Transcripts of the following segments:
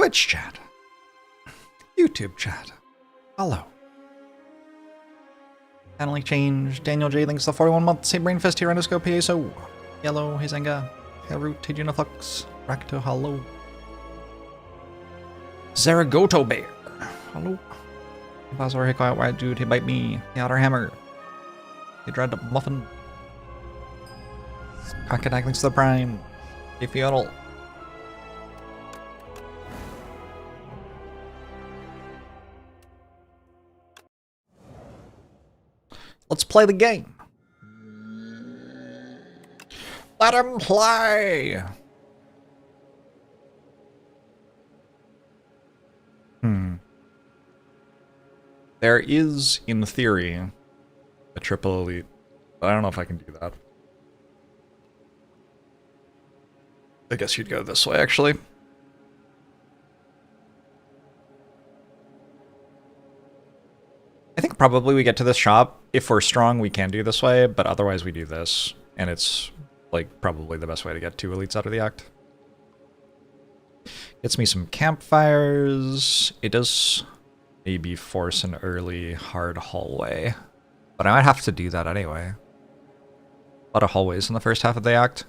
Twitch chat. YouTube chat. Hello. Finally changed. Daniel J thinks the 41 month St. Brainfest here underscore PSO. Yellow, Hizenga, Haroot, Tejunaflux, Rakto, hello. Zaragoto Bear. Hello. Bazar Hey Quiet White Dude, he bite me. The Outer Hammer. He dread Muffin. Crocodile thanks to the Prime. Hey Fiodal. Let's play the game. Let him play. There is, in theory, a triple elite, but I don't know if I can do that. I guess you'd go this way, actually. I think probably we get to this shop. If we're strong, we can do this way, but otherwise we do this. And it's, like, probably the best way to get 2 elites out of the act. Gets me some campfires. It does maybe force an early hard hallway. But I might have to do that anyway. A lot of hallways in the first half of the act.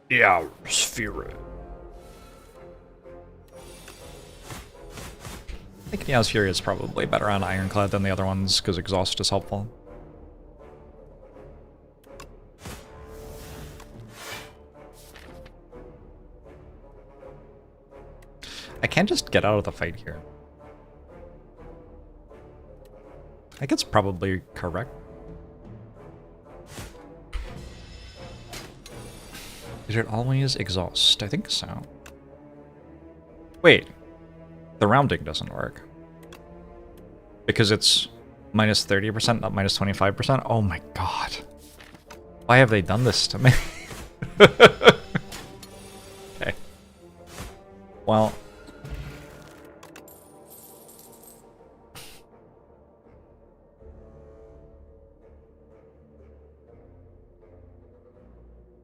Yeah, sphere. I think Neo's Fury is probably better on Ironclad than the other ones, because Exhaust is helpful. I can't just get out of the fight here. I think it's probably correct. Is it always Exhaust? I think so. Wait. The rounding doesn't work. Because it's minus 30%, not minus 25%? Oh my god. Why have they done this to me? Okay. Well.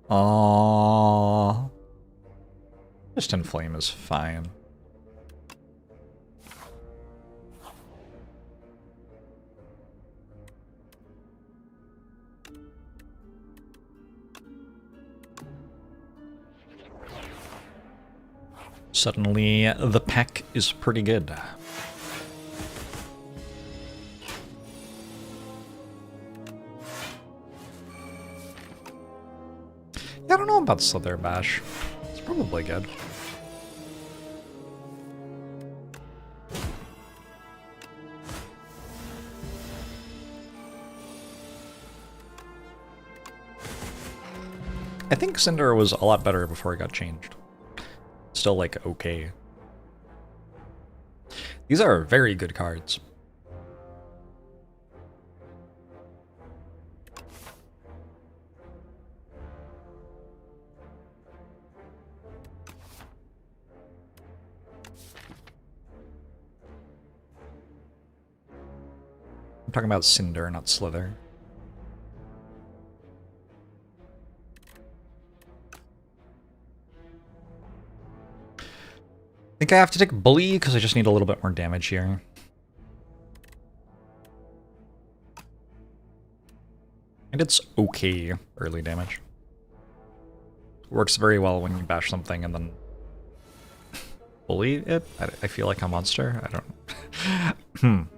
Aww. Just Inflame is fine. Suddenly, the pack is pretty good. Yeah, I don't know about Slither Bash. It's probably good. I think Cinder was a lot better before it got changed. Still, like, okay. These are very good cards. I'm talking about Cinder, not Slither. I think I have to take Bully because I just need a little bit more damage here. And it's okay early damage. Works very well when you bash something and then bully it. I feel like a monster. I don't.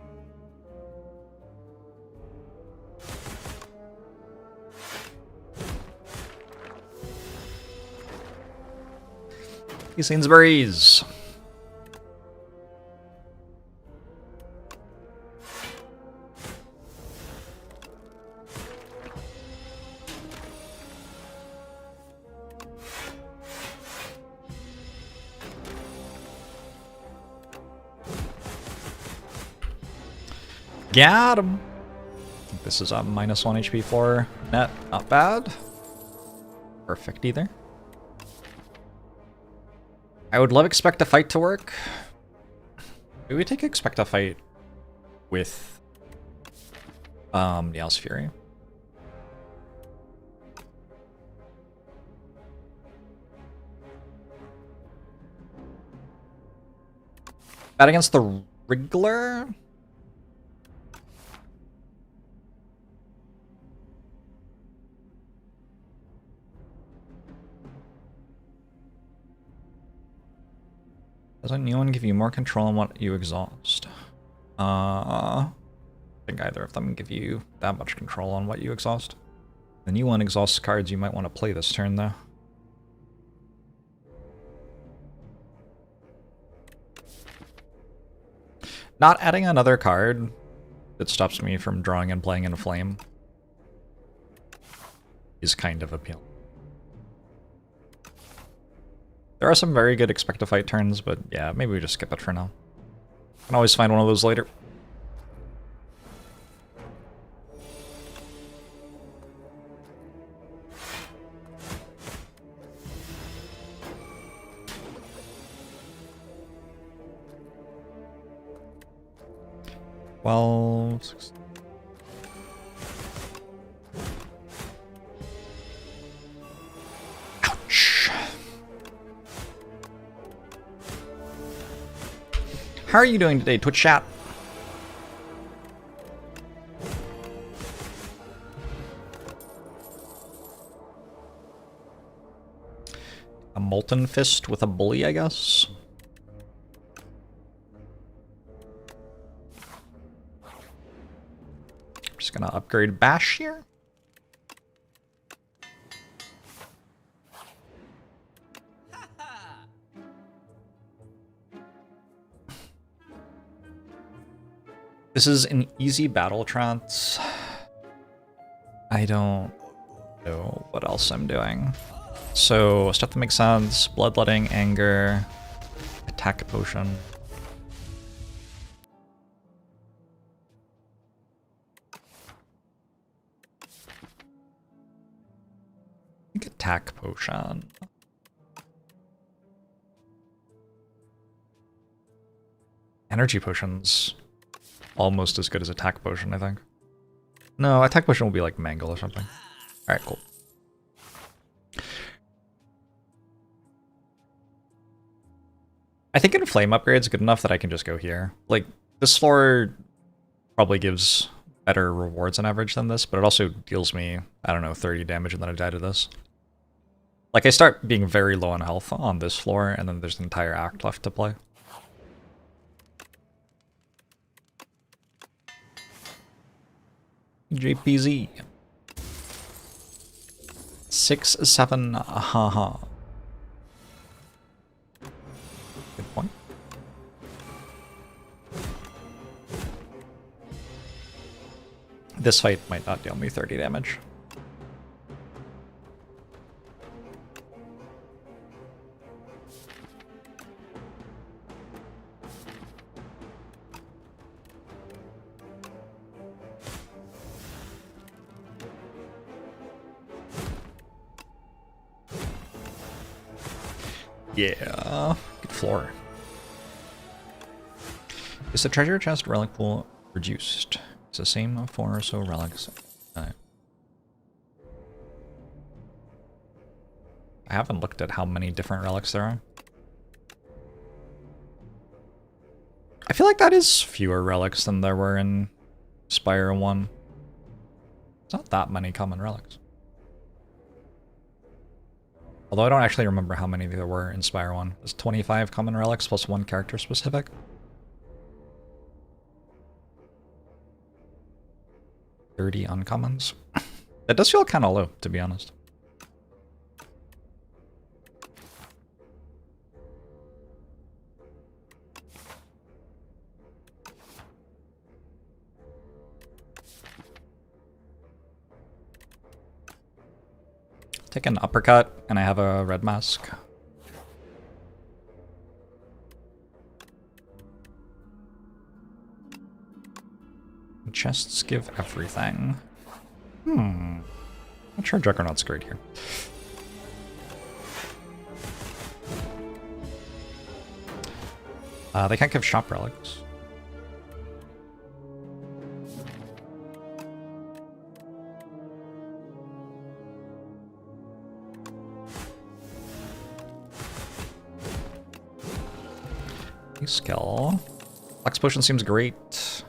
Sainsbury's. Got him. This is a minus 1 HP for net. Not bad. Perfect either. I would love Expect a Fight to work. Maybe we take Expect a Fight with Niall's Fury. Bat against the Wriggler? Doesn't new one give you more control on what you exhaust? I think either of them give you that much control on what you exhaust. The new one exhausts cards you might want to play this turn, though. Not adding another card that stops me from drawing and playing in Flame is kind of appealing. There are some very good Expect a Fight turns, but yeah, maybe we just skip it for now. Can always find one of those later. Well, ouch. How are you doing today, Twitch chat? A Molten Fist with a Bully, I guess. Just gonna upgrade Bash here. This is an easy battle trance. I don't know what else I'm doing. So stuff that makes sense: Bloodletting, Anger, Attack Potion. I think Attack Potion. Energy Potion's almost as good as Attack Potion, I think. No, Attack Potion will be like Mangle or something. Alright, cool. I think in Flame upgrade's good enough that I can just go here. Like, this floor probably gives better rewards on average than this, but it also deals me, I don't know, 30 damage and then I die to this. Like, I start being very low on health on this floor, and then there's an entire act left to play. JPZ. 6-7, haha. Good point. This fight might not deal me 30 damage. Yeah, good floor. Is the treasure chest relic pool reduced? It's the same for so relics. I haven't looked at how many different relics there are. I feel like that is fewer relics than there were in Spire 1. It's not that many common relics. Although I don't actually remember how many there were in Spire 1. It's 25 common relics plus 1 character specific. $30 uncommons. That does feel kind of low, to be honest. Take an uppercut, and I have a red mask. Chests give everything. Not sure Juggernaut's great here. They can't give shop relics. Skill. Flex potion seems great.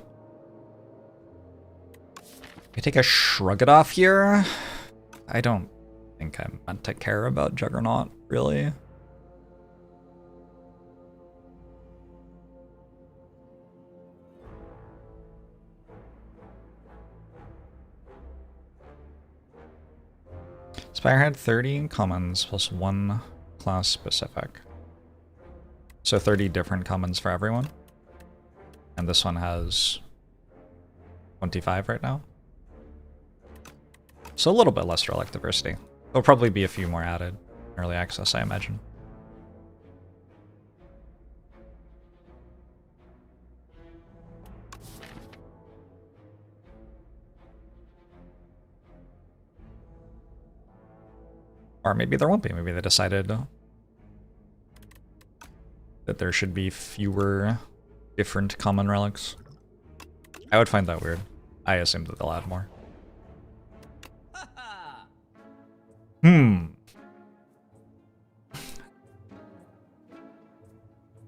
I take a shrug it off here. I don't think I'm meant to care about Juggernaut, really. Spire had 30 commons plus 1 class specific. So 30 different commons for everyone. And this one has 25 right now. So a little bit less relic diversity. There'll probably be a few more added in early access, I imagine. Or maybe there won't be. Maybe they decided that there should be fewer different common relics. I would find that weird. I assume that they'll add more.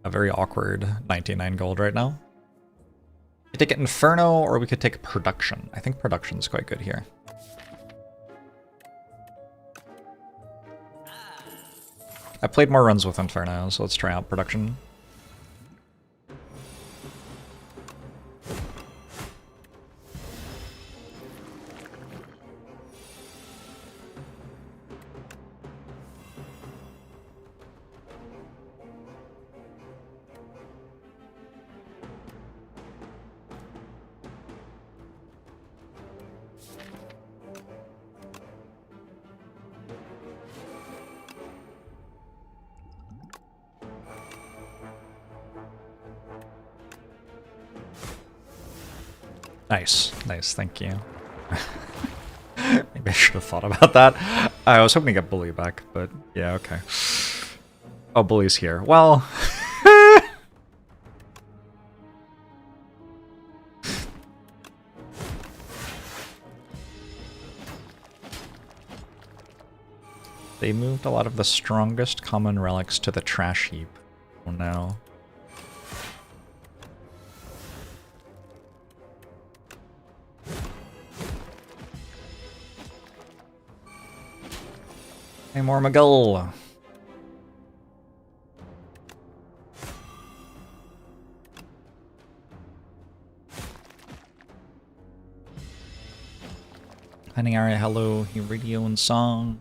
A very awkward 99 gold right now. We could take it Inferno, or we could take Production. I think Production's quite good here. I played more runs with Inferno, so let's try out Production. Nice, nice, thank you. Maybe I should have thought about that. I was hoping to get Bully back, but yeah, okay. Oh, Bully's here. Well... They moved a lot of the strongest common relics to the trash heap. Oh no. Hey, more McGull. Finding area, hello, radio and song.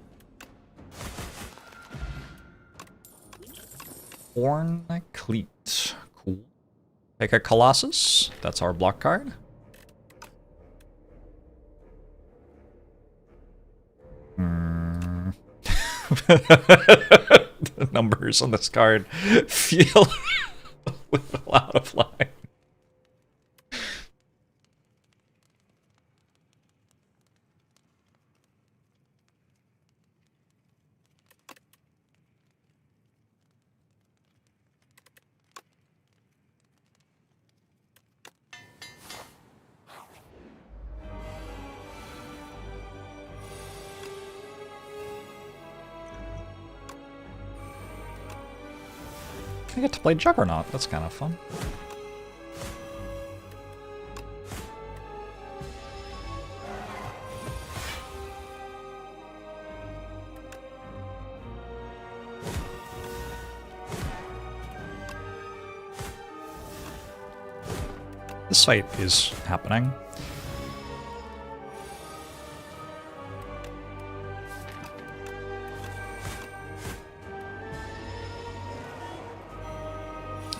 Horn Cleat. Cool. Take a Colossus. That's our block card. The numbers on this card feel a little out of line. I get to play Juggernaut. That's kind of fun. This fight is happening.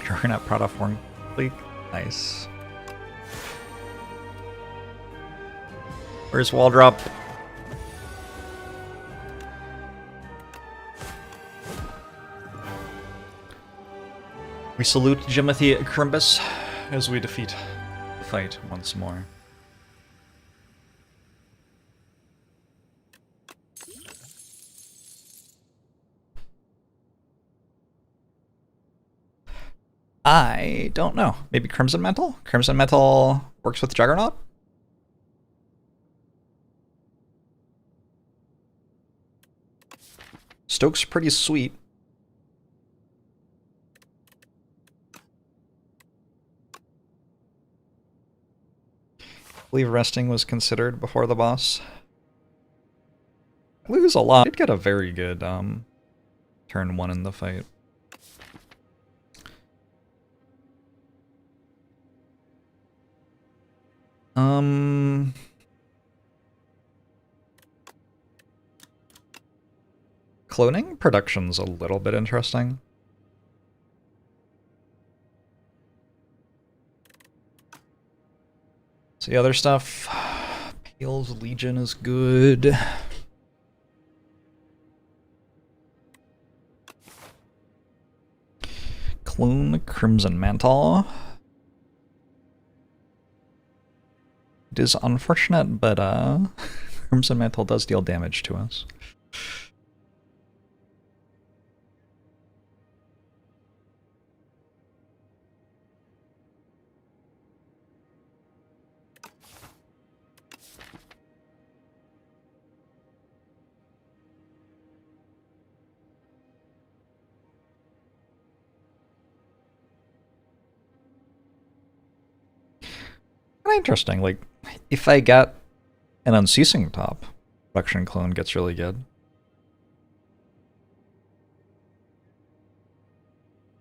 Juggernaut Prada Form League. Nice. Where's Wall Drop? We salute Jimothy Crimbus as we defeat the fight once more. I don't know. Maybe Crimson Mantle? Crimson Mantle works with Juggernaut? Stoke's pretty sweet. I believe resting was considered before the boss. I lose a lot. I did get a very good turn 1 in the fight. Cloning production's a little bit interesting. So the other stuff, Pale's Legion is good. Clone Crimson Mantle. It is unfortunate, but Crimson Mantle does deal damage to us. Interesting, like, if I get an Unceasing top, Production Clone gets really good.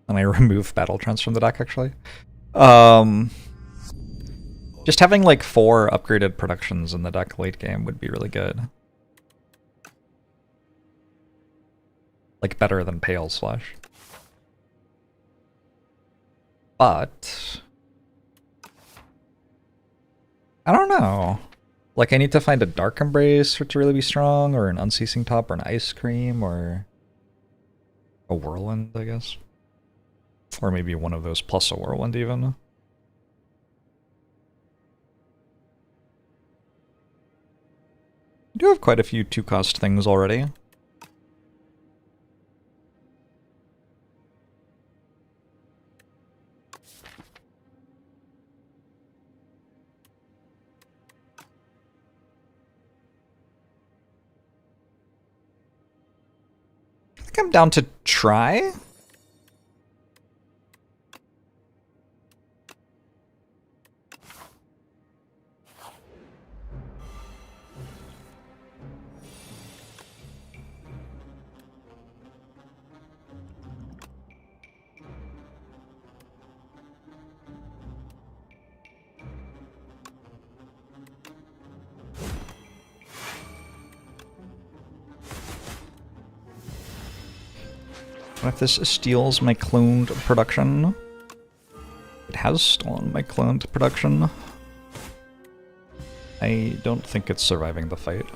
And I remove Battle Trance from the deck, actually. Just having, like, 4 upgraded productions in the deck late game would be really good. Like, better than Pale Slash. But I don't know. Like, I need to find a Dark Embrace for it to really be strong, or an Unceasing Top, or an Ice Cream, or a Whirlwind, I guess. Or maybe one of those plus a Whirlwind, even. I do have quite a few 2-cost things already. I'm down to try. What if this steals my cloned production? It has stolen my cloned production. I don't think it's surviving the fight.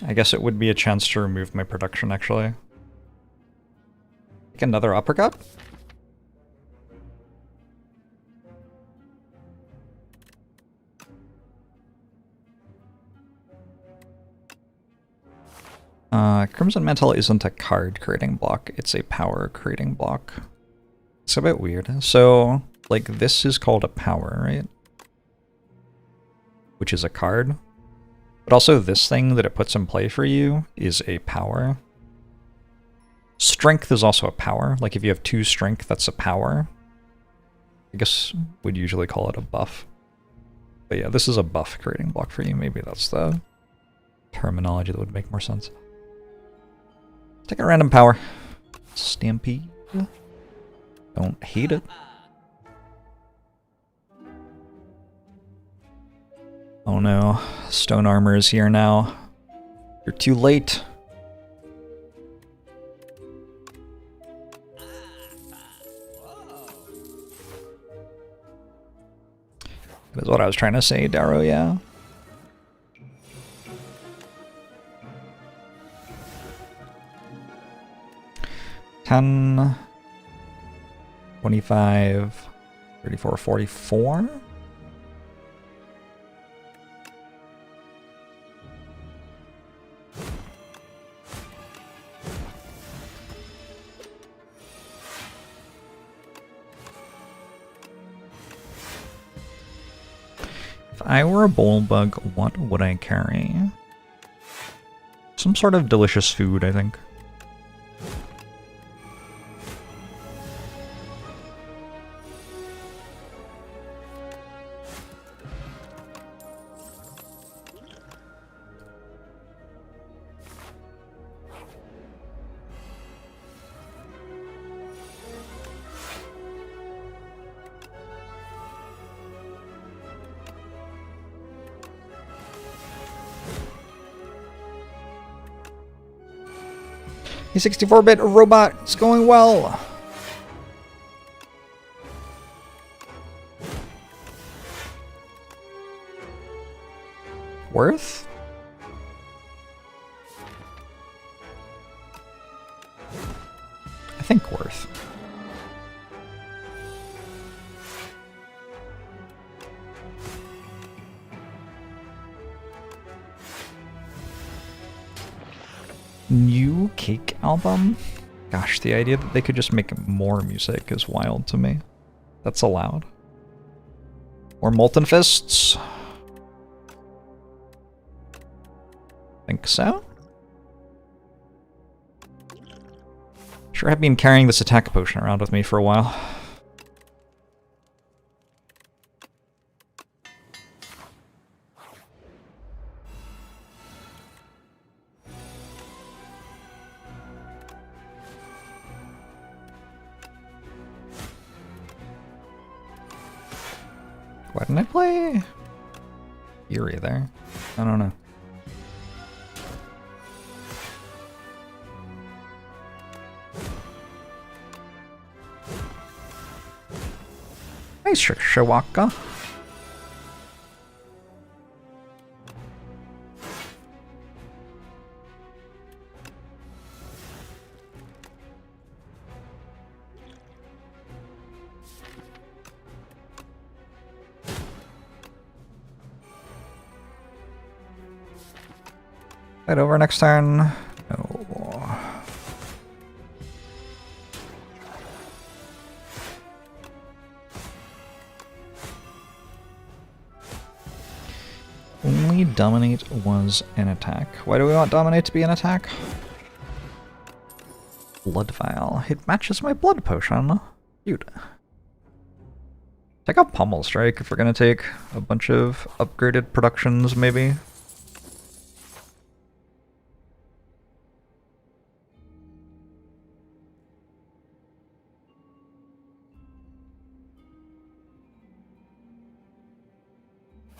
I guess it would be a chance to remove my production, actually. Take another uppercut? Crimson Mantle isn't a card creating block, it's a power creating block. It's a bit weird. So, like, this is called a power, right? Which is a card. But also this thing that it puts in play for you is a power. Strength is also a power. Like if you have 2 strength, that's a power. I guess we'd usually call it a buff. But yeah, this is a buff creating block for you. Maybe that's the terminology that would make more sense. Take a random power. Stampede. Don't hate it. Oh no, stone armor is here now. You're too late. That is what I was trying to say, Darrow, yeah. 10, 25, 34, 44. If I were a bowl bug, what would I carry? Some sort of delicious food, I think. The 64-bit robot is going well. Worth? I think worth. New Cake album? Gosh, the idea that they could just make more music is wild to me. That's allowed. Or Molten Fists? Think so? Sure have been carrying this attack potion around with me for a while. Why didn't I play Fury there? I don't know. Nice Shawaka. Head over next turn. No. Only Dominate was an attack. Why do we want Dominate to be an attack? Blood Vial. It matches my blood potion. Cute. Take out Pummel Strike if we're gonna take a bunch of upgraded productions, maybe.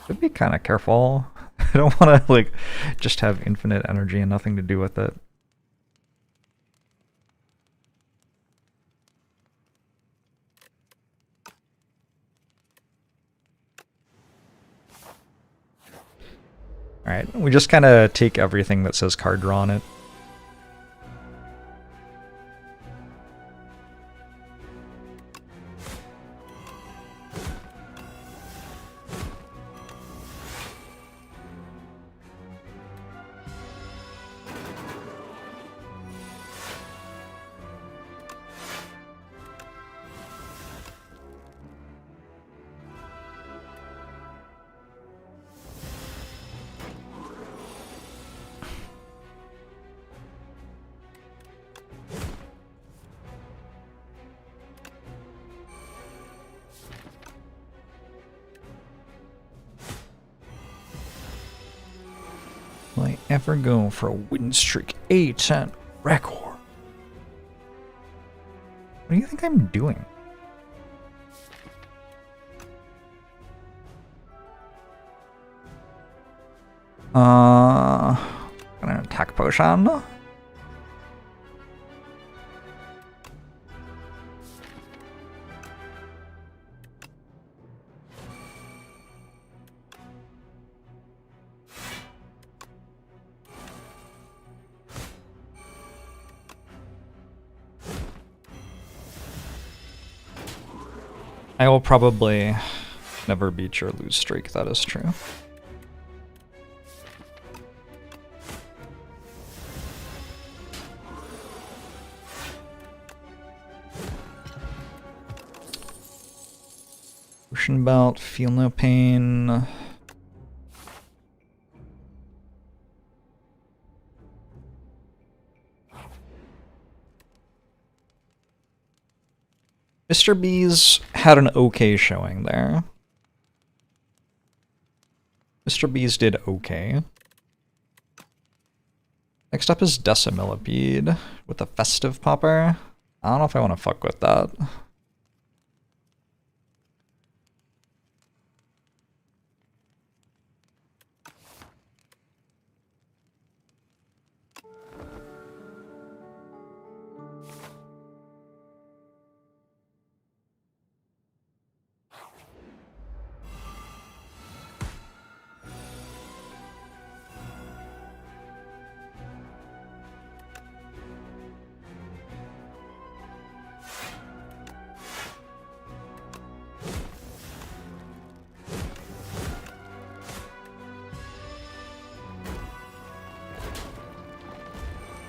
Should be kind of careful. I don't want to, like, just have infinite energy and nothing to do with it. Alright, we just kind of take everything that says card draw on it. Will I ever go for a win streak? 8-10 record. What do you think I'm doing? Gonna attack potion. I will probably never beat your lose streak, that is true. Ocean Belt, feel no pain. Mr. B's had an okay showing there. Mr. B's did okay. Next up is Decimillipede with a Festive Popper. I don't know if I want to fuck with that.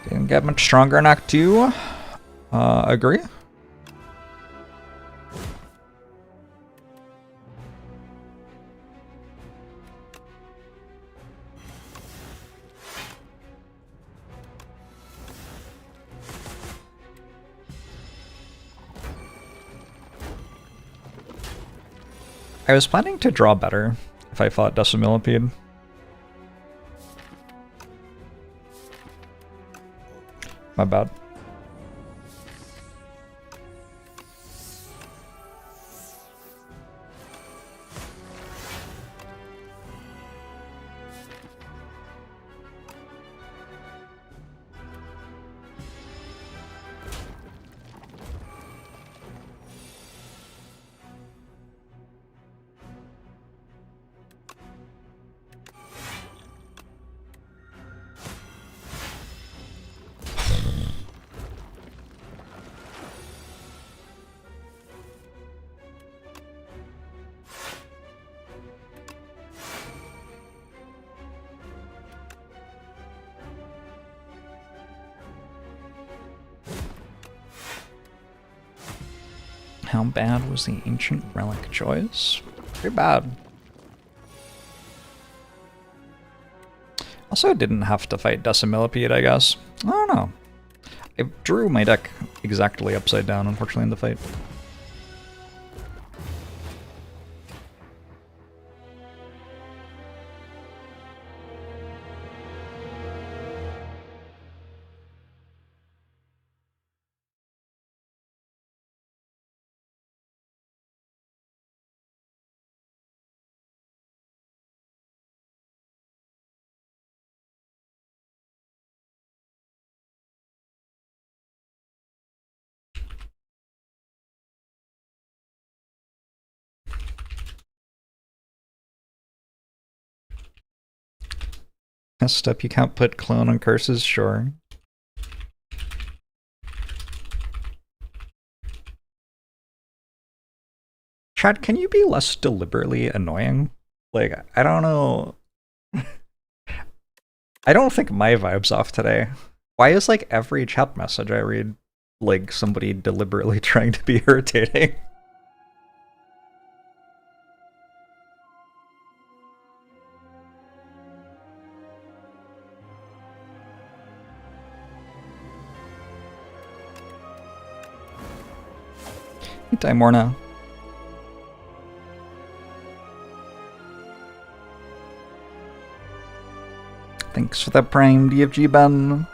Didn't get much stronger in Act 2. Agree. I was planning to draw better if I fought Decimillipede. My bad. How bad was the Ancient Relic choice? Pretty bad. Also didn't have to fight Decimillipede, I guess. I don't know. I drew my deck exactly upside down, unfortunately, in the fight. Messed up, you can't put clone on curses, sure. Chad, can you be less deliberately annoying? Like, I don't know. I don't think my vibe's off today. Why is like every chat message I read like somebody deliberately trying to be irritating? Die more now. Thanks for the prime DFG, Ben.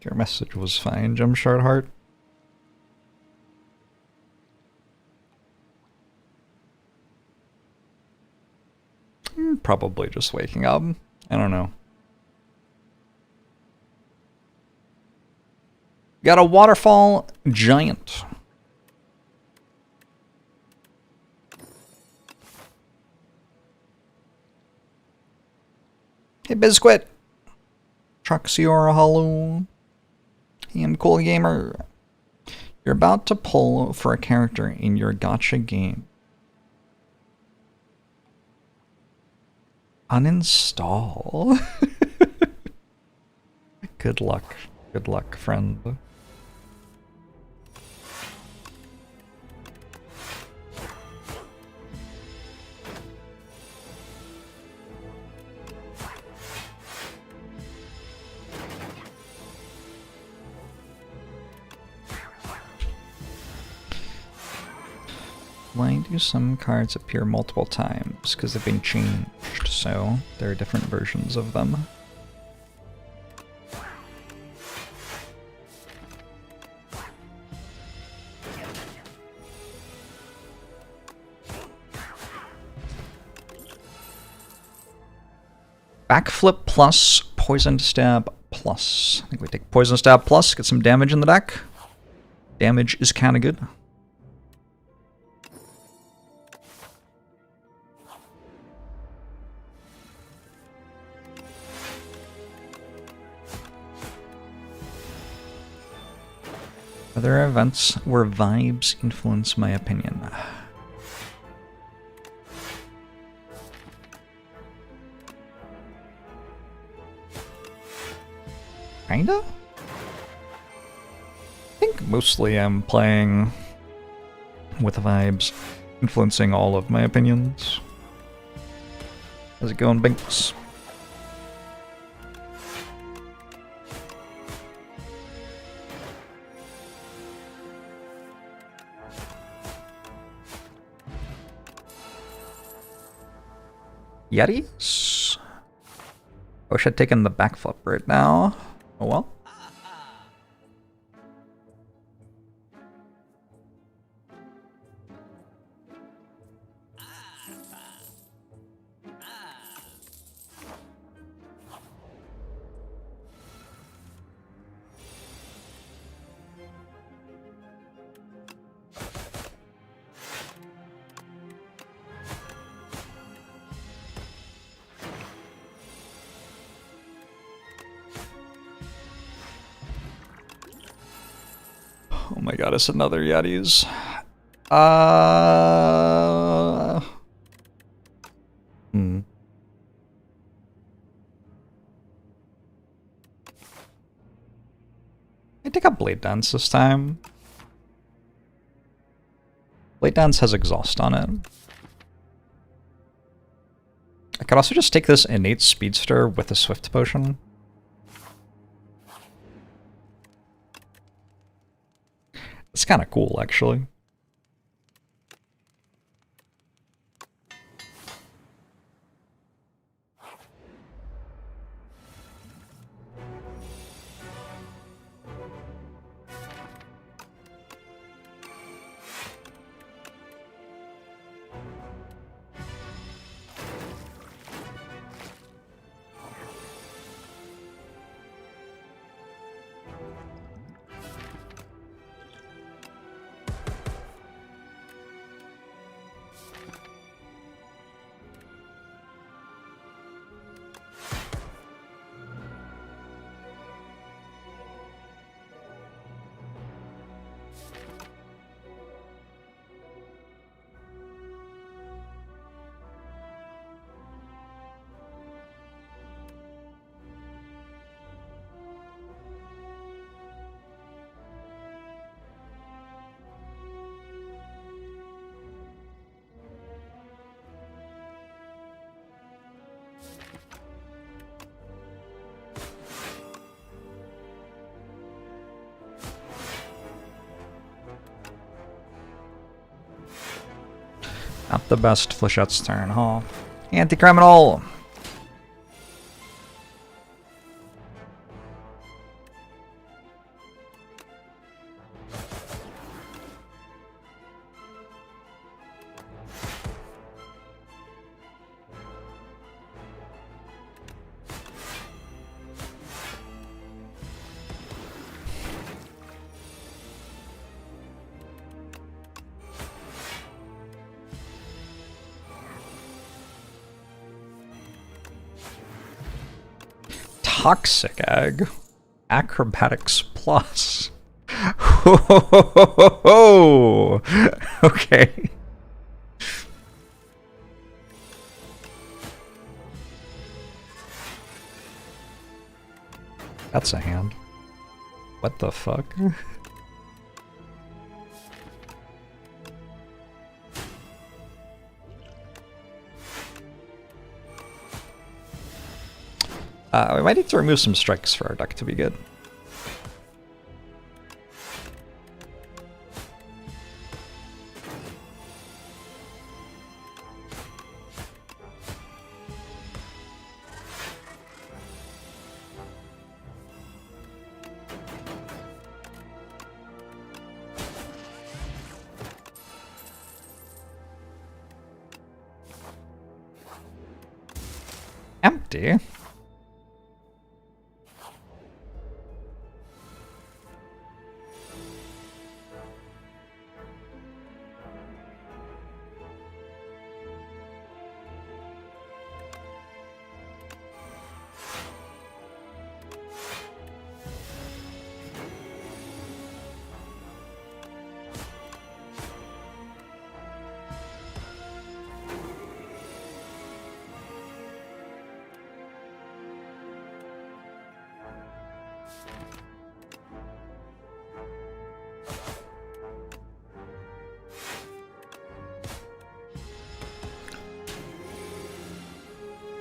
Your message was fine, Jumpstart Heart. Probably just waking up. I don't know. Got a waterfall giant. Hey, Biscuit. Truxior Hollow. And Cool Gamer. You're about to pull for a character in your gacha game. Uninstall. Good luck. Good luck, friend. Why do some cards appear multiple times? Because they've been changed, so there are different versions of them. Backflip plus, Poison Stab plus. I think we take Poison Stab plus, get some damage in the deck. Damage is kind of good. Are there events where vibes influence my opinion? Kinda? I think mostly I'm playing with vibes influencing all of my opinions. How's it going, Binks? Yetis? I wish I'd taken the backflip right now. Oh well. Oh my god, it's another Yetis. I take a Blade Dance this time. Blade Dance has exhaust on it. I could also just take this innate speedster with a swift potion. It's kind of cool, actually. Not the best Flechette's turn, huh? Anti-criminal! Toxic Egg. Acrobatics Plus. Okay. That's a hand. What the fuck? We might need to remove some strikes for our deck to be good. Empty?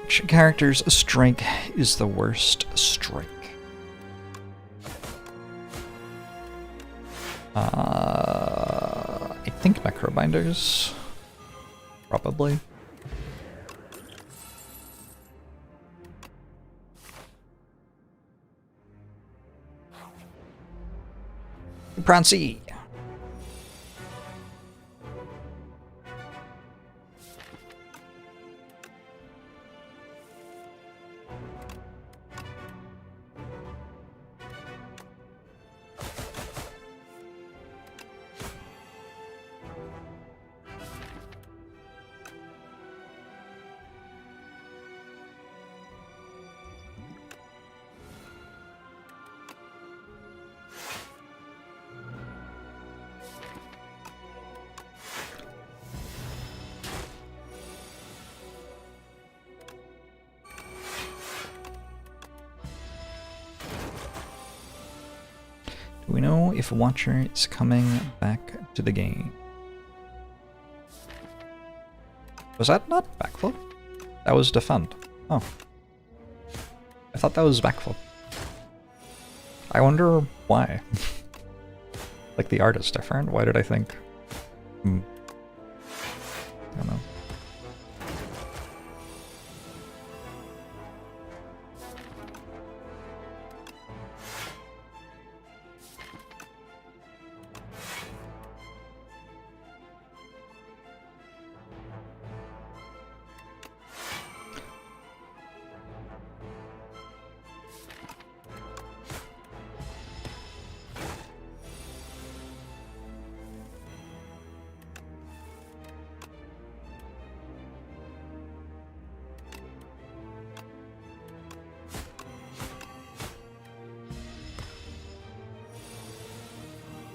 Which character's strike is the worst strike? I think Necrobinders. Probably. Prancy. Do we know if Watcher is coming back to the game? Was that not backflip? That was defend. Oh. I thought that was backflip. I wonder why. Like the art is different. Why did I think? I don't know.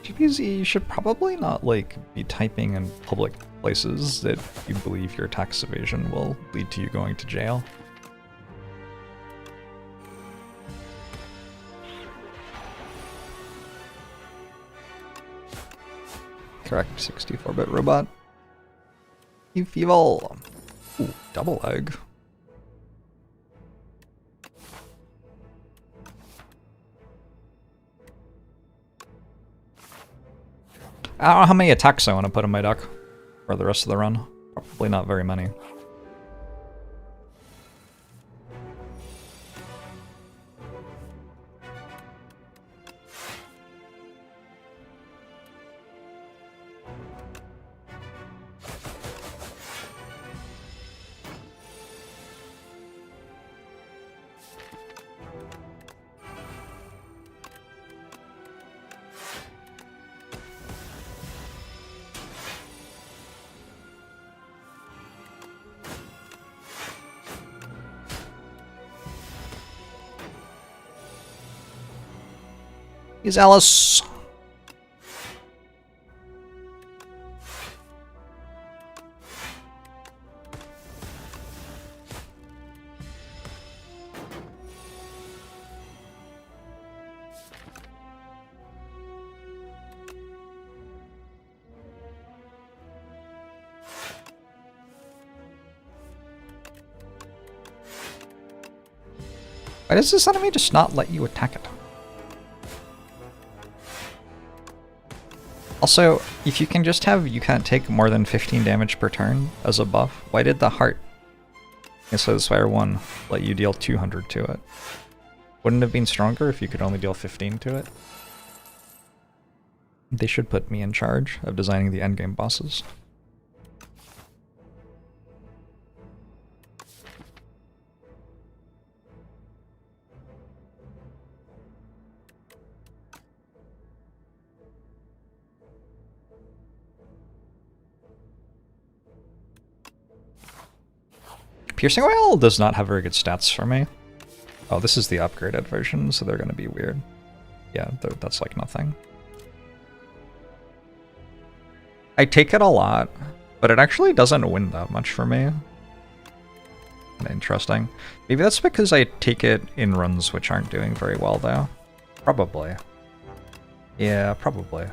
GPZ, you should probably not, like, be typing in public places that you believe your tax evasion will lead to you going to jail. Correct, 64-bit robot. Evil. Ooh, double egg. I don't know how many attacks I want to put in my deck for the rest of the run. Probably not very many. He's Alice. Why does this enemy just not let you attack it? Also, if you can just have you can't take more than 15 damage per turn as a buff, why did the heart instead of Spire 1 let you deal 200 to it? Wouldn't it have been stronger if you could only deal 15 to it? They should put me in charge of designing the endgame bosses. Piercing Oil does not have very good stats for me. Oh, this is the upgraded version, so they're going to be weird. Yeah, that's like nothing. I take it a lot, but it actually doesn't win that much for me. Interesting. Maybe that's because I take it in runs which aren't doing very well, though. Probably. Yeah, probably.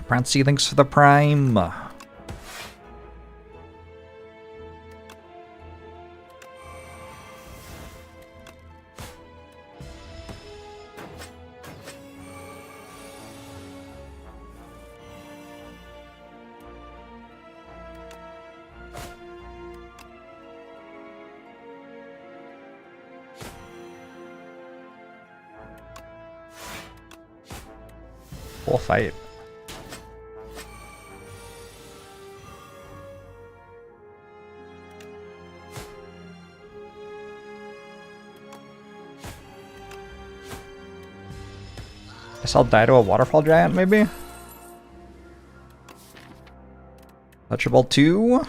Prancy, thanks for the prime. Full fight. Guess I'll die to a waterfall giant, maybe? Touchable 2.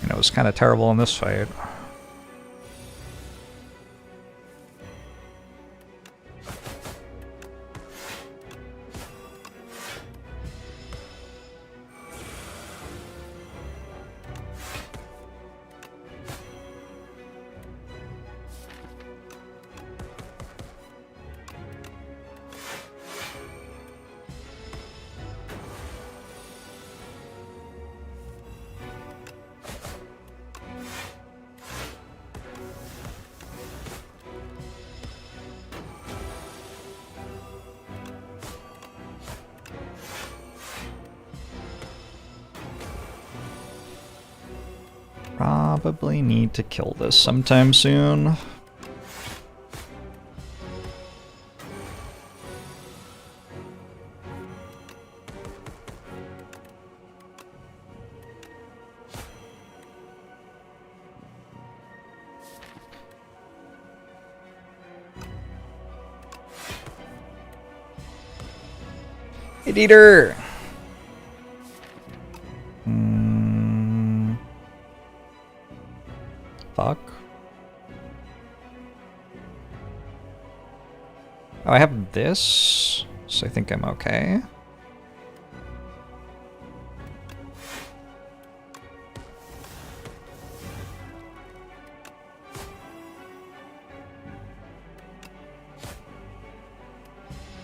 It was kind of terrible in this fight. Probably need to kill this sometime soon. Hit eater! Fuck. Oh, I have this, so I think I'm okay.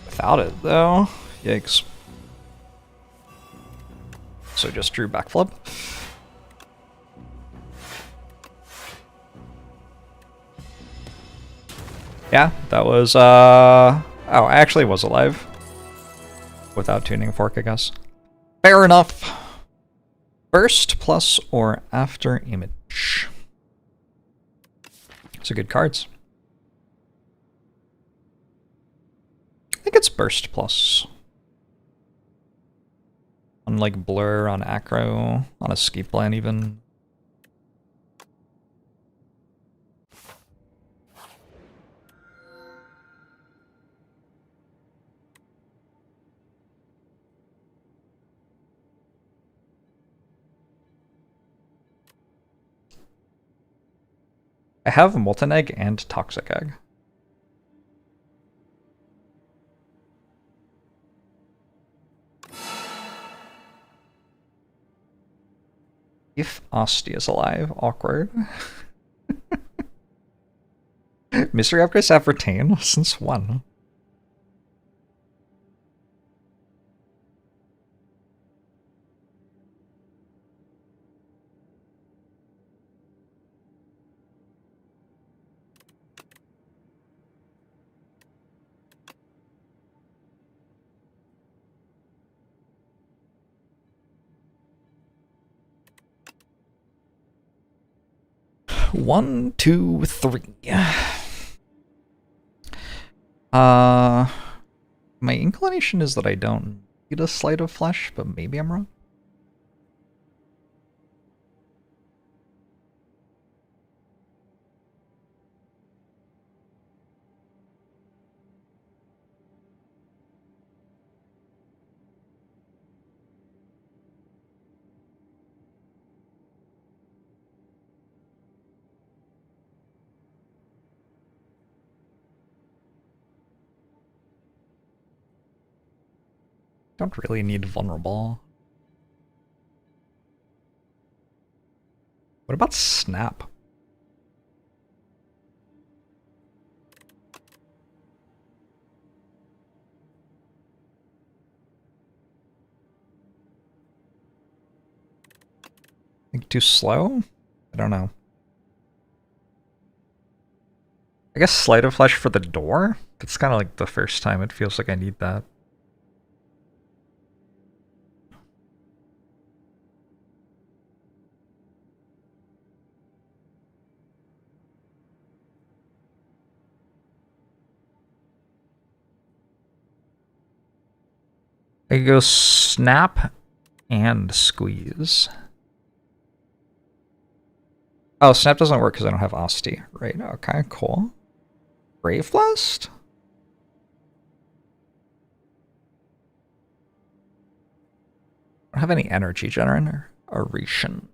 Without it, though, Yikes. So just drew backflip. Yeah, that was, oh, I actually was alive. Without tuning fork, I guess. Fair enough. Burst plus or after image. Those are good cards. I think it's burst plus. On like blur, on acro, on a ski plan even. I have Molten Egg and Toxic Egg. If Asti is alive, awkward. Mystery upgrades have retained since when? One, two, three. My inclination is that I don't need a Sleight of Flesh, but maybe I'm wrong. Don't really need vulnerable. What about snap? Think too slow? I don't know. I guess Sleight of Flesh for the door? That's kind of like the first time it feels like I need that. I could go snap and squeeze. Oh, snap doesn't work because I don't have Asti. Right, okay, cool. Brave Blast? I don't have any energy generation.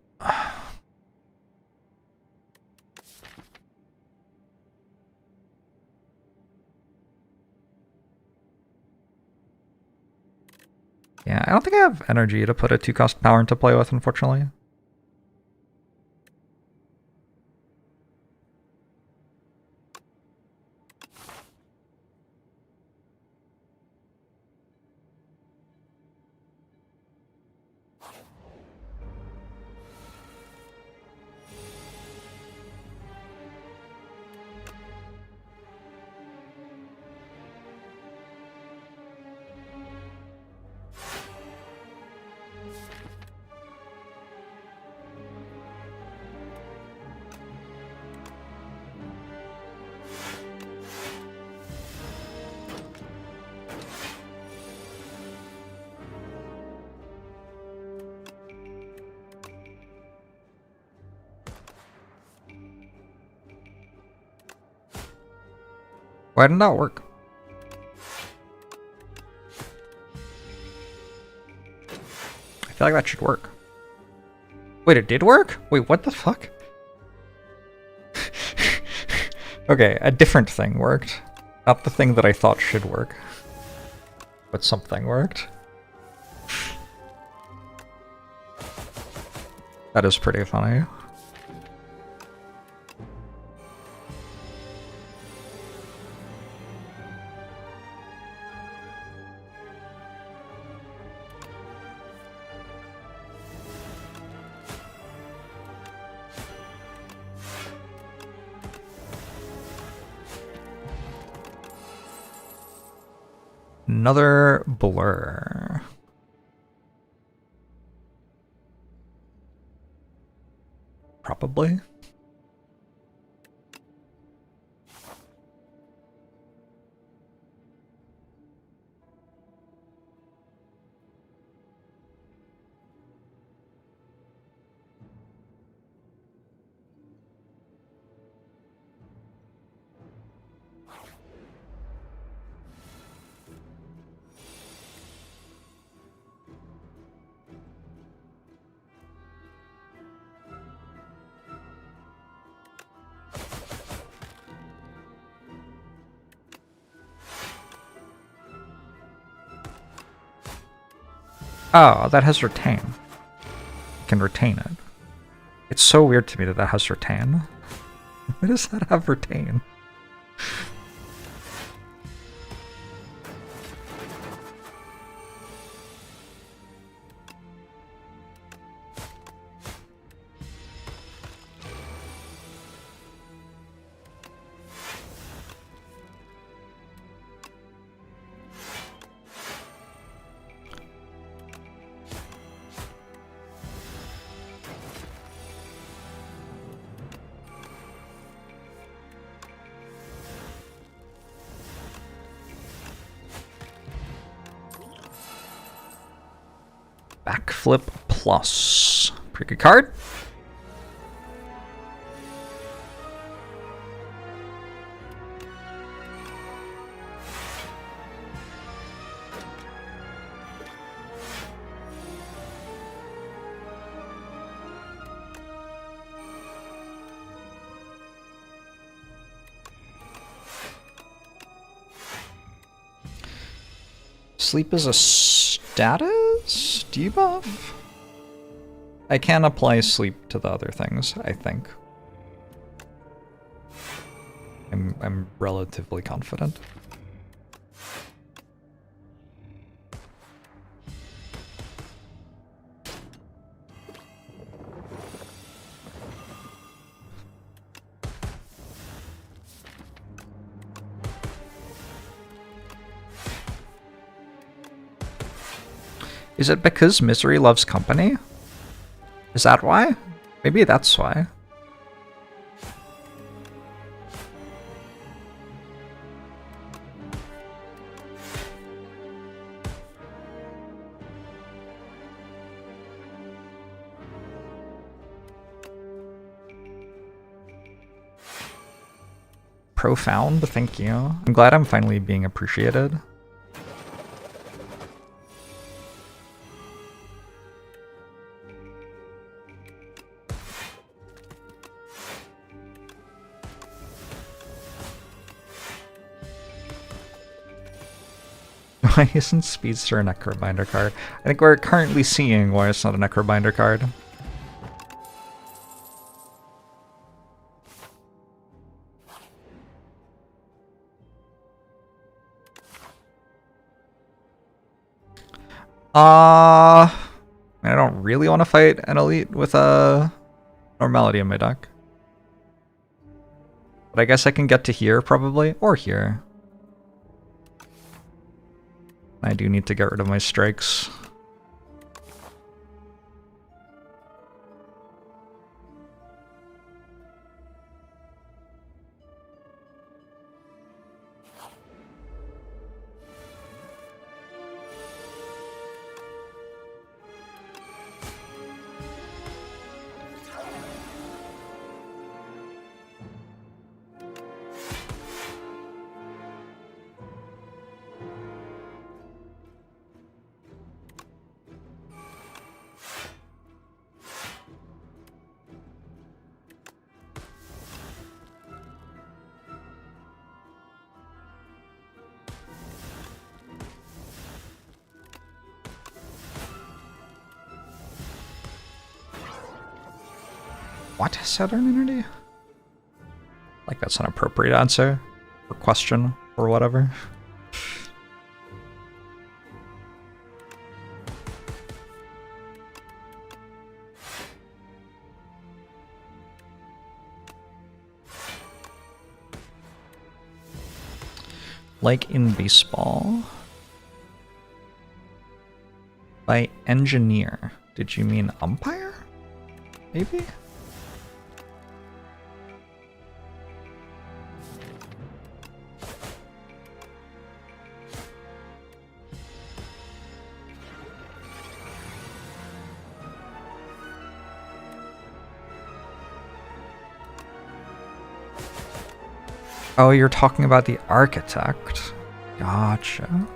Yeah, I don't think I have energy to put a 2-cost power into play with, unfortunately. Why didn't that work? I feel like that should work. Wait, it did work? Wait, what the fuck? Okay, a different thing worked. Not the thing that I thought should work. But something worked. That is pretty funny. Another blur. Probably. Oh, that has retain. Can retain it. It's so weird to me that that has retain. Why does that have retain? Backflip plus. Pretty good card. Sleep is a status debuff? I can apply sleep to the other things, I think. I'm relatively confident. Is it because misery loves company? Is that why? Maybe that's why. Profound, thank you. I'm glad I'm finally being appreciated. Why isn't Speedster a Necrobinder card? I think we're currently seeing why it's not a Necrobinder card. I don't really want to fight an elite with a normality in my deck. But I guess I can get to here probably, or here. I do need to get rid of my strikes. What? Southern Entity? Like that's an appropriate answer or question or whatever. Like in baseball. By engineer, did you mean umpire? Maybe? Oh, you're talking about the architect. Gotcha.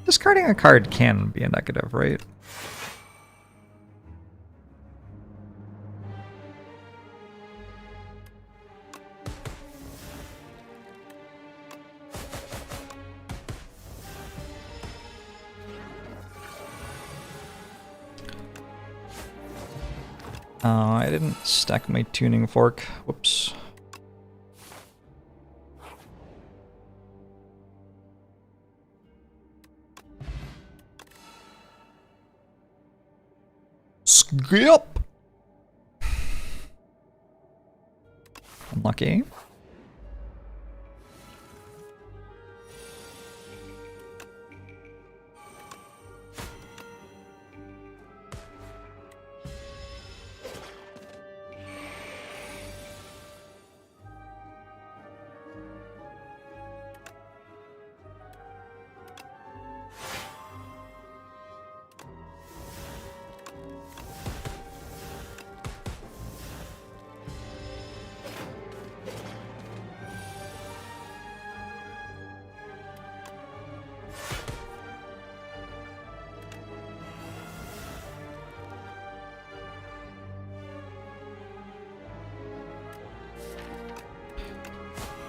Discarding a card can be a negative, right? I didn't stack my tuning fork. Whoops. Skip! Unlucky.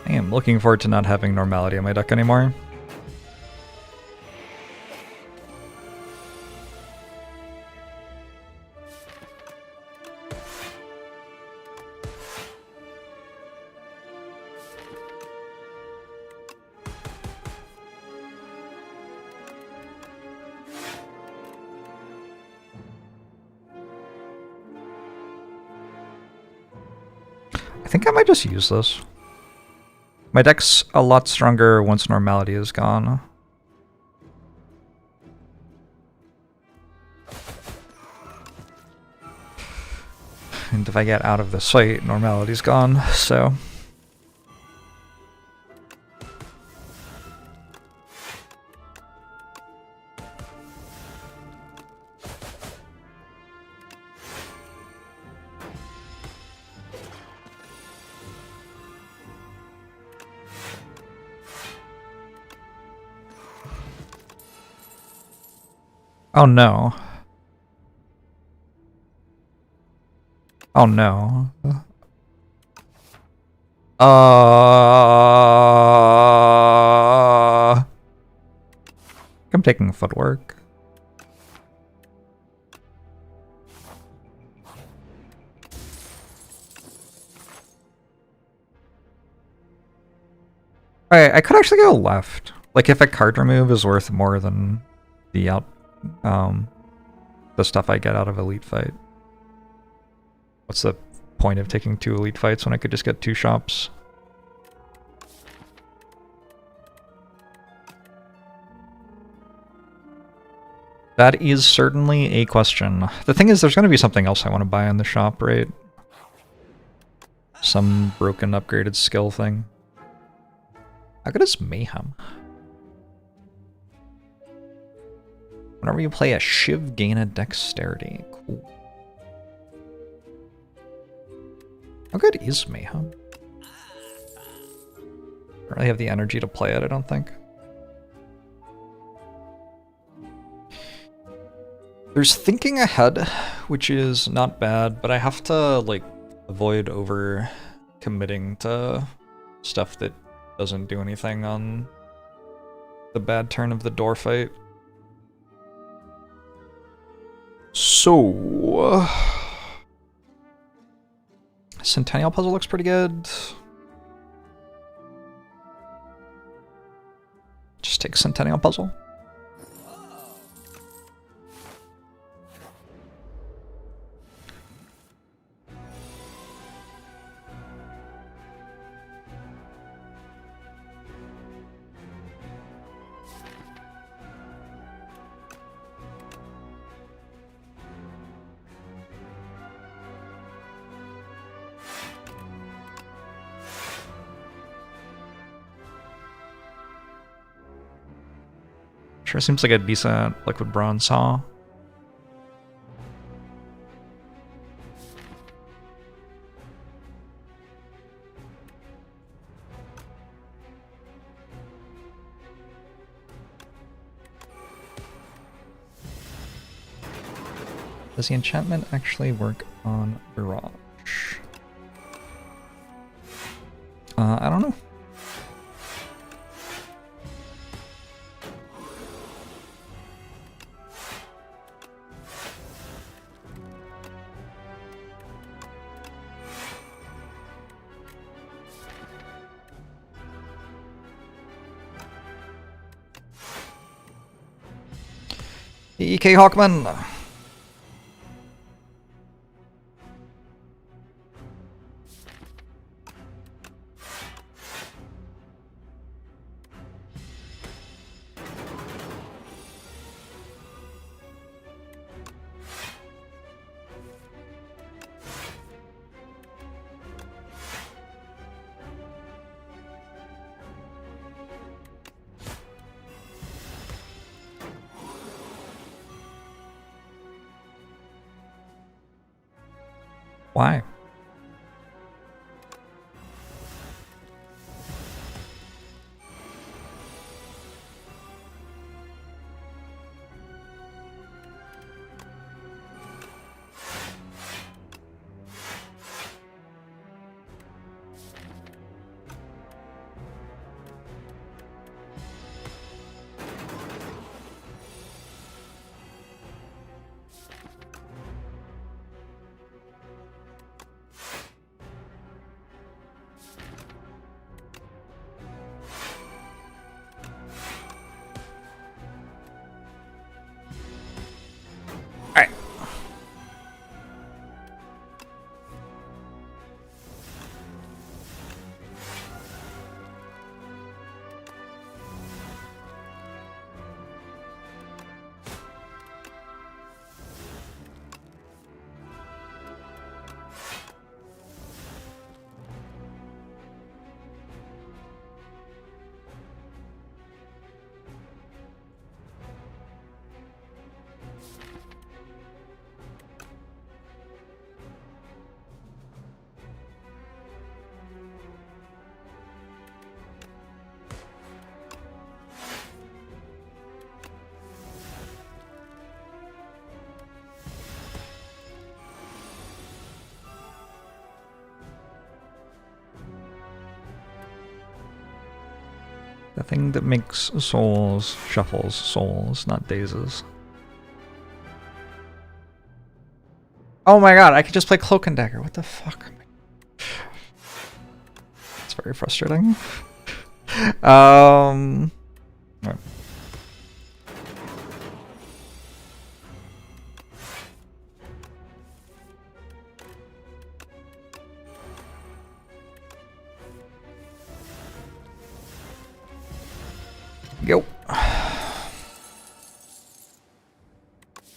I am looking forward to not having normality on my deck anymore. I think I might just use this. My deck's a lot stronger once normality is gone. And if I get out of this fight, normality's gone, so... Oh no. Oh no. I'm taking footwork. Alright, I could actually go left. Like if a card remove is worth more than the the stuff I get out of elite fight. What's the point of taking 2 elite fights when I could just get 2 shops? That is certainly a question. The thing is, there's going to be something else I want to buy in the shop, right? Some broken upgraded skill thing. How good is Mayhem? Whenever you play a Shiv, gain a dexterity. Cool. How good is Mayhem? Don't really have the energy to play it, I don't think. There's thinking ahead, which is not bad, but I have to like avoid over committing to stuff that doesn't do anything on the bad turn of the door fight. So... Centennial puzzle looks pretty good. Just take Centennial puzzle. Sure seems like a decent liquid bronze saw. Does the enchantment actually work on Barrage? I don't know. EK Hawkman! Why? The thing that makes souls shuffles souls, not dazes. Oh my god, I could just play Cloak and Dagger. What the fuck? It's very frustrating. Right. Go.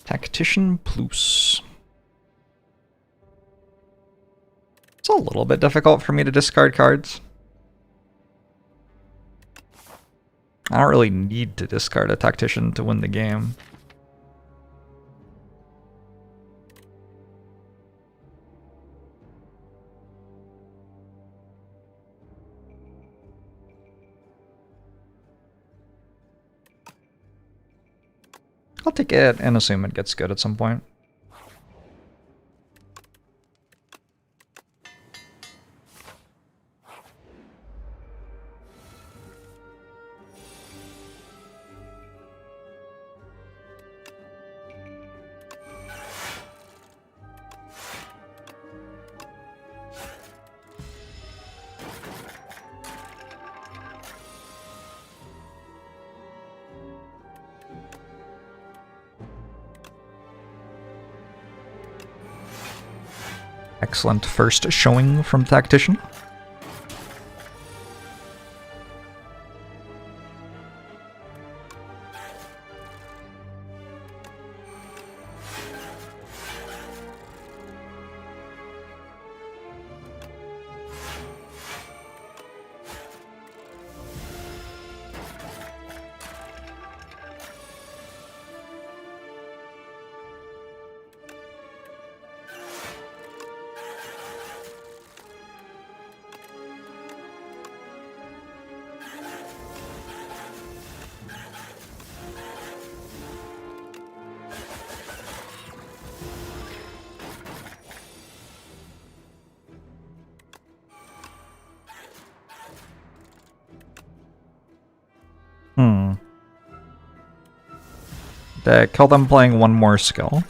Tactician Plus. It's a little bit difficult for me to discard cards. I don't really need to discard a Tactician to win the game. I'll take it and assume it gets good at some point. excellent first showing from Tactician. Kill them playing one more skill.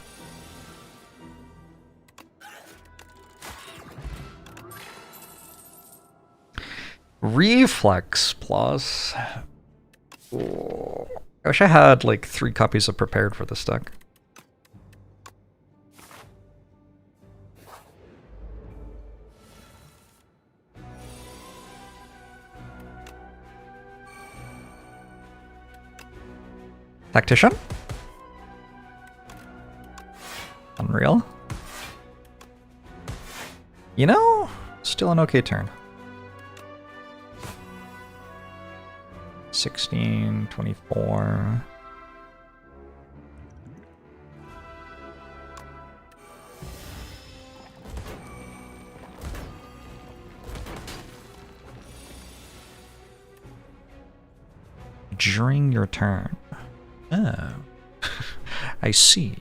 Reflex plus. Ooh. I wish I had like 3 copies of Prepared for this deck. Tactician? Unreal. You know, still an okay turn. 16, 24. During your turn. Oh. I see.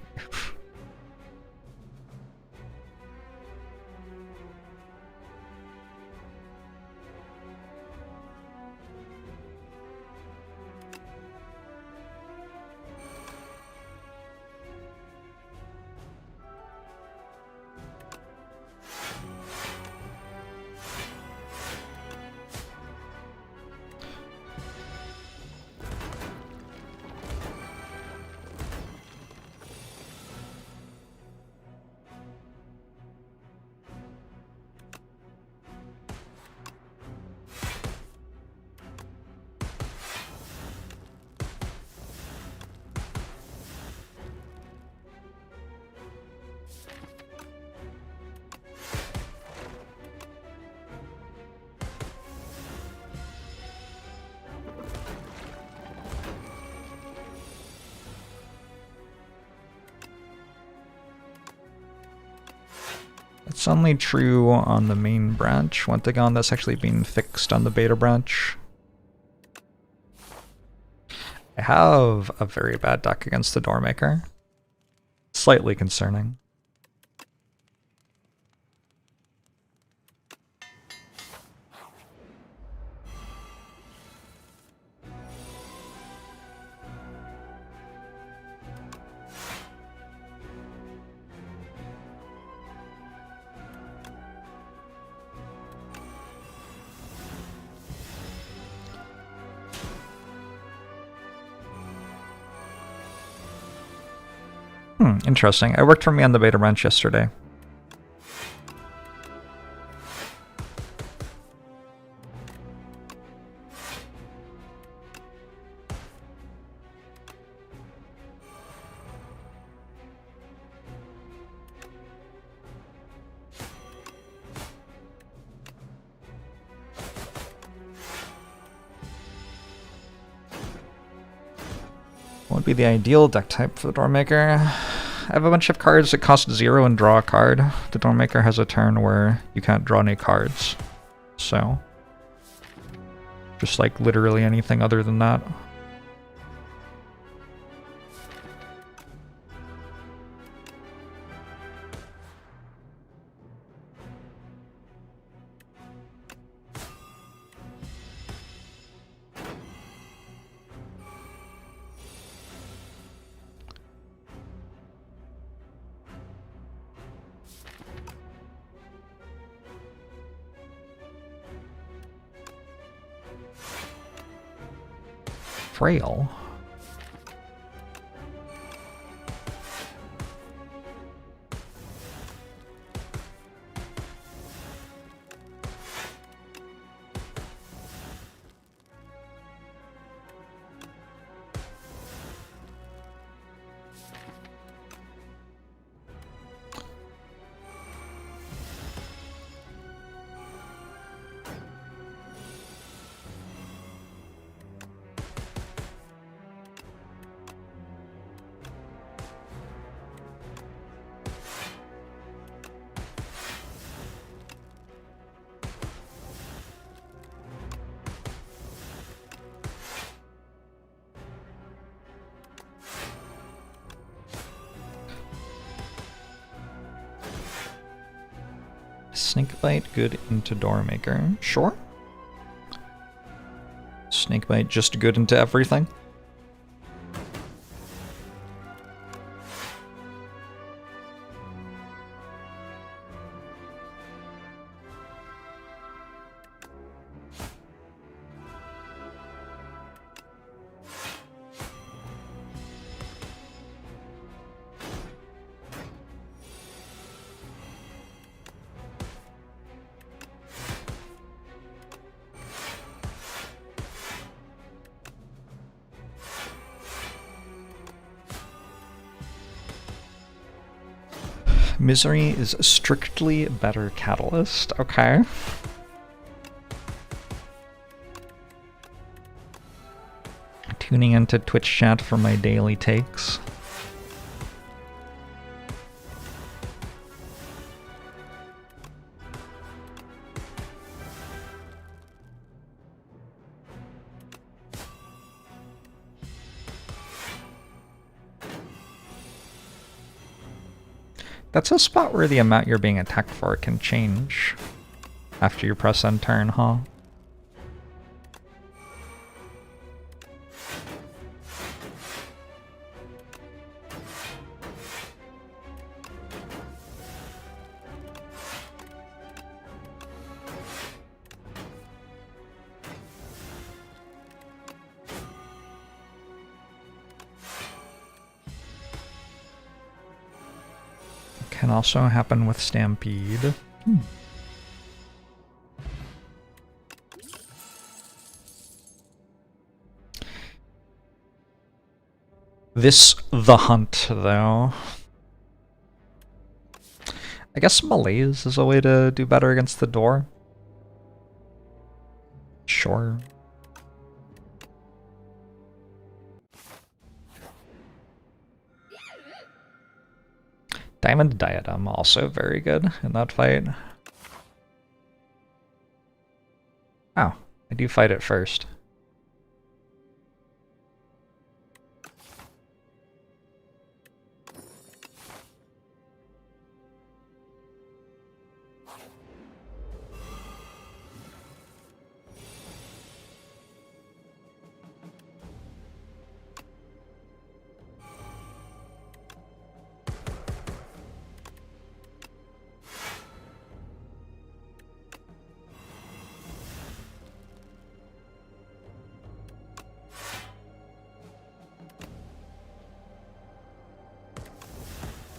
It's only true on the main branch. One thing on that's actually being fixed on the beta branch. I have a very bad deck against the Doormaker. Slightly concerning. Interesting. It worked for me on the beta branch yesterday. What would be the ideal deck type for the Doormaker? I have a bunch of cards that cost 0 and draw a card. The Doormaker has a turn where you can't draw any cards. So, just like literally anything other than that. Frail. Snakebite good into Doormaker. Sure. Snakebite just good into everything. Misery is strictly better catalyst. Okay. Tuning into Twitch chat for my daily takes. That's a spot where the amount you're being attacked for can change after you press end turn, huh? Can also happen with Stampede. This the hunt, though. I guess Malaise is a way to do better against the door. Sure. Diamond Diadem, also very good in that fight. Oh, I do fight it first.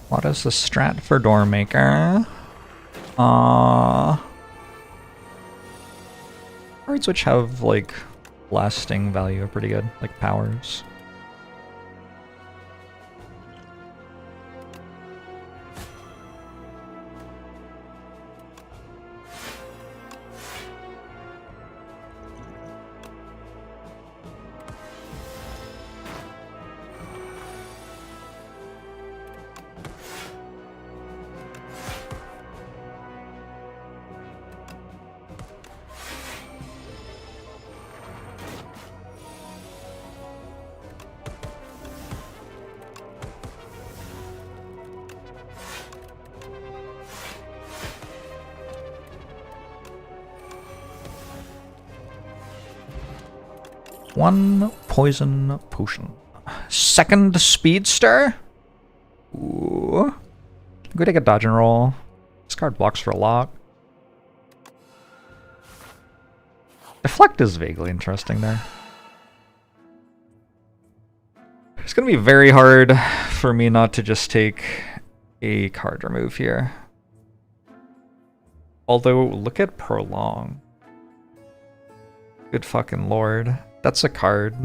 What is the strat for Doormaker? Cards which have, like, lasting value are pretty good, like powers. One poison potion. Second speedster? Ooh. Go take a dodge and roll. This card blocks for a lock. Deflect is vaguely interesting there. It's gonna be very hard for me not to just take a card remove here. Although, look at Prolong. Good fucking lord. That's a card.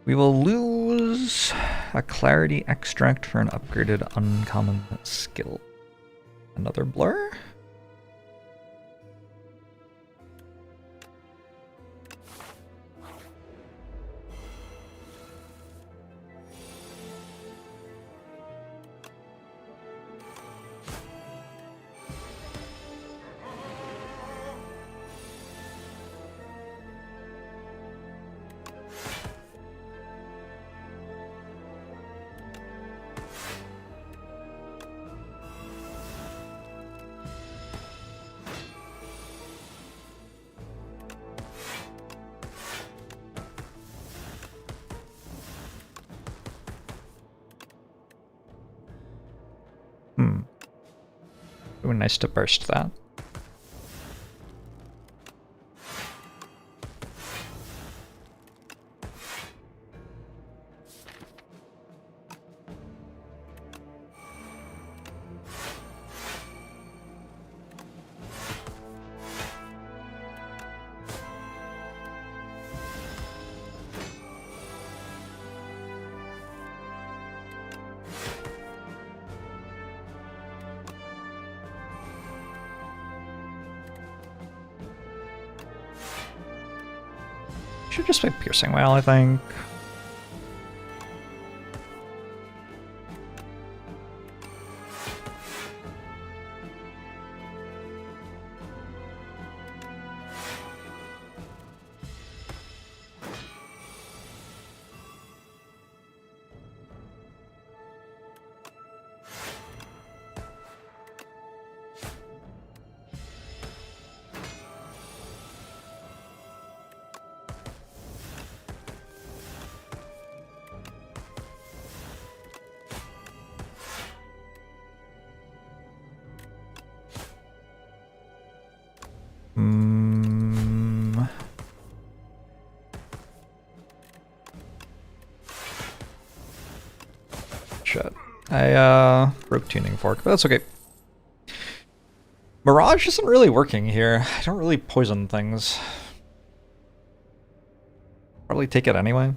We will lose a Clarity Extract for an upgraded uncommon skill. Another Blur? It would be nice to burst that. Should just make piercing whale, I think. Shit. I broke tuning fork, but that's okay. Mirage isn't really working here. I don't really poison things. Probably take it anyway.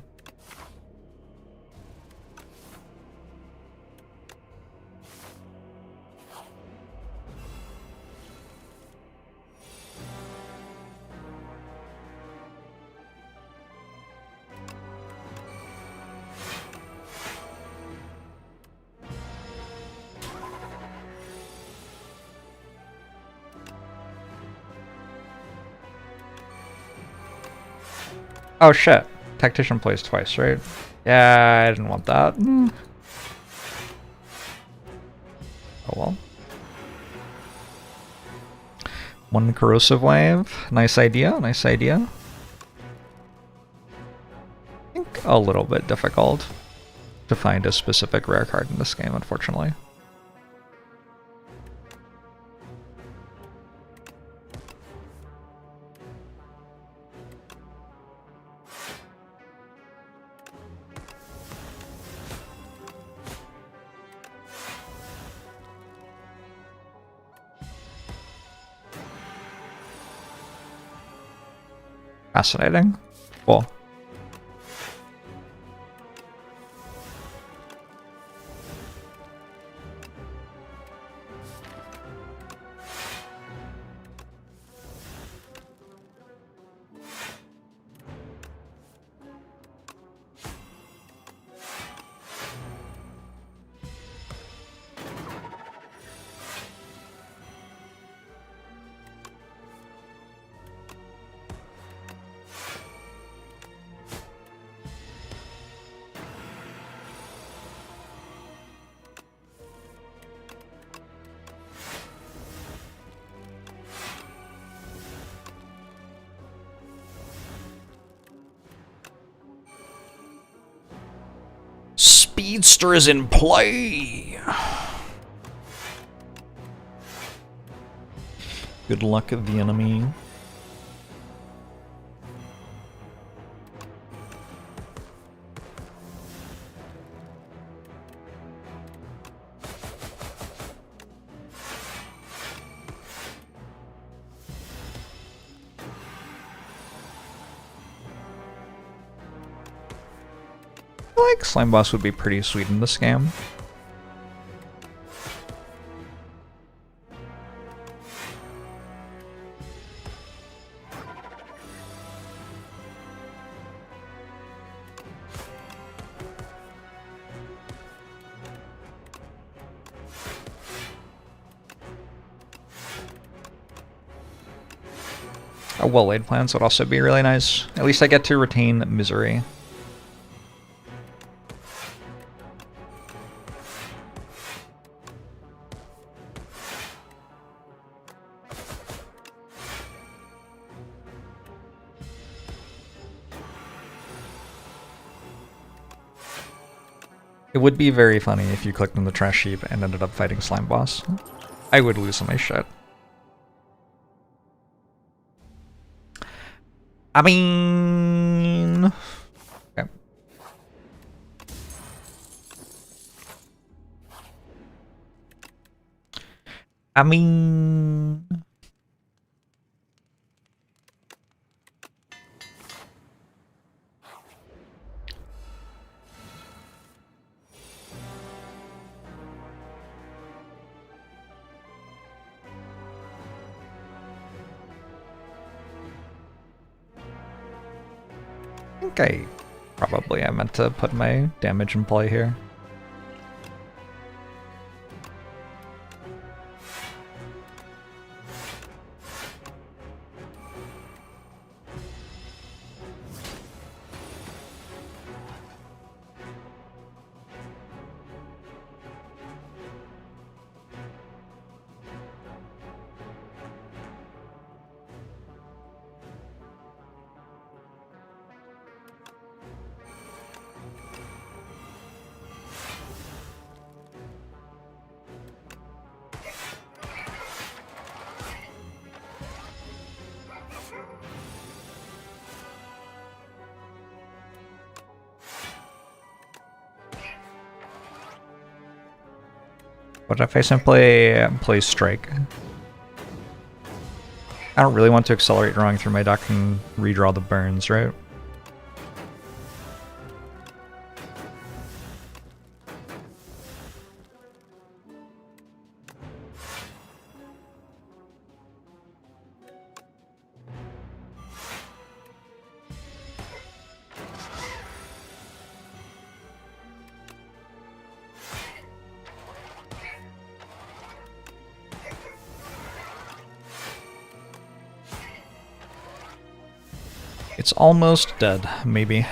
Oh shit. Tactician plays twice, right? Yeah, I didn't want that. Oh well. One corrosive wave. Nice idea, nice idea. I think a little bit difficult to find a specific rare card in this game, unfortunately. Fascinating. Cool. Speedster is in play. Good luck at the enemy. I feel like Slime Boss would be pretty sweet in this game. A well-laid plans would also be really nice. At least I get to retain misery. It would be very funny if you clicked on the trash heap and ended up fighting Slime Boss. I would lose my shit. I mean... Okay. I mean... Okay, probably I meant to put my damage in play here. What if I simply play Strike? I don't really want to accelerate drawing through my deck and redraw the burns, right? It's almost dead, maybe.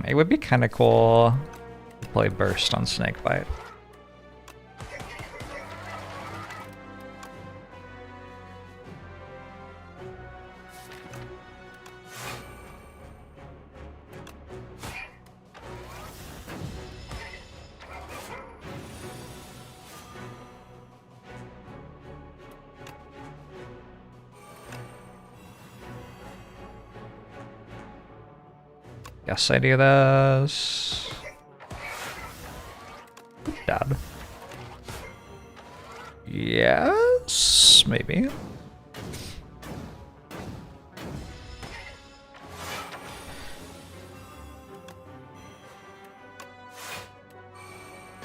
It would be kind of cool to play Burst on Snakebite. Yes, I do this. Dad. Yes, maybe.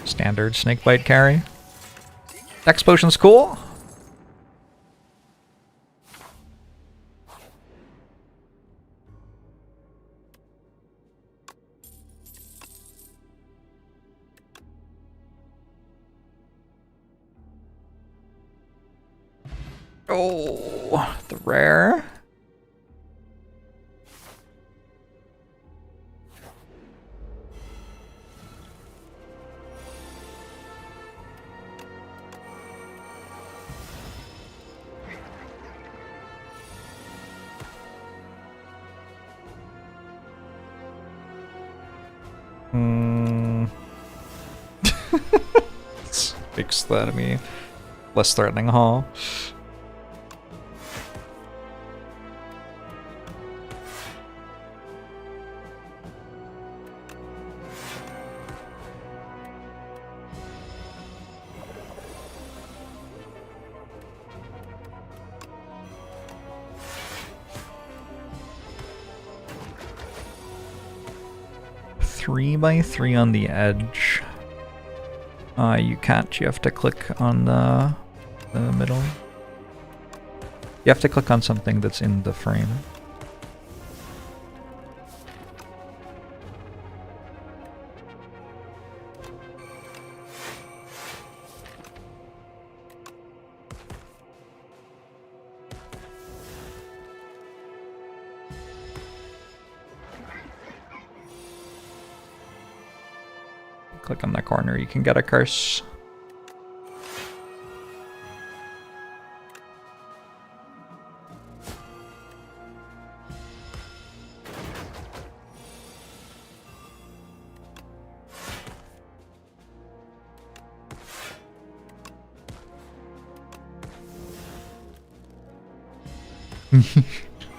Standard Snakebite carry. Dex Potion's cool. Oh, the rare. Makes the enemy less threatening, huh? 3x3 on the edge. You can't. You have to click on the middle. You have to click on something that's in the frame. Click on the corner, you can get a curse.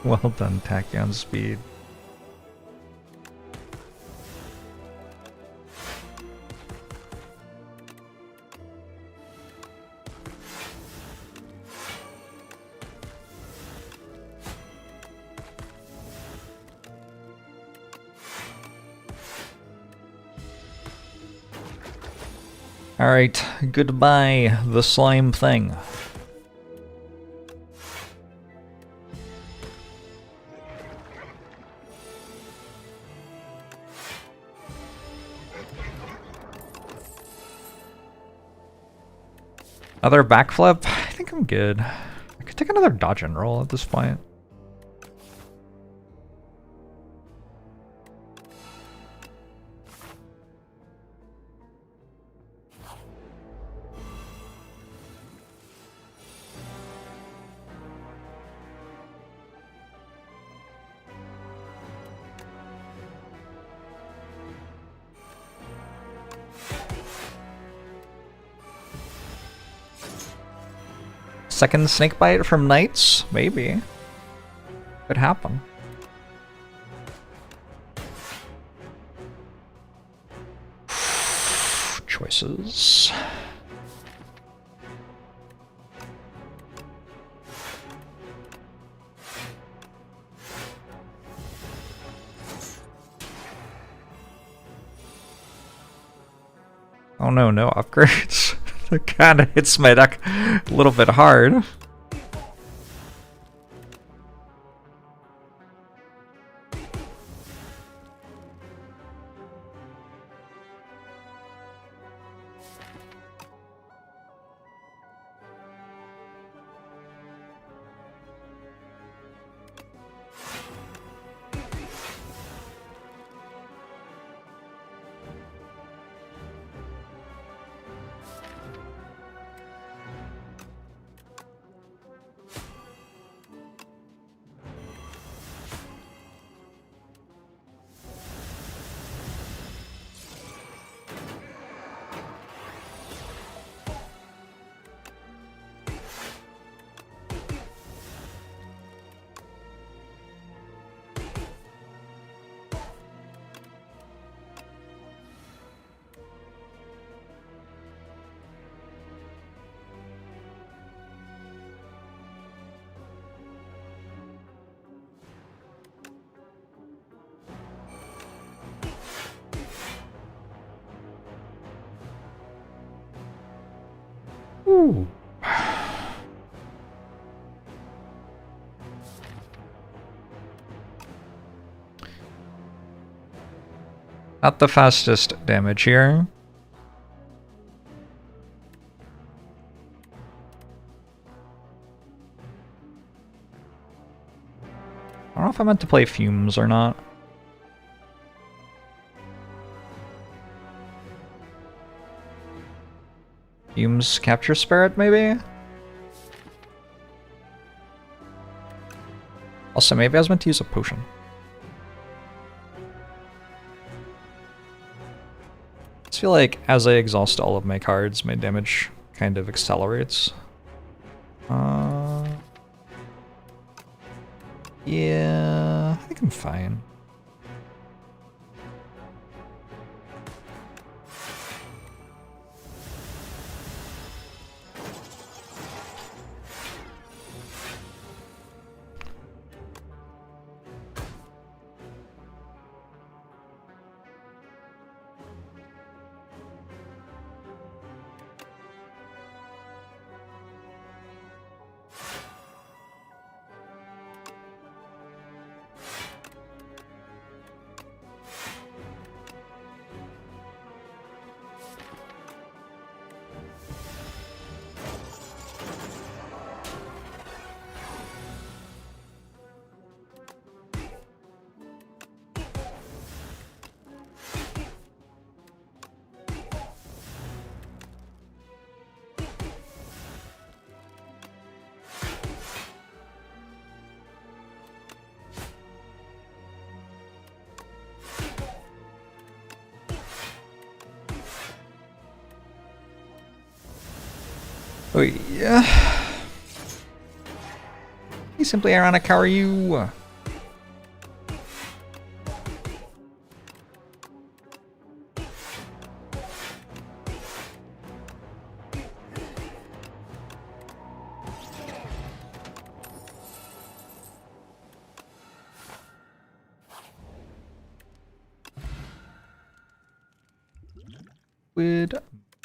Well done, Tachyon Speed. Alright, goodbye, the slime thing. Another backflip? I think I'm good. I could take another dodge and roll at this point. Second snake bite from Knights? Maybe. Could happen. Choices. Oh no, no upgrades. That kinda hits my deck a little bit hard. Ooh. Not the fastest damage here. I don't know if I meant to play Fumes or not. Fumes Capture Spirit, maybe? Also, maybe I was meant to use a potion. I just feel like as I exhaust all of my cards, my damage kind of accelerates. Yeah, I think I'm fine. Oh yeah. He simply ironic, how are you? With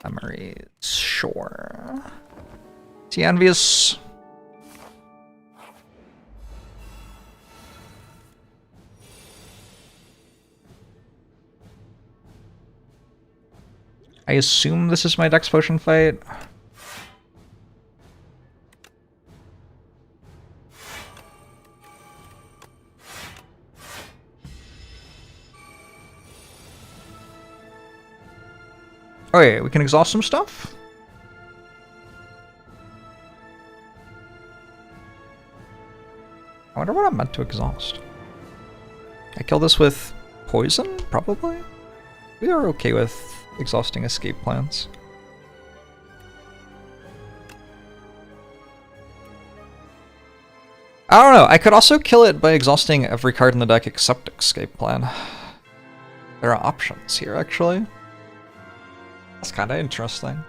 memories, sure. Is he envious? I assume this is my Dex Potion fight. Okay, we can exhaust some stuff. I wonder what I'm meant to exhaust. I kill this with poison, probably? We are okay with exhausting escape plans. I don't know, I could also kill it by exhausting every card in the deck except escape plan. There are options here, actually. That's kind of interesting.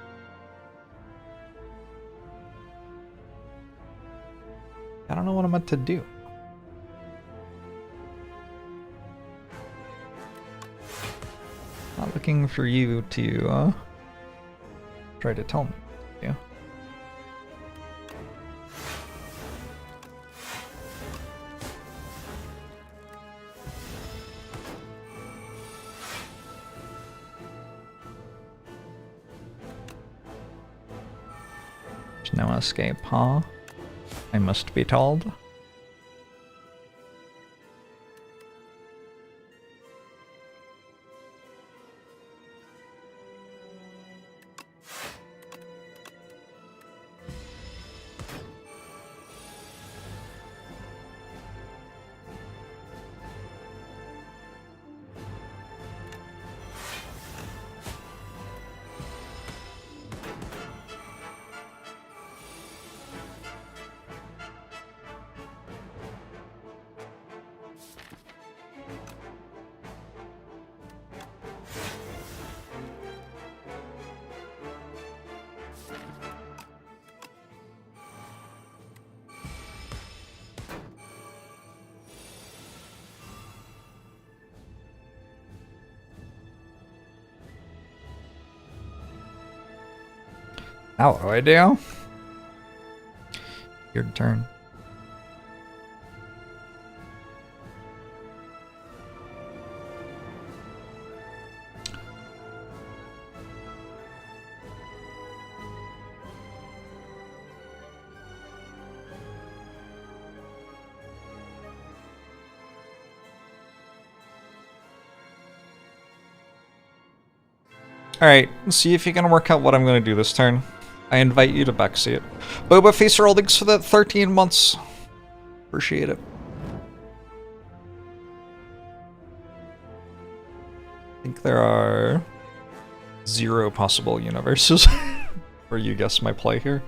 I don't know what I'm meant to do. Not looking for you to try to tell me. Yeah. There's no escape, huh? I must be told. Now what do I do? Your turn. Alright, let's see if you can work out what I'm going to do this turn. I invite you to backseat. Boba Facer Holdings for that 13 months. Appreciate it. I think there are 0 possible universes where you guess my play here.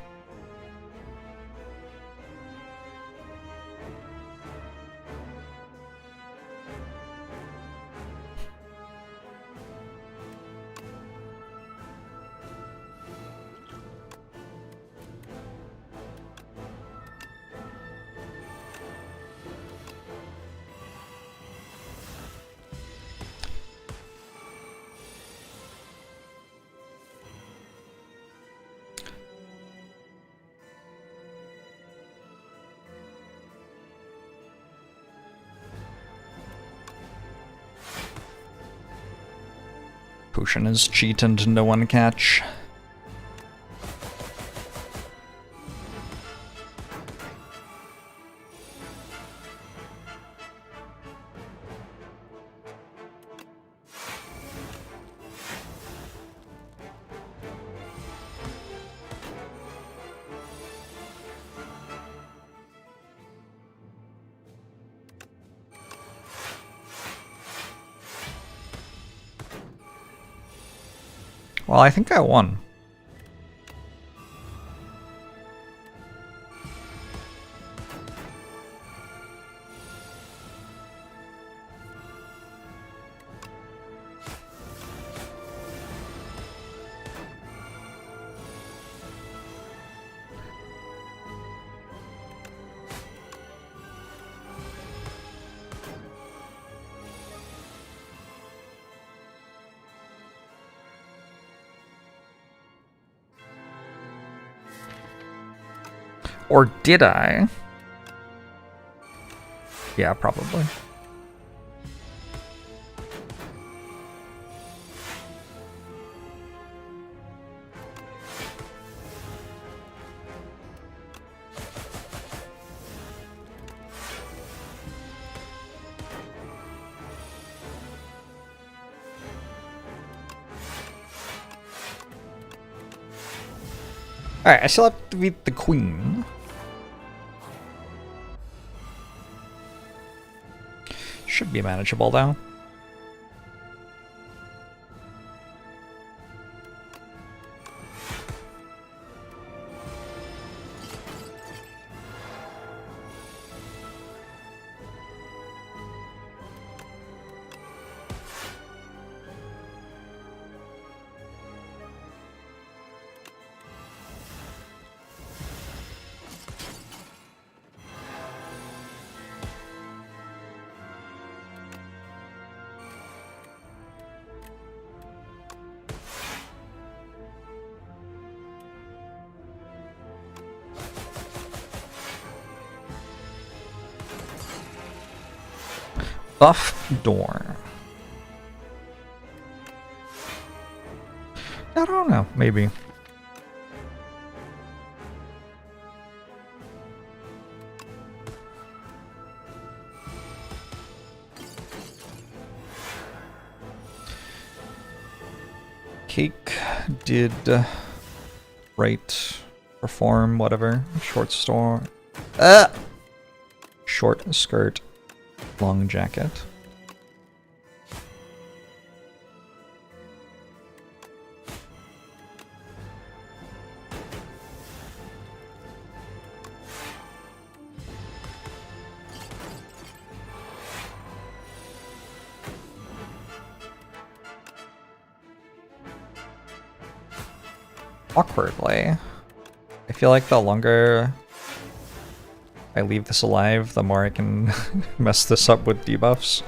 Potion is cheat and no one catch. Well, I think I won. Or did I? Yeah, probably. Alright, I still have to beat the queen. Should be manageable, though. Buff door. I don't know, maybe. Cake did right, perform, whatever. Short store. Short skirt, long jacket. Awkwardly. I feel like the longer I leave this alive, the more I can mess this up with debuffs.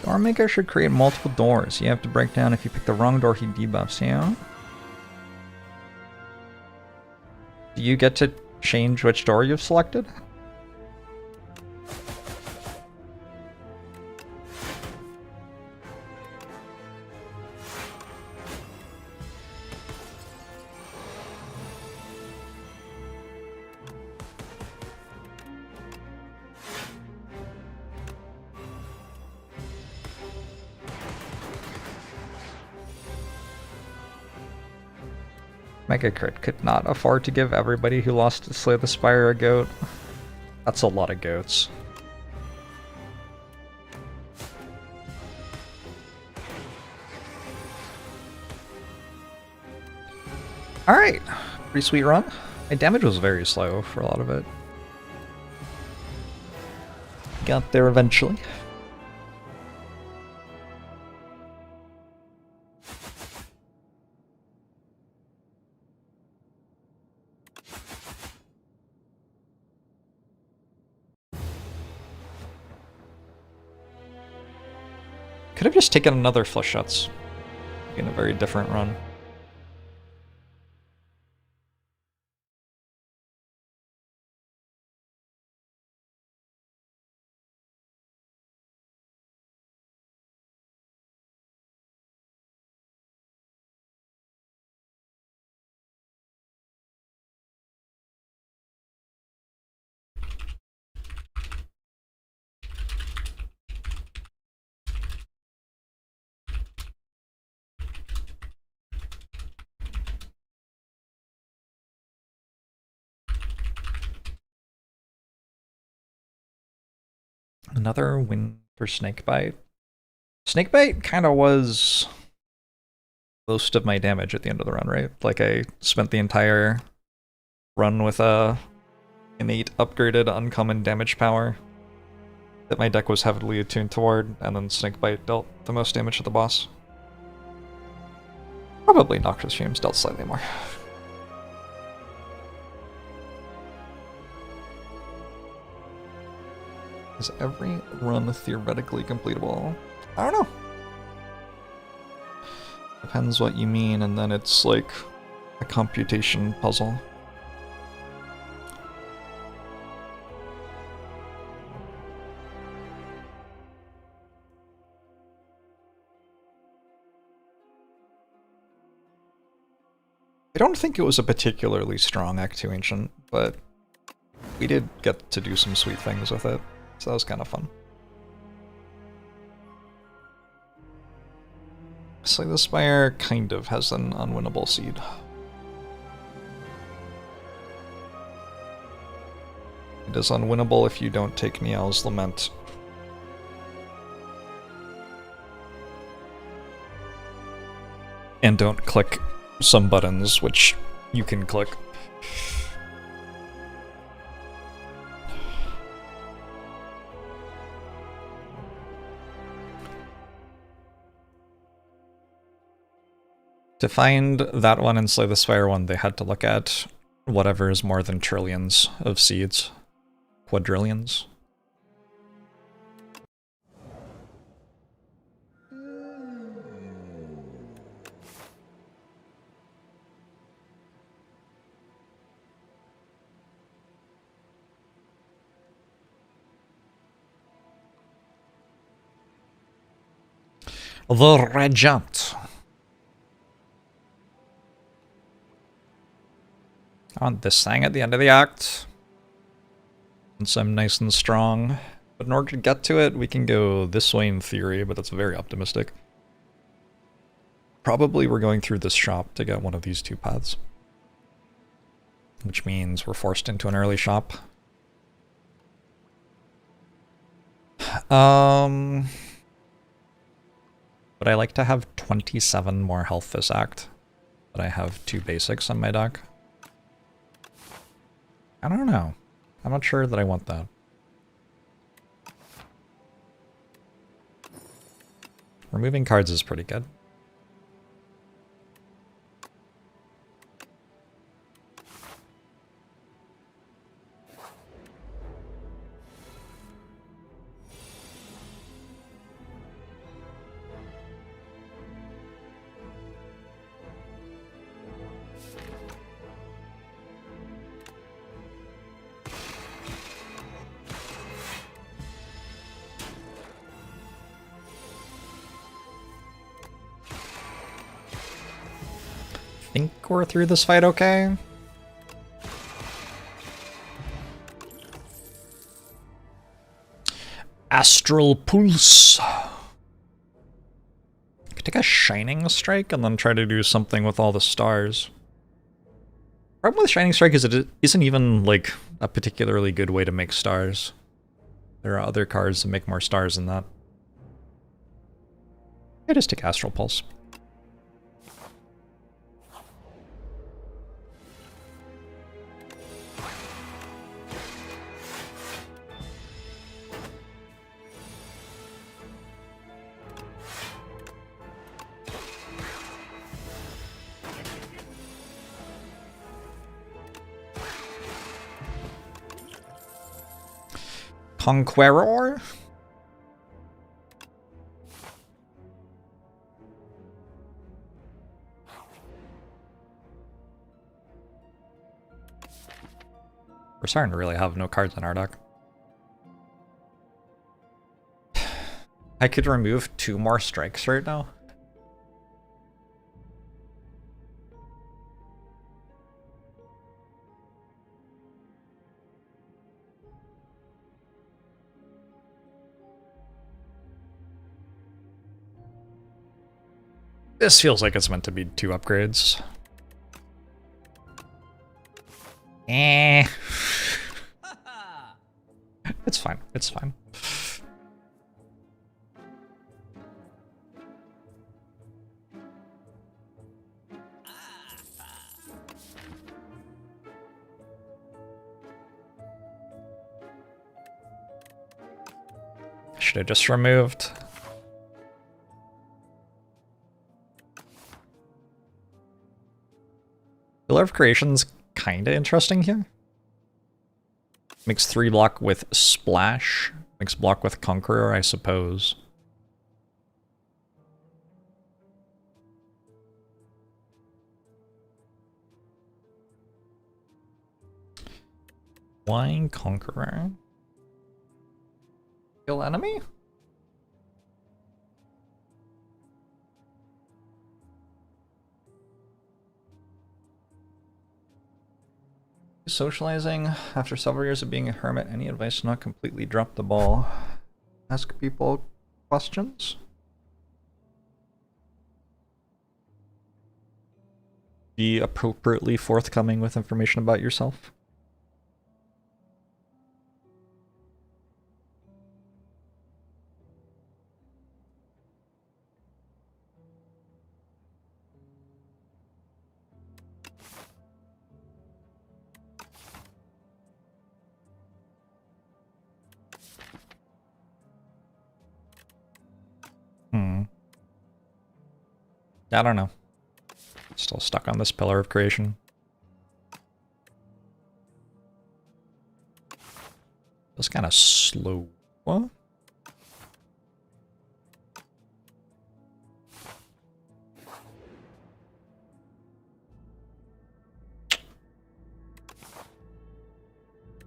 Door Maker should create multiple doors. You have to break down if you pick the wrong door, he debuffs you. Do you get to change which door you've selected? Mega Crit could not afford to give everybody who lost to Slay the Spire a goat. That's a lot of goats. Alright, pretty sweet run. My damage was very slow for a lot of it. Got there eventually. Could have just taken another flush shots in a very different run. Another win for Snakebite. Snakebite kind of was most of my damage at the end of the run, right? Like I spent the entire run with a innate upgraded uncommon damage power that my deck was heavily attuned toward, and then Snakebite dealt the most damage to the boss. Probably Noxious Fumes dealt slightly more. Is every run theoretically completable? I don't know. Depends what you mean, and then it's like a computation puzzle. I don't think it was a particularly strong Act 2 Ancient, but we did get to do some sweet things with it, so that was kind of fun. Slay the Spire kind of has an unwinnable seed. It is unwinnable if you don't take Niall's Lament. And don't click some buttons, which you can click. To find that one and Slay the Spire one, they had to look at whatever is more than trillions of seeds. Quadrillions. The Regent. I want this thing at the end of the act. Since I'm nice and strong. But in order to get to it, we can go this way in theory, but that's very optimistic. Probably we're going through this shop to get one of these two paths. Which means we're forced into an early shop. But I like to have 27 more health this act. But I have 2 basics on my deck. I don't know. I'm not sure that I want that. Removing cards is pretty good. Think we're through this fight okay? Astral Pulse. I could take a Shining Strike and then try to do something with all the stars. Problem with Shining Strike is it isn't even like a particularly good way to make stars. There are other cards that make more stars than that. I just take Astral Pulse. Conqueror? We're starting to really have no cards in our deck. I could remove 2 more strikes right now. This feels like it's meant to be 2 upgrades. Eh. It's fine. It's fine. Should have just removed. Pillar of Creation's kinda interesting here. Makes 3 block with Splash. Makes block with Conqueror, I suppose. Why Conqueror? Kill enemy? Socializing after several years of being a hermit. Any advice to not completely drop the ball? Ask people questions? Be appropriately forthcoming with information about yourself. I don't know. Still stuck on this Pillar of Creation. Feels kind of slow. What?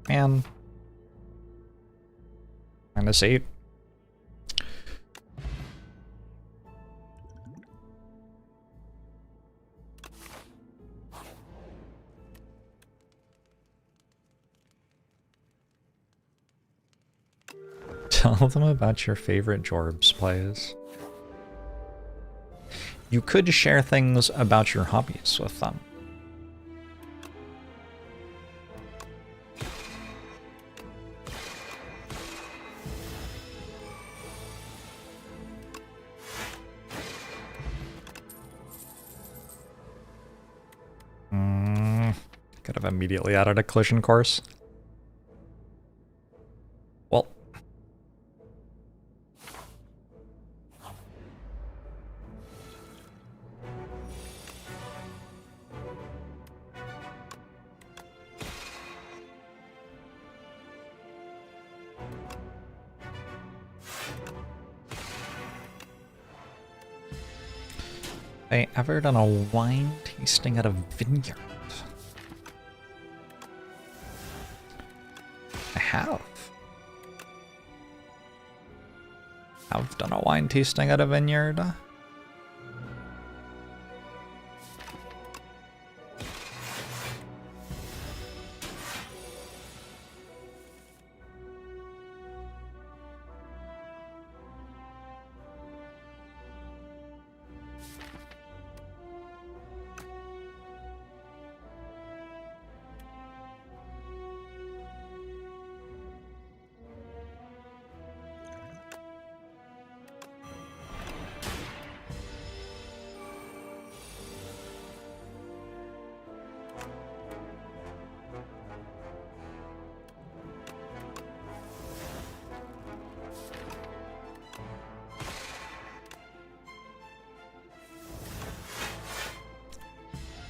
Man. -8. Tell them about your favorite Jorbs plays. You could share things about your hobbies with them. Could have immediately added a collision course. Well. Have I ever done a wine tasting at a vineyard? I have. I've done a wine tasting at a vineyard.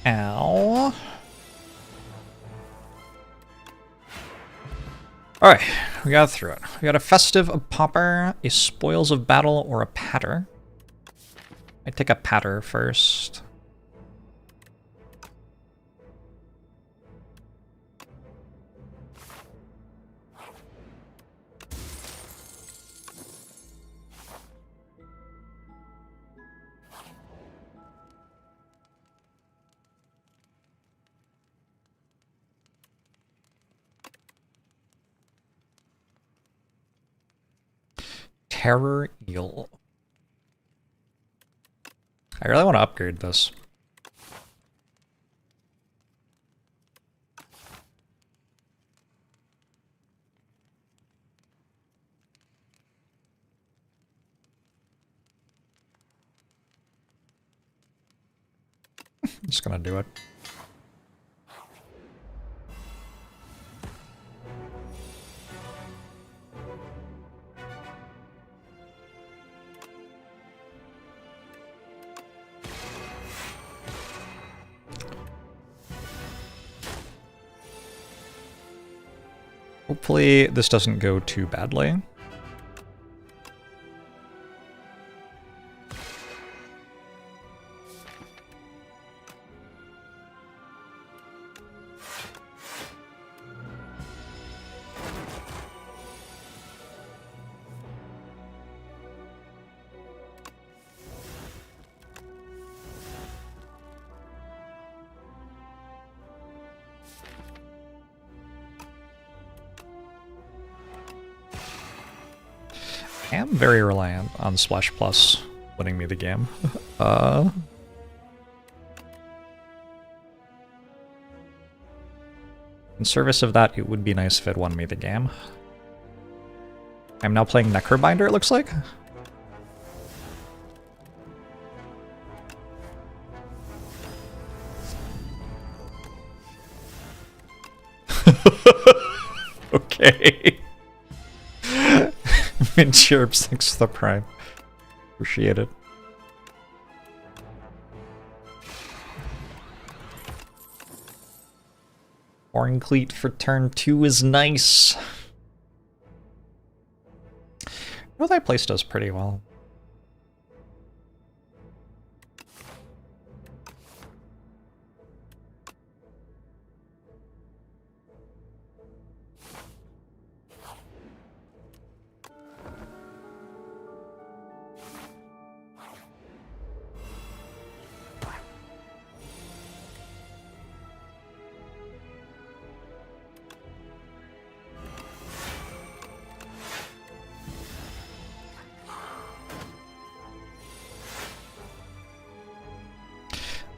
Ow. Alright, we got through it. We got a Festive, a Popper, a Spoils of Battle, or a Patter. I take a Patter first. Terror Eel. I really want to upgrade this. I'm just gonna do it. Hopefully this doesn't go too badly. I am very reliant on Splash Plus winning me the game. In service of that, it would be nice if it won me the game. I'm now playing Necrobinder, it looks like. Okay. Jorbs, thanks for the prime. Appreciate it. Boring Cleat for turn 2 is nice. Well, that place does pretty well.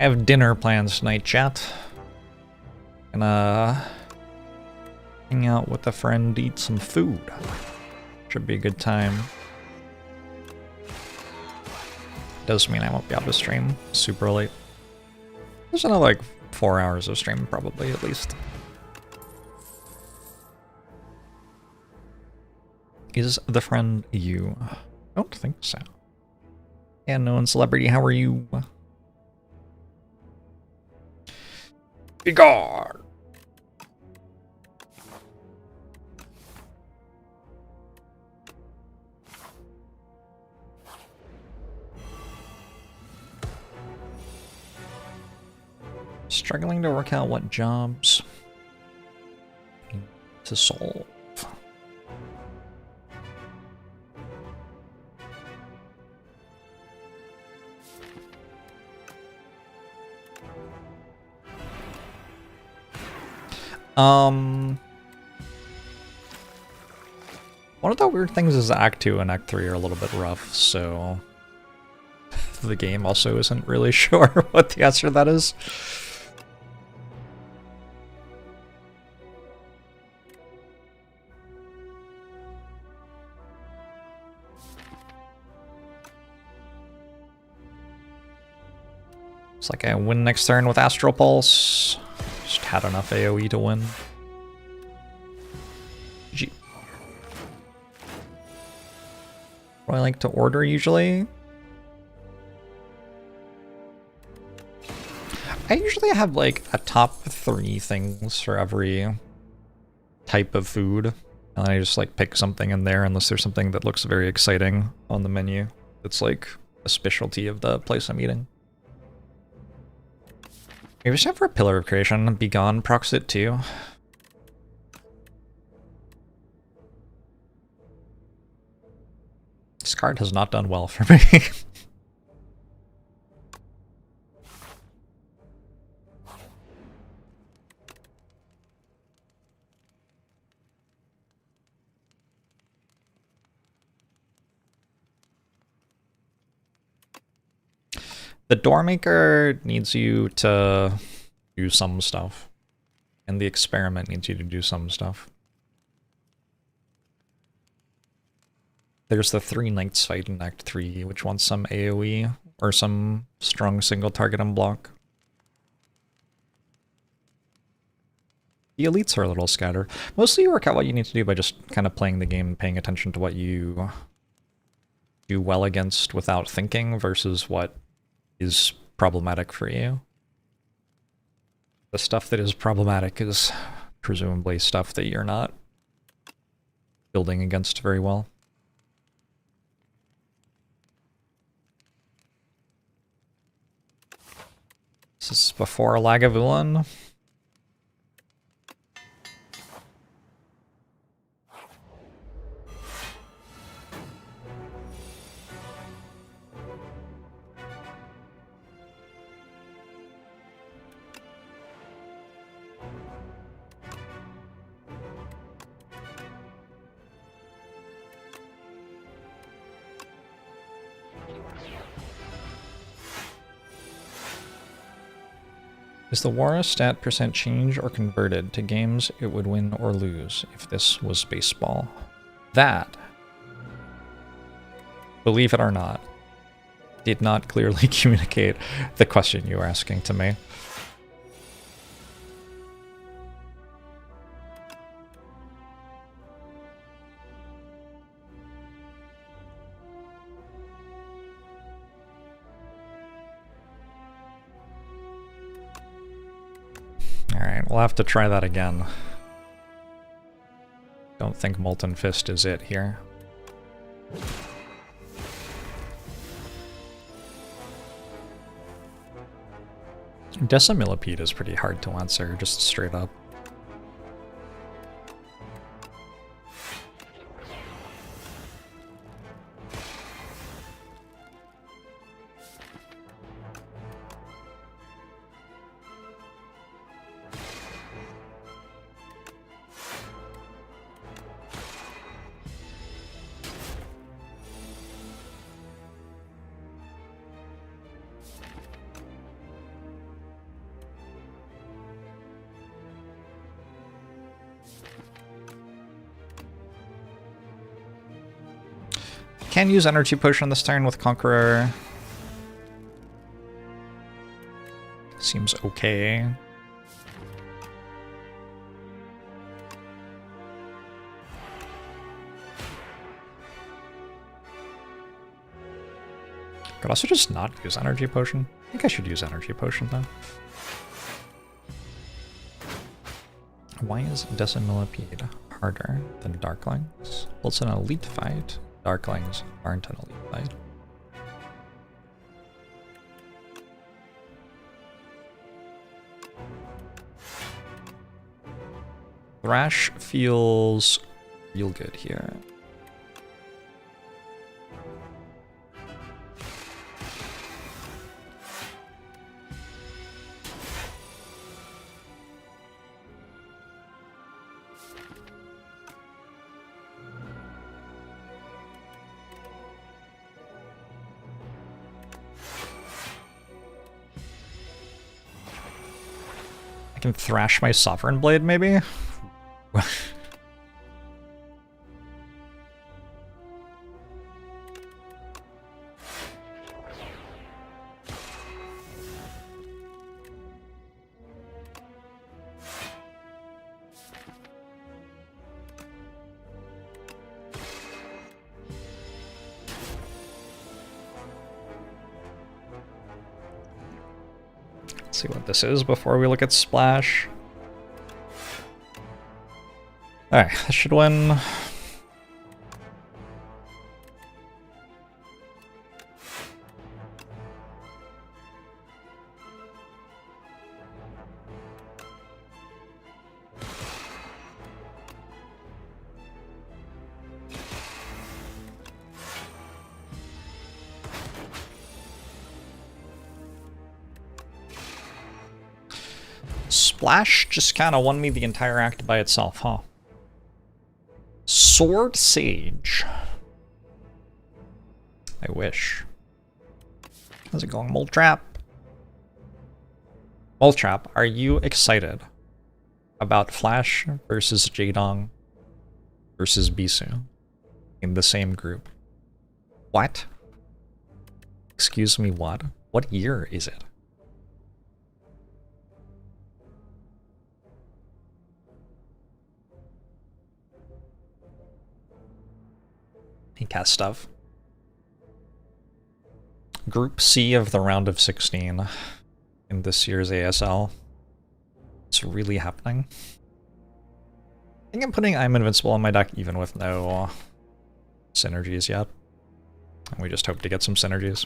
I have dinner plans tonight, chat. Gonna hang out with a friend, eat some food. Should be a good time. Does mean I won't be able to stream super late. There's another like 4 hours of stream probably at least. Is the friend you? I don't think so. Yeah, known celebrity, how are you? Be gone! Struggling to work out what jobs to solve. One of the weird things is Act 2 and Act 3 are a little bit rough, so the game also isn't really sure what the answer to that is. It's like I win next turn with Astral Pulse. Just had enough AoE to win. GG. What do I like to order usually? I usually have like a top 3 things for every type of food. And then I just like pick something in there unless there's something that looks very exciting on the menu. It's like a specialty of the place I'm eating. Maybe just have for a Pillar of Creation. Be Gone procs it too. This card has not done well for me. The Doormaker needs you to do some stuff. And the Experiment needs you to do some stuff. There's the 3 Knights fight in Act 3, which wants some AoE, or some strong single target unblock. The elites are a little scattered. Mostly you work out what you need to do by just kind of playing the game and paying attention to what you do well against without thinking versus what is problematic for you. The stuff that is problematic is presumably stuff that you're not building against very well. This is before Lagavulin. Is the war stat percent change or converted to games it would win or lose if this was baseball? That, believe it or not, did not clearly communicate the question you were asking to me. Alright, we'll have to try that again. Don't think Molten Fist is it here. Decimillipede is pretty hard to answer, just straight up. Can use Energy Potion this turn with Conqueror. Seems okay. Could also just not use Energy Potion. I think I should use Energy Potion though. Why is Decimillipede harder than Darklings? Well, it's an elite fight. Darklings aren't an elite fight. Thrash feels real good here. I can thrash my Sovereign Blade, maybe? See what this is before we look at Splash. Alright, this should win. Splash just kind of won me the entire act by itself, huh? Sword Sage. I wish. How's it going, Mole Trap? Mole Trap, are you excited about Flash versus Jaedong versus Bisu in the same group? What? Excuse me, what? What year is it? He cast stuff. Group C of the round of 16 in this year's ASL. It's really happening. I think I'm putting I'm Invincible on my deck even with no synergies yet. And we just hope to get some synergies.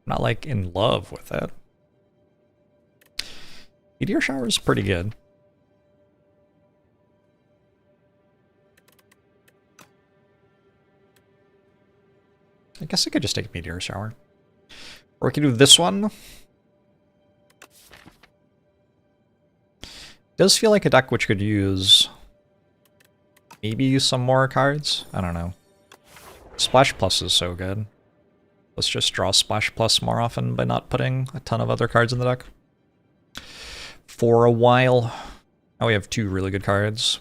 Not like in love with it. Meteor Shower is pretty good. I guess I could just take Meteor Shower. Or we could do this one. It does feel like a deck which could use maybe some more cards. I don't know. Splash Plus is so good. Let's just draw Splash Plus more often by not putting a ton of other cards in the deck. For a while. Now we have two really good cards.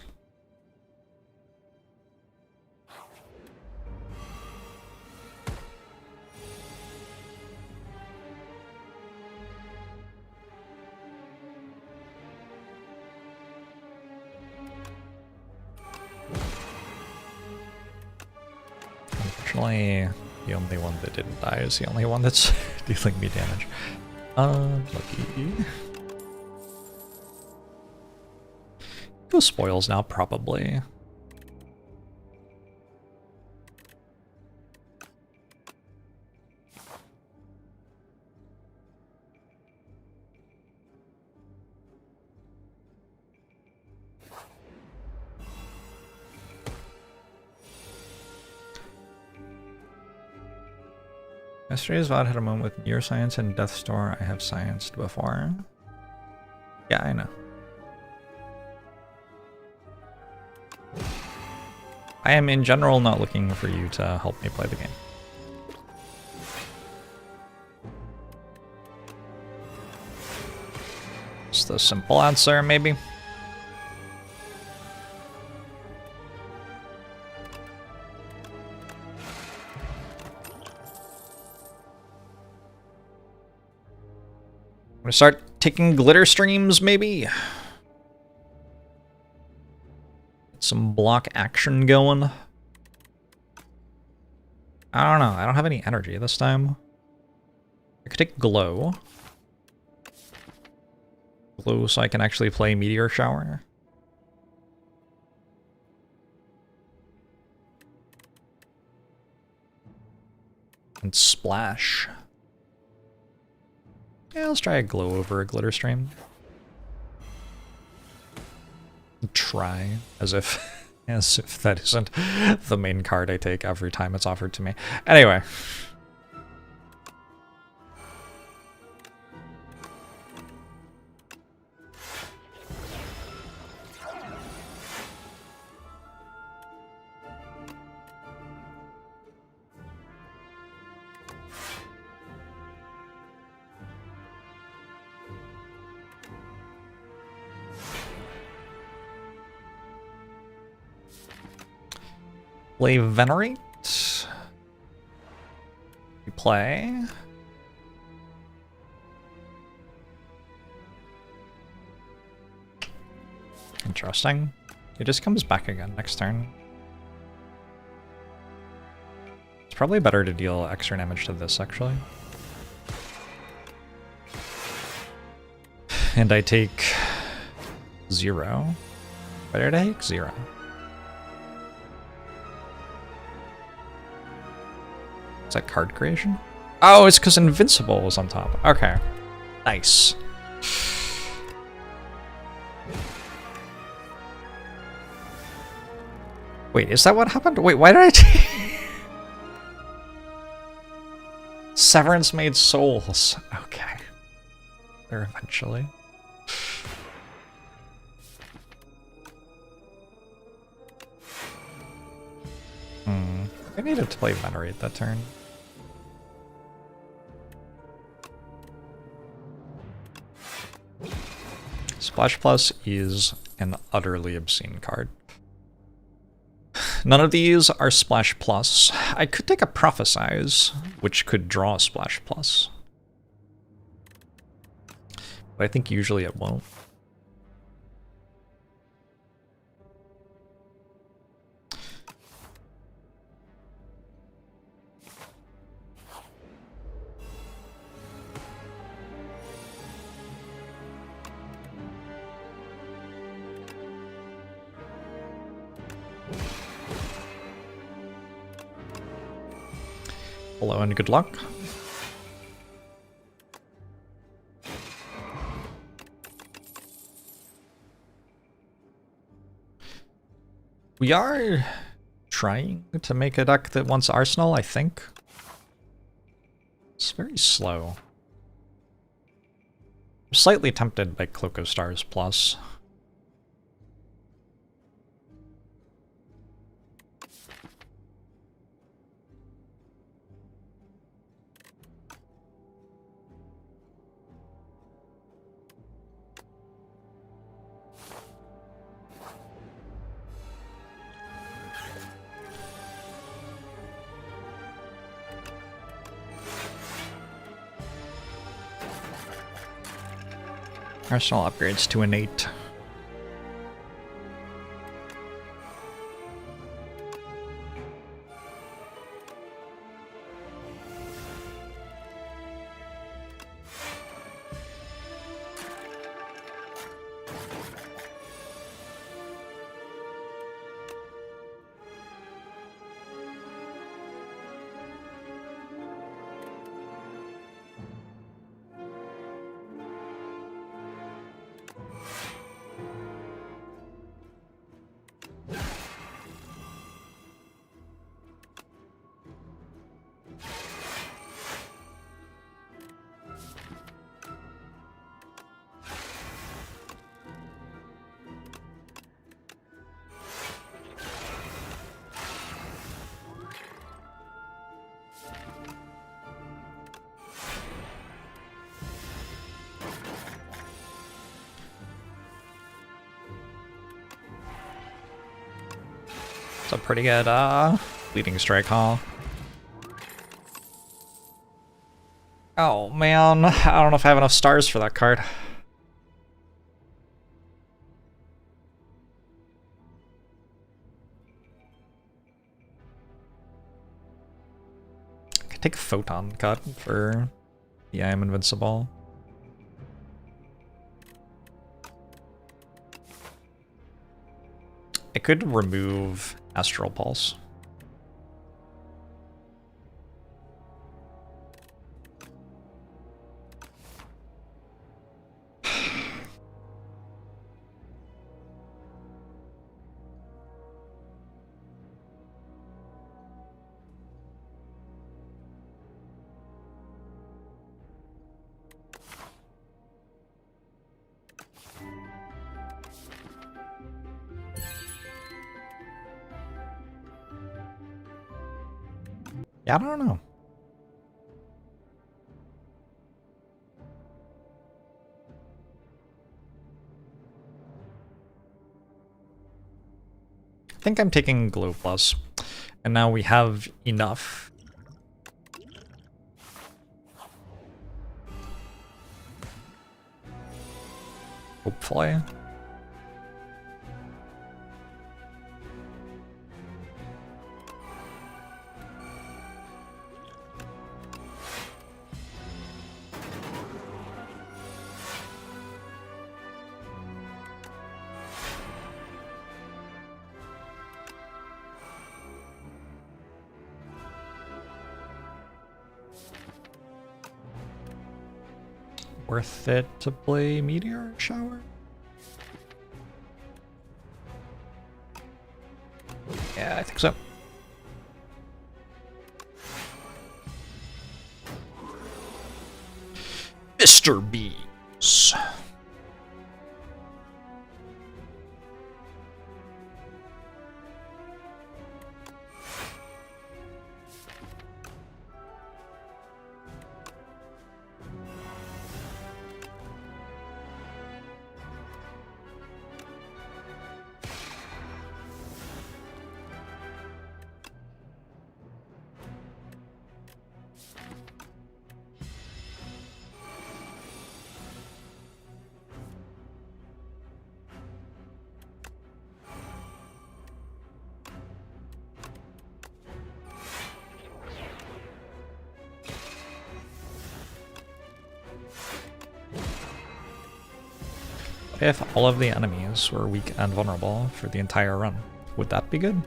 Unfortunately, the only one that didn't die is the only one that's dealing me damage. Lucky. Go spoils now, probably. Yesterday's VOD had a moment with neuroscience and Death's Door I have scienced before. Yeah, I know. I am in general not looking for you to help me play the game. It's the simple answer, maybe. I'm gonna start taking glitter streams, maybe. Get some block action going. I don't know. I don't have any energy this time. I could take glow. Glow so I can actually play Meteor Shower. And splash. Yeah, let's try a glow over a glitter stream. Try, as if that isn't the main card I take every time it's offered to me. Anyway. Play Venerate. We play. Interesting. It just comes back again next turn. It's probably better to deal extra damage to this, actually. And I take 0. Why did I take 0? Is that card creation? Oh, it's because Invincible was on top. Okay. Nice. Wait, is that what happened? Wait, why did I take... Severance made souls. Okay. There eventually. I needed to play Venerate that turn. Splash Plus is an utterly obscene card. None of these are Splash Plus. I could take a Prophesize, which could draw Splash Plus. But I think usually it won't. Hello and good luck. We are trying to make a deck that wants Arsenal, I think. It's very slow. I'm slightly tempted by Cloak of Stars Plus. Arsenal upgrades to an 8. It's a pretty good leading strike, huh? Oh man, I don't know if I have enough stars for that card. I could take a photon cut for the I am invincible. I could remove Astral Pulse. Yeah, I don't know. I think I'm taking Glow Plus, and now we have enough. Hopefully. Worth it to play Meteor Shower? Yeah, I think so. Mr. Bees. if all of the enemies were weak and vulnerable for the entire run? Would that be good?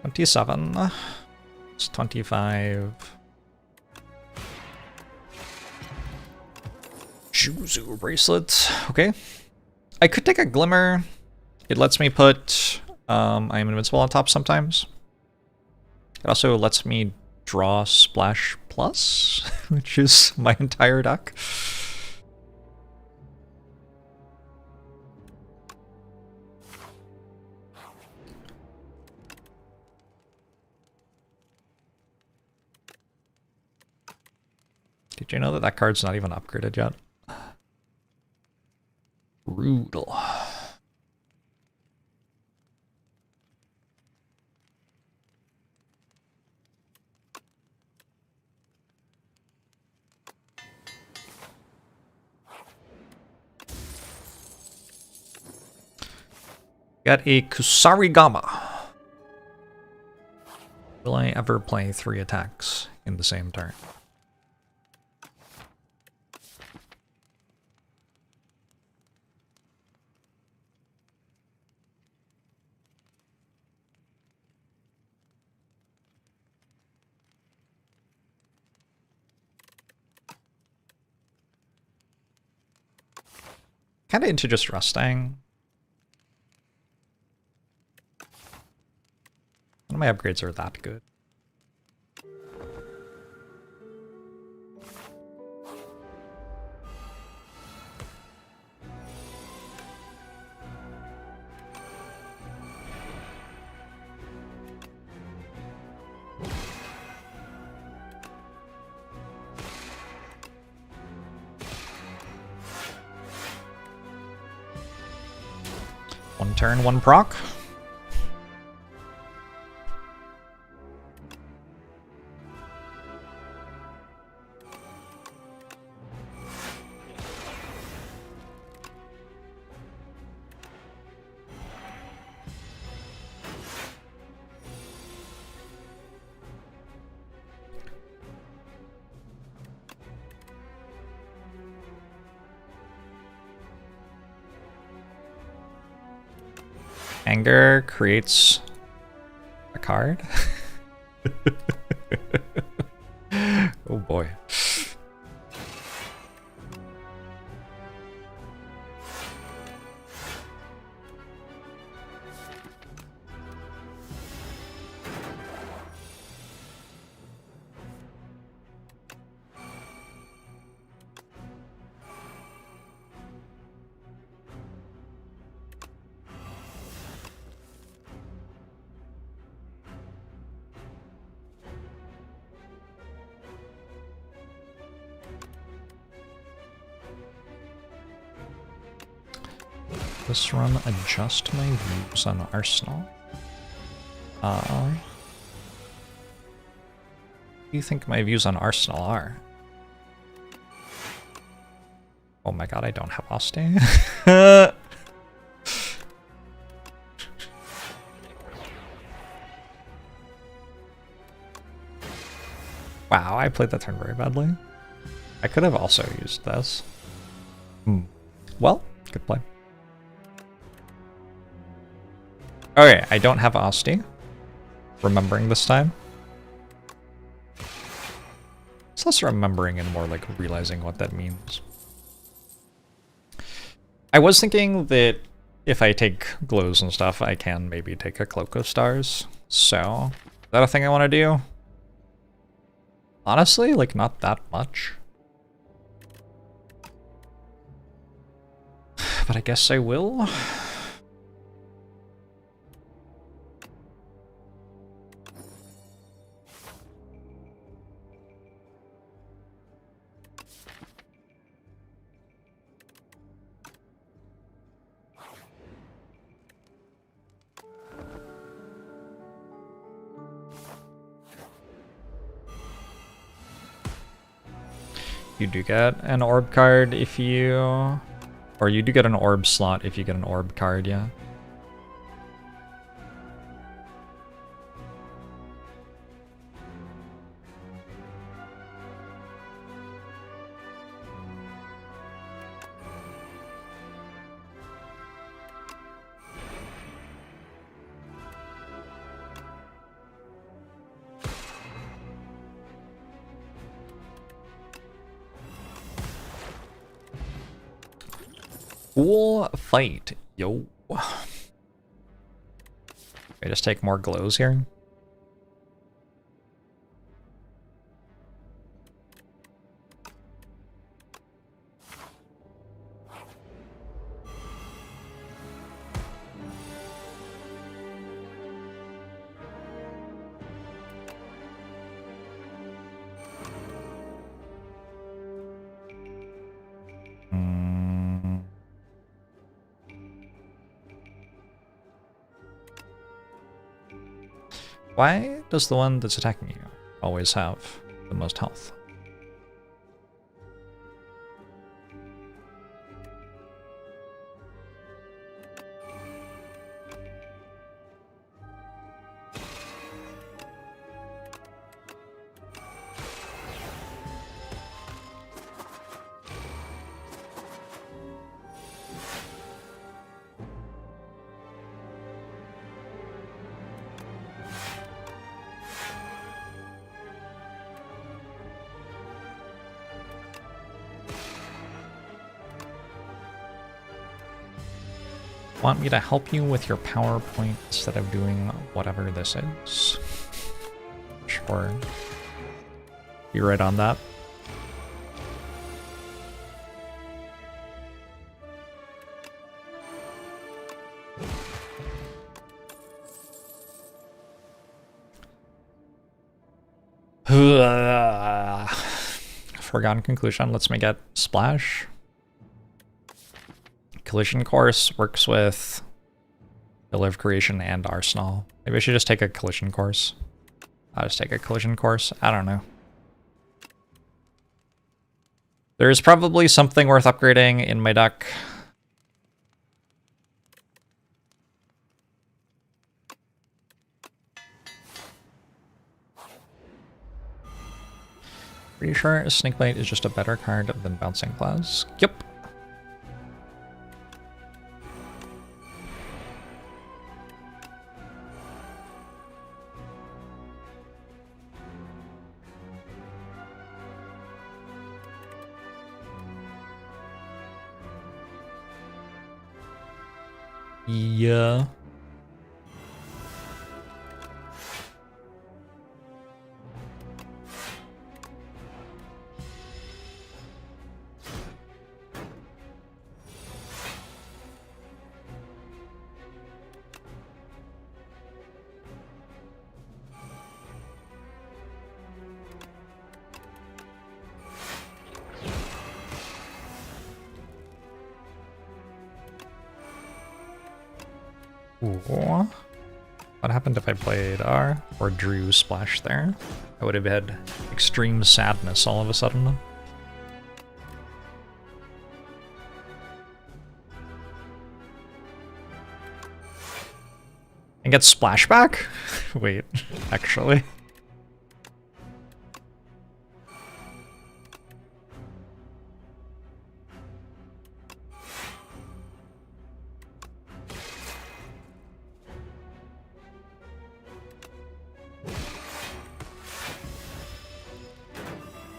27. It's 25. Shuzu bracelet. Okay. I could take a glimmer. It lets me put I am invincible on top sometimes. It also lets me draw Splash Plus, which is my entire deck. Did you know that that card's not even upgraded yet? Brutal. Got a Kusarigama. Will I ever play 3 attacks in the same turn? Kinda into just resting. None of my upgrades are that good. One turn, one proc. Anger creates a card. Oh boy. This run adjust my views on Arsenal. What do you think my views on Arsenal are? Oh my god, I don't have Oste. Wow, I played that turn very badly. I could have also used this. Well, good play. Okay, I don't have Oste. Remembering this time. It's less remembering and more like realizing what that means. I was thinking that if I take glows and stuff, I can maybe take a Cloak of Stars. So, is that a thing I want to do? Honestly, like, not that much. But I guess I will. You do get an orb card if you... Or you do get an orb slot if you get an orb card, yeah. Cool fight, yo. I just take more glows here. Why does the one that's attacking you always have the most health? Want me to help you with your PowerPoint instead of doing whatever this is? Sure. You're right on that. Foregone conclusion. Let's make it splash. Collision course works with Pillar of Creation and Arsenal. Maybe I should just take a collision course. I'll just take a collision course. I don't know. There's probably something worth upgrading in my deck. Pretty sure Snakebite is just a better card than Bouncing Clouds. Yep. Yeah. Ooh. What happened if I played R or drew Splash there? I would have had extreme sadness all of a sudden. And get Splash back? Wait, actually.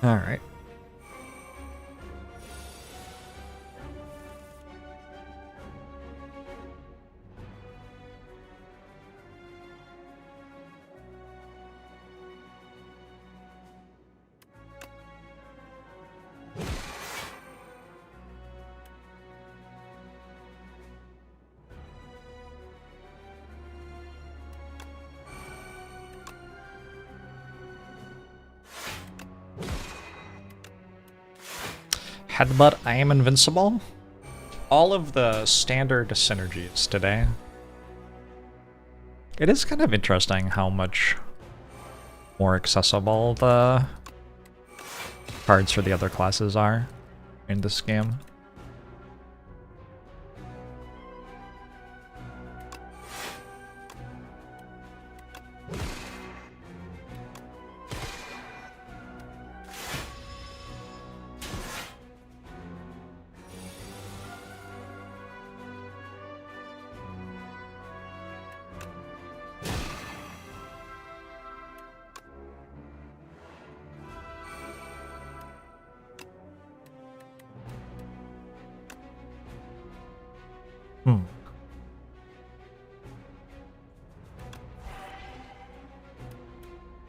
All right. Headbutt, I am invincible. All of the standard synergies today. It is kind of interesting how much more accessible the cards for the other classes are in this game. Hmm.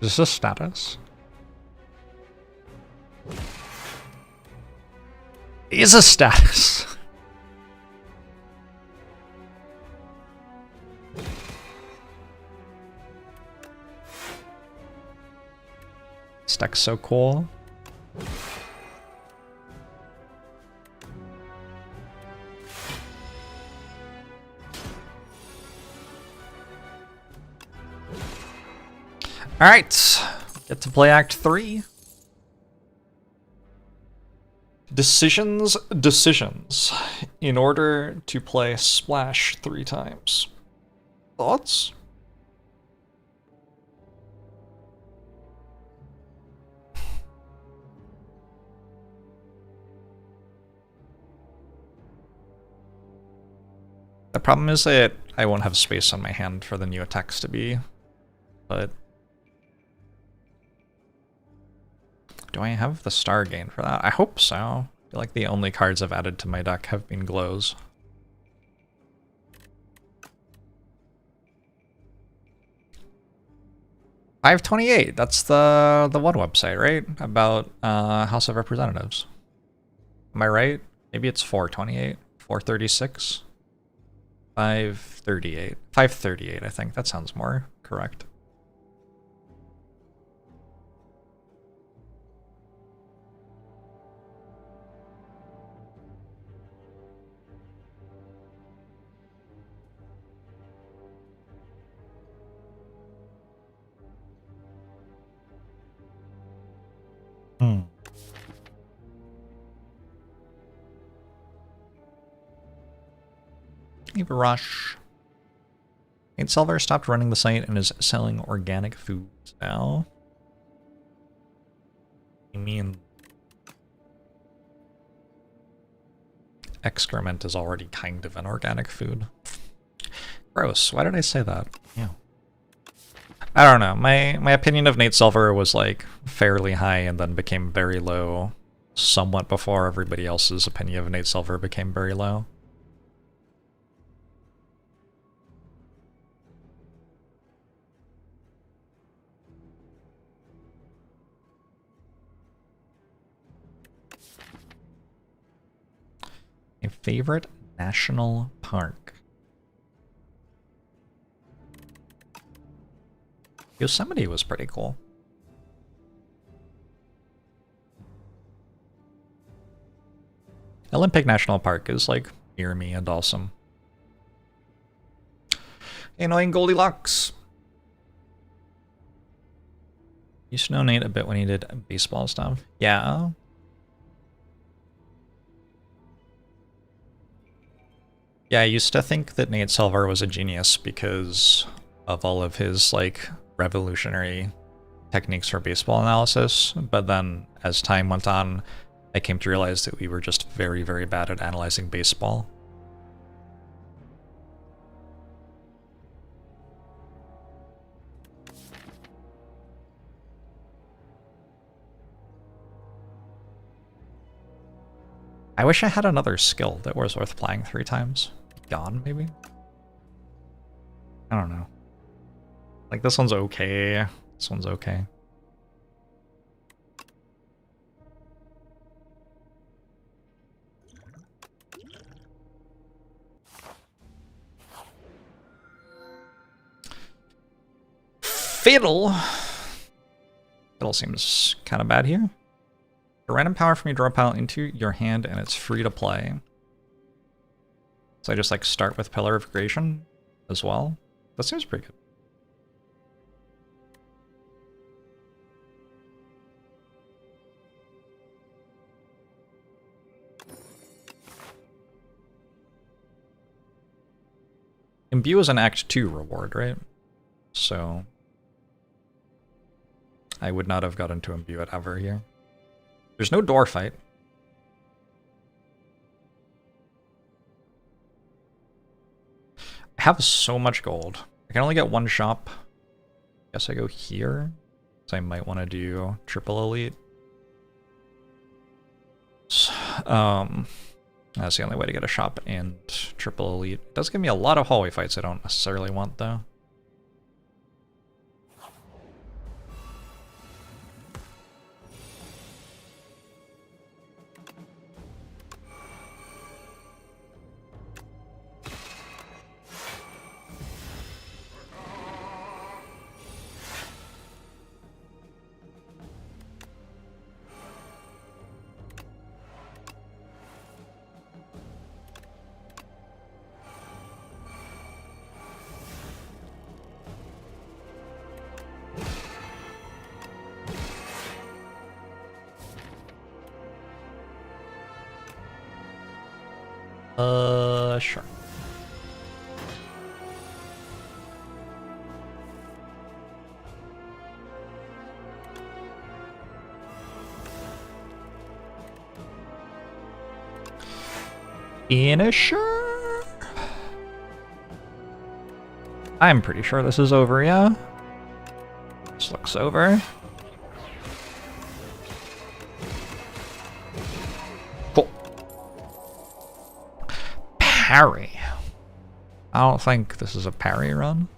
Is this a status? Is a status. This deck's so cool. Alright, get to play Act 3. Decisions. In order to play Splash 3 times. Thoughts? The problem is that I won't have space on my hand for the new attacks to be, but... Do I have the star gain for that? I hope so. I feel like the only cards I've added to my deck have been glows. $5.28, that's the one website, right? About House of Representatives. Am I right? Maybe it's $4.28, $4.36, $5.38, $5.38. I think that sounds more correct. Leave a rush. Nate Silver stopped running the site and is selling organic foods now. I mean, excrement is already kind of an organic food. Gross. Why did I say that? Yeah. I don't know. My opinion of Nate Silver was like fairly high and then became very low somewhat before everybody else's opinion of Nate Silver became very low. A favorite national park. Yosemite was pretty cool. Olympic National Park is like near me and awesome. Annoying Goldilocks. Used to know Nate a bit when he did baseball stuff. Yeah. Yeah, I used to think that Nate Silver was a genius because of all of his, like, revolutionary techniques for baseball analysis, but then as time went on, I came to realize that we were just very, very bad at analyzing baseball. I wish I had another skill that was worth playing 3 times. Gone, maybe? I don't know. Like, this one's okay. This one's okay. Fiddle! Fiddle seems kind of bad here. A random power from your draw pile into your hand and it's free to play. So I just like start with Pillar of Creation as well. That seems pretty good. Imbue is an Act 2 reward, right? So I would not have gotten to imbue it ever here. There's no door fight. I have so much gold. I can only get 1 shop. Guess I go here. So I might want to do triple elite. That's the only way to get a shop and triple elite. It does give me a lot of hallway fights I don't necessarily want, though. Sure. Finisher? I'm pretty sure this is over, yeah? This looks over. Cool. Parry. I don't think this is a parry run.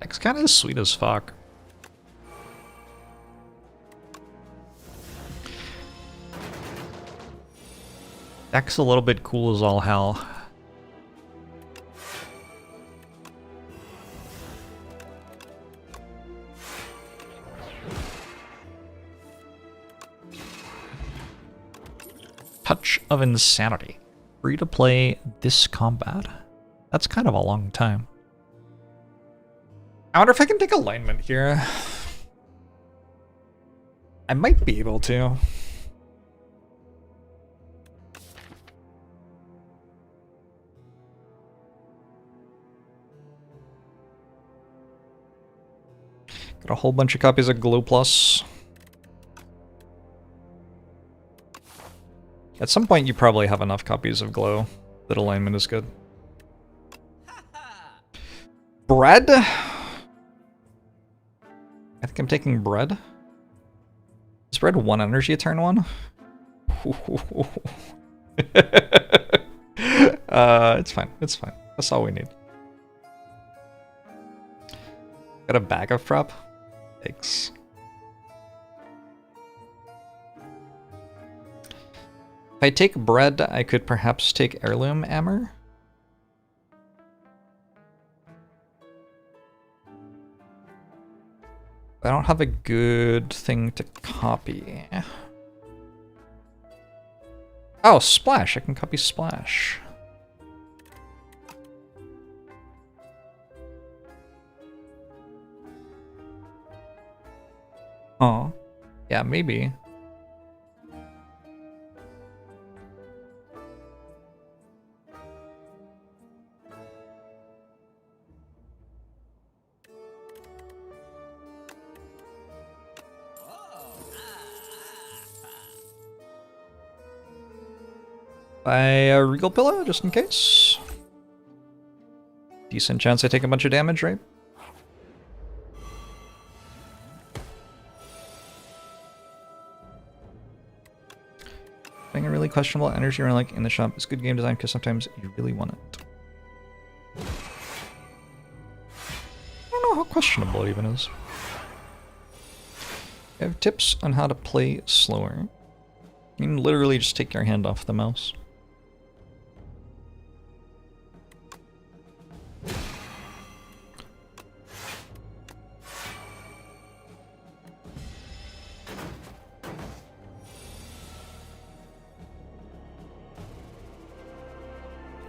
It's kind of sweet as fuck. Deck's a little bit cool as all hell. Touch of Insanity. Free to play this combat. That's kind of a long time. I wonder if I can take alignment here. I might be able to. Got a whole bunch of copies of Glow Plus. At some point you probably have enough copies of Glow that alignment is good. Bread? I think I'm taking bread. Is bread 1 energy a turn 1? It's fine. It's fine. That's all we need. Got a bag of prep? Thanks. If I take bread, I could perhaps take heirloom hammer. I don't have a good thing to copy. Oh, Splash. I can copy Splash. Oh. Yeah, maybe. Buy a Regal Pillow, just in case. Decent chance I take a bunch of damage, right? Having a really questionable energy relic in the shop is good game design because sometimes you really want it. I don't know how questionable it even is. I have tips on how to play slower. You can literally just take your hand off the mouse.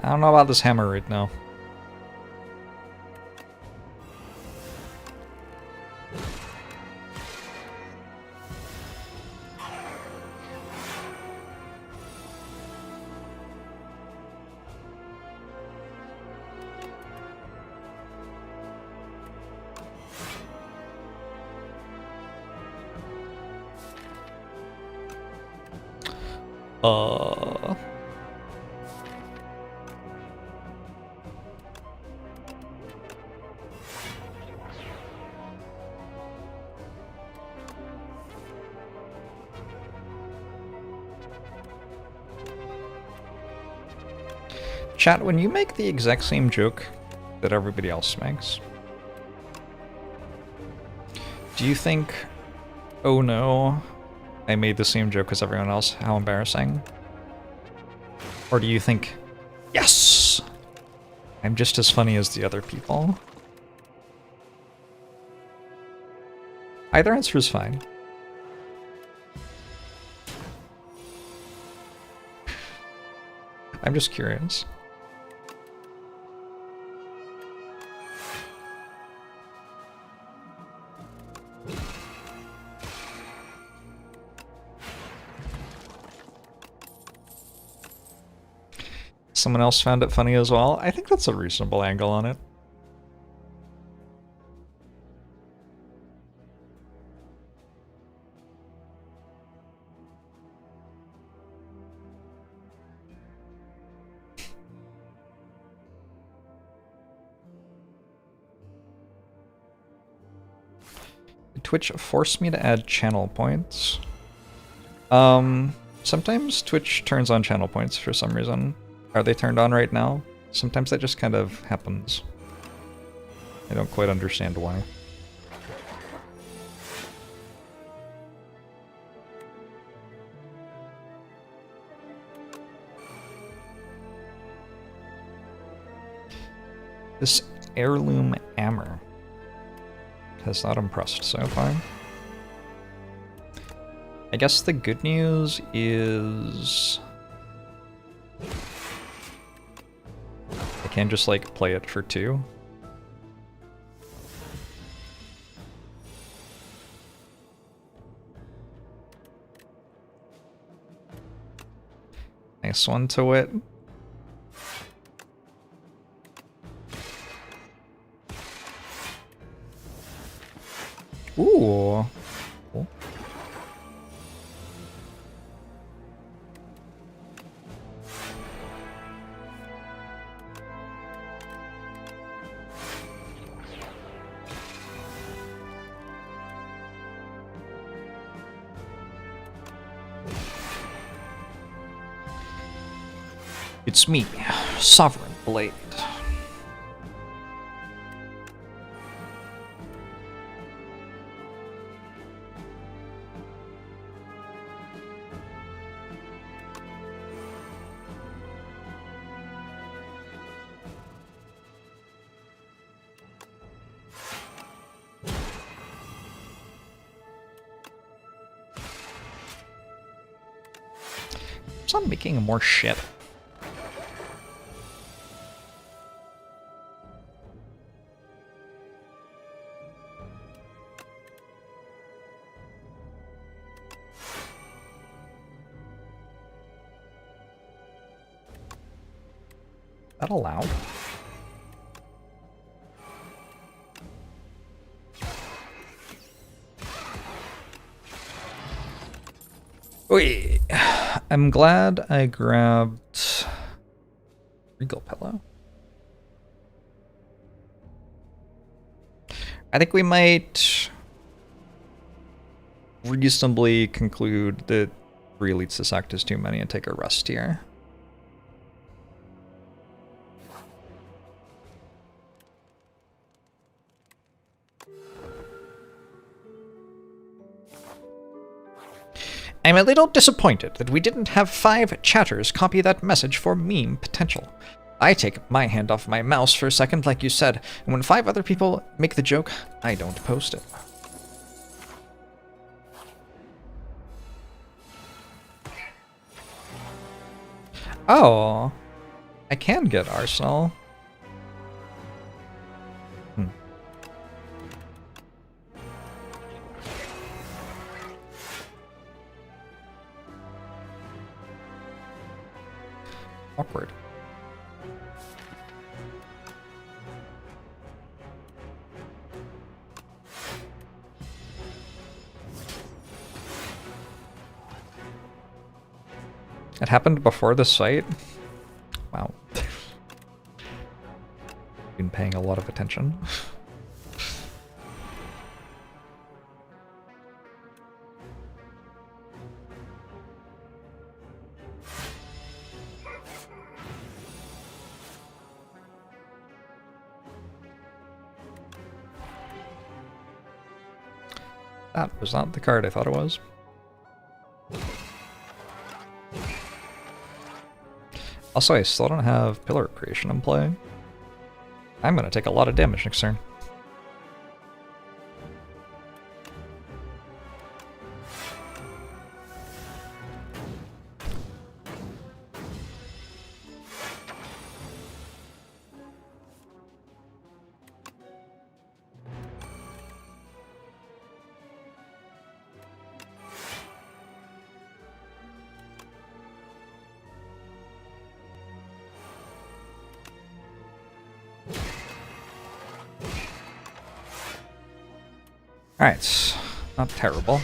I don't know about this hammer right now. Chat, when you make the exact same joke that everybody else makes, do you think, oh no, I made the same joke as everyone else, how embarrassing? Or do you think, yes, I'm just as funny as the other people? Either answer is fine. I'm just curious. Someone else found it funny as well. I think that's a reasonable angle on it. Twitch forced me to add channel points. Sometimes Twitch turns on channel points for some reason. Are they turned on right now? Sometimes that just kind of happens. I don't quite understand why. This heirloom hammer has not impressed so far. I guess the good news is I can just like play it for 2. Nice one to wit. Ooh. Cool. It's me, Sovereign Blade. So I'm making more shit. That allowed? Wait, I'm glad I grabbed Regal Pillow. I think we might reasonably conclude that 3 elites this act is too many and take a rest here. I'm a little disappointed that we didn't have 5 chatters copy that message for meme potential. I take my hand off my mouse for a second, like you said, and when 5 other people make the joke, I don't post it. Oh. I can get Arsenal. Awkward. It happened before the fight? Wow. Been paying a lot of attention. That was not the card I thought it was. Also, I still don't have Pillar Creation in play. I'm gonna take a lot of damage next turn. Alright, not terrible.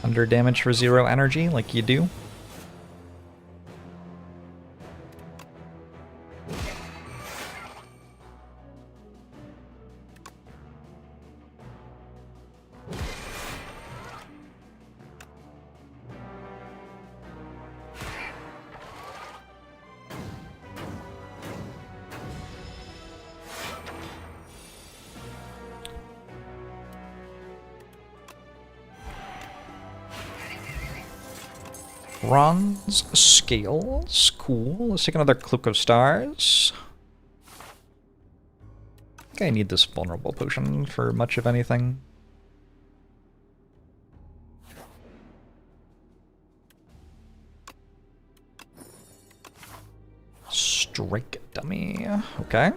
Under damage for 0 energy, like you do. Bronze scales, cool. Let's take another Cloak of Stars. I think I need this vulnerable potion for much of anything. Strike dummy, okay.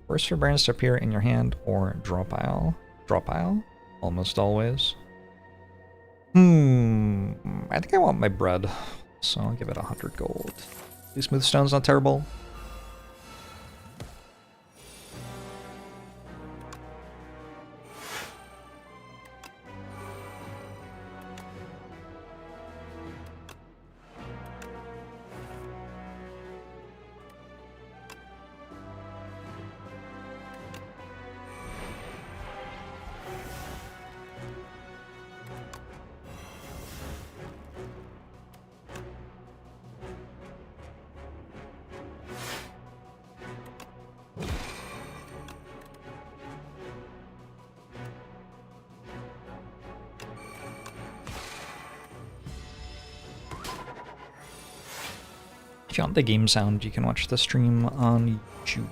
Force your burns to appear in your hand or draw pile. Draw pile? Almost always. I think I want my bread, so I'll give it 100 gold. These smooth stones not terrible. If you want the game sound, you can watch the stream on YouTube.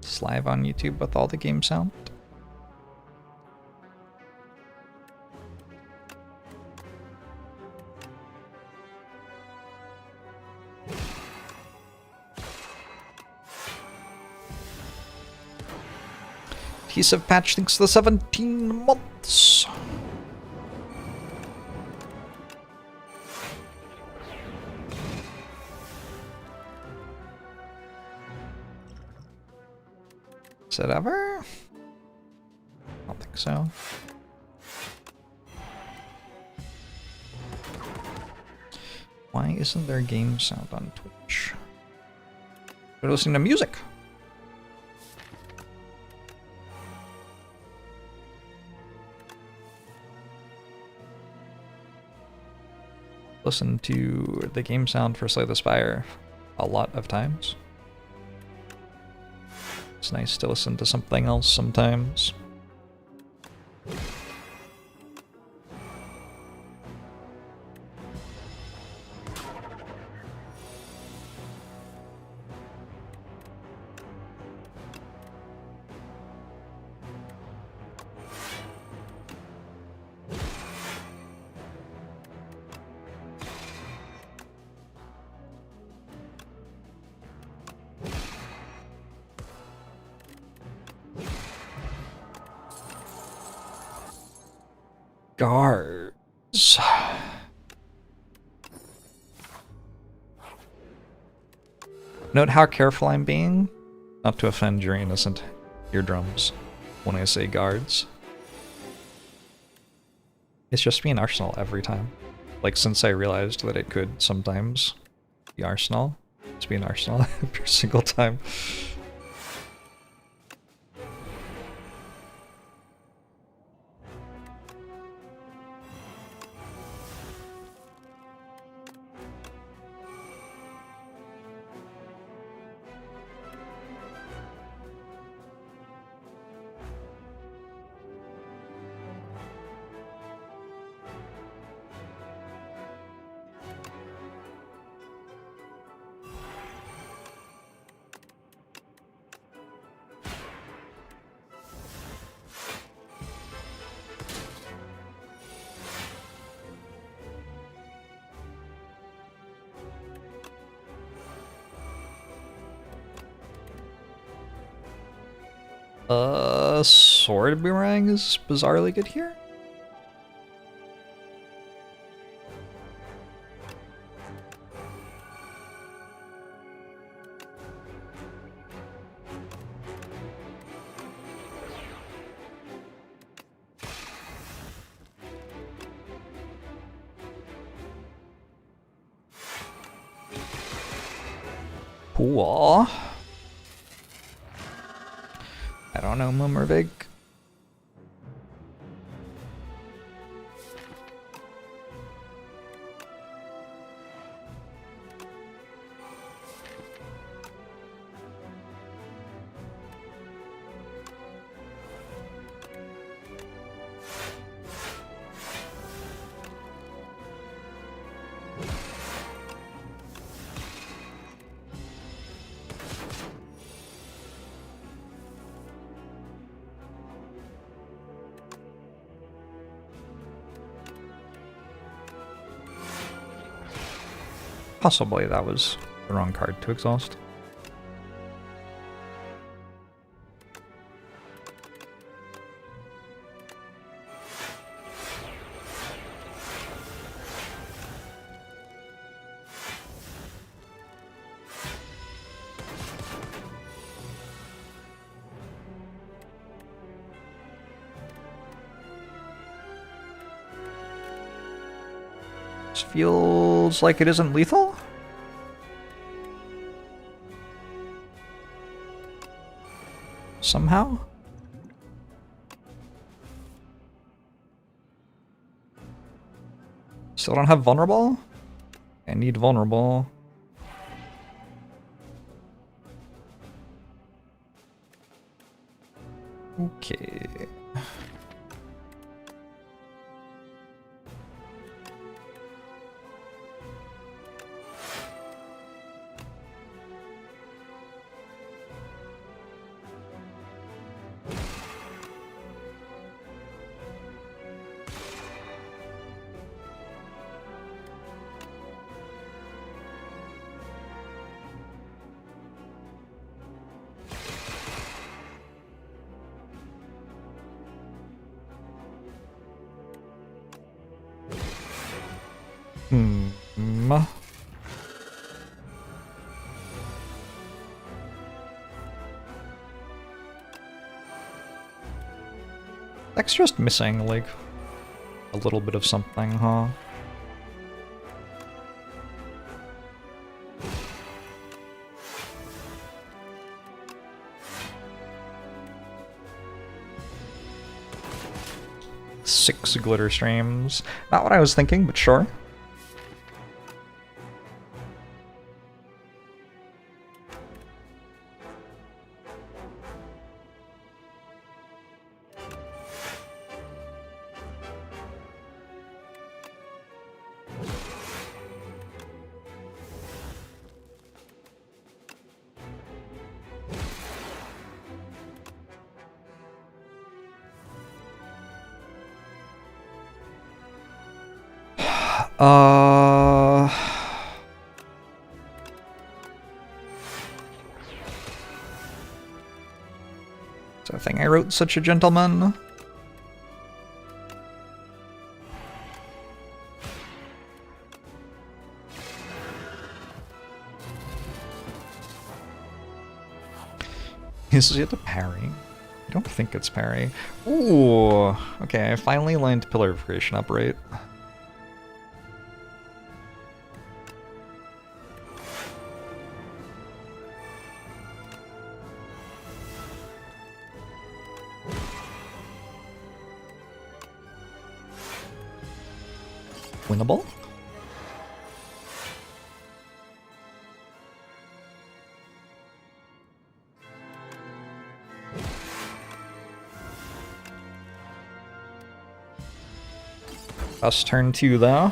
It's live on YouTube with all the game sound. Adhesive patch thanks to the 17 months. Is it ever? I don't think so. Why isn't there game sound on Twitch? We're listening to music. Listen to the game sound for Slay the Spire a lot of times. It's nice to listen to something else sometimes. Guards. Note how careful I'm being, not to offend your innocent eardrums when I say guards. It's just be an arsenal every time. Like, since I realized that it could sometimes be arsenal, it's be an arsenal every single time. Sword boomerang is bizarrely good here. Cool. I don't know, Mummervig. Possibly that was the wrong card to exhaust. This feels like it isn't lethal? Somehow? Still don't have vulnerable? I need vulnerable. Okay. Deck's just missing, like, a little bit of something, huh? Six glitter streams. Not what I was thinking, but sure. So I think I wrote such a gentleman. Is it a parry? I don't think it's parry. Ooh, okay, I finally lined Pillar of Creation up right. Winnable? Us turn 2 though.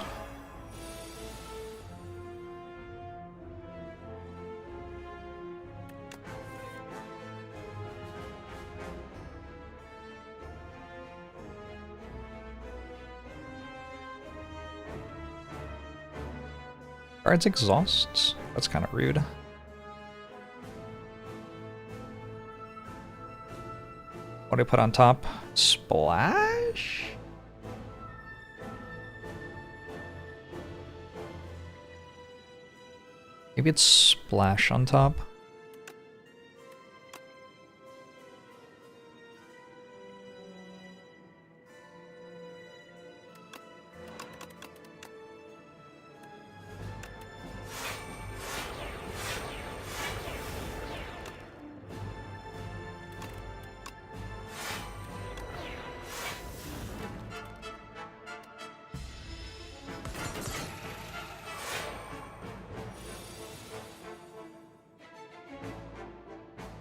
Guards exhausts? That's kind of rude. What do I put on top? Splash? Maybe it's splash on top.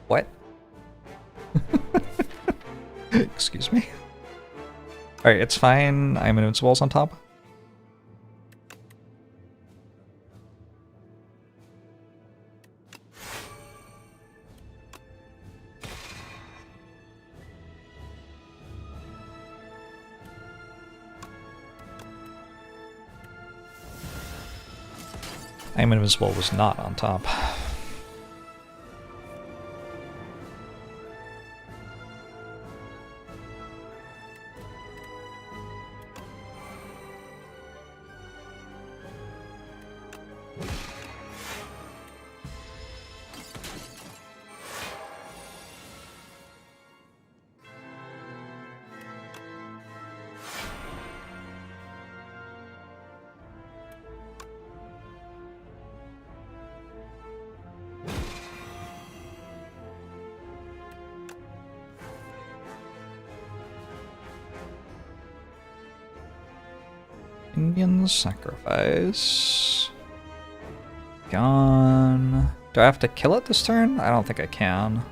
What? Excuse me. Alright, it's fine. I'm invincibles on top. I'm invincible was not on top. Indian sacrifice. Gone. Do I have to kill it this turn? I don't think I can.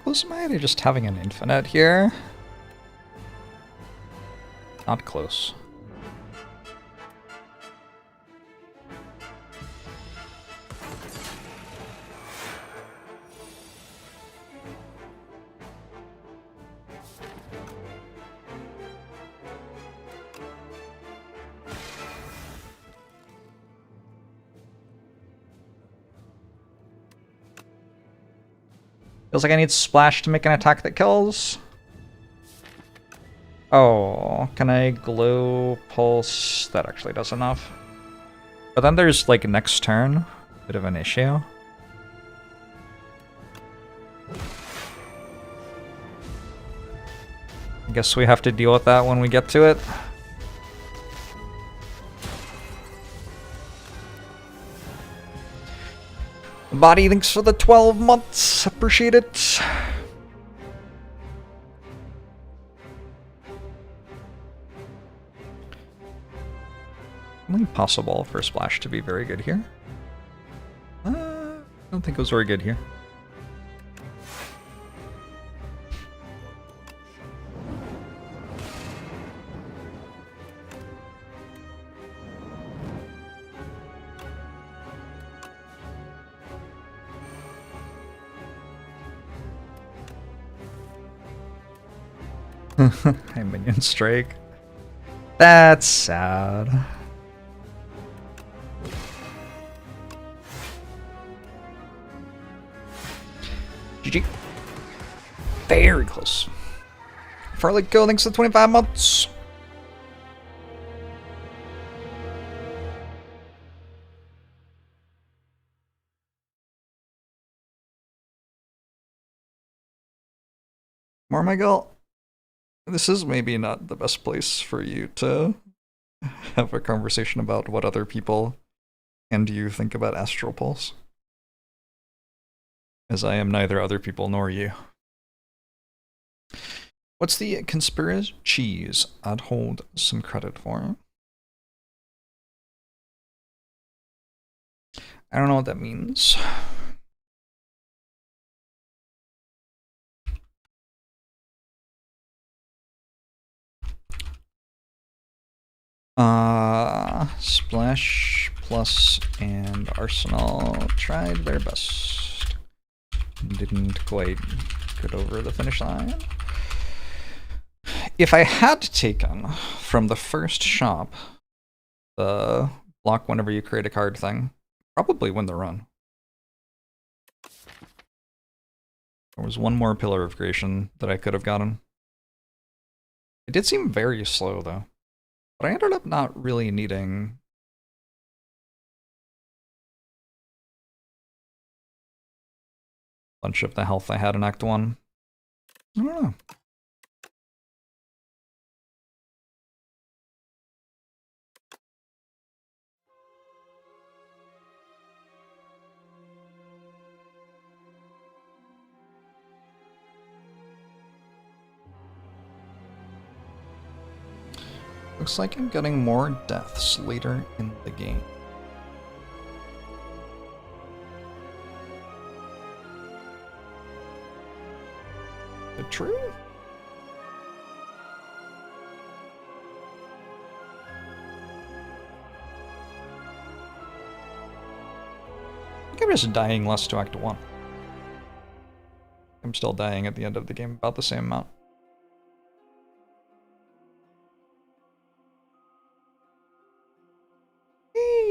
Close am I to just having an infinite here? Not close. Feels like I need splash to make an attack that kills. Oh, can I glow pulse? That actually does enough. But then there's like next turn, bit of an issue. I guess we have to deal with that when we get to it. Body, thanks for the 12 months. Appreciate it. Only possible for Splash to be very good here. I don't think it was very good here. High minion strike. That's sad. GG. Very close. Farley Go, thanks for 25 months. Marmigal, this is maybe not the best place for you to have a conversation about what other people and you think about Astral Pulse, as I am neither other people nor you. What's the conspiracy cheese I'd hold some credit for? I don't know what that means. Splash Plus and Arsenal tried their best. Didn't quite get over the finish line. If I had taken from the first shop the block whenever you create a card thing, probably win the run. There was one more Pillar of Creation that I could have gotten. It did seem very slow though, but I ended up not really needing a bunch of the health I had in Act 1. I don't know. Looks like I'm getting more deaths later in the game. Is it true? I think I'm just dying less to Act 1. I'm still dying at the end of the game about the same amount.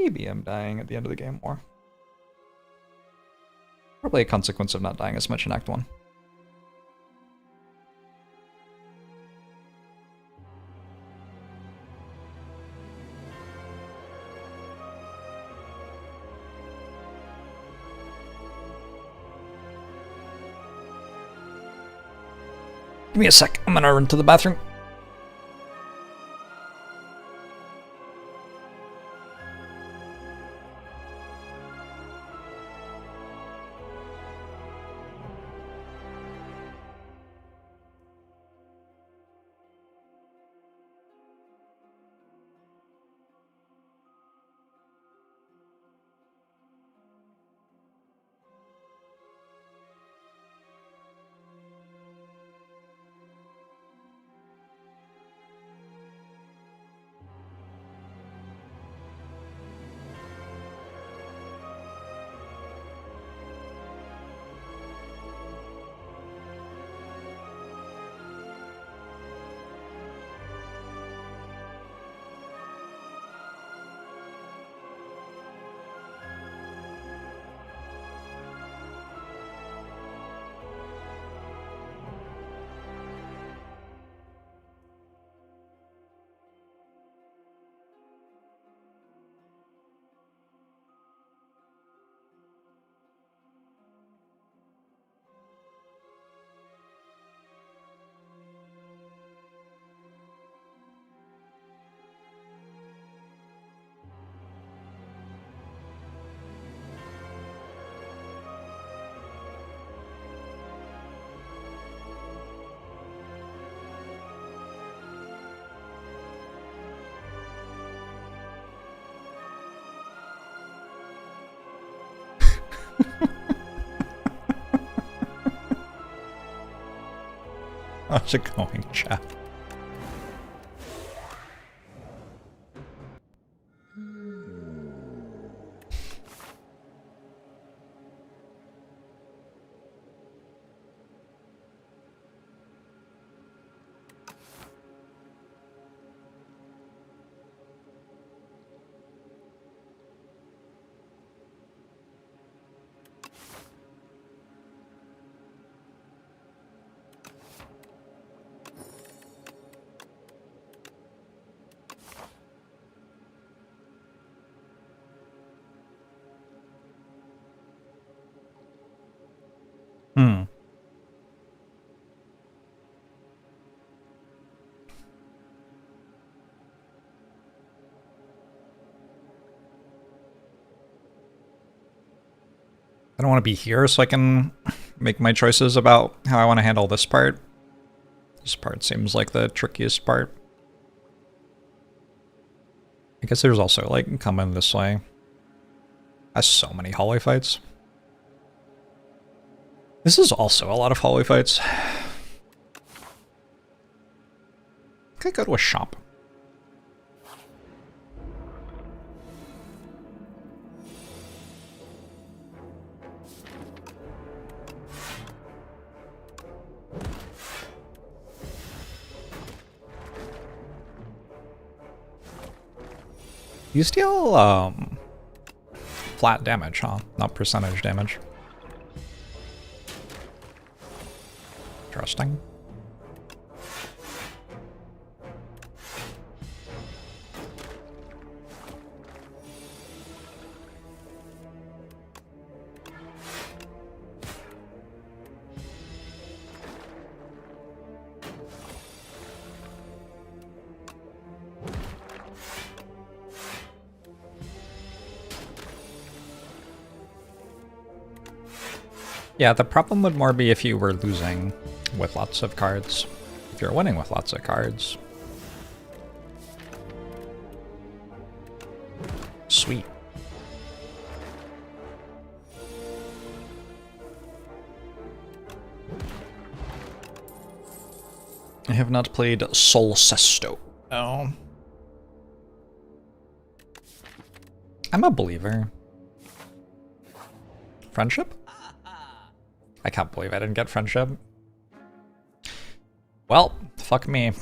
Maybe I'm dying at the end of the game more. Probably a consequence of not dying as much in Act 1. Give me a sec, I'm gonna run to the bathroom. How's it going, chat? Hmm. I don't want to be here so I can make my choices about how I want to handle this part. This part seems like the trickiest part. I guess there's also, like, coming this way. Has so many hallway fights. This is also a lot of hallway fights. Can I go to a shop? You steal, flat damage, huh? Not percentage damage. Interesting. Yeah, the problem would more be if you were losing with lots of cards. If you're winning with lots of cards. Sweet. I have not played Sol Sesto. Oh. I'm a believer. Friendship? I can't believe I didn't get friendship. Well, fuck me.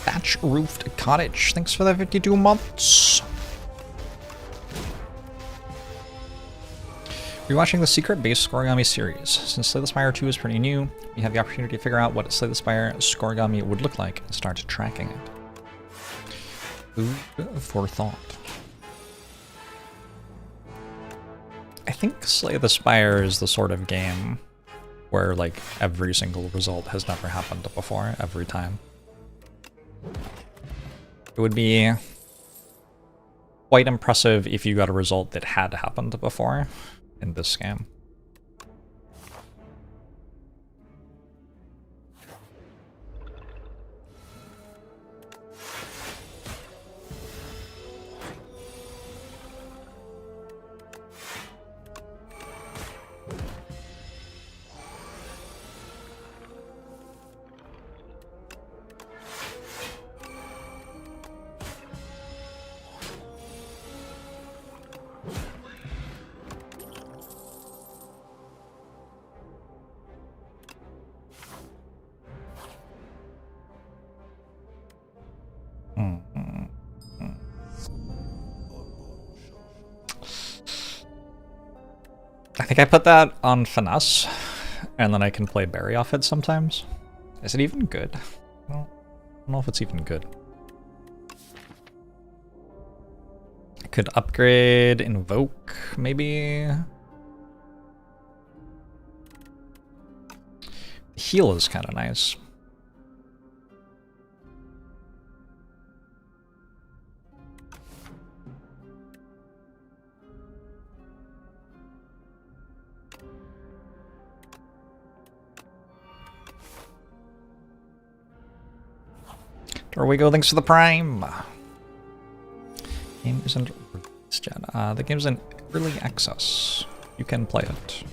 Thatch-roofed cottage. Thanks for the 52 months. Rewatching the Secret Base Scorigami series. Since Slay the Spire 2 is pretty new, we have the opportunity to figure out what Slay the Spire Scorigami would look like and start tracking it. Food for thought. I think Slay the Spire is the sort of game where, like, every single result has never happened before, every time. It would be quite impressive if you got a result that had happened before in this game. I think I put that on Finesse, and then I can play Berry off it sometimes. Is it even good? I don't know if it's even good. I could upgrade Invoke, maybe? Heal is kind of nice. There we go, thanks for the Prime! Game isn't released yet. The game's in early access. You can play it.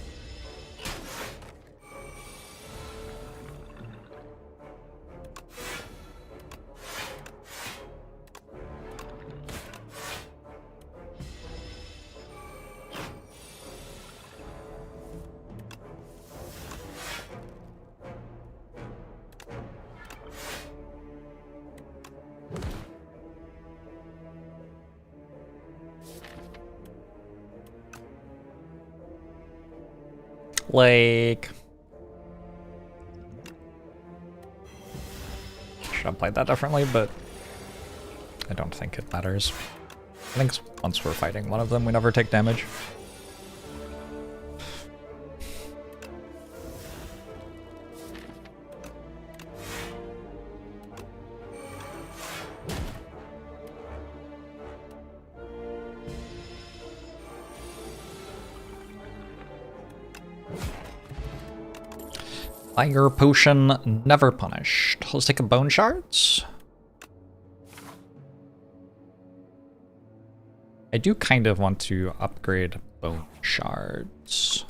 Like... Should have played that differently, but I don't think it matters. I think once we're fighting one of them, we never take damage. Fire potion, never punished. Let's take a bone shards. I do kind of want to upgrade bone shards.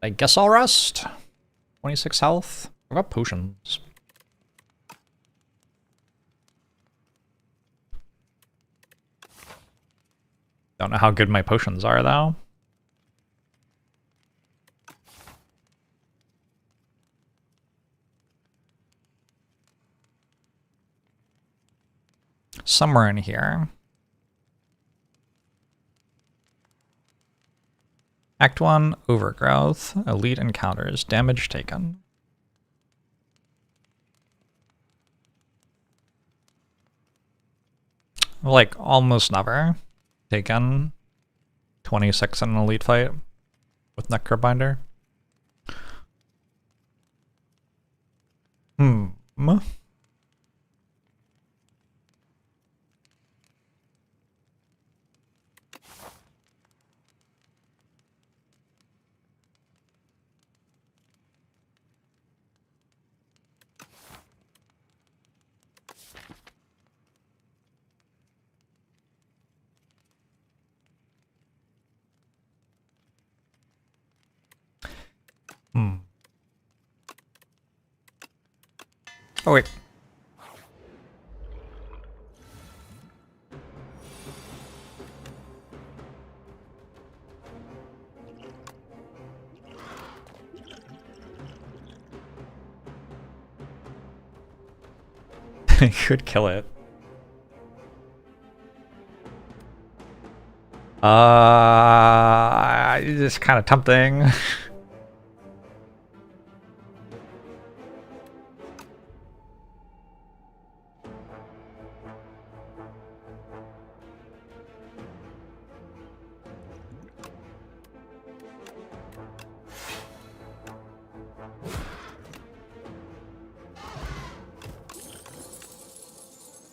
I guess I'll rest. 26 health. What about potions? Don't know how good my potions are though. Somewhere in here. Act 1, Overgrowth, Elite Encounters, Damage Taken. Like, almost never taken 26 in an Elite fight with Necrobinder. Oh wait. Could kill it. It's kind of tempting.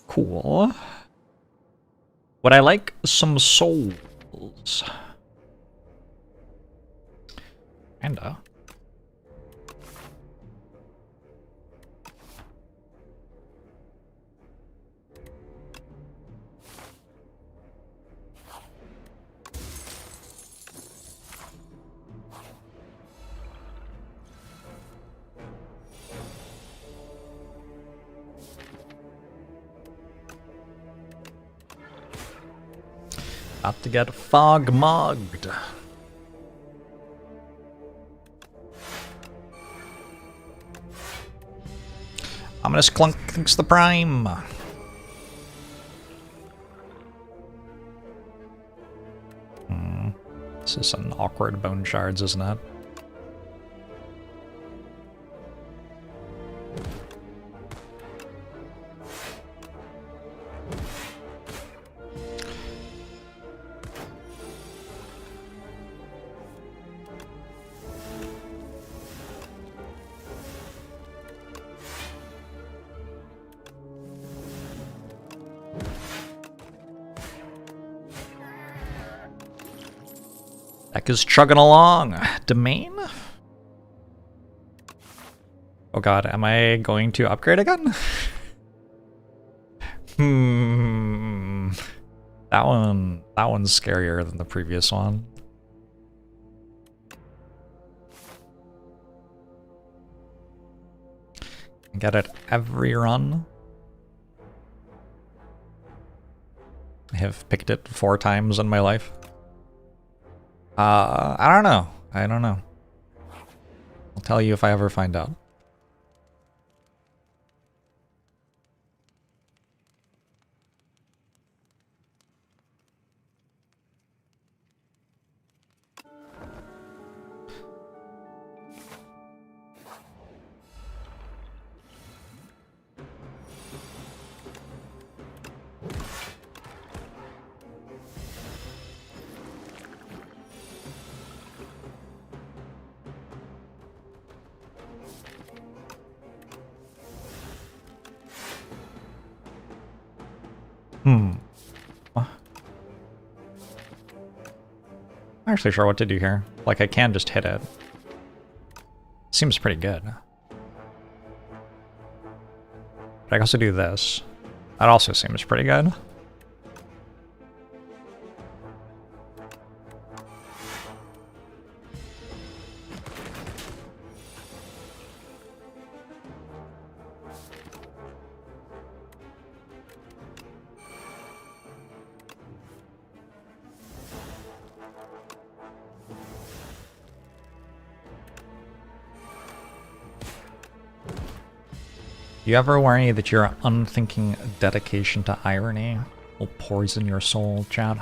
Cool. Would I like some souls? Kinda. About to get fog mugged. Ominous Clunk thinks the prime. This is an awkward bone shards, isn't it? Deck is chugging along. Domain? Oh god, am I going to upgrade again? That one's scarier than the previous one. Get it every run. I have picked it 4 times in my life. I don't know. I don't know. I'll tell you if I ever find out. I'm not actually sure what to do here. Like, I can just hit it. Seems pretty good. But I can also do this. That also seems pretty good. You ever worry that your unthinking dedication to irony will poison your soul, Chad?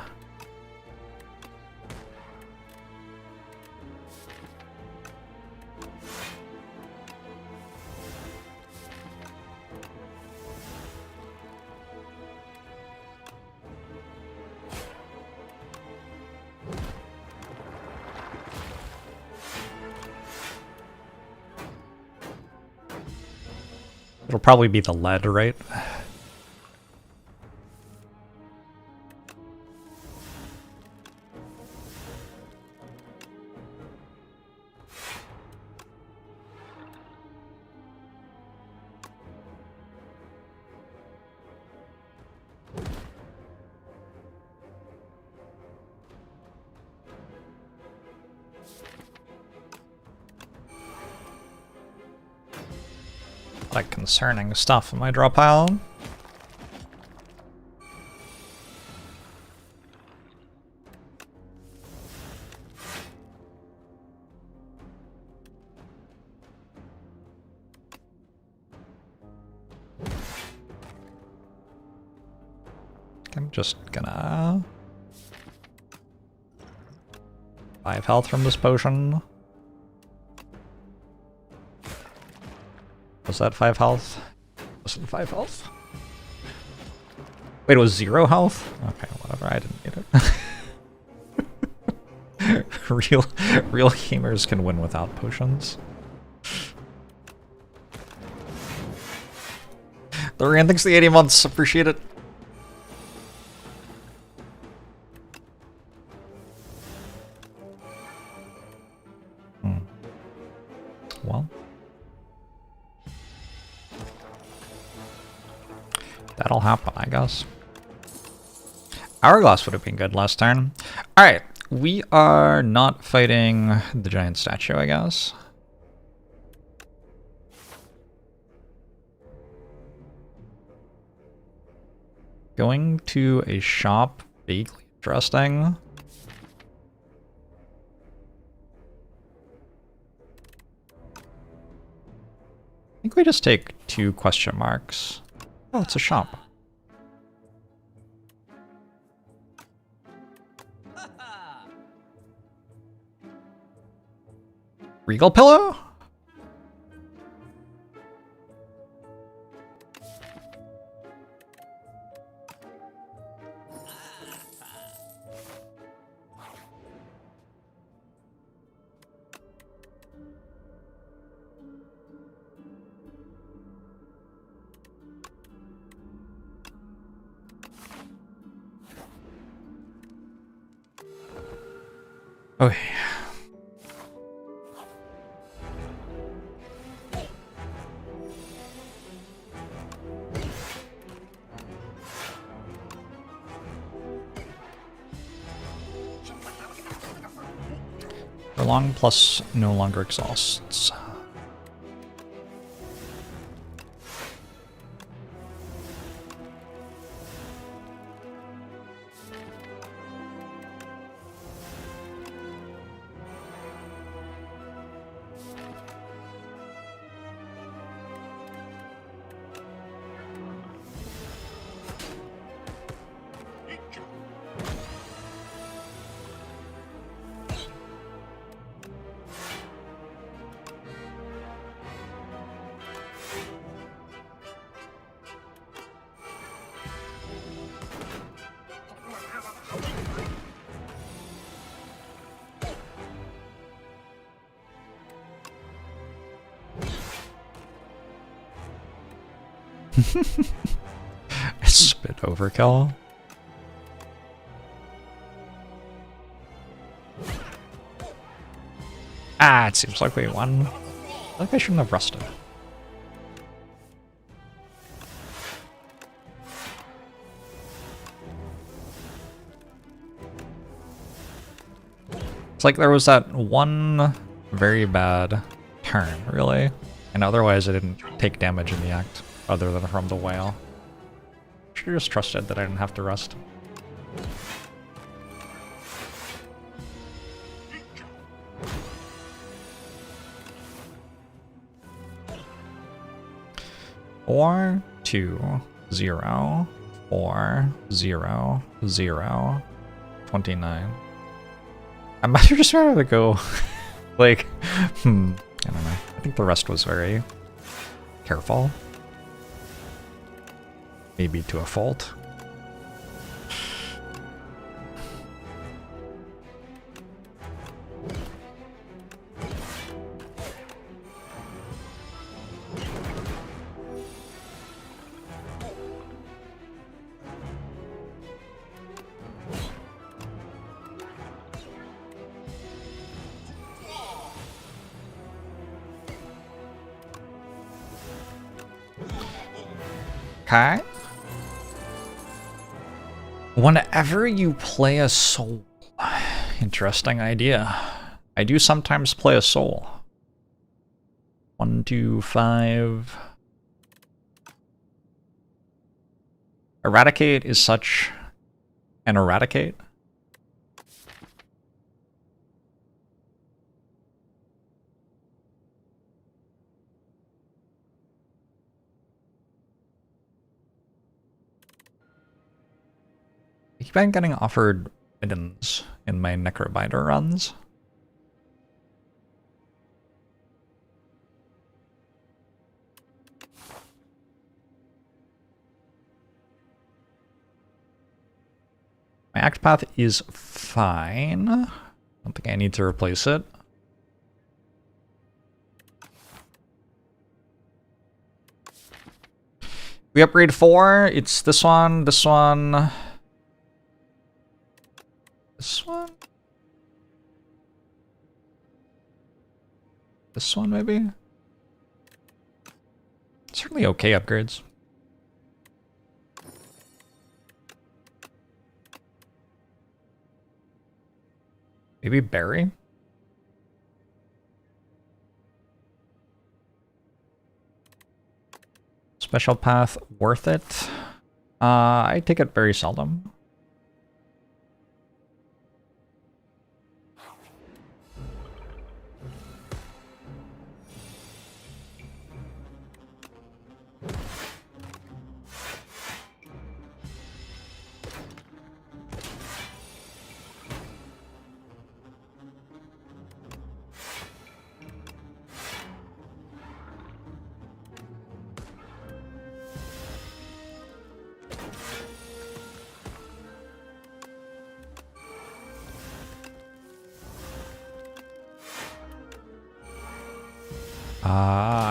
It'll probably be the lead, right? Like concerning stuff in my draw pile. I'm just gonna 5 health from this potion. Was that 5 health? Was it 5 health? Wait, it was 0 health? Okay, whatever, I didn't need it. real gamers can win without potions. Lorian, thanks for the 80 months, appreciate it. Well. That'll happen, I guess. Hourglass would have been good last turn. Alright, we are not fighting the giant statue, I guess. Going to a shop, vaguely interesting. I think we just take 2 question marks. Oh, it's a shop. Regal pillow? Okay. Prolong plus no longer exhausts. bit overkill. Ah, it seems like we won. I think I shouldn't have rusted. It's like there was that one very bad turn, really. And otherwise I didn't take damage in the act, other than from the whale. Should've just trusted that I didn't have to rust. Four, 2, 0, 4, 0, 0, 29. I might have just rather to go, like, I don't know. I think the rest was very careful. Maybe to a fault. Okay. Whenever you play a soul, interesting idea. I do sometimes play a soul. 1, 2, 5. Eradicate is such an eradicate. I keep on getting offered middens in my Necrobiter runs. My act path is fine. I don't think I need to replace it. We upgrade 4. It's this one, this one. This one? This one, maybe? Certainly okay upgrades. Maybe berry? Special path, worth it? I take it very seldom.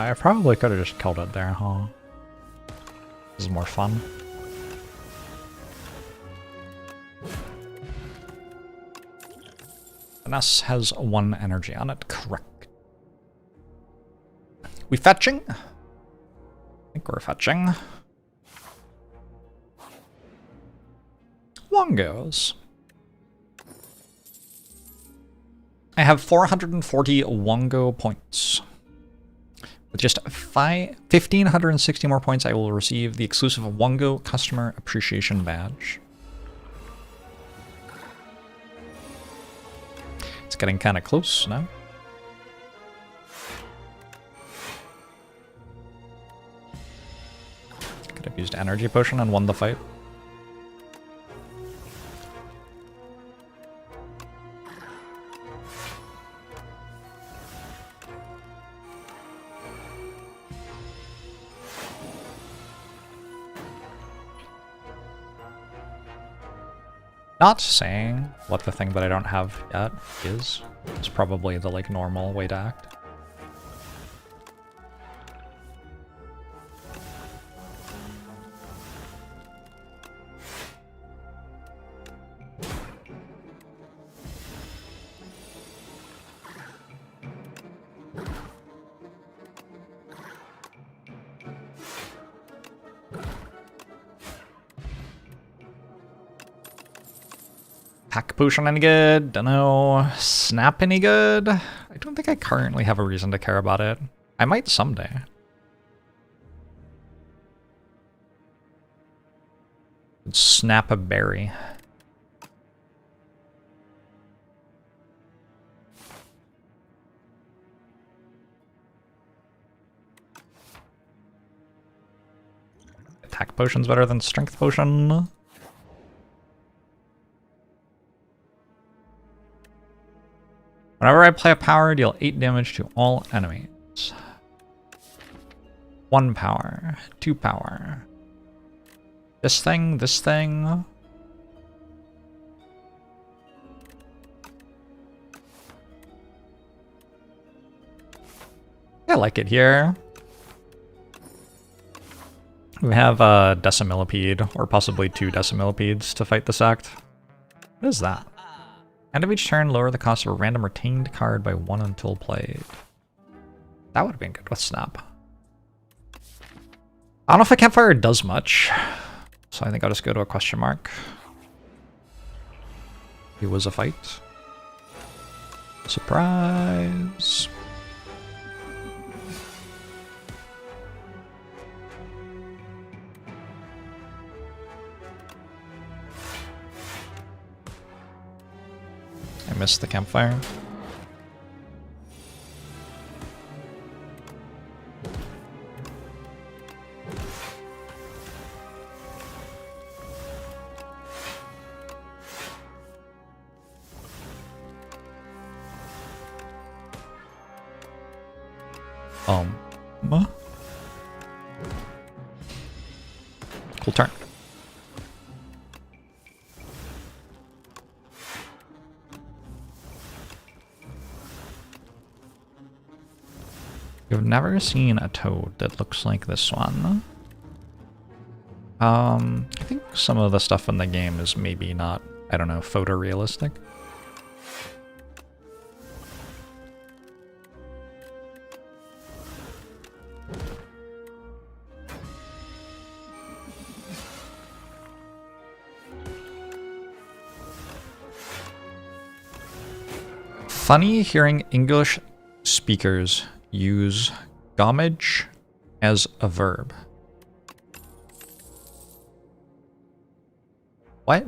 I probably could have just killed it there, huh? This is more fun. Finesse has 1 energy on it, correct. We fetching? I think we're fetching. Wongos. I have 440 Wongo points. With just 1,560 more points, I will receive the exclusive Wongo Customer Appreciation Badge. It's getting kind of close now. Could have used Energy Potion and won the fight. Not saying what the thing that I don't have yet is. It's probably the, like, normal way to act. Attack potion any good? Dunno. Snap any good? I don't think I currently have a reason to care about it. I might someday. Snap a berry. Attack potion's better than strength potion. Whenever I play a power, deal 8 damage to all enemies. 1 power, 2 power. This thing, this thing. I like it here. We have a decimillipede, or possibly 2 decimillipedes to fight this act. What is that? End of each turn, lower the cost of a random retained card by 1 until played. That would have been good with Snap. I don't know if a campfire does much, so I think I'll just go to a question mark. It was a fight. Surprise! I missed the campfire. Cool turn. You've never seen a toad that looks like this one. I think some of the stuff in the game is maybe not, I don't know, photorealistic. Funny hearing English speakers use gomage as a verb. What?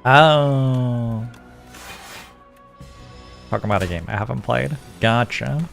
Oh. Talking about a game I haven't played. Gotcha.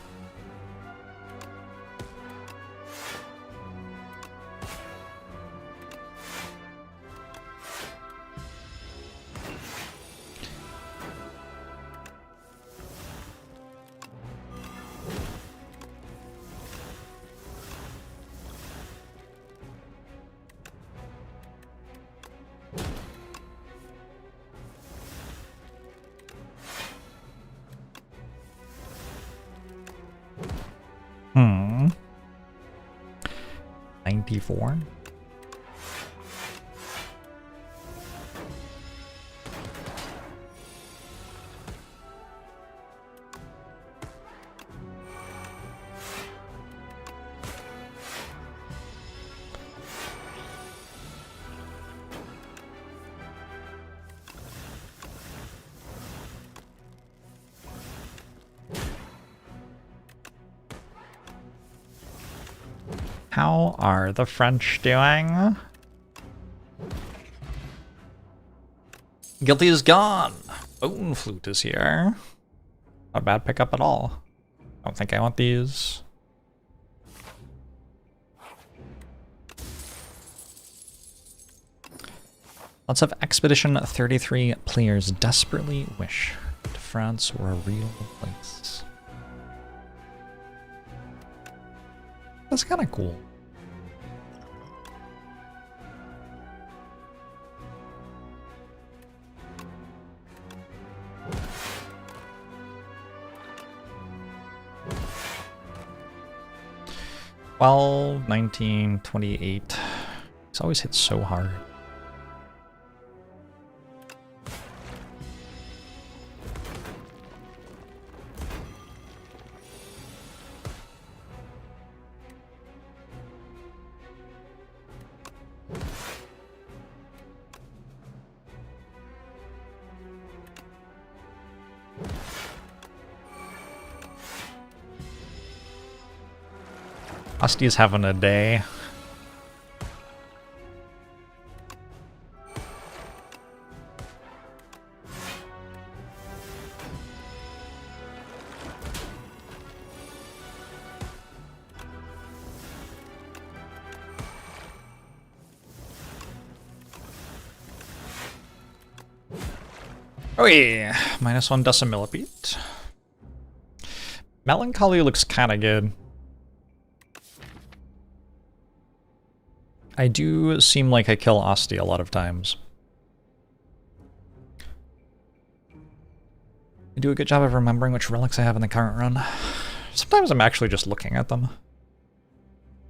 Hmm. 94. How are the French doing? Guilty is gone. Bone flute is here. Not a bad pickup at all. Don't think I want these. Lots of Expedition 33 players desperately wish that France were a real place. That's kind of cool. Well, 19, 28. He's always hit so hard. Osty's having a day. Oh yeah, -1 decimillipede. Melancholy looks kind of good. I do seem like I kill Osty a lot of times. I do a good job of remembering which relics I have in the current run. Sometimes I'm actually just looking at them.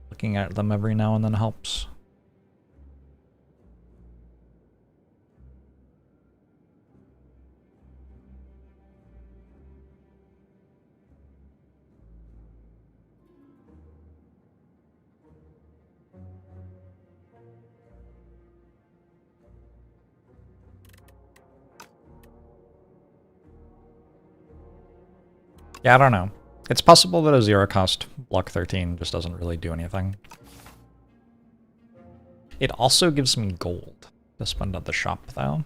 Looking at them every now and then helps. Yeah, I don't know. It's possible that a 0-cost block 13 just doesn't really do anything. It also gives me gold to spend at the shop, though.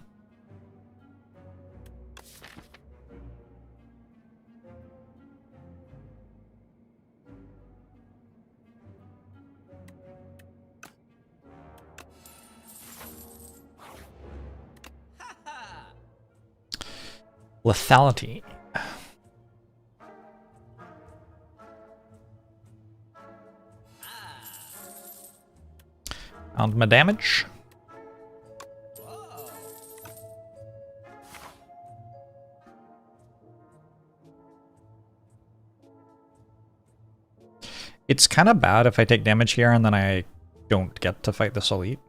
Lethality. And my damage. It's kind of bad if I take damage here and then I don't get to fight this elite.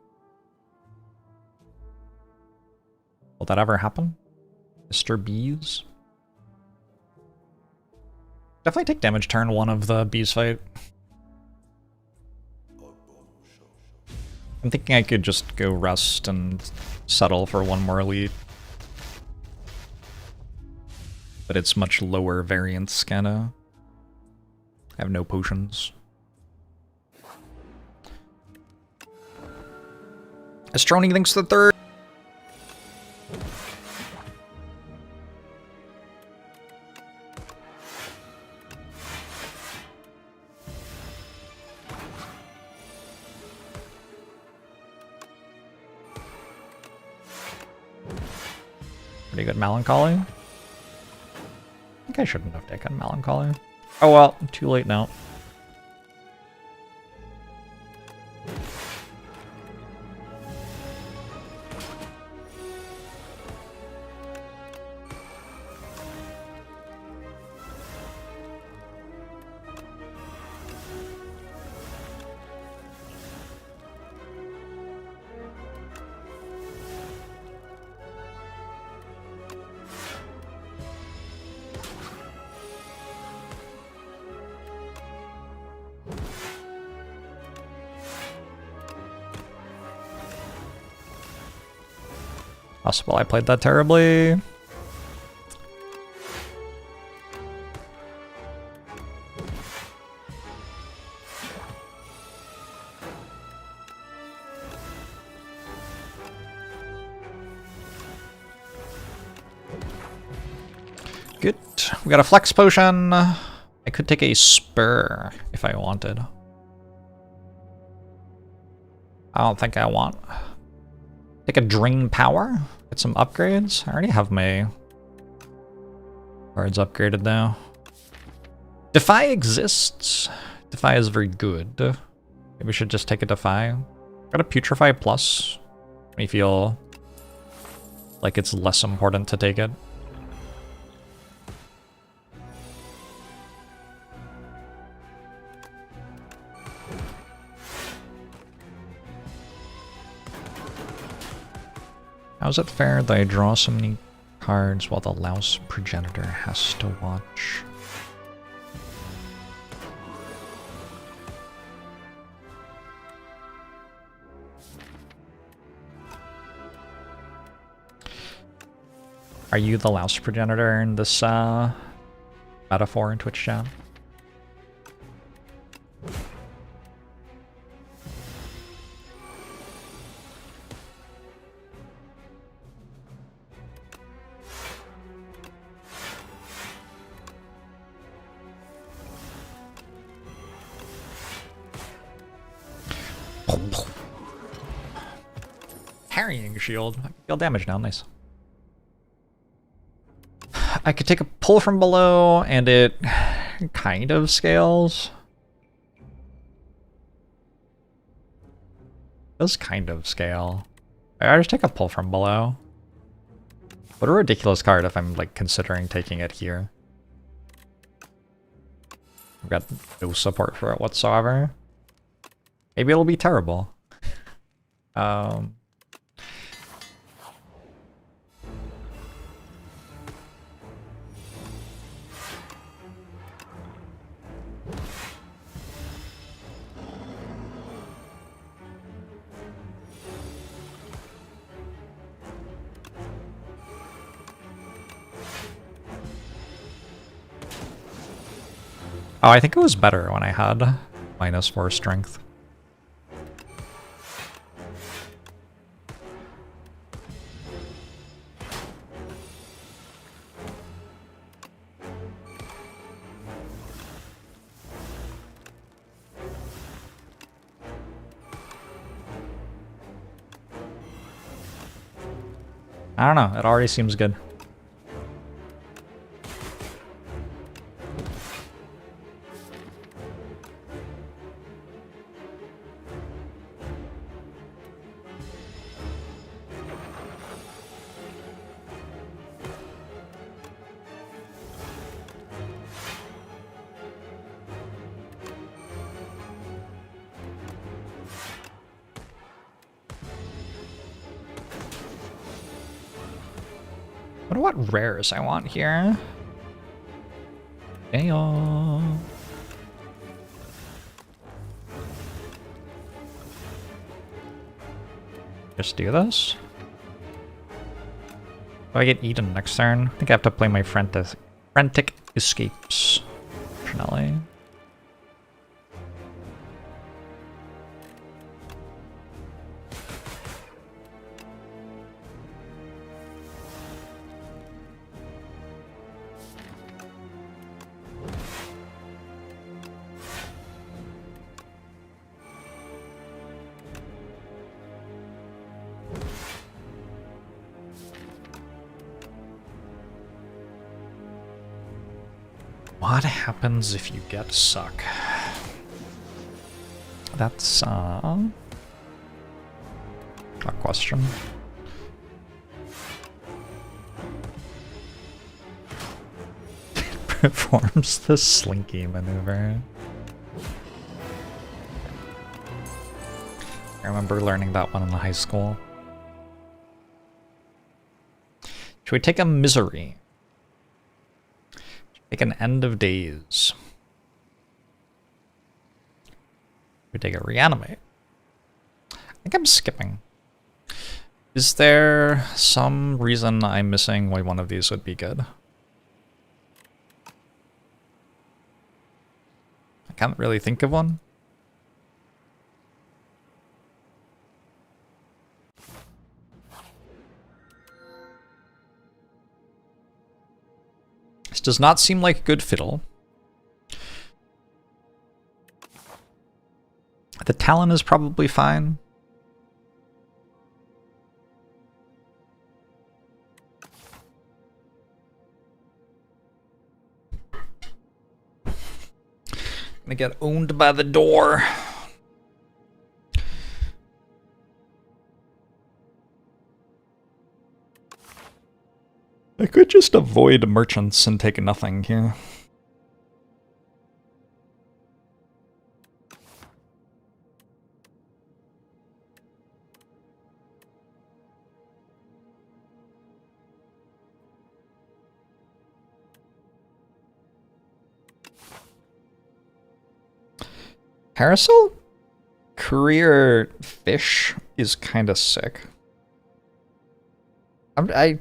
Will that ever happen? Mr. Bees? Definitely take damage turn 1 of the bees fight. I'm thinking I could just go rest and settle for 1 more elite. But it's much lower variance, kinda. I have no potions. Astroni thinks the third. Pretty good Melancholy. I think I shouldn't have taken Melancholy. Oh well, too late now. Possible I played that terribly. Good. We got a flex potion. I could take a spur if I wanted. I don't think I want. Take a drain power. Get some upgrades. I already have my cards upgraded now. Defy exists. Defy is very good. Maybe we should just take a Defy. Got a Putrefy Plus. Make me feel like it's less important to take it. How's it fair that I draw so many cards while the louse progenitor has to watch? Are you the louse progenitor in this metaphor in Twitch chat? Parrying shield. I can deal damage now, nice. I could take a pull from below, and it kind of scales. It does kind of scale. I just take a pull from below. What a ridiculous card if I'm like considering taking it here. I've got no support for it whatsoever. Maybe it'll be terrible. Oh, I think it was better when I had -4 strength. I don't know, it already seems good. Wonder what rares I want here. Damn. Just do this. Do I get eaten next turn? I think I have to play my frantic escapes. Fortunately. What happens if you get suck? That's a question. Performs the slinky maneuver. I remember learning that one in high school. Should we take a misery? Take an end of days. We take a reanimate. I think I'm skipping. Is there some reason I'm missing why one of these would be good? I can't really think of one. This does not seem like a good fiddle. The Talon is probably fine. Gonna get owned by the door. I could just avoid merchants and take nothing here. Carousel? Career fish is kind of sick. I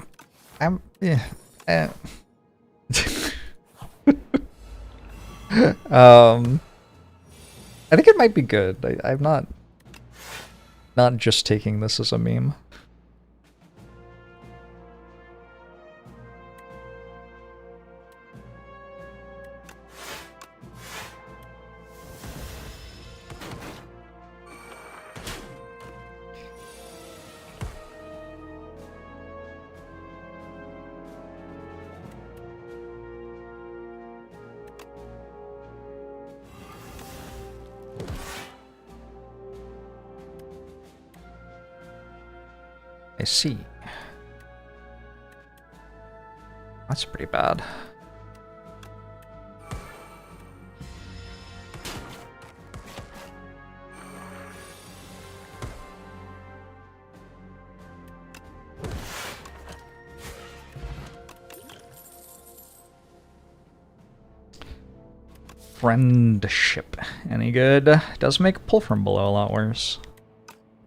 think it might be good. I'm not just taking this as a meme. I see. That's pretty bad. Friendship. Any good? Does make pull from below a lot worse.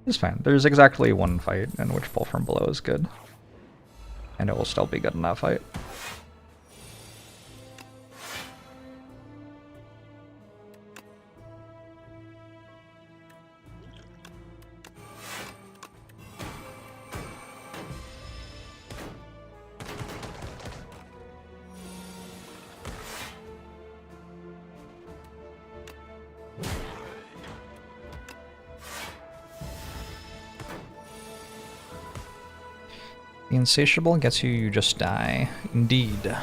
It's fine. There's exactly one fight in which pull from below is good. And it will still be good in that fight. The insatiable gets you, you just die. Indeed.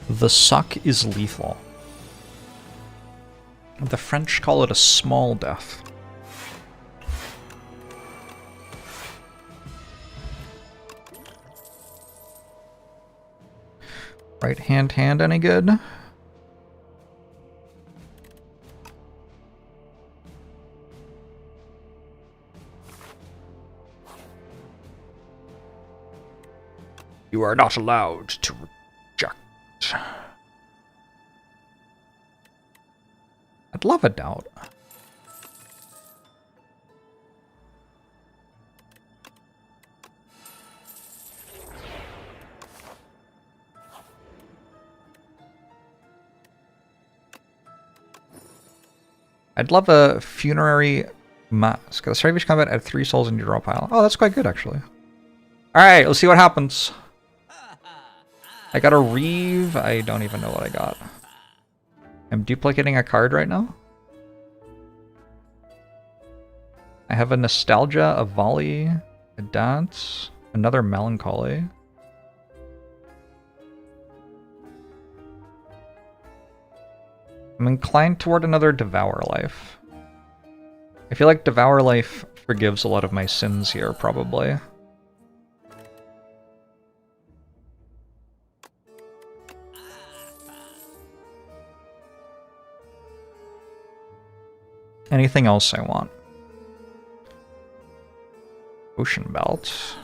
The suck is lethal. The French call it a small death. Right hand any good? You are not allowed to reject. I'd love a doubt. I'd love a funerary mask. The start of each combat, add 3 souls in your draw pile. Oh, that's quite good, actually. Alright, let's see what happens. I got a Reeve. I don't even know what I got. I'm duplicating a card right now. I have a Nostalgia, a Volley, a Dance, another Melancholy. I'm inclined toward another Devour Life. I feel like Devour Life forgives a lot of my sins here, probably. Anything else I want? Ocean Belt.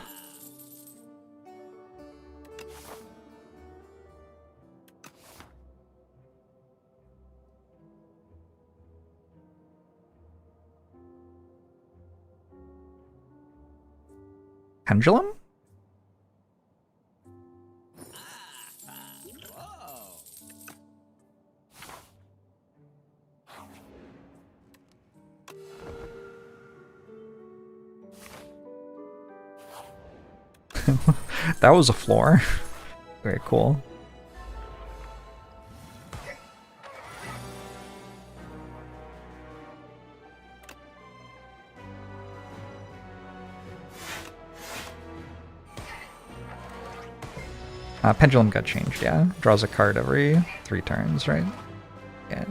Pendulum? That was a floor. Very cool. Pendulum got changed, yeah. Draws a card every 3 turns, right? Yeah.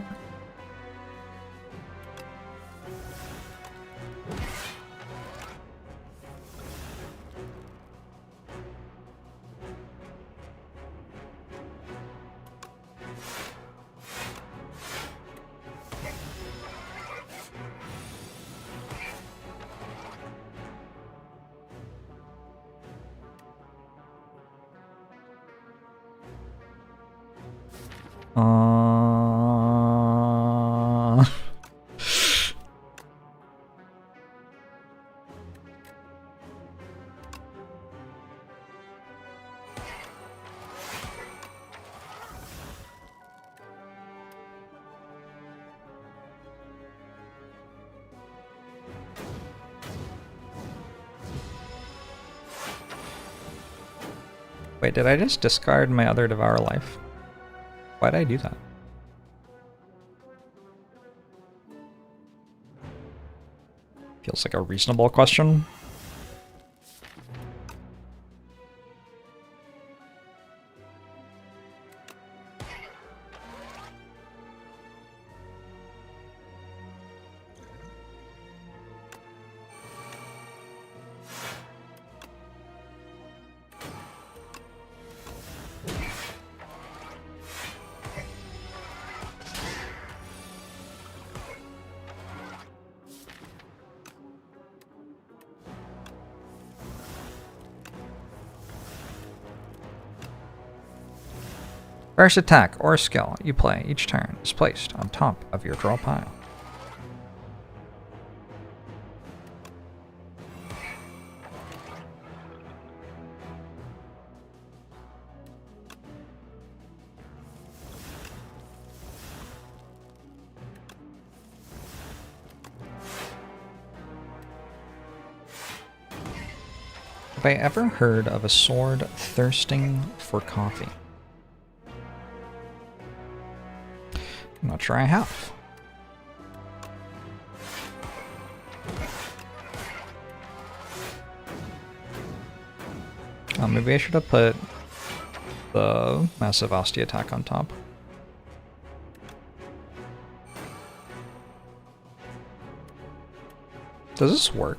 Wait, did I just discard my other Devour Life? Why'd I do that? Feels like a reasonable question. First attack or skill you play each turn is placed on top of your draw pile. Have I ever heard of a sword thirsting for coffee? I'm not sure I have. Oh, maybe I should have put the massive Asti attack on top. Does this work?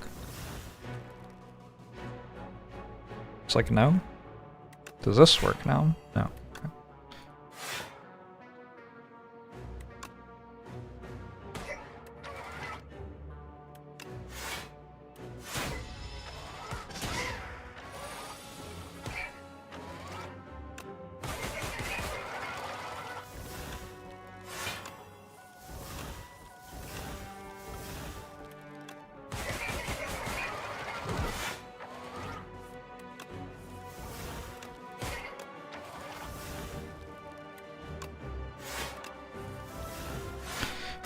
It's like no. Does this work now? No. Okay.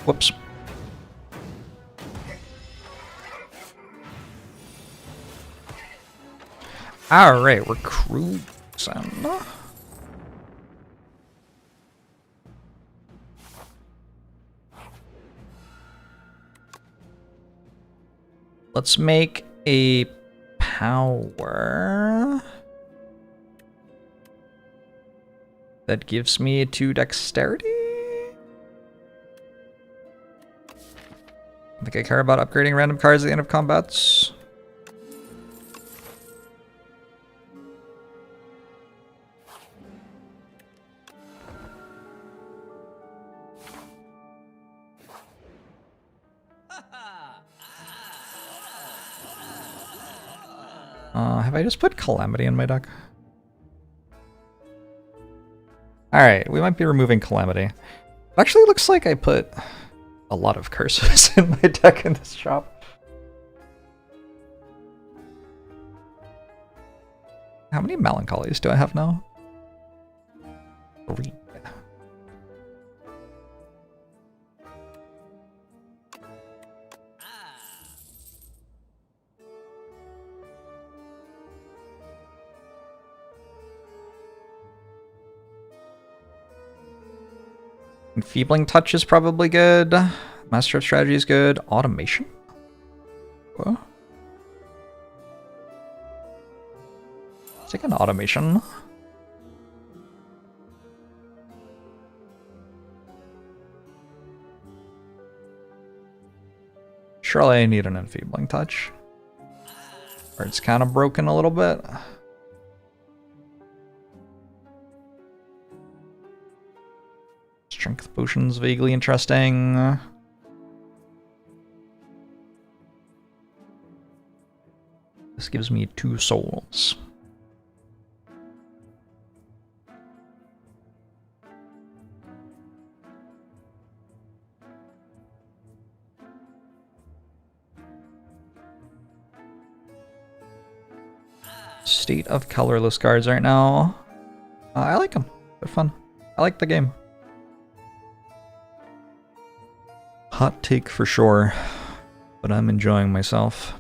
Whoops. Alright, we're cruising. Let's make a power that gives me 2 dexterity. I think I care about upgrading random cards at the end of combats. Have I just put Calamity in my deck? Alright, we might be removing Calamity. It actually looks like I put a lot of curses in my deck in this shop. How many Melancholies do I have now? 3. Enfeebling Touch is probably good. Master of Strategy is good. Automation? What? Let's take an automation. Surely I need an Enfeebling Touch. Or it's kind of broken a little bit. Strength Potion's vaguely interesting. This gives me 2 souls. State of colorless cards right now. I like them. They're fun. I like the game. Hot take for sure, but I'm enjoying myself.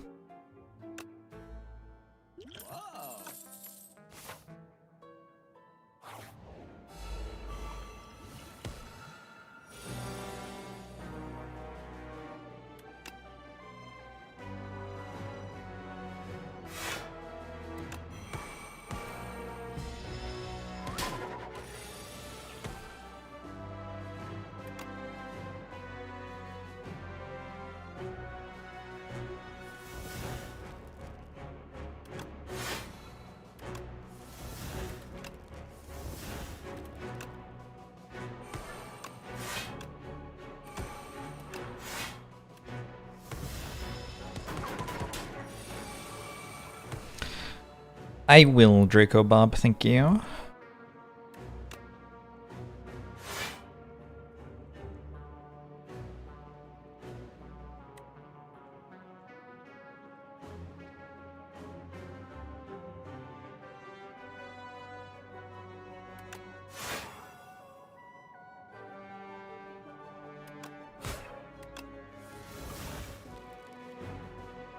I will, Draco Bob, thank you.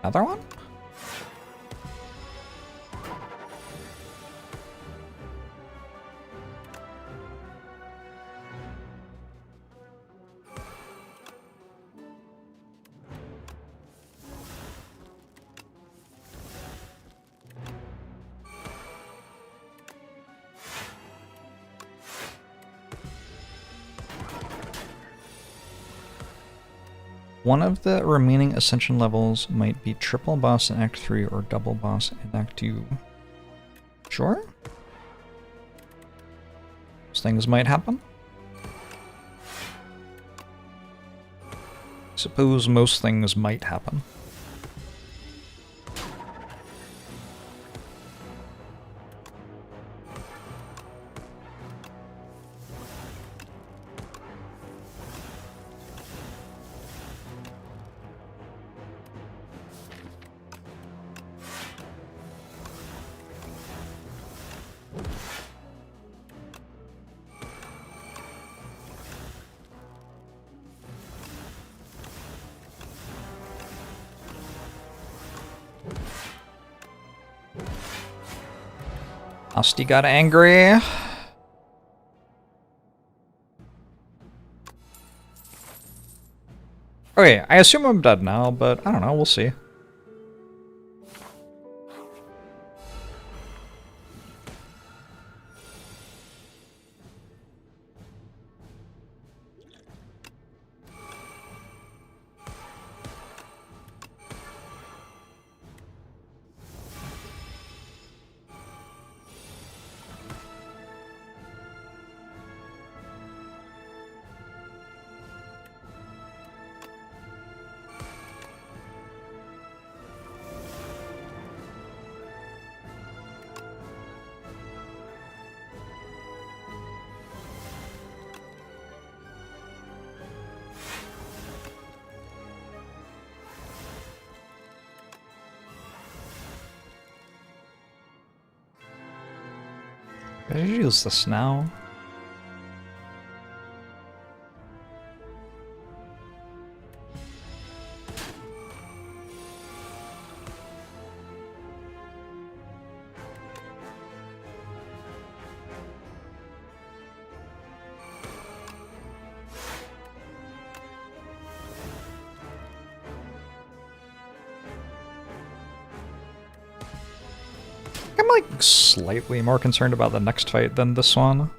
Another one? One of the remaining ascension levels might be triple boss in Act 3 or double boss in Act 2. Sure? Those things might happen. Suppose most things might happen. Asti got angry. Okay, I assume I'm dead now, but I don't know, we'll see. I should use this now. I'm like slightly more concerned about the next fight than this one.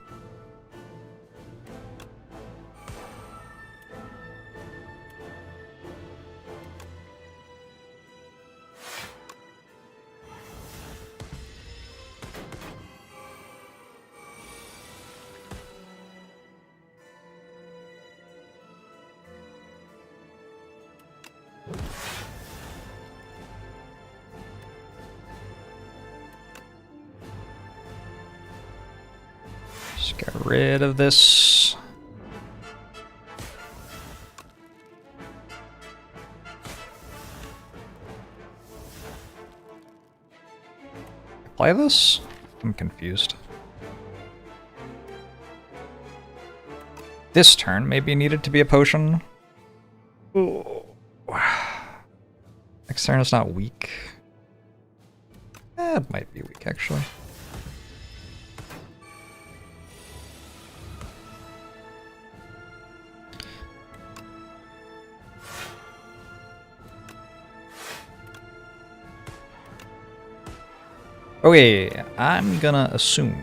Just get rid of this. Apply this? I'm confused. This turn maybe needed to be a potion. Ooh. Next turn is not weak. It might be weak actually. Okay, I'm gonna assume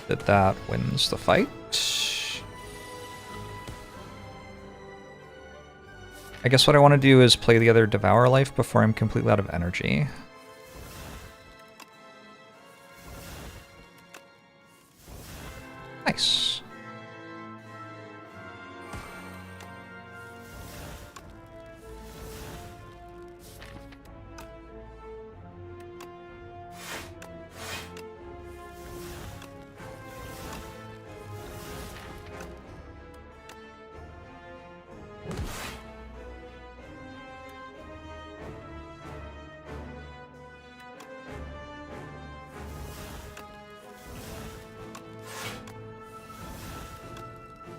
that that wins the fight. I guess what I want to do is play the other Devour Life before I'm completely out of energy. Nice.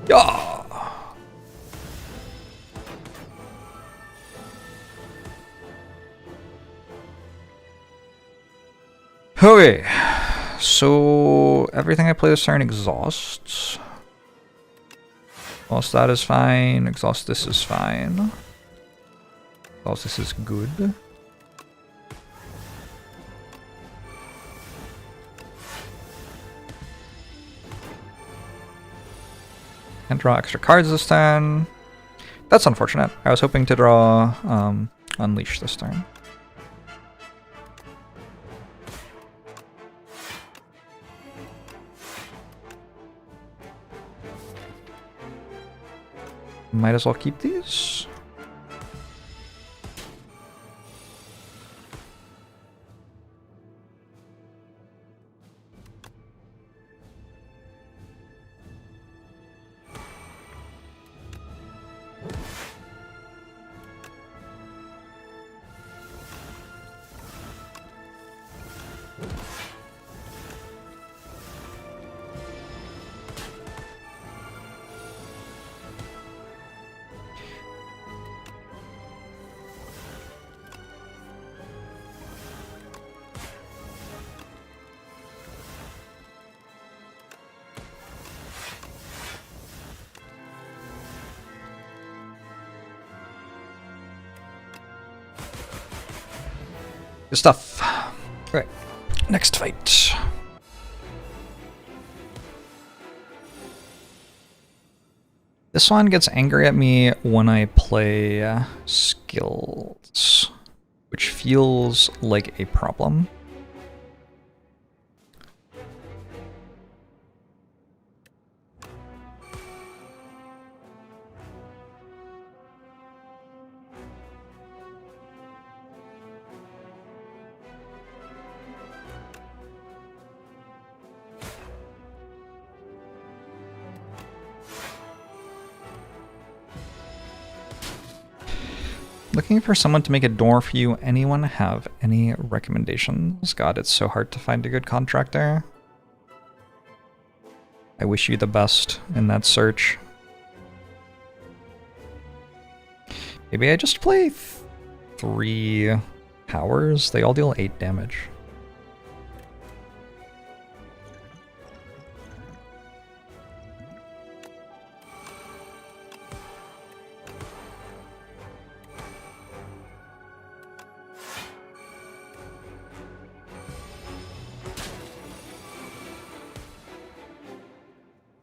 Yeah. Okay, so everything I play this turn exhausts. Exhaust that is fine, exhaust this is fine. Exhaust this is good. Can't draw extra cards this turn. That's unfortunate. I was hoping to draw Unleash this turn. Might as well keep these. Good stuff. Alright, next fight. This one gets angry at me when I play skills, which feels like a problem. Looking for someone to make a door for you. Anyone have any recommendations? God, it's so hard to find a good contractor. I wish you the best in that search. Maybe I just play 3 powers. They all deal 8 damage.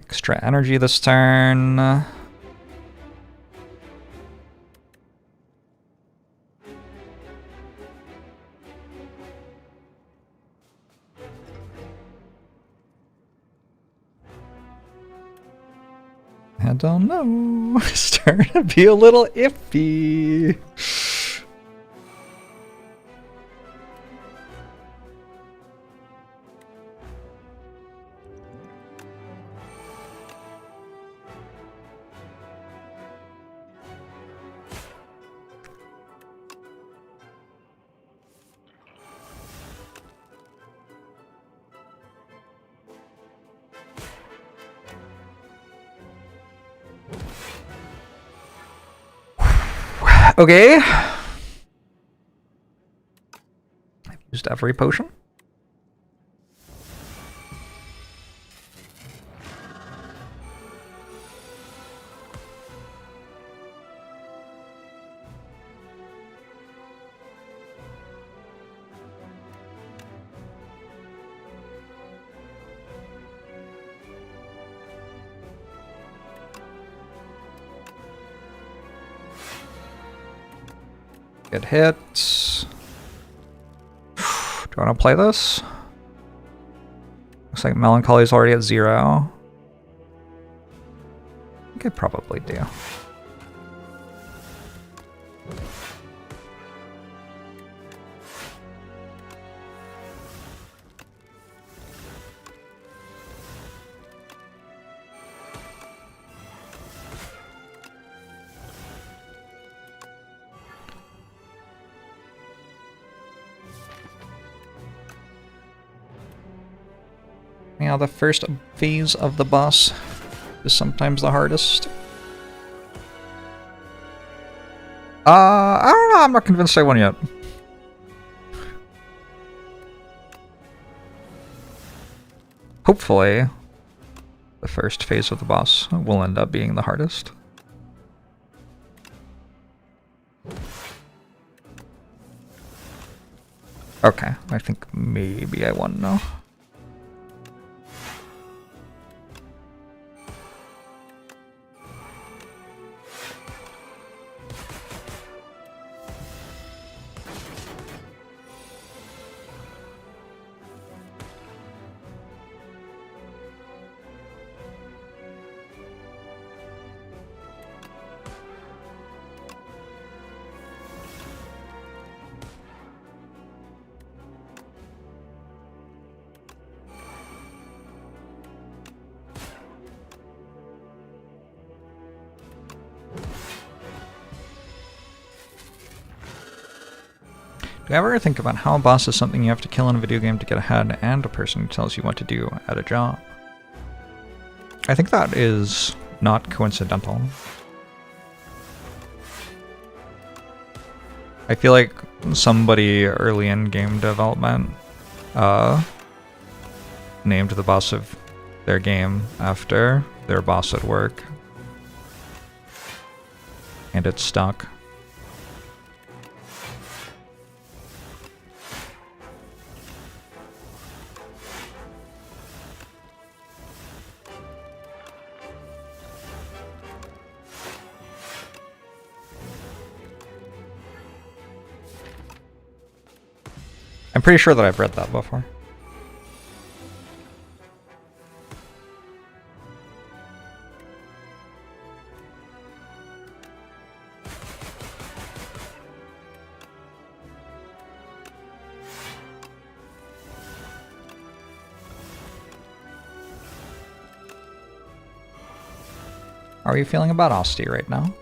Extra energy this turn. I don't know. It's starting to be a little iffy. Okay. I've used every potion. Good hit. Do I want to play this? Looks like Melancholy's already at 0. I think I probably do. Yeah, the first phase of the boss is sometimes the hardest. I don't know, I'm not convinced I won yet. Hopefully, the first phase of the boss will end up being the hardest. Okay, I think maybe I won now. Do you ever think about how a boss is something you have to kill in a video game to get ahead, and a person who tells you what to do at a job? I think that is not coincidental. I feel like somebody early in game development named the boss of their game after their boss at work, and it stuck. I'm pretty sure that I've read that before. How are you feeling about Asti right now?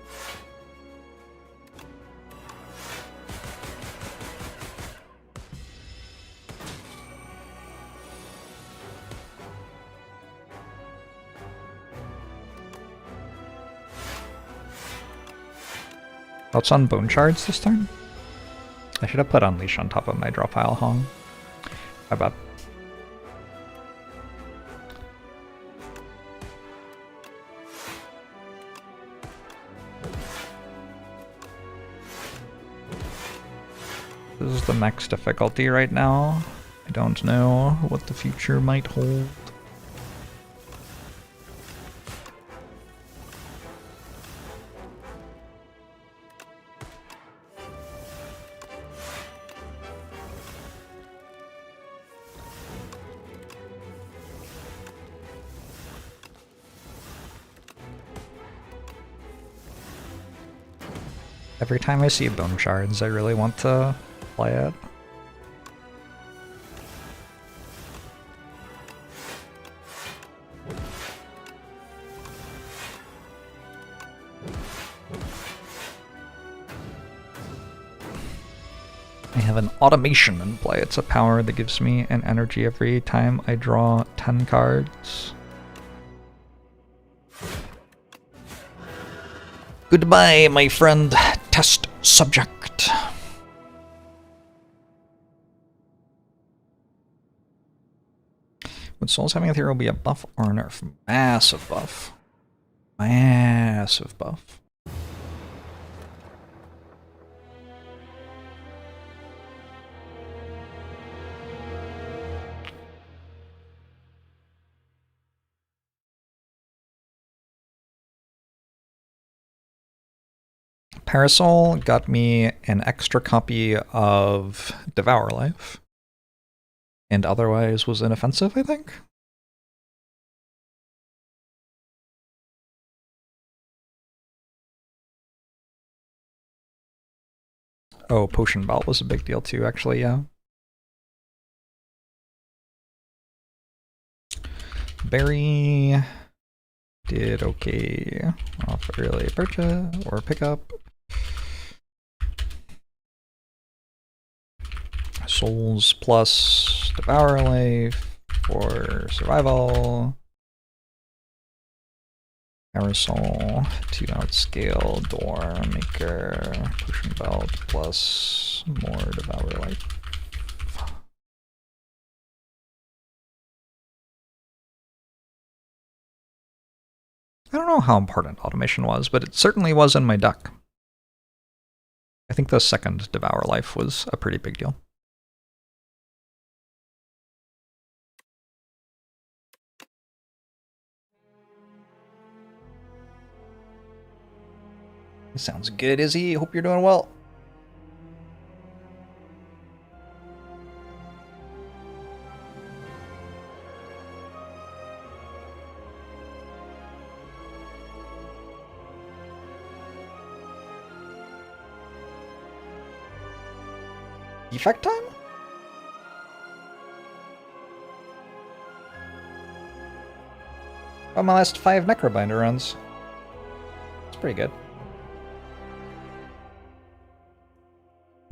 Thoughts on bone shards this turn? I should have put Unleash on top of my draw pile Hong. My bad. This is the max difficulty right now. I don't know what the future might hold. Every time I see bone shards, I really want to play it. I have an automation in play. It's a power that gives me an energy every time I draw 10 cards. Goodbye, my friend, test subject. Would Souls having a hero be a buff or a nerf? Massive buff. Massive buff. Parasol got me an extra copy of Devour Life, and otherwise was inoffensive, I think? Oh, Potion Belt was a big deal too, actually, yeah. Berry did okay off early purchase or pickup. Souls plus Devour Life for survival. Aerosol to outscale Door Maker. Potion Belt plus more Devour Life. I don't know how important automation was, but it certainly was in my deck. I think the second Devour Life was a pretty big deal. Sounds good, Izzy. Hope you're doing well. Defect time? Oh, my last 5 Necrobinder runs. It's pretty good.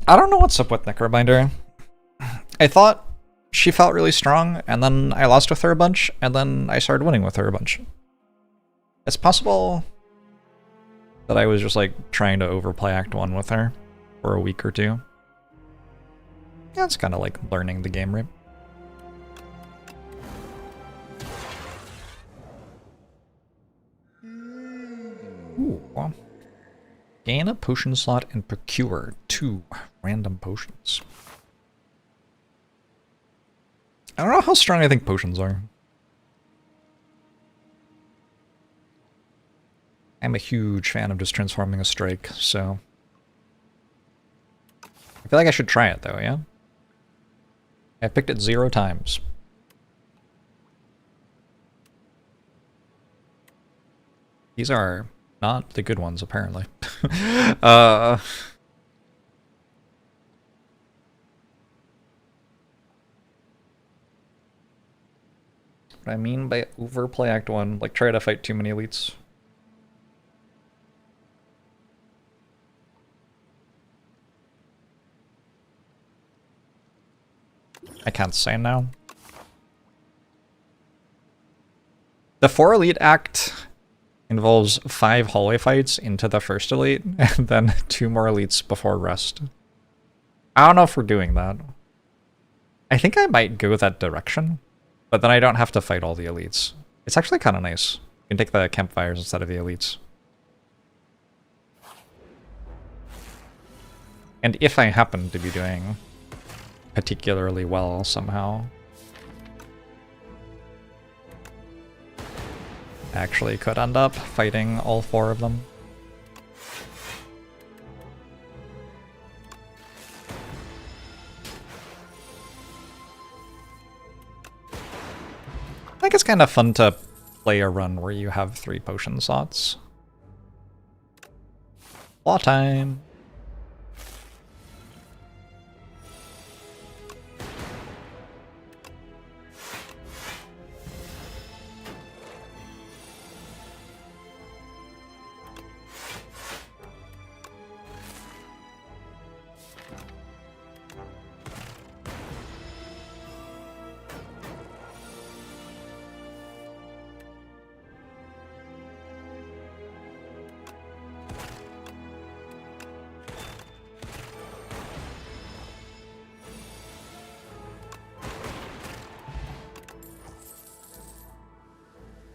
I don't know what's up with Necrobinder. I thought she felt really strong, and then I lost with her a bunch, and then I started winning with her a bunch. It's possible that I was just like trying to overplay Act 1 with her for a week or two. Yeah, it's kind of like learning the game, right? Ooh. Well, gain a potion slot and procure 2 random potions. I don't know how strong I think potions are. I'm a huge fan of just transforming a strike, so... I feel like I should try it though, yeah? I picked it 0 times. These are not the good ones, apparently. What I mean by overplay Act 1, like try to fight too many elites. I can't say now. The 4 elite act involves 5 hallway fights into the first elite, and then 2 more elites before rest. I don't know if we're doing that. I think I might go that direction, but then I don't have to fight all the elites. It's actually kind of nice. You can take the campfires instead of the elites. And if I happen to be doing particularly well somehow, actually could end up fighting all 4 of them. I think it's kind of fun to play a run where you have 3 potion slots. Law time!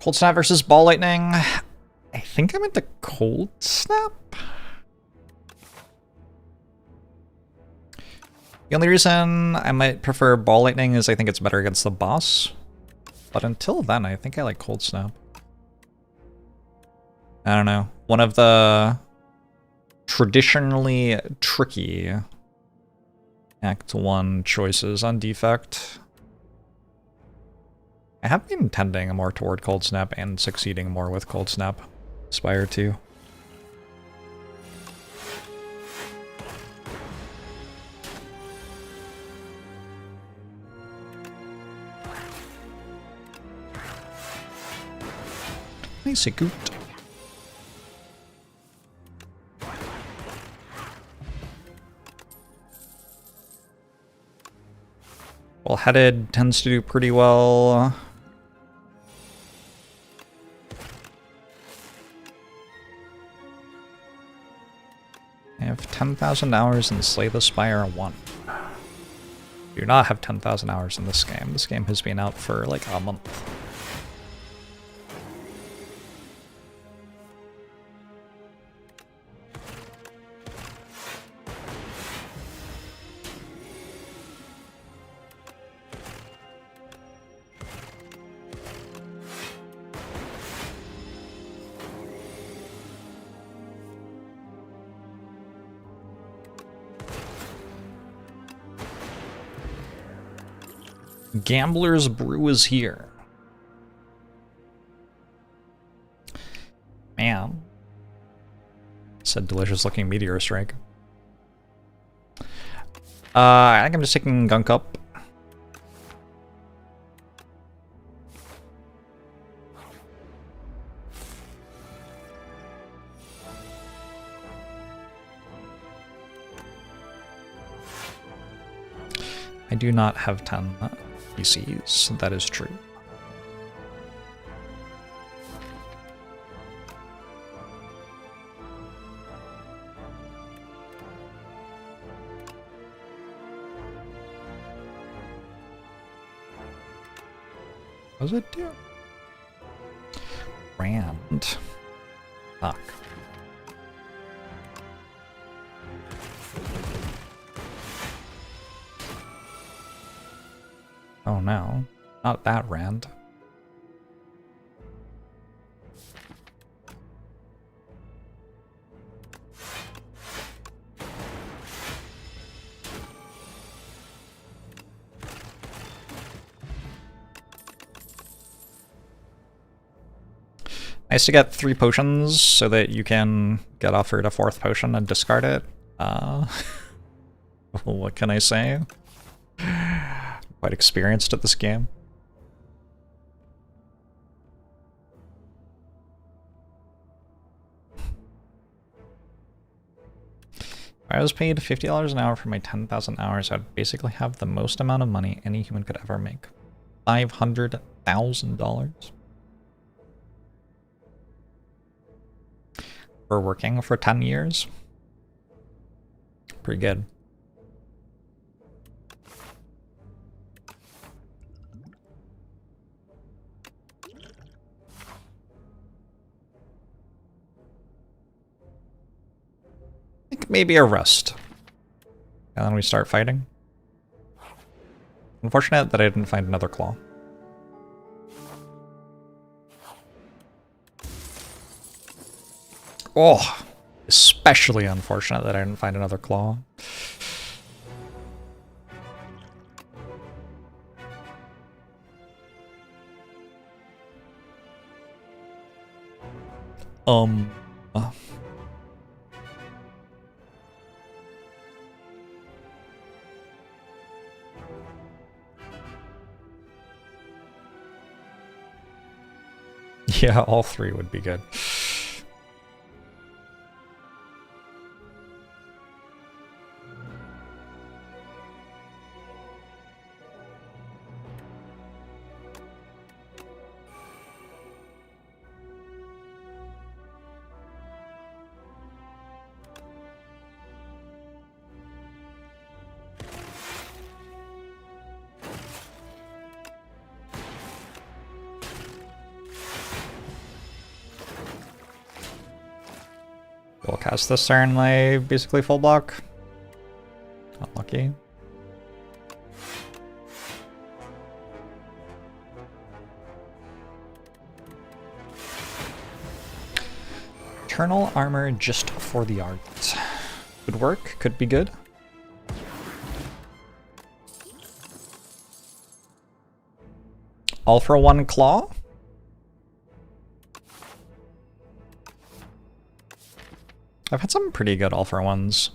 Cold Snap versus Ball Lightning. I think I'm into Cold Snap. The only reason I might prefer Ball Lightning is I think it's better against the boss. But until then, I think I like Cold Snap. I don't know. One of the traditionally tricky Act 1 choices on Defect. I have been tending more toward Cold Snap and succeeding more with Cold Snap. Spire 2. Nice goot. Well-headed tends to do pretty well. I have 10,000 hours in Slay the Spire 1. Do not have 10,000 hours in this game. This game has been out for like a month. Gambler's Brew is here. Man. Said delicious looking meteor strike. I think I'm just taking Gunk up. I do not have 10 PCs, that is true. What does it do? Rand. Fuck. Oh no, not that Rand. Nice to get 3 potions so that you can get offered a 4th potion and discard it. What can I say? Quite experienced at this game. If I was paid $50 an hour for my 10,000 hours, I'd basically have the most amount of money any human could ever make. $500,000. For working for 10 years. Pretty good. I think maybe a rest. And then we start fighting. Unfortunate that I didn't find another claw. Oh, especially unfortunate that I didn't find another claw. Yeah, all 3 would be good. We'll cast this turn, like, basically full block. Unlucky. Eternal armor just for the art. Could work, could be good. All for 1 claw. I've had some pretty good all-for-ones.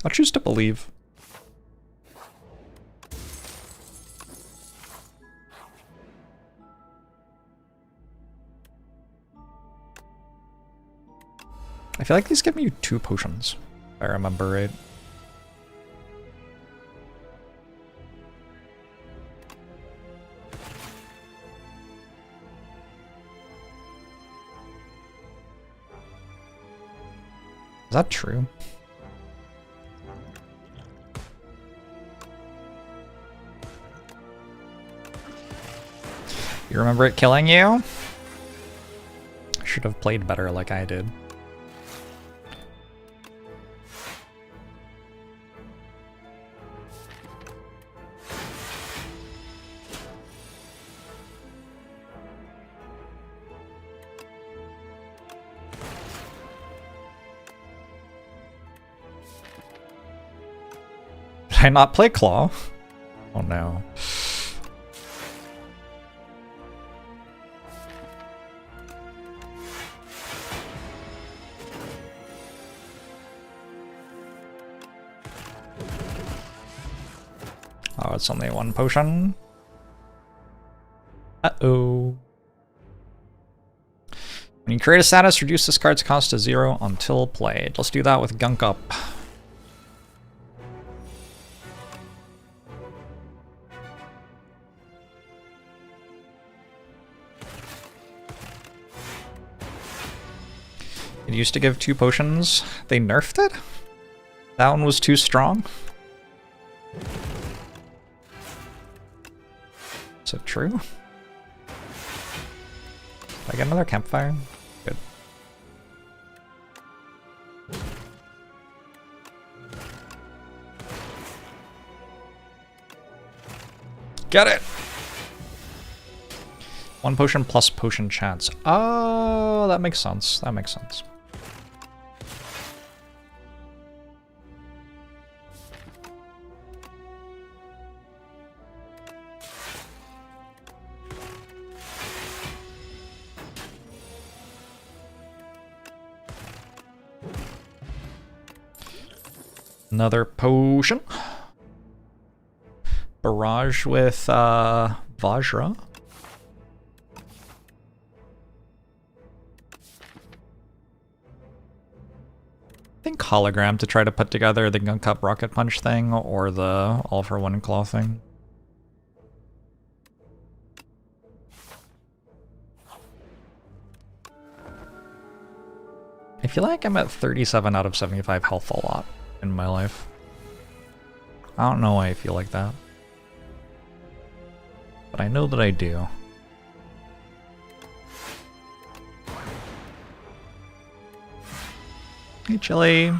I'll choose to believe. I feel like these give me 2 potions, if I remember right. Is that true? You remember it killing you? I should have played better like I did. I not play Claw? Oh no. Oh, it's only one potion. Uh-oh. When you create a status, reduce this card's cost to 0 until played. Let's do that with Gunk Up. It used to give 2 potions. They nerfed it? That one was too strong? Is it true? I get another campfire? Good. Get it! 1 potion plus potion chance. Oh, that makes sense. That makes sense. Another potion. Barrage with Vajra. I think hologram to try to put together the Gunk Up Rocket Punch thing or the All for One Claw thing. I feel like I'm at 37 out of 75 health a lot in my life. I don't know why I feel like that, but I know that I do. Hey, Chili.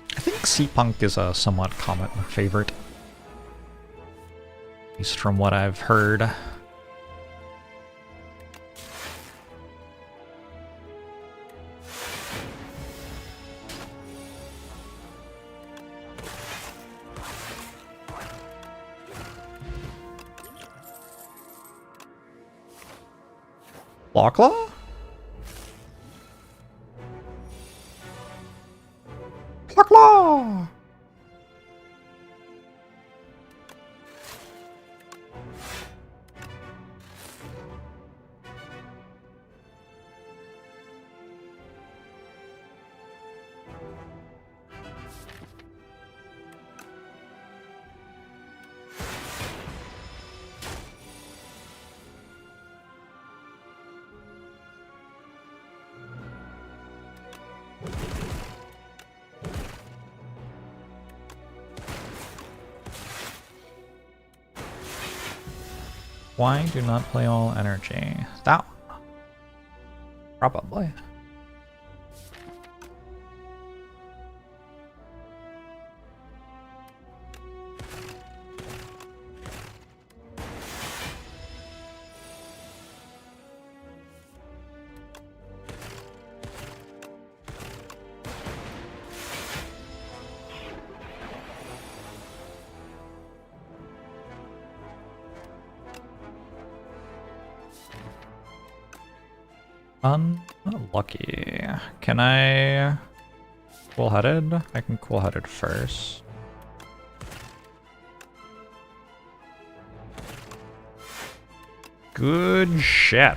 I think Sea-Punk is a somewhat common favorite, at least from what I've heard. Claw? Claw! Why do not play all energy? That one. Probably. Unlucky. Can I cool-headed? I can cool-headed first. Good shit.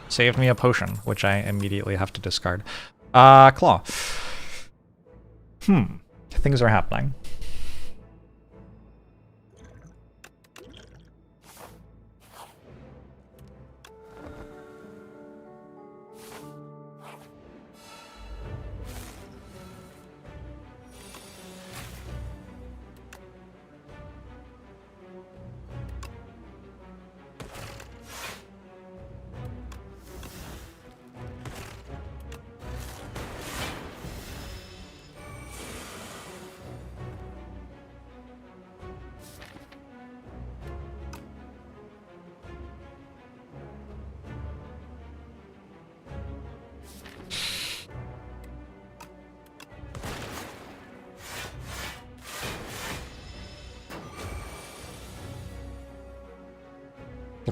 Saved me a potion, which I immediately have to discard. Claw. Things are happening.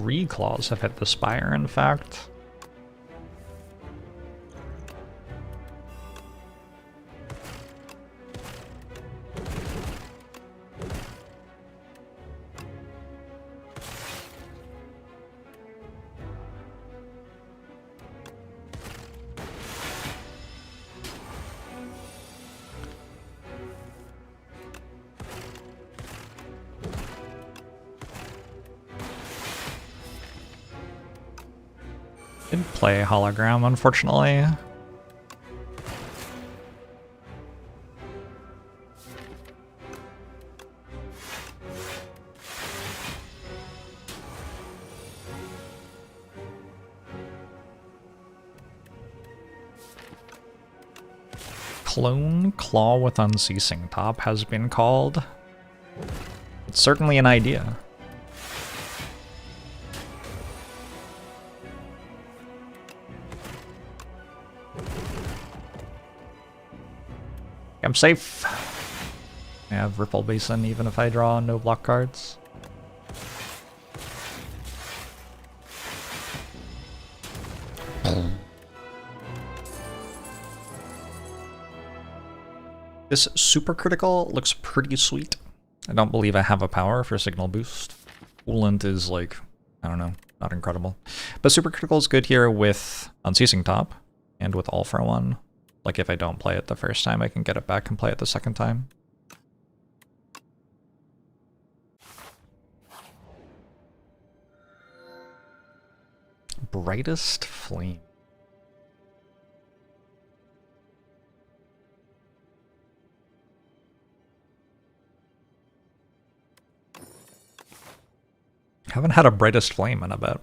3 claws have hit the spire, in fact. Didn't play hologram, unfortunately. Clone Claw with Unceasing Top has been called. It's certainly an idea. I'm safe. I have Ripple Basin even if I draw no block cards. This super critical looks pretty sweet. I don't believe I have a power for signal boost. Coolant is like, I don't know, not incredible. But super critical is good here with Unceasing Top and with All for One. Like if I don't play it the first time, I can get it back and play it the second time. Brightest Flame. Haven't had a Brightest Flame in a bit.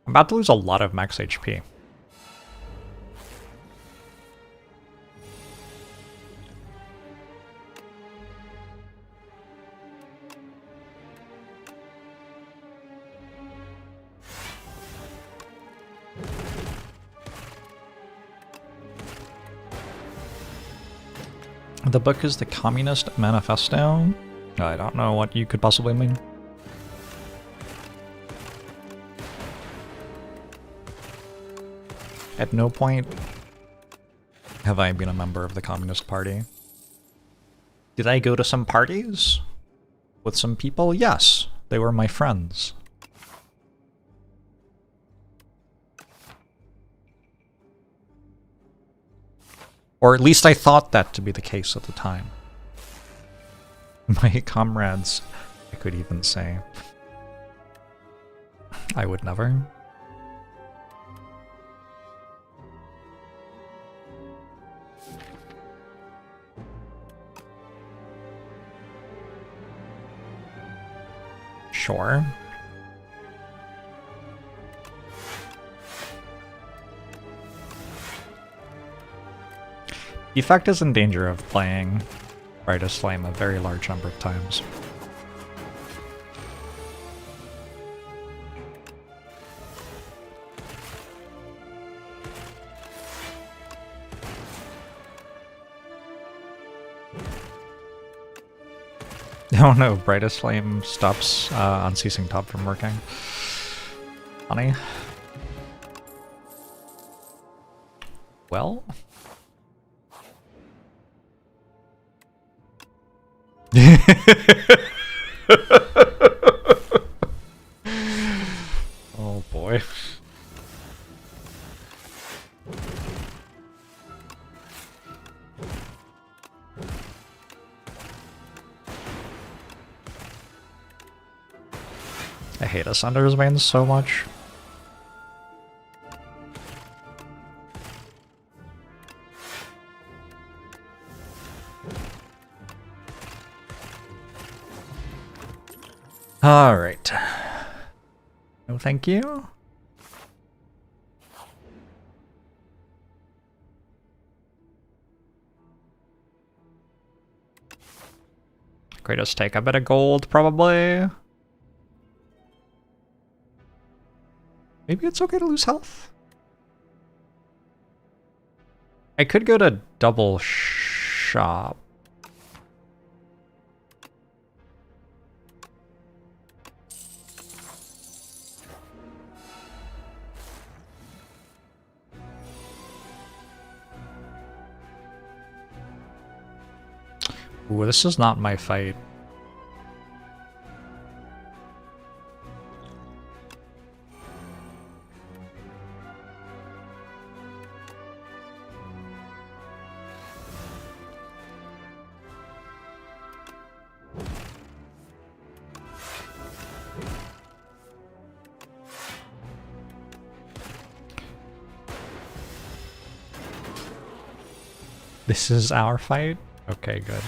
I'm about to lose a lot of max HP. The book is the Communist Manifesto. I don't know what you could possibly mean. At no point have I been a member of the Communist Party. Did I go to some parties with some people? Yes, they were my friends. Or at least I thought that to be the case at the time. My comrades, I could even say. I would never. Sure. Effect is in danger of playing Brightest Flame a very large number of times. Oh no, Brightest Flame stops Unceasing Top from working. Funny. Well... Oh boy. I hate Ascender's Veins so much. Alright. No thank you. Greatest take a bit of gold, probably. Maybe it's okay to lose health. I could go to double shop. Ooh, this is not my fight. This is our fight? Okay, good.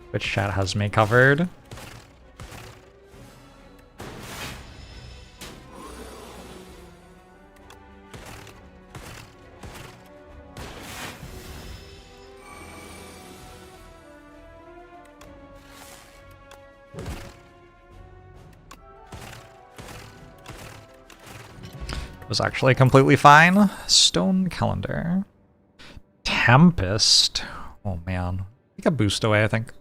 Which chat has me covered. Was actually completely fine. Stone calendar. Tempest. Oh man. Take a boost away, I think.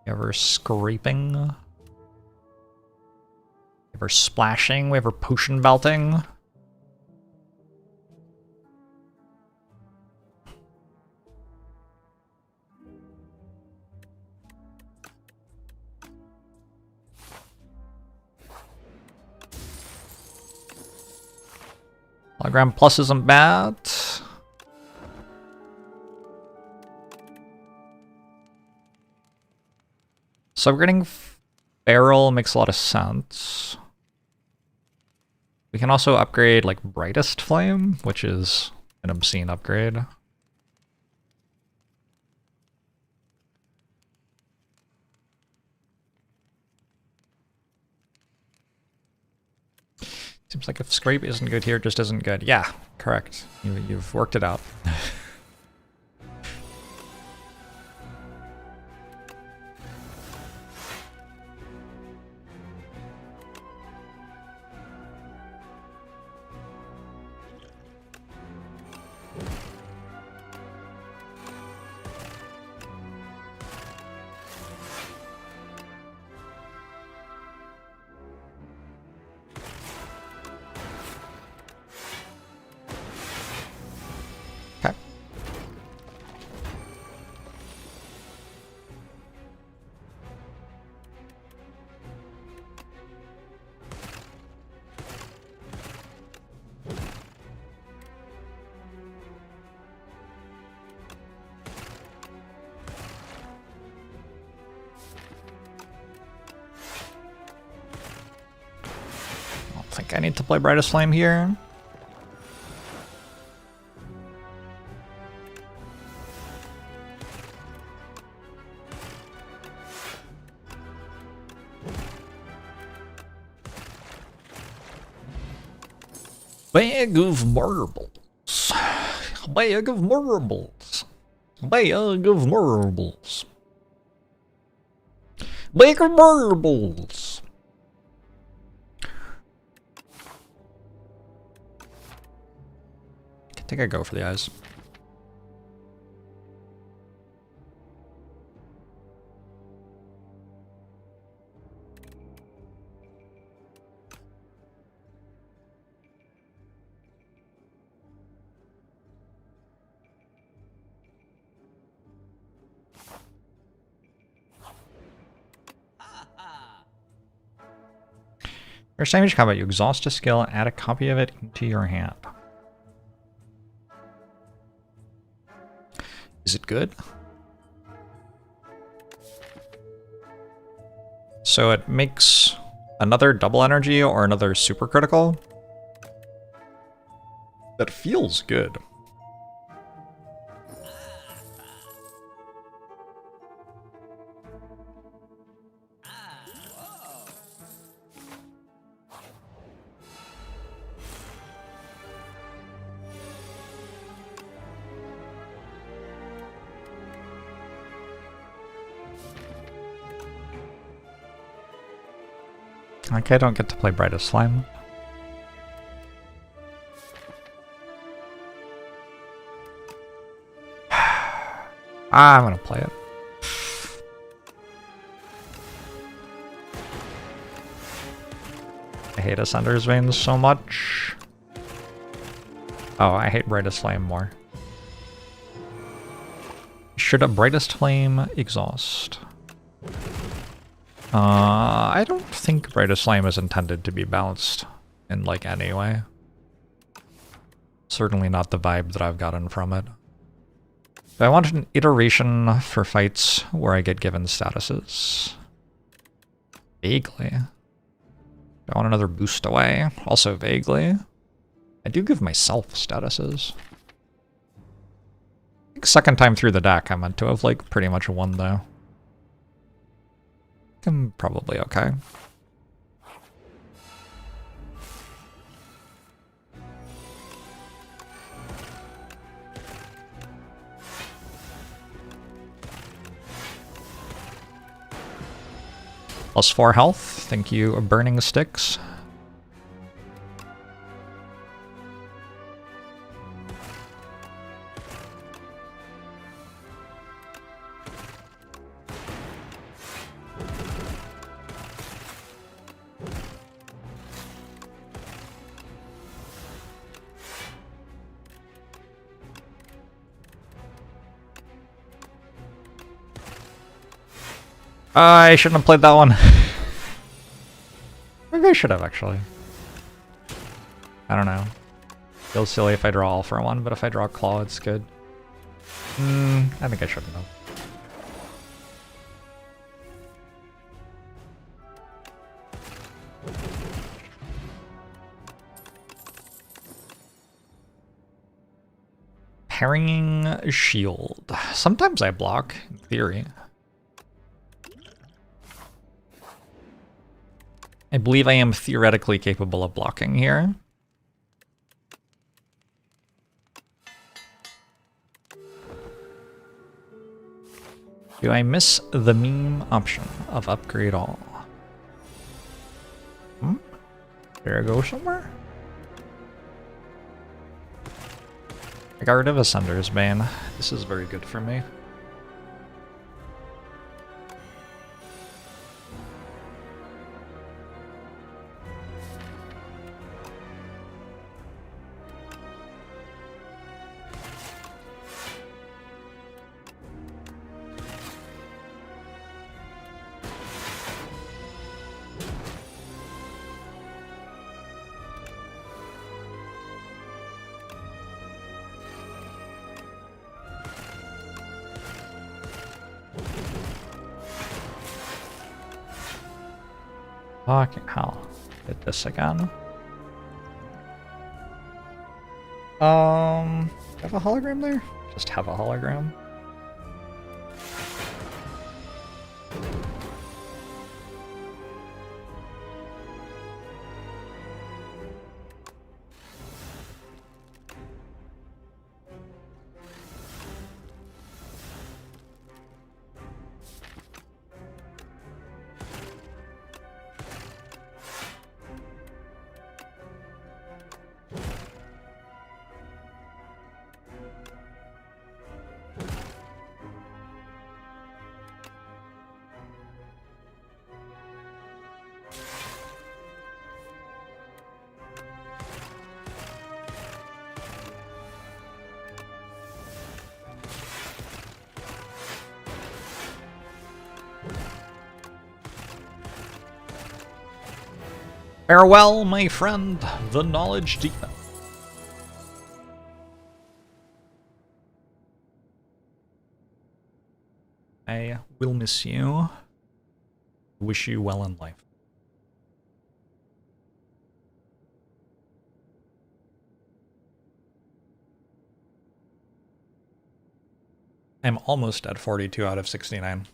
Ever scraping. Ever splashing. We ever potion belting. Hologram plus isn't bad. So upgrading Barrel makes a lot of sense. We can also upgrade like Brightest Flame, which is an obscene upgrade. Seems like if Scrape isn't good here, it just isn't good. Yeah, correct. You've worked it out. I think I need to play Brightest Flame here. Bag of marbles. Bag of marbles. Bag of marbles. Bag of marbles. I think I go for the eyes. First damage combat, you exhaust a skill and add a copy of it into your hand. Is it good? So it makes another double energy or another super critical. That feels good. Okay, I don't get to play Brightest Slime. I'm gonna play it. I hate Ascender's Veins so much. Oh, I hate Brightest Flame more. Should a Brightest Flame exhaust? I don't think Brightest Flame is intended to be balanced in like any way. Certainly not the vibe that I've gotten from it. I want an iteration for fights where I get given statuses. Vaguely. I want another boost away. Also vaguely. I do give myself statuses. I think second time through the deck I meant to have like pretty much won though. I'm probably okay. +4 health. Thank you, Burning Sticks. I shouldn't have played that one. Maybe I should have, actually. I don't know. Feels silly if I draw all for one, but if I draw Claw, it's good. I think I shouldn't have. Parrying Shield. Sometimes I block, in theory. I believe I am theoretically capable of blocking here. Do I miss the meme option of upgrade all? Did I go somewhere? I got rid of Ascender's Bane. This is very good for me. Fucking hell. Did this again. Have a hologram there? Just have a hologram. Farewell, my friend, the knowledge demon. I will miss you. Wish you well in life. I'm almost at 42 out of 69.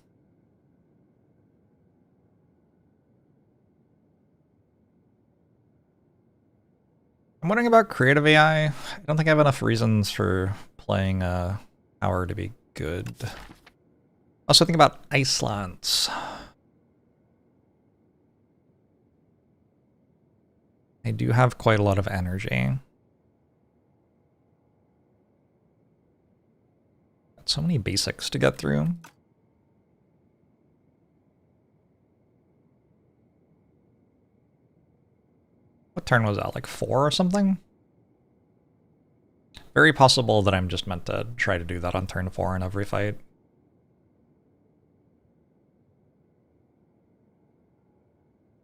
I'm wondering about creative AI. I don't think I have enough reasons for playing Power to be good. Also think about Icelands. I do have quite a lot of energy. Got so many basics to get through. What turn was that, like 4 or something? Very possible that I'm just meant to try to do that on turn 4 in every fight.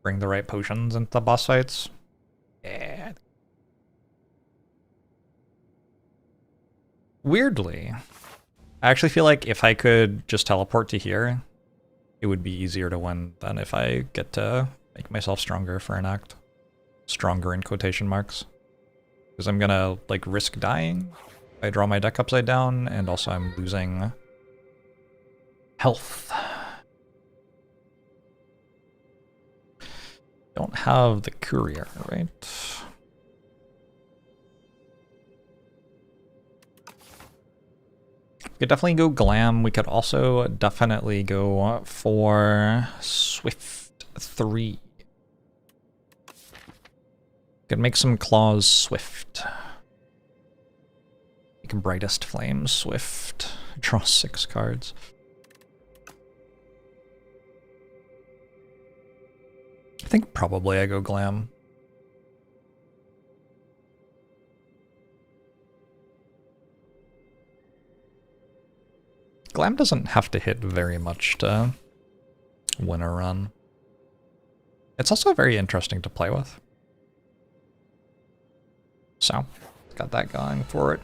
Bring the right potions into the boss fights. Yeah. Weirdly, I actually feel like if I could just teleport to here, it would be easier to win than if I get to make myself stronger for an act. Stronger in quotation marks. Because I'm gonna, like, risk dying. I draw my deck upside down, and also I'm losing health. Don't have the courier, right? We could definitely go glam. We could also definitely go for Swift 3. Could make some claws Swift. Make brightest flame Swift. Draw 6 cards. I think probably I go glam. Glam doesn't have to hit very much to win a run. It's also very interesting to play with. So, got that going for it.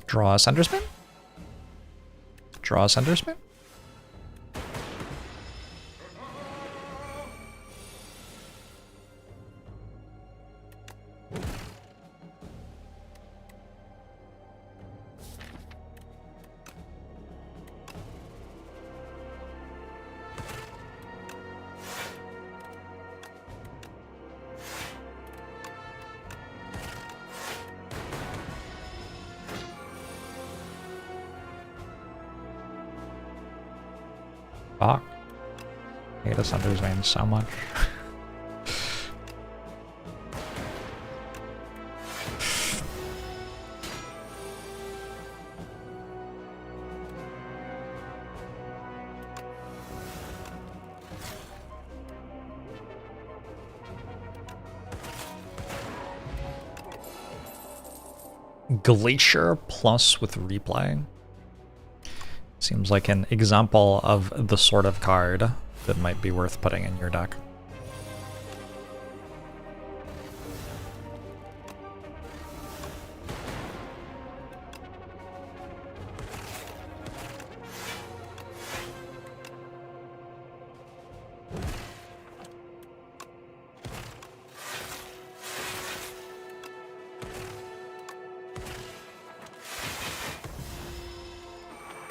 Draw a Sendersman? Draw a Sendersman? Fuck. I hate the Sendersman so much. Glacier plus with replay. Seems like an example of the sort of card that might be worth putting in your deck.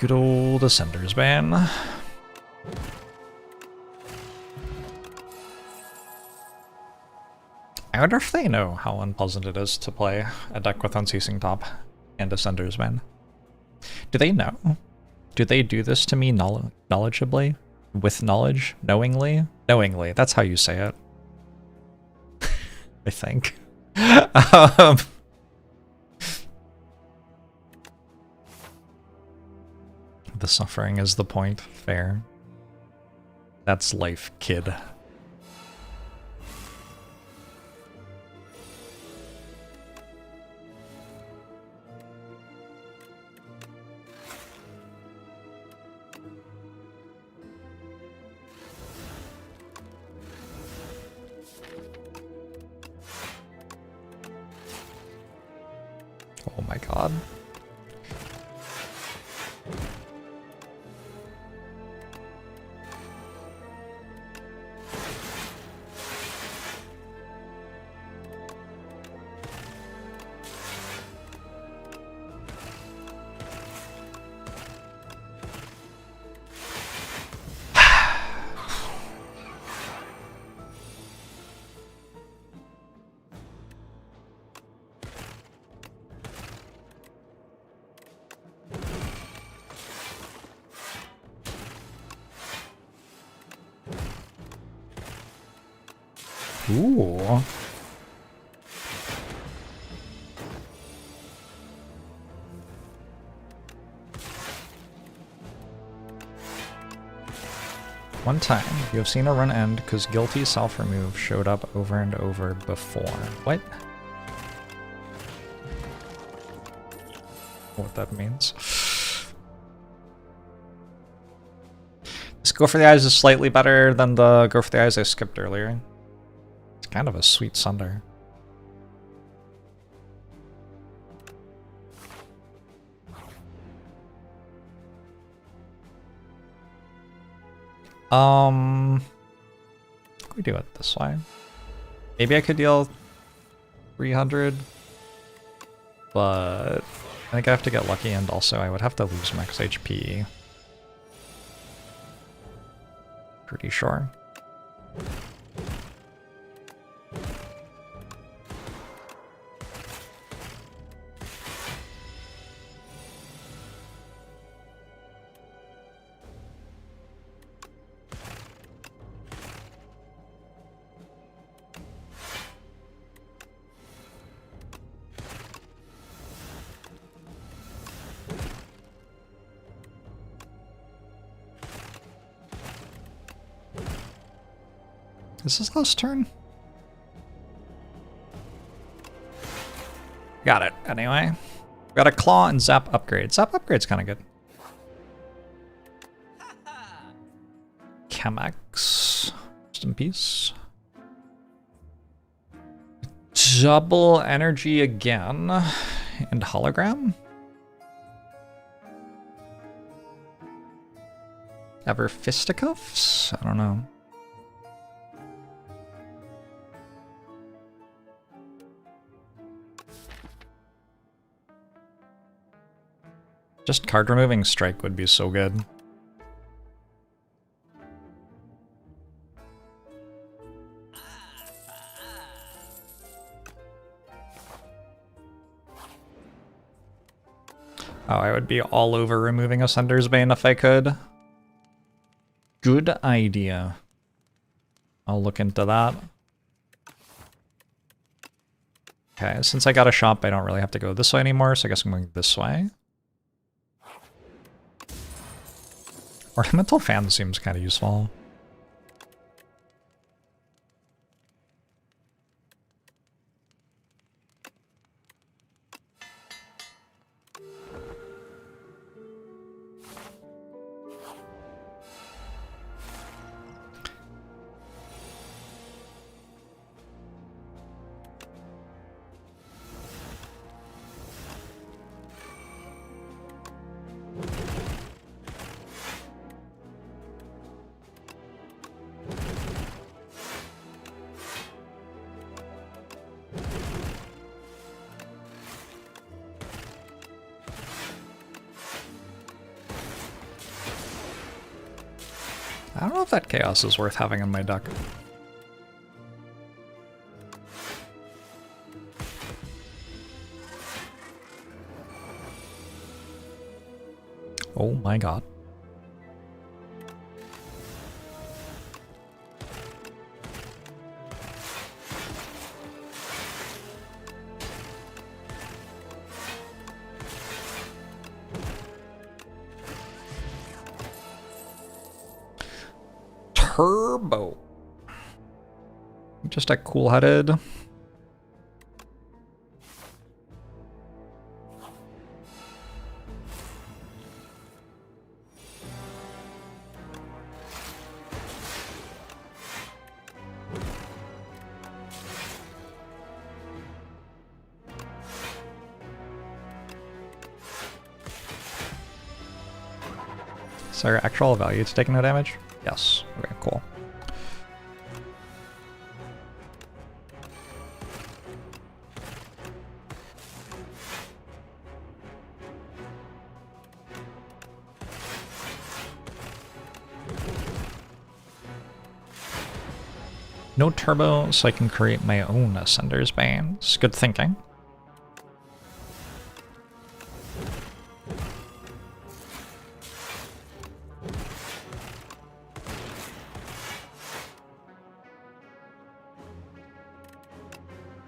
Good old Sendersman. I wonder if they know how unpleasant it is to play a deck with Unceasing Top and a Sendersman. Do they know? Do they do this to me knowledgeably? With knowledge? Knowingly? Knowingly, that's how you say it. I think. The suffering is the point. Fair. That's life, kid. Oh my god. Ooh. One time, you have seen a run end because guilty self-remove showed up over and over before. What? What that means. This Go for the Eyes is slightly better than the Go for the Eyes I skipped earlier. It's kind of a sweet sunder. We do it this way. Maybe I could deal 300, but I think I have to get lucky, and also I would have to lose max HP. Pretty sure. Is this last turn? Got it, anyway. Got a claw and zap upgrade. Zap upgrade's kind of good. Chemex. Rest in peace. Double energy again. And hologram? Ever fisticuffs? I don't know. Just card removing strike would be so good. Oh, I would be all over removing Ascender's Bane if I could. Good idea. I'll look into that. Okay, since I got a shop, I don't really have to go this way anymore, so I guess I'm going this way. Ornamental fan seems kind of useful. I don't know if that chaos is worth having in my deck. Oh my god. Turbo. Just a cool-headed. Is there actual value to taking no damage? Yes. Okay, cool. No turbo, so I can create my own Ascender's Bane. Good thinking.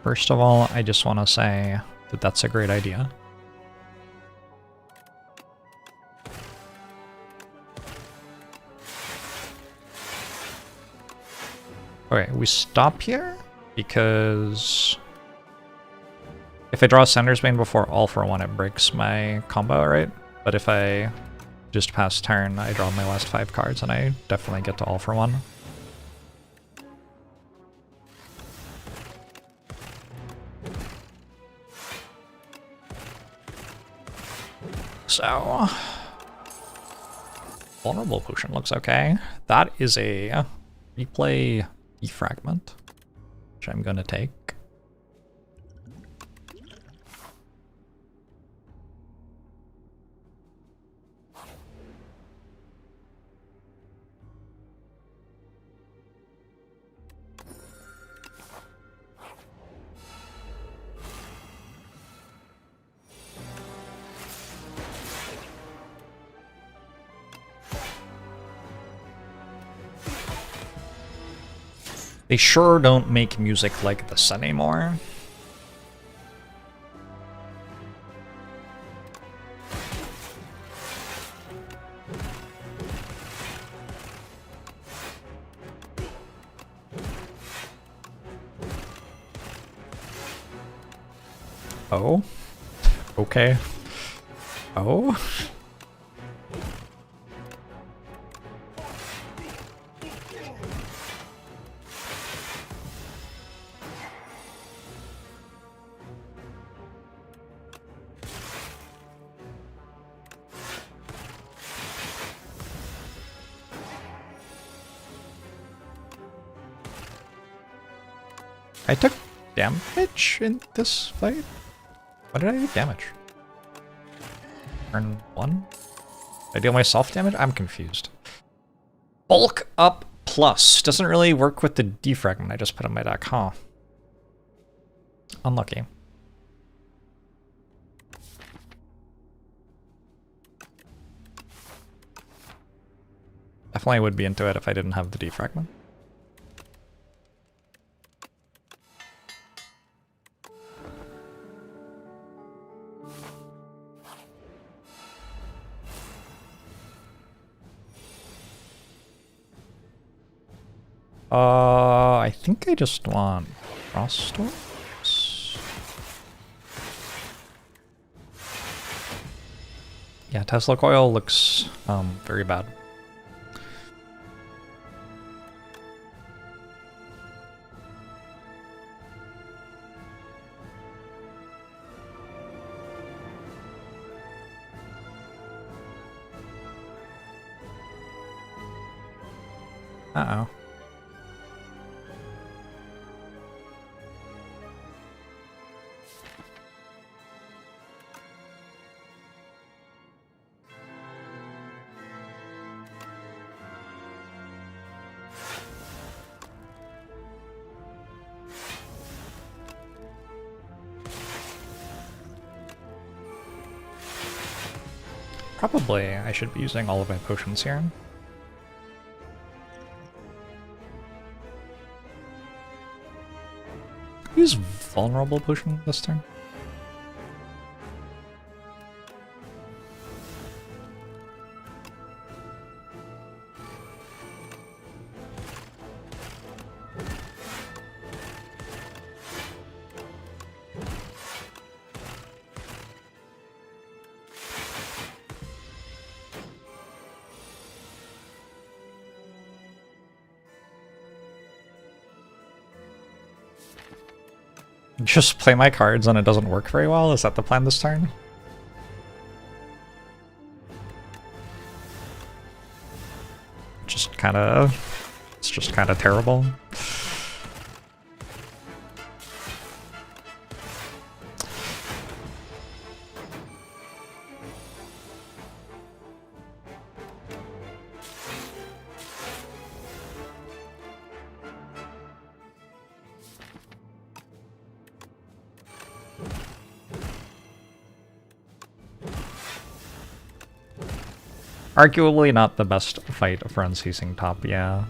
First of all, I just want to say that that's a great idea. Okay, we stop here because if I draw Sender's Bane before All for One, it breaks my combo, right? But if I just pass turn, I draw my last 5 cards and I definitely get to All for One. So, Vulnerable Potion looks okay. That is a replay defragment, which I'm gonna take. They sure don't make music like this anymore. Oh? Okay. Oh? I took damage in this fight? What did I do damage? Turn 1? Did I deal myself damage? I'm confused. Bulk up plus. Doesn't really work with the defragment I just put in my deck, huh? Unlucky. Definitely would be into it if I didn't have the defragment. I think I just want Frostorms. Yeah, Tesla Coil looks very bad. Uh-oh. Probably I should be using all of my potions here. Use Vulnerable Potion this turn. Just play my cards and it doesn't work very well? Is that the plan this turn? It's just kinda terrible. Arguably not the best fight for Unceasing top, yeah.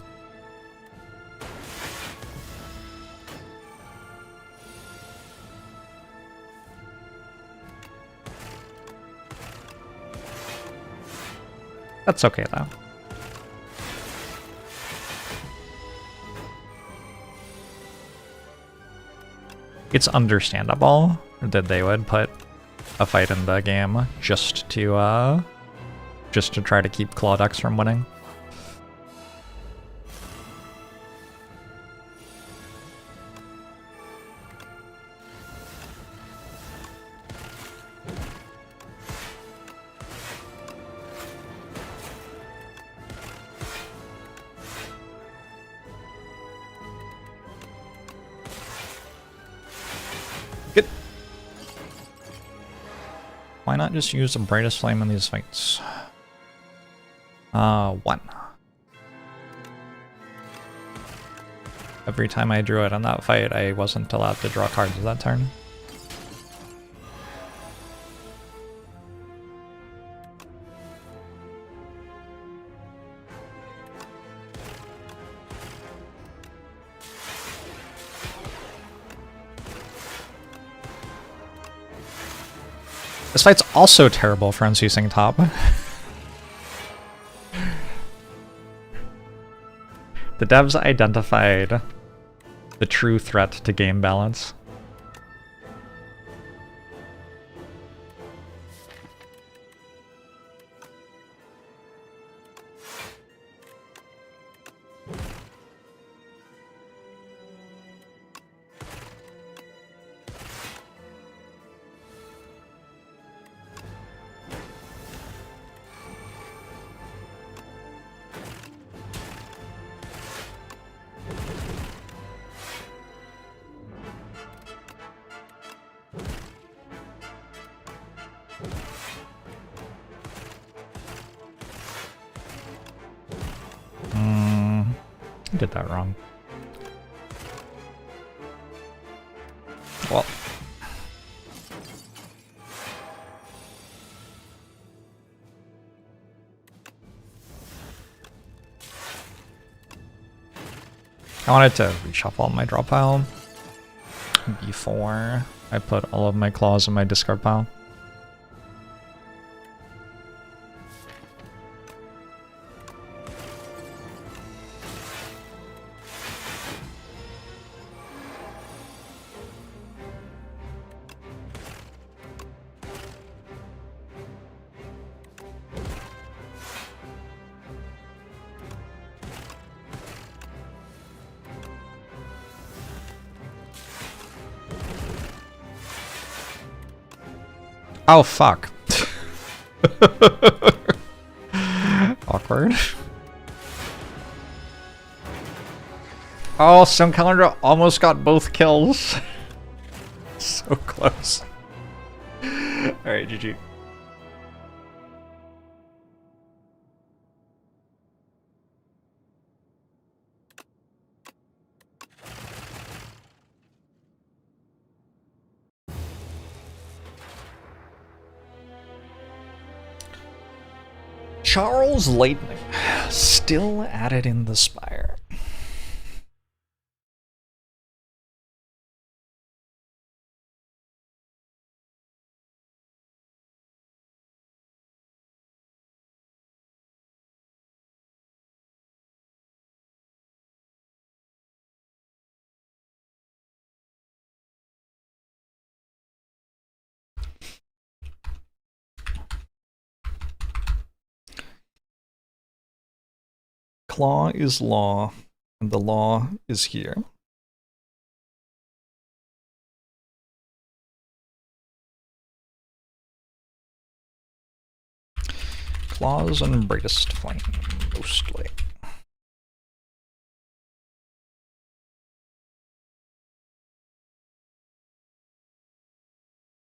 That's okay though. It's understandable that they would put a fight in the game just to try to keep Clawdex from winning. Why not just use the brightest flame in these fights? 1. Every time I drew it on that fight, I wasn't allowed to draw cards that turn. This fight's also terrible for unceasing top. The devs identified the true threat to game balance. I did that wrong. Well. I wanted to reshuffle my draw pile before I put all of my claws in my discard pile. Oh, fuck. Awkward. Oh, Stone Calendar almost got both kills. So close. Alright, GG. Charles Lightning, still added in the spire. Claw is law, and the law is here. Claws and brightest flame, mostly.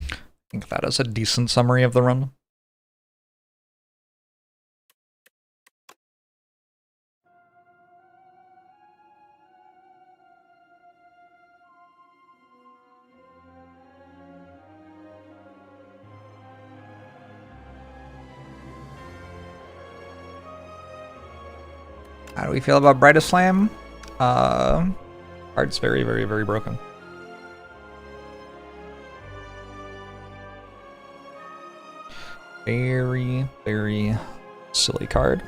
I think that is a decent summary of the run. How do we feel about Brightest Flame? Card's very, very, very broken. Very, very Silly card.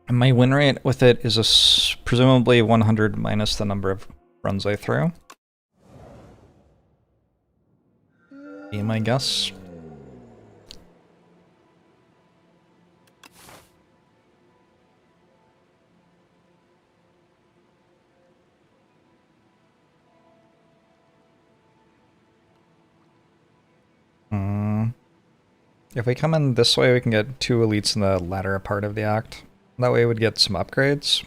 And my win rate with it is presumably 100 minus the number of runs I threw. Be my guess. If we come in this way, we can get 2 elites in the latter part of the act. That way we'd get some upgrades.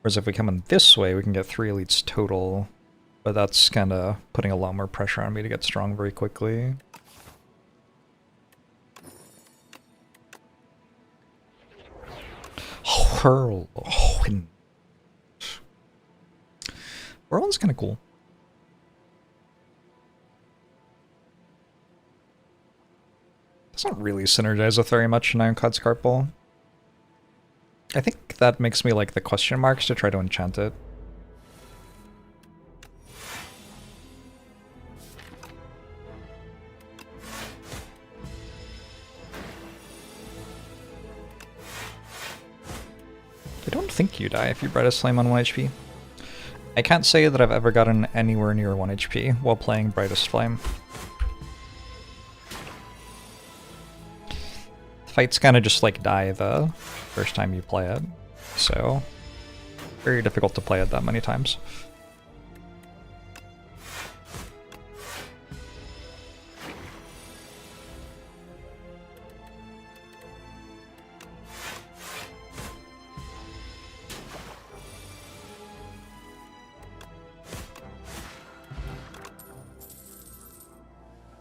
Whereas if we come in this way, we can get 3 elites total. But that's kind of putting a lot more pressure on me to get strong very quickly. Whirl. Whirl's kind of cool. Doesn't really synergize with very much in Ironclad Scarp Ball. I think that makes me like the question marks to try to enchant it. I don't think you die if you Brightest Flame on 1 HP. I can't say that I've ever gotten anywhere near 1 HP while playing Brightest Flame. Fights kind of just like die the first time you play it, so very difficult to play it that many times.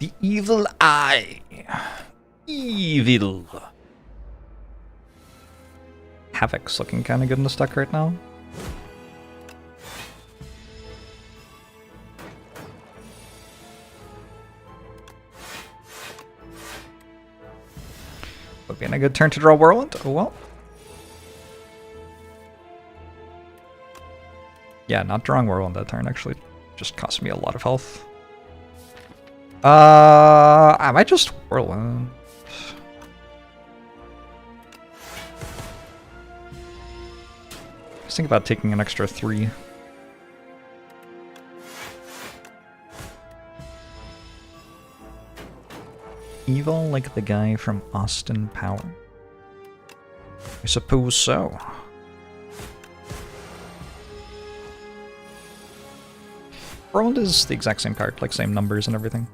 The Evil Eye. Evil. Havoc's looking kind of good in the stack right now. Would be in a good turn to draw Whirlwind. Oh well. Yeah, not drawing Whirlwind that turn actually just cost me a lot of health. I might just Whirlwind. Just think about taking an extra 3. Evil like the guy from Austin Power? I suppose so. Whirlwind is the exact same card, like same numbers and everything.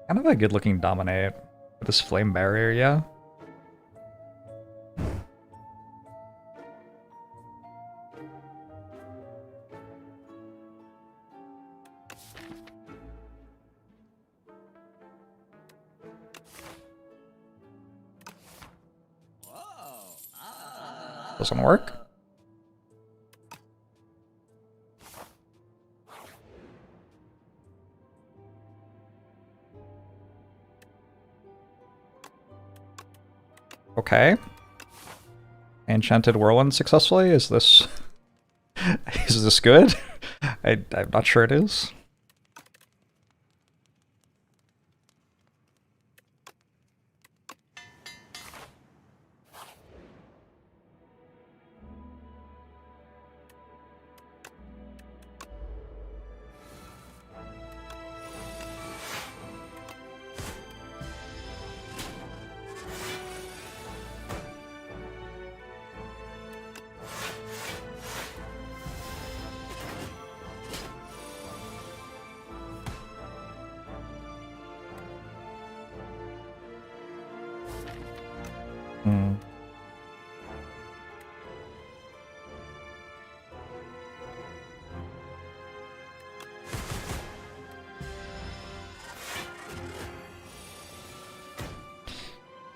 Kind of a good looking Dominate with this Flame Barrier, yeah. Doesn't work. Okay. Enchanted Whirlwind successfully? Is this... is this good? I'm not sure it is.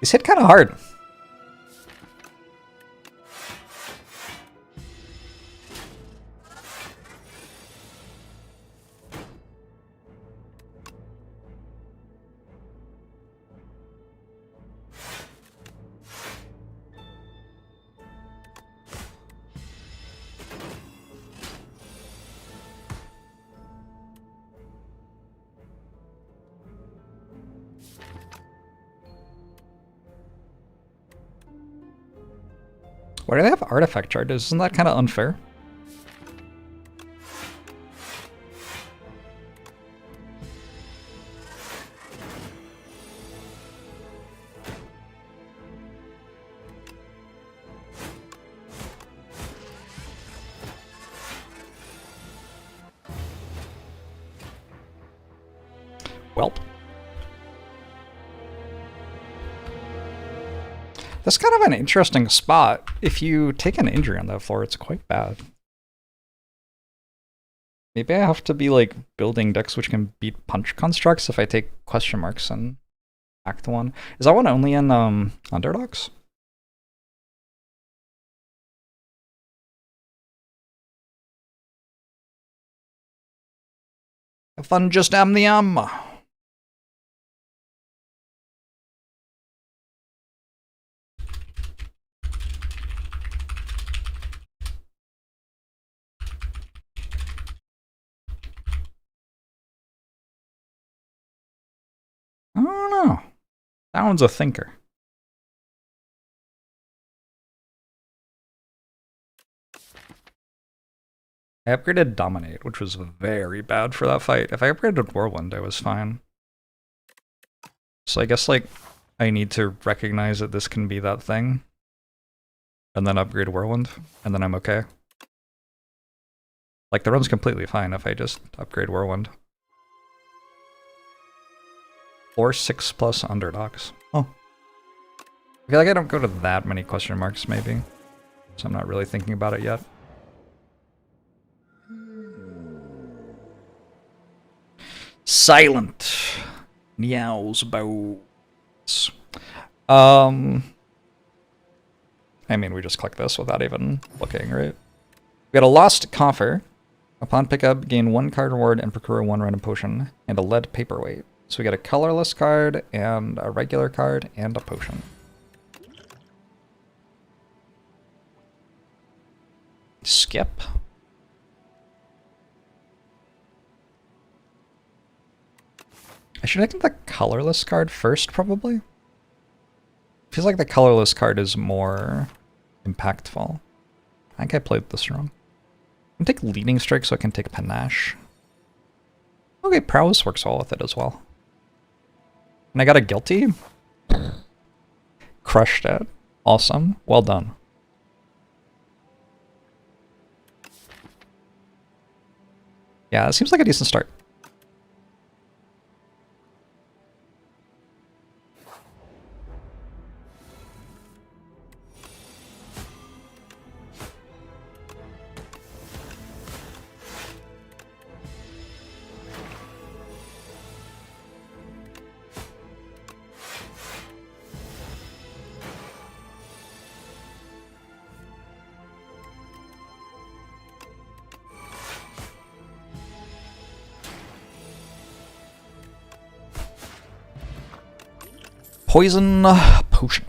He's hit kind of hard. Why do they have artifact charges? Isn't that kind of unfair? Welp. That's kind of an interesting spot. If you take an injury on that floor, it's quite bad. Maybe I have to be like building decks which can beat punch constructs if I take question marks in Act 1. Is that one only in Underdogs? Have fun, just am the I don't know. That one's a thinker. I upgraded Dominate, which was very bad for that fight. If I upgraded Whirlwind, I was fine. So I guess, like, I need to recognize that this can be that thing. And then upgrade Whirlwind, and then I'm okay. Like, the run's completely fine if I just upgrade Whirlwind. Or 6+ Underdogs. Oh. I feel like I don't go to that many question marks, maybe. So I'm not really thinking about it yet. Silent. Meows bows. I mean, we just click this without even looking, right? We got a Lost Coffer. Upon pickup, gain 1 card reward and procure 1 random potion, and a lead paperweight. So we got a colorless card, and a regular card, and a potion. Skip. I should take the colorless card first, probably. Feels like the colorless card is more impactful. I think I played this wrong. I can take Leading Strike so I can take Panache. Okay, Prowess works well with it as well. And I got a Guilty. Crushed it. Awesome. Well done. Yeah, it seems like a decent start. Poison Potion.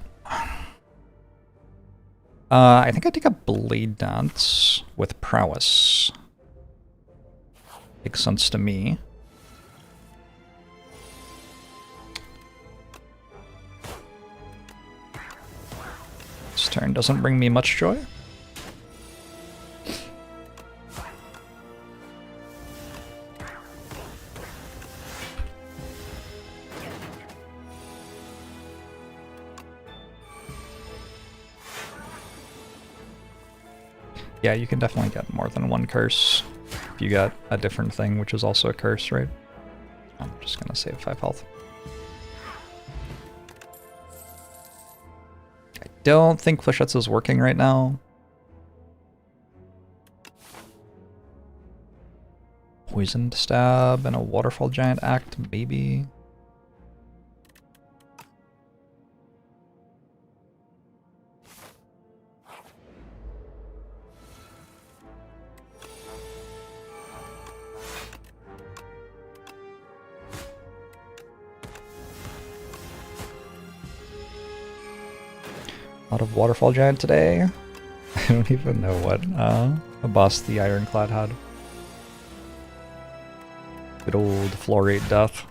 I think I take a Blade Dance with Prowess. Makes sense to me. This turn doesn't bring me much joy. Yeah, you can definitely get more than 1 curse if you get a different thing, which is also a curse, right? I'm just gonna save 5 health. I don't think Flechettes is working right now. Poisoned Stab and a Waterfall Giant Act, maybe. A lot of waterfall giant today. I don't even know what a boss the Ironclad had. Good old floor rate death.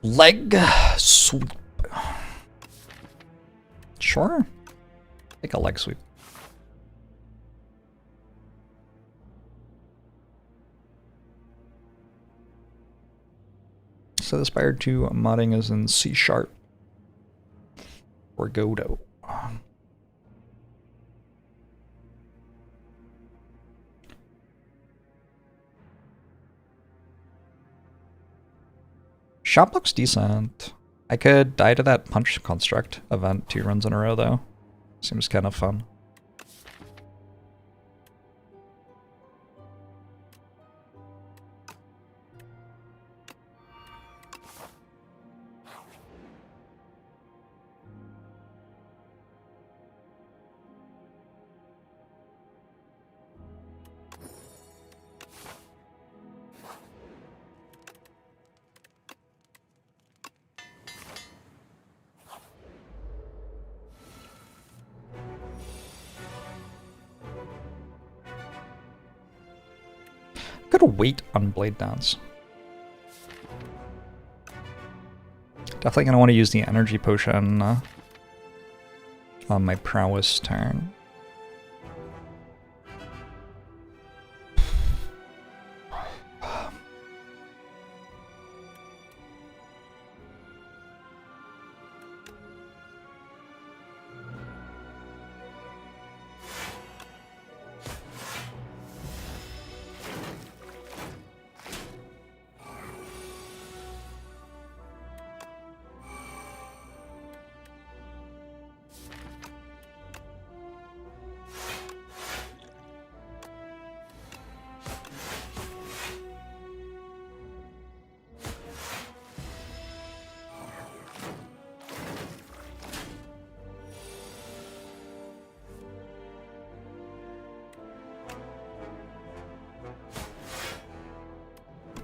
Leg sweep. Sure. Take a leg sweep. So the Spire 2 modding is in C# or Godot. Shop looks decent. I could die to that punch construct event 2 runs in a row though. Seems kind of fun. Could wait on Blade Dance. Definitely gonna want to use the energy potion on my prowess turn.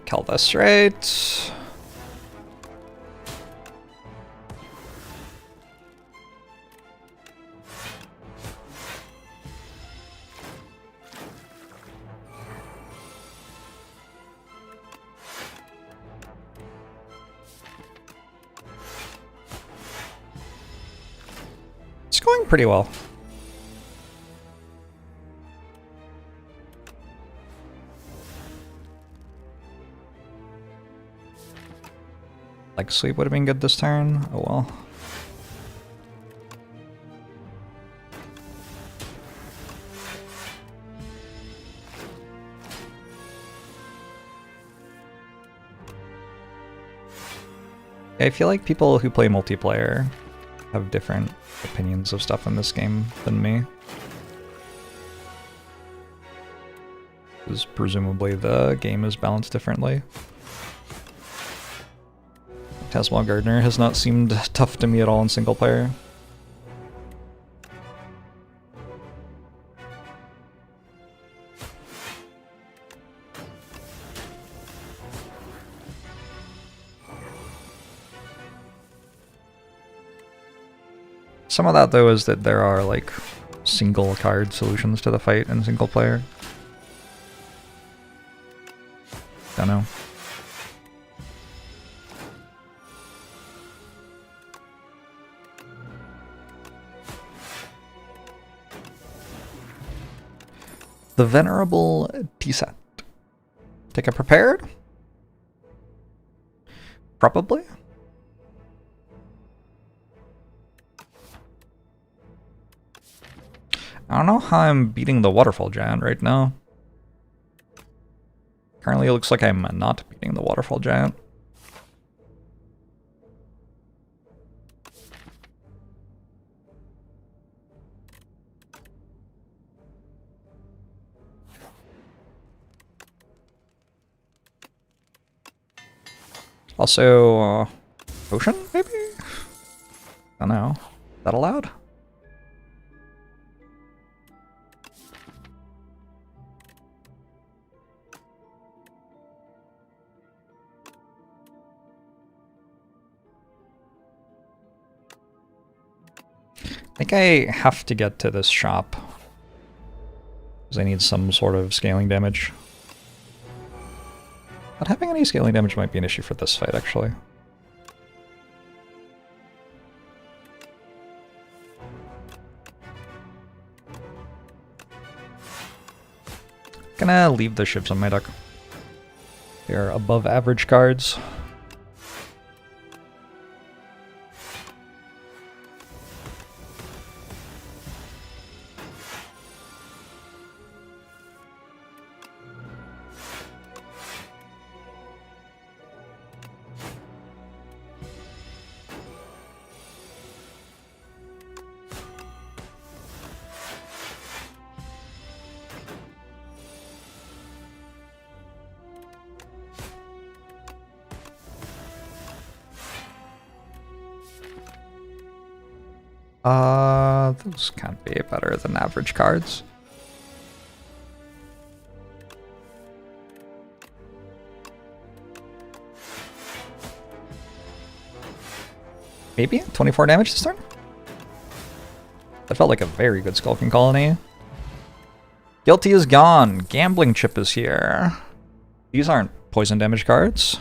Kill this, right? It's going pretty well. Like sleep would have been good this turn. Oh well. I feel like people who play multiplayer have different opinions of stuff in this game than me. Because presumably the game is balanced differently. Tasmal Gardener has not seemed tough to me at all in single player. Some of that though is that there are like single card solutions to the fight in single player. Don't know. The Venerable T-Set. Take a prepared? Probably. I don't know how I'm beating the Waterfall Giant right now. Currently it looks like I'm not beating the Waterfall Giant. Also, potion, maybe? I don't know. Is that allowed? think I have to get to this shop. Because I need some sort of scaling damage. Not having any scaling damage might be an issue for this fight, actually. Gonna leave the ships on my deck. They're above average cards. Those can't be better than average cards. Maybe 24 damage this turn? That felt like a very good Skulking Colony. Guilty is gone. Gambling Chip is here. These aren't poison damage cards.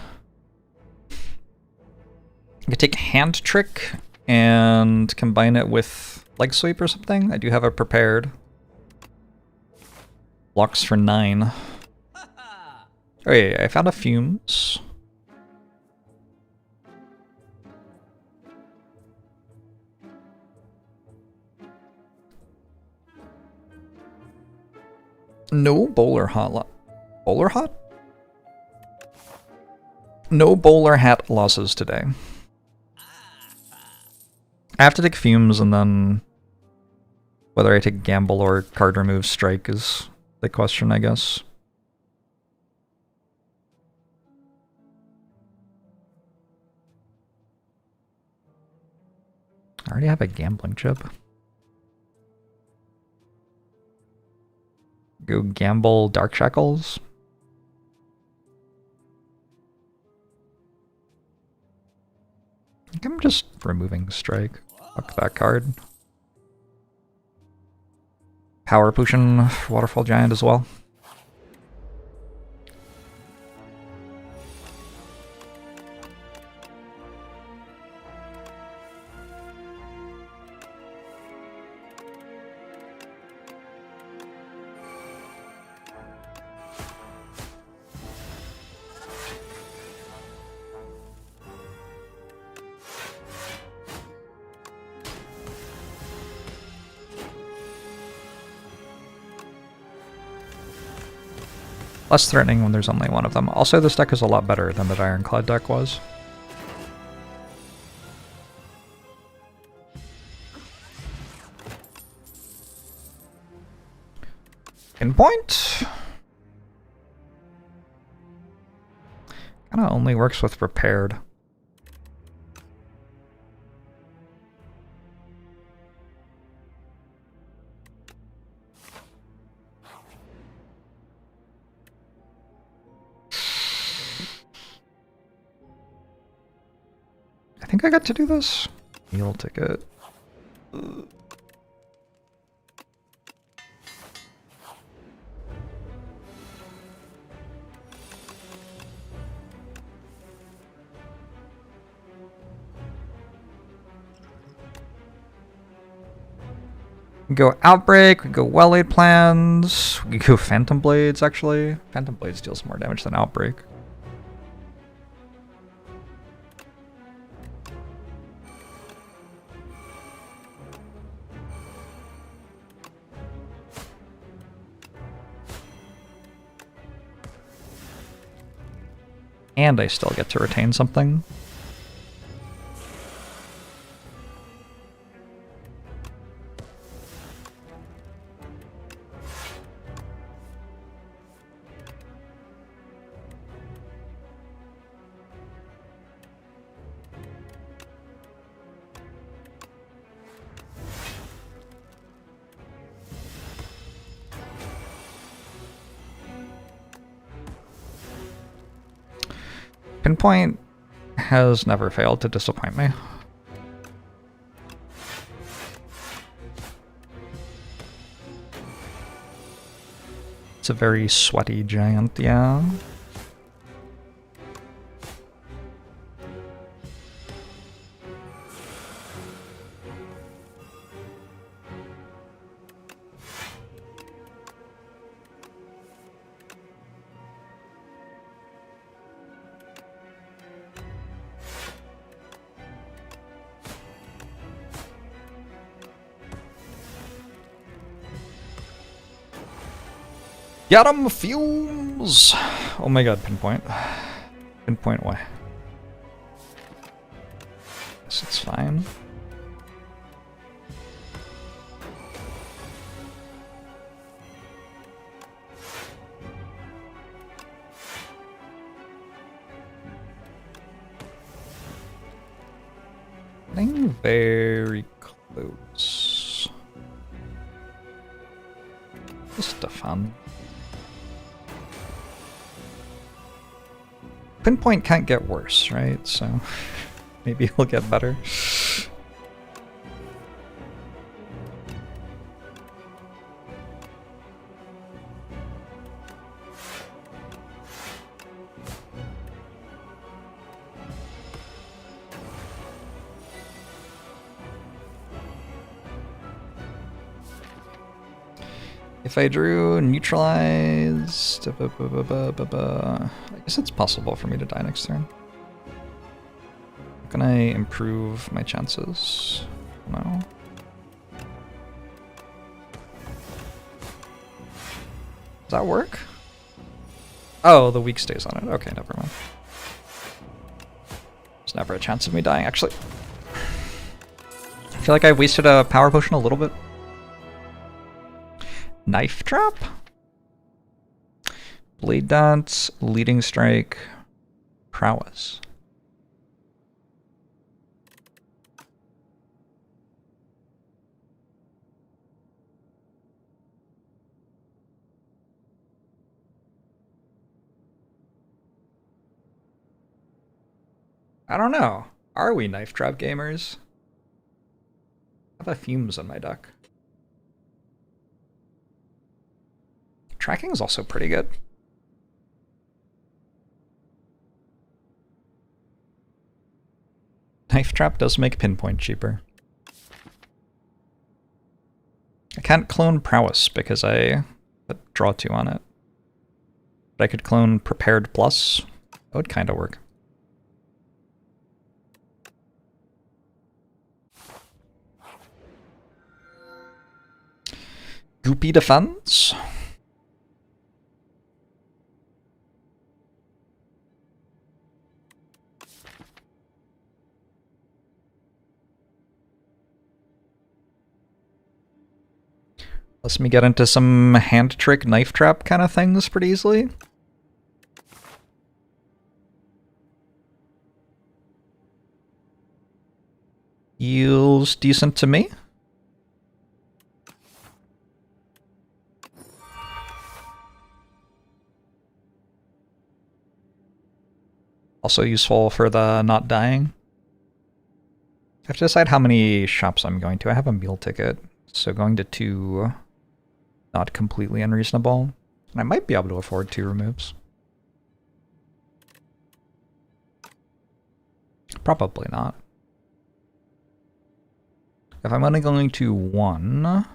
I could take Hand Trick and combine it with Leg Sweep or something. I do have it prepared. Blocks for 9. Oh yeah, I found a Fumes. No Bowler Hat. Bowler Hat? No Bowler Hat losses today. I have to take Fumes, and then whether I take Gamble or card remove Strike is the question, I guess. I already have a Gambling Chip. Go Gamble Dark Shackles. I think I'm just removing Strike. Fuck that card. Power Potion, Waterfall Giant as well. Less threatening when there's only one of them. Also, this deck is a lot better than that Ironclad deck was. Pinpoint? Kinda only works with Prepared. I think I got to do this. Meal ticket. We go Outbreak, we go Well-Laid Plans, we go Phantom Blades actually. Phantom Blades deals more damage than Outbreak. And I still get to retain something. Pinpoint has never failed to disappoint me. It's a very sweaty giant, yeah. Got him, fumes! Oh my god, pinpoint. Pinpoint why? Guess it's fine. Getting very close. Just a fun. Pinpoint can't get worse, right? So maybe it'll get better. If I drew neutralized, I guess it's possible for me to die next turn. Can I improve my chances? No. Does that work? Oh, the weak stays on it. Okay, never mind. There's never a chance of me dying, actually. I feel like I wasted a power potion a little bit. Knife trap? Blade dance, leading strike, prowess. I don't know. Are we knife trap gamers? I have a fumes on my deck. Tracking is also pretty good. Knife trap does make pinpoint cheaper. I can't clone prowess because I put draw 2 on it. But I could clone prepared plus. That would kind of work. Goopy defense. Lets me get into some hand trick, knife trap kind of things pretty easily. Feels decent to me. Also useful for the not dying. I have to decide how many shops I'm going to. I have a meal ticket, so going to 2, not completely unreasonable. And I might be able to afford 2 removes. Probably not. If I'm only going to 1,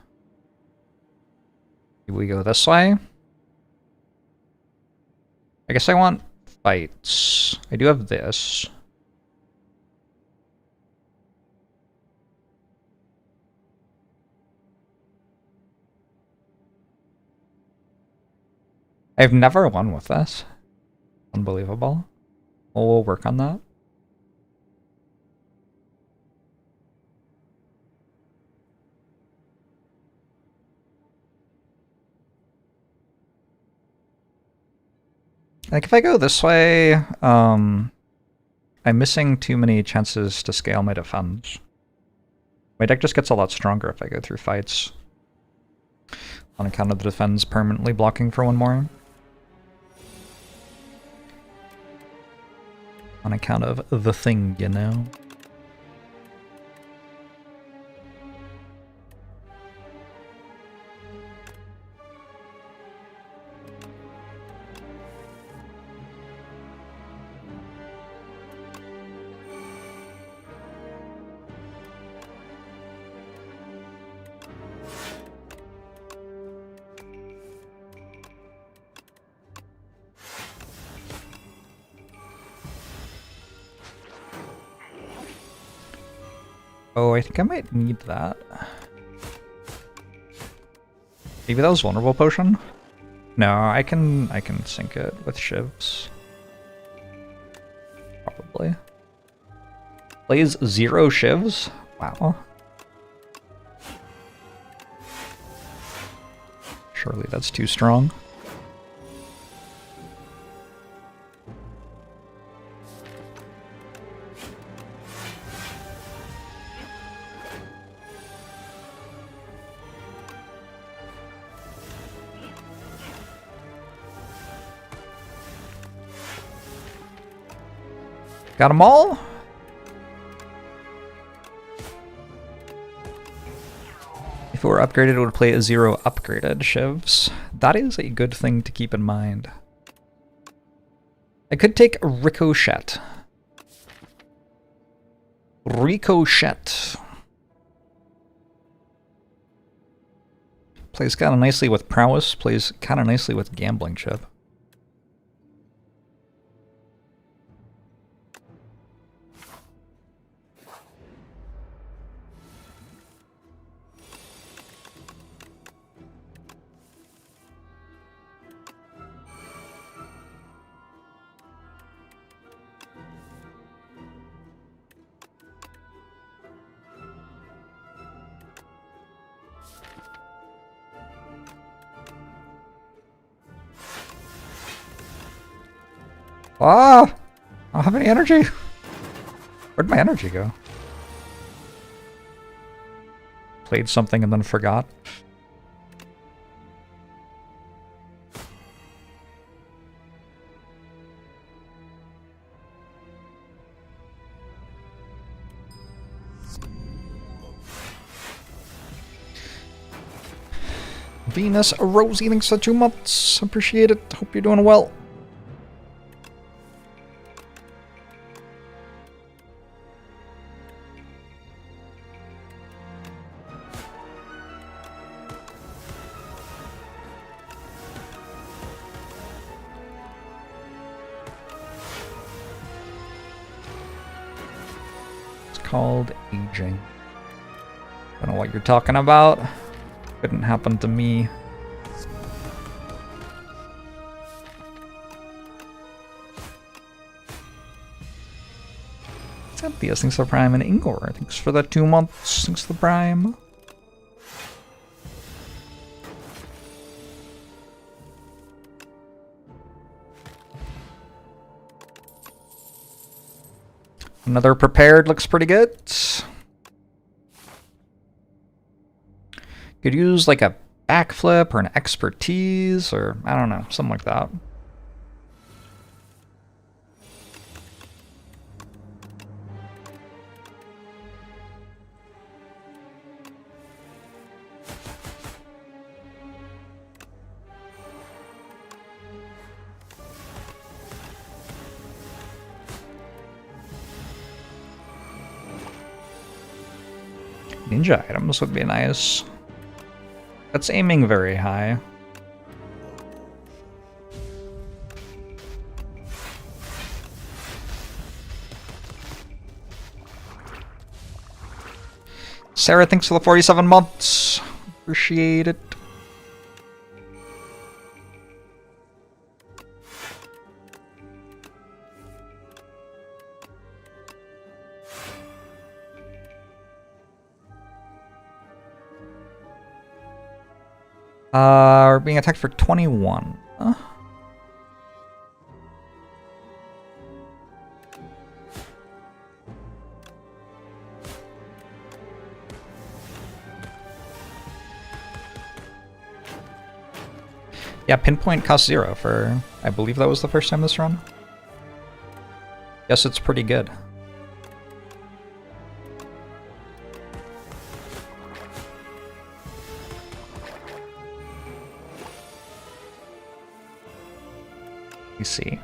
we go this way. I guess I want fights. I do have this. I've never won with this. Unbelievable. Well, we'll work on that. Like, if I go this way, I'm missing too many chances to scale my defense. My deck just gets a lot stronger if I go through fights. On account of the defense permanently blocking for 1 more. On account of the thing, you know? Oh, I think I might need that. Maybe that was vulnerable potion? No, I can sink it with shivs. Probably. Plays 0 shivs? Wow. Surely that's too strong. Got them all? If it were upgraded, it would play a 0 upgraded shivs. That is a good thing to keep in mind. I could take Ricochet. Ricochet. Plays kind of nicely with Prowess, plays kind of nicely with Gambling Chip. Ah! I don't have any energy. Where'd my energy go? Played something and then forgot. Venus, Rosie, thanks for 2 months. Appreciate it. Hope you're doing well. Called aging. Don't know what you're talking about. Couldn't happen to me. Cynthia, thanks for the Prime, and Ingor, thanks for the 2 months. Thanks for the Prime. Another prepared looks pretty good. Could use like a backflip or an expertise or I don't know, something like that. Ninja items would be nice. That's aiming very high. Sarah, thanks for the 47 months. Appreciate it. We're being attacked for 21. Yeah, pinpoint cost 0 for, I believe that was the first time this run. Yes, it's pretty good. See.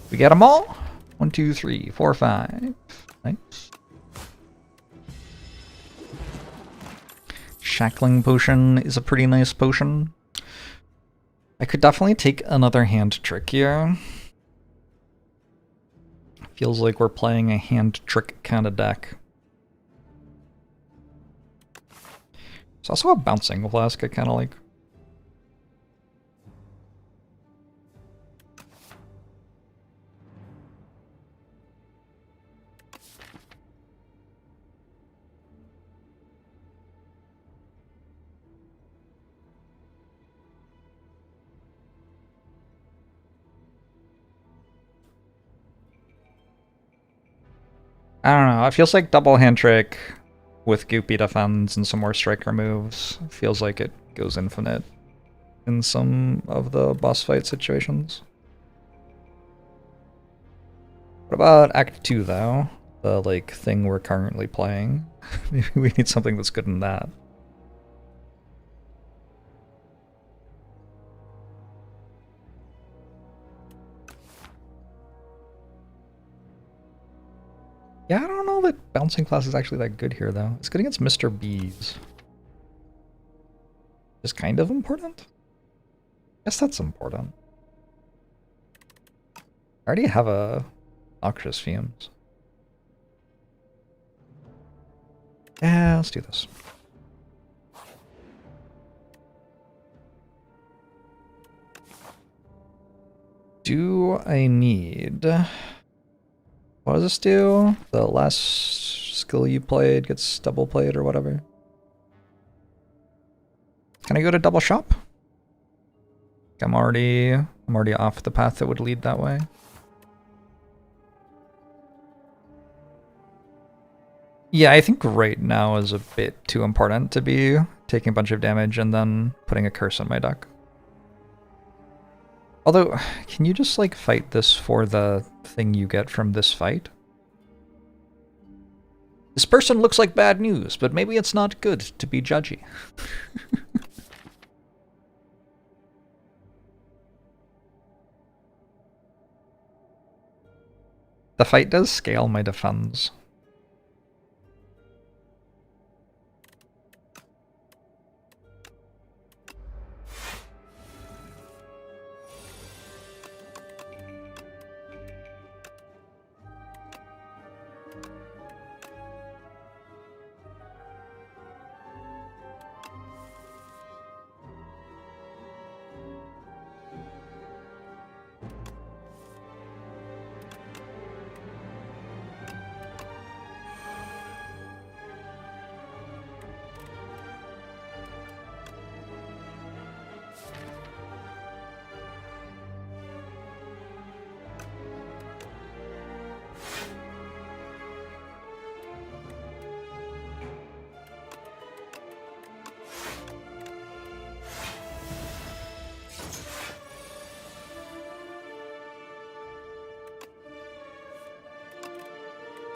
We get them all? 1, 2, 3, 4, 5. Nice. Shackling potion is a pretty nice potion. I could definitely take another hand trick here. Feels like we're playing a hand trick kind of deck. There's also a bouncing flask I kind of like. I don't know, it feels like double hand trick with goopy defense and some more striker moves. It feels like it goes infinite in some of the boss fight situations. What about Act 2 though? The like thing we're currently playing. Maybe we need something that's good in that. Yeah, I don't know that bouncing class is actually that good here, though. It's good against Mr. B's. Is kind of important? Guess that's important. I already have a Noxious Fumes. Yeah, let's do this. Do I need... What does this do? The last skill you played gets double played or whatever. Can I go to double shop? I'm already off the path that would lead that way. Yeah, I think right now is a bit too important to be taking a bunch of damage and then putting a curse on my deck. Although, can you just like fight this for the thing you get from this fight? This person looks like bad news, but maybe it's not good to be judgy. The fight does scale my defense.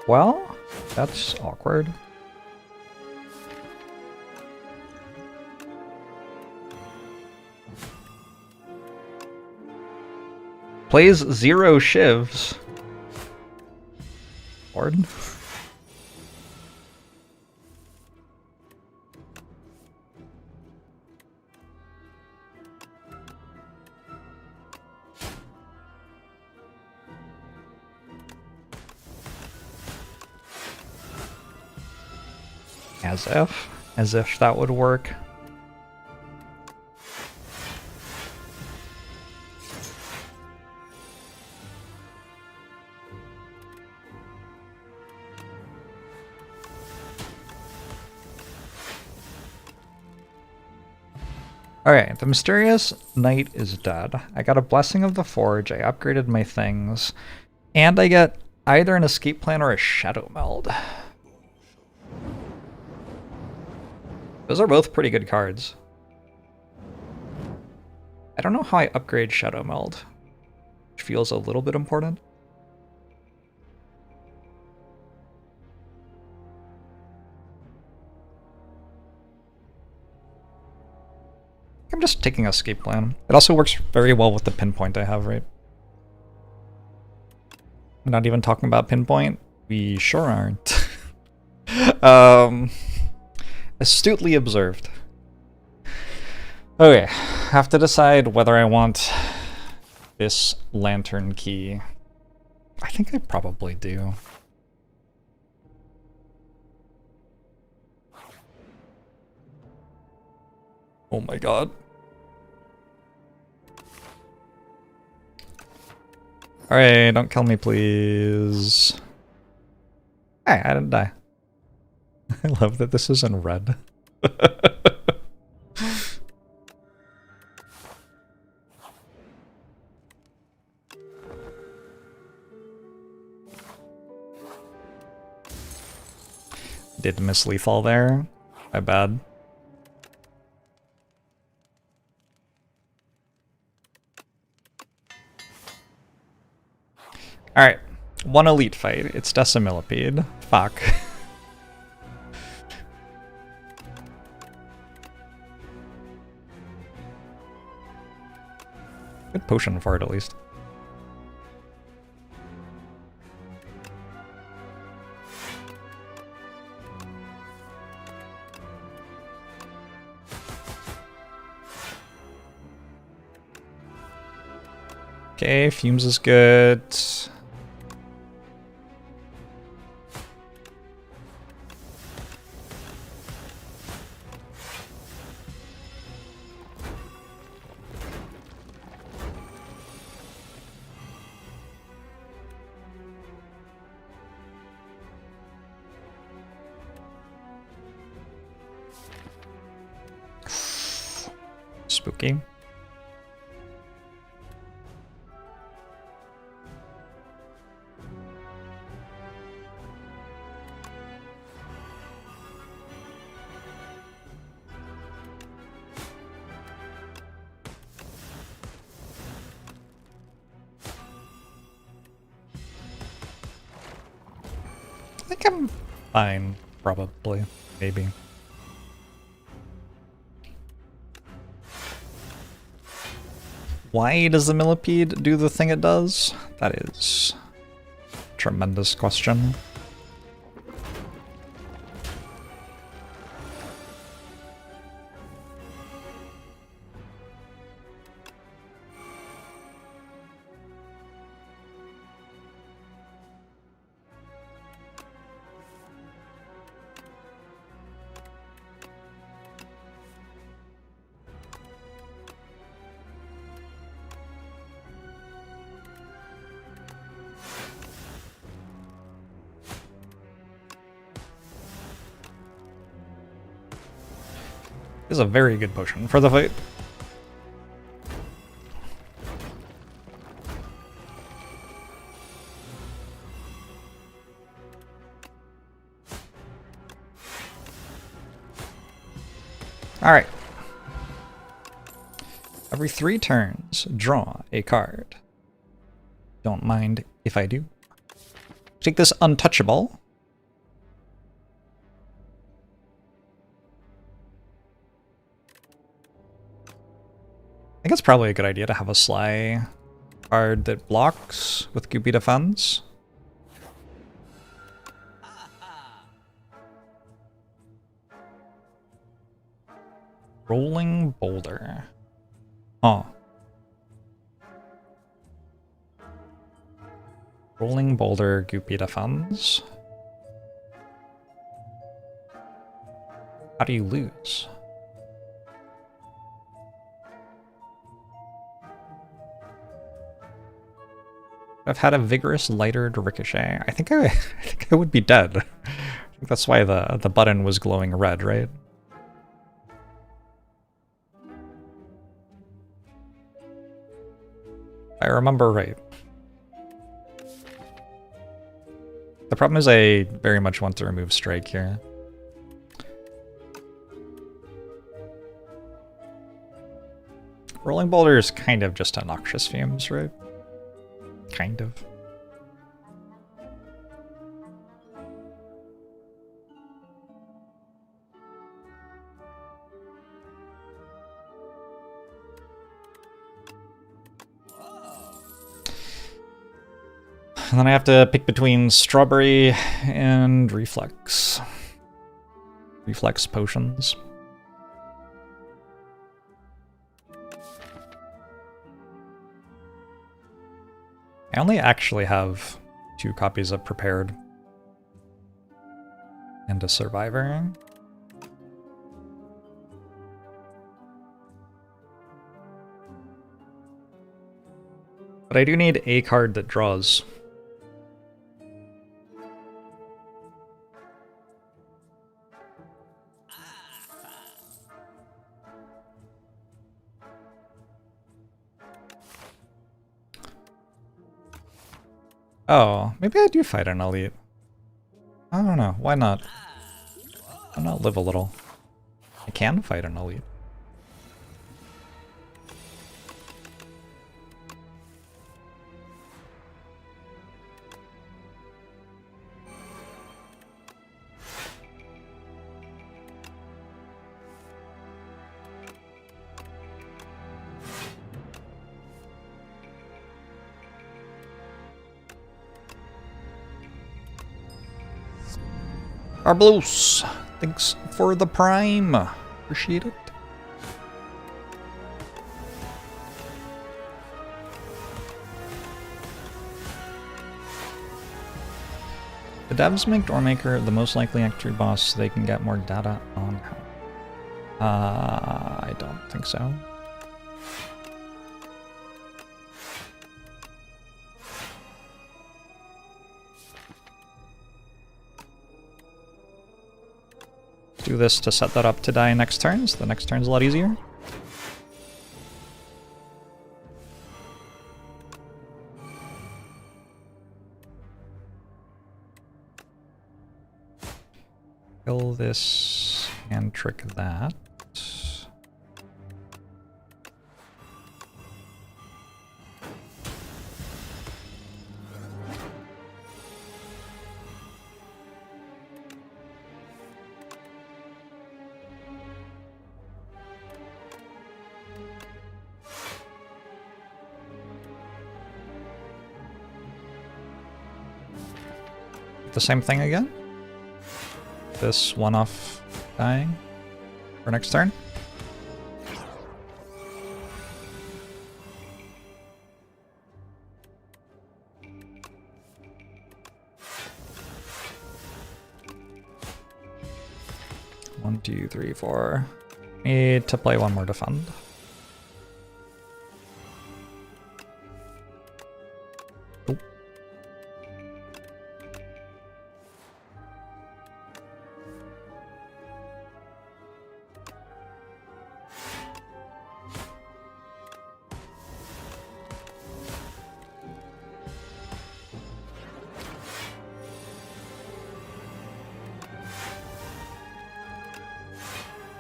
Well, that's awkward. Plays 0 shivs. Lord. As if that would work. Alright, the Mysterious Knight is dead. I got a Blessing of the Forge, I upgraded my things, and I get either an Escape Plan or a Shadow Meld. Those are both pretty good cards. I don't know how I upgrade Shadow Meld, which feels a little bit important. I'm just taking Escape Plan. It also works very well with the pinpoint I have, right? We're not even talking about pinpoint? We sure aren't. um, astutely observed. Okay, have to decide whether I want this lantern key. I think I probably do. Oh my god. Alright, don't kill me, please. Hey, I didn't die. I love that this is in red. Did miss lethal there. My bad. Alright. One elite fight. It's Decimillipede. Fuck. Good potion for it, at least. Okay, Fumes is good. Spooky. I think I'm fine, probably, maybe. Why does the millipede do the thing it does? That is a tremendous question. This is a very good potion for the fight. Alright. Every 3 turns, draw a card. Don't mind if I do. Take this untouchable. I think it's probably a good idea to have a Sly card that blocks with Goopy Defense. Rolling Boulder. Oh. Rolling Boulder, Goopy Defense. How do you lose? I've had a vigorous lighter ricochet. I think I would be dead. I think that's why the button was glowing red, right? I remember right. The problem is I very much want to remove Strike here. Rolling Boulder is kind of just a Noxious Fumes, right? Kind of. And then I have to pick between strawberry and reflex. Reflex potions. I only actually have 2 copies of Prepared. And a Survivor. But I do need a card that draws. Oh, maybe I do fight an elite. I don't know, why not? Why not live a little? I can fight an elite. Arblos, thanks for the prime. Appreciate it. The devs make Doormaker the most likely entry boss so they can get more data on how. I don't think so. Do this to set that up to die next turn, so the next turn's a lot easier. Kill this and trick that. The same thing again. This one off dying for next turn. One, two, three, four. Need to play one more defend.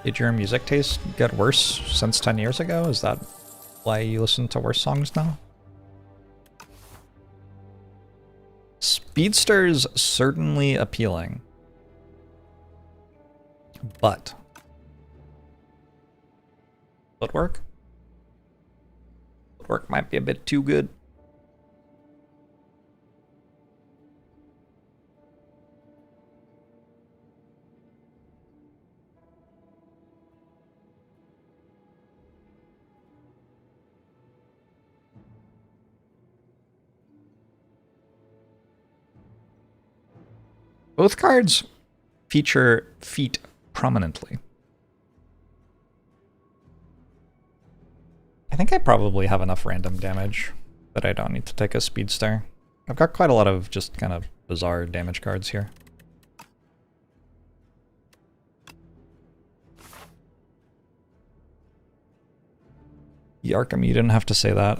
Did your music taste get worse since 10 years ago? Is that why you listen to worse songs now? Speedster's certainly appealing. But footwork? Footwork might be a bit too good. Both cards feature feet prominently. I think I probably have enough random damage that I don't need to take a speedster. I've got quite a lot of just kind of bizarre damage cards here. Yarkham, you didn't have to say that.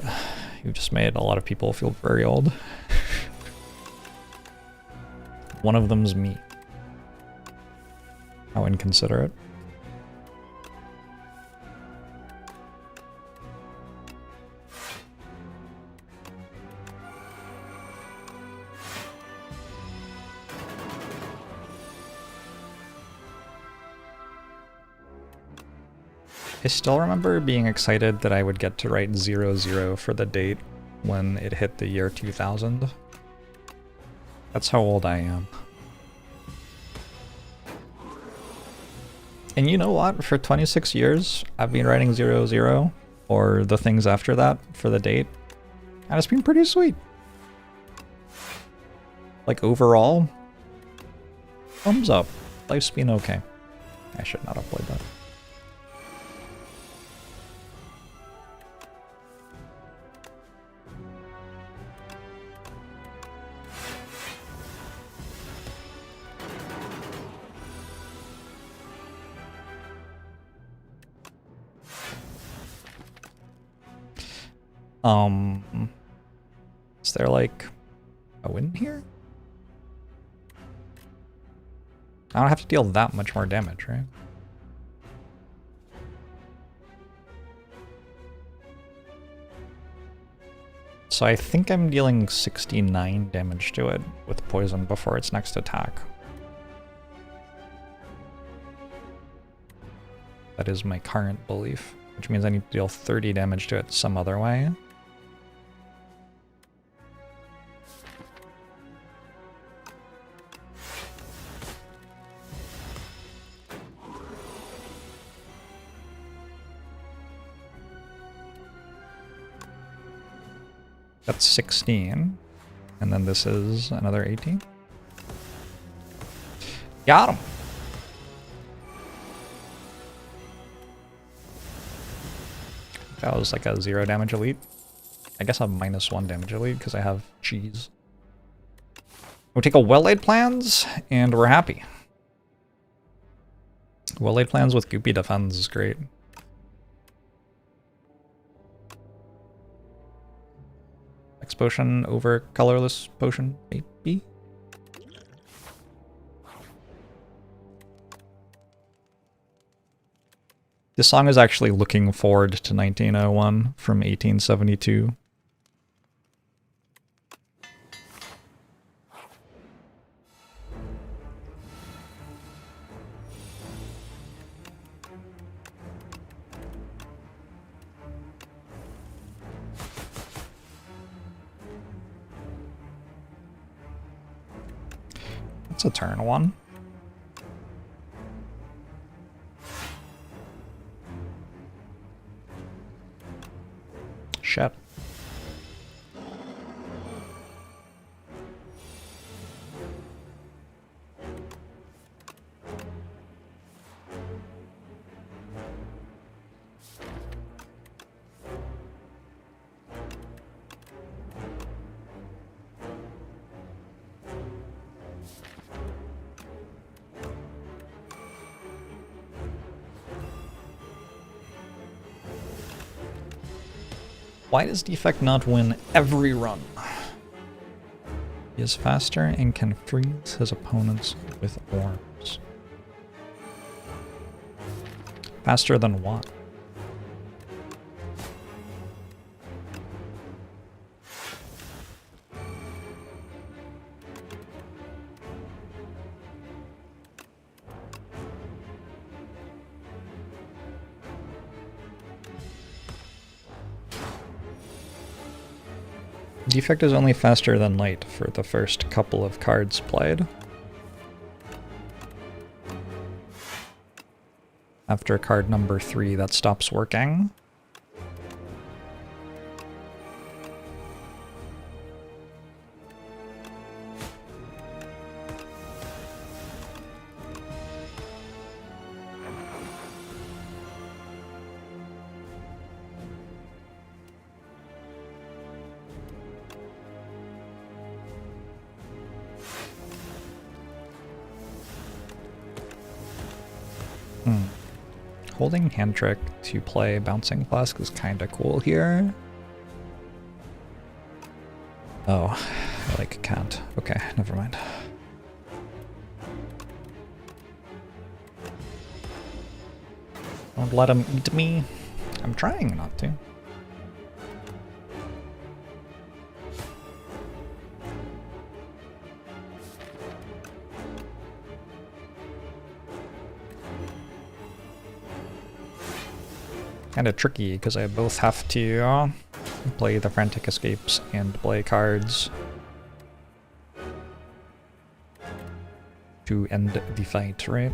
You just made a lot of people feel very old. One of them's me. How inconsiderate. I still remember being excited that I would get to write 00 for the date when it hit the year 2000. That's how old I am. And you know what? For 26 years, I've been writing 00, or the things after that for the date. And it's been pretty sweet. Like overall, thumbs up. Life's been okay. I should not have played that. Is there like a win here? I don't have to deal that much more damage, right? So I think I'm dealing 69 damage to it with poison before its next attack. That is my current belief, which means I need to deal 30 damage to it some other way. That's 16, and then this is another 18. Got him! That was like a 0 damage elite. I guess I'm -1 damage elite because I have cheese. We'll take a well-laid plans, and we're happy. Well-laid plans with goopy defense is great. X potion over colorless potion, maybe? This song is actually looking forward to 1901 from 1872. That's a turn 1. Shit. Why does Defect not win every run? He is faster and can freeze his opponents with orbs. Faster than what? Defect is only faster than Light for the first couple of cards played. After card number 3, that stops working. Holding Hand Trick to play Bouncing Flask is kinda cool here. Oh, I like can't. Okay, never mind. Don't let him eat me. I'm trying not to. Kinda tricky because I both have to play the Frantic Escapes and play cards. to end the fight, right?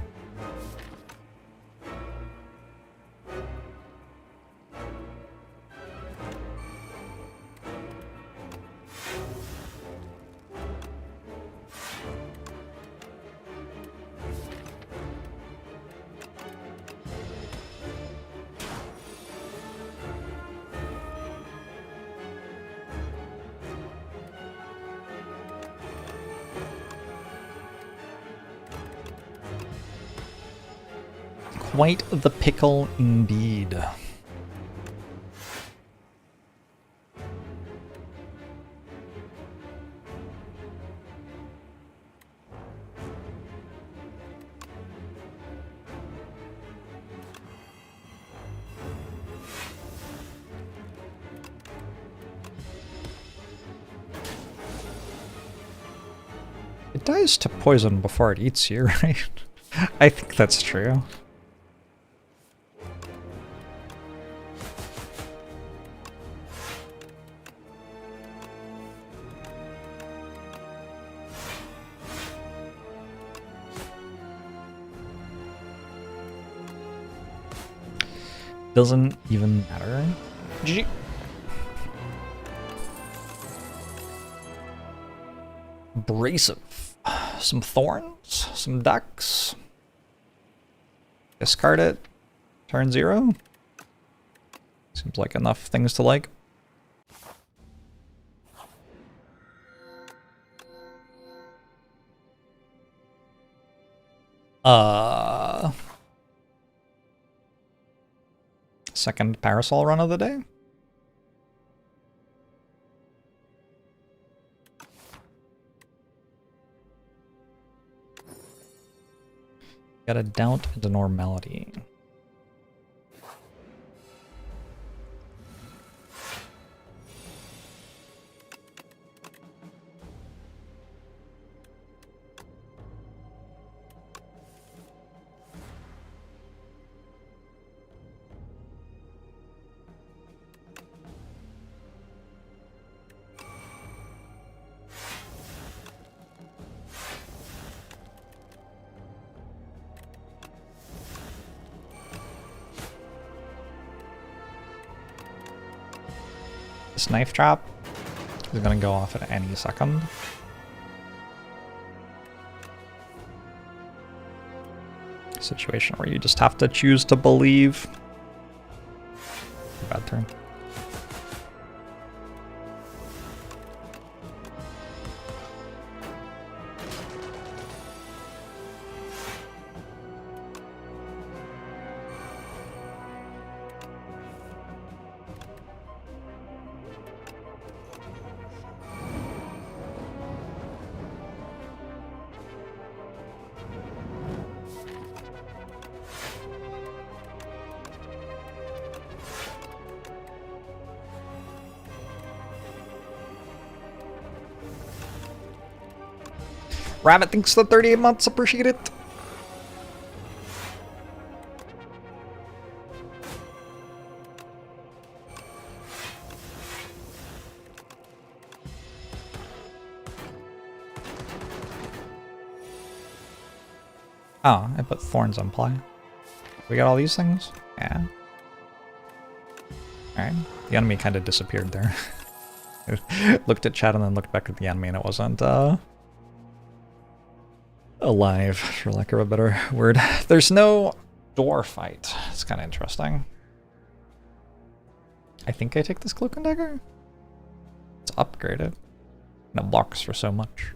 Quite the pickle indeed. It dies to poison before it eats you, right? I think that's true. Doesn't even matter. GG. Abrasive. Some thorns, some ducks. Discard it. Turn 0. Seems like enough things to like. Second parasol run of the day. Gotta doubt into normality. This knife trap is gonna go off at any second. Situation where you just have to choose to believe. Bad turn. Rabbit thinks the 38 months appreciate it. Oh, I put thorns on play. We got all these things? Yeah. Alright. The enemy kind of disappeared there. Looked at chat and then looked back at the enemy and it wasn't, alive, for lack of a better word. There's no door fight. It's kind of interesting. I think I take this cloak and dagger. It's upgraded. And it blocks for so much.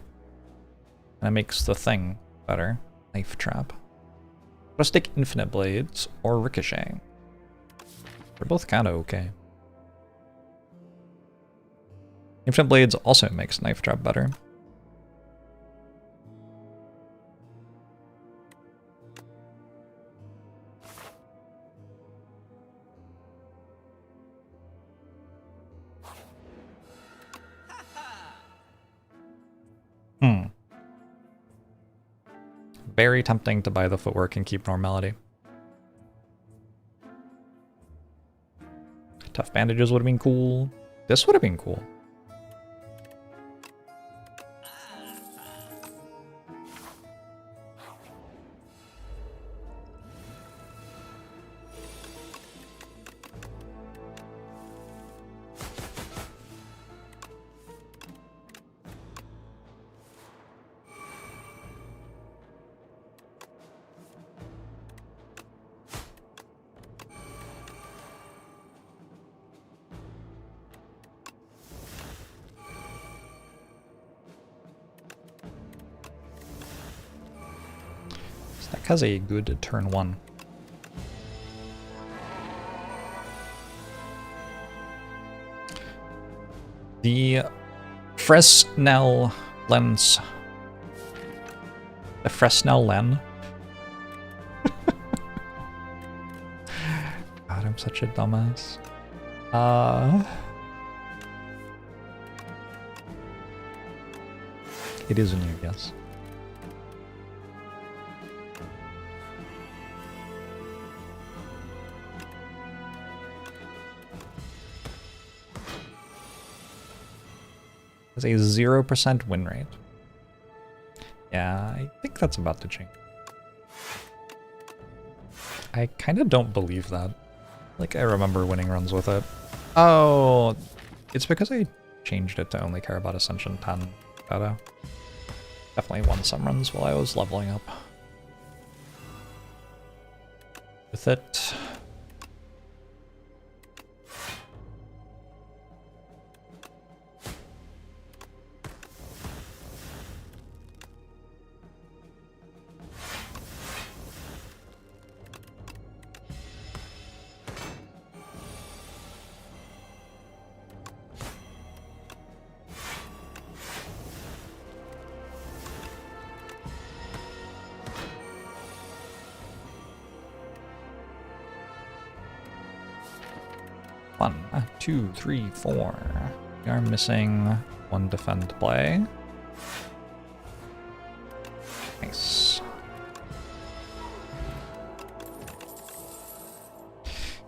And it makes the thing better. Knife trap. Let's take infinite blades or ricochet. They're both kind of okay. Infinite blades also makes knife trap better. Very tempting to buy the footwork and keep normality. Tough bandages would have been cool. This would have been cool. Deck has a good turn 1. The Fresnel lens. The Fresnel Len. God, I'm such a dumbass. It is a new guess. It's a 0% win rate. Yeah, I think that's about to change. I kind of don't believe that. Like, I remember winning runs with it. Oh, it's because I changed it to only care about Ascension 10 data. Definitely won some runs while I was leveling up with it. One, 2, 3, 4. We are missing one defend play. Nice.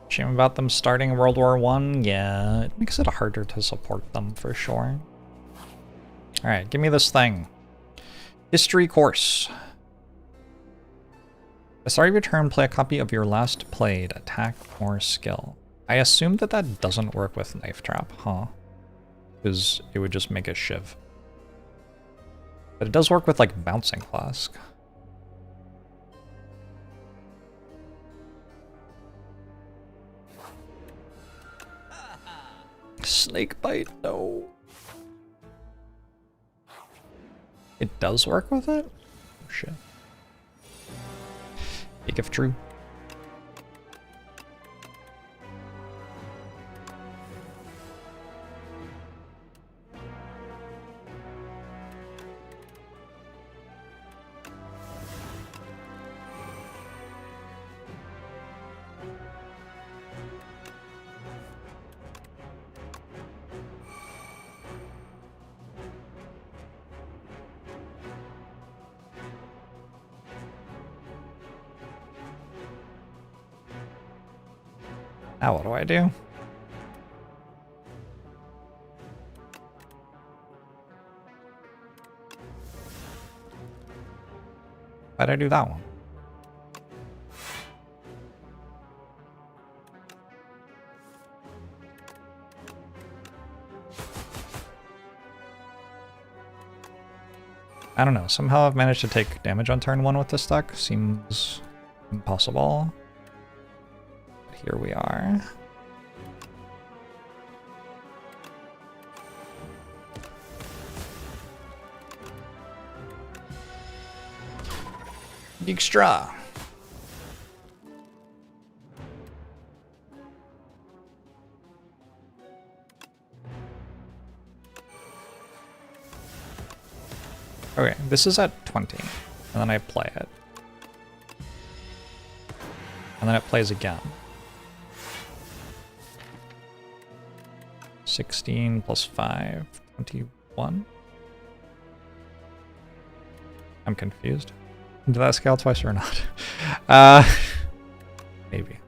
Shame about them starting World War I. Yeah, it makes it harder to support them for sure. Alright, give me this thing. History course. At the start of your turn, play a copy of your last played attack or skill. I assume that that doesn't work with Knife Trap, huh? Because it would just make a shiv. But it does work with, like, Bouncing Flask. Snake Bite, no. It does work with it? Oh, shit. Big if true. Now what do I do? Why'd I do that one? I don't know. Somehow I've managed to take damage on turn 1 with this deck. Seems impossible. Here we are. Big straw. Okay, this is at 20, and then I play it. And then it plays again. 16 plus 5, 21. I'm confused. Did that scale twice or not? Maybe.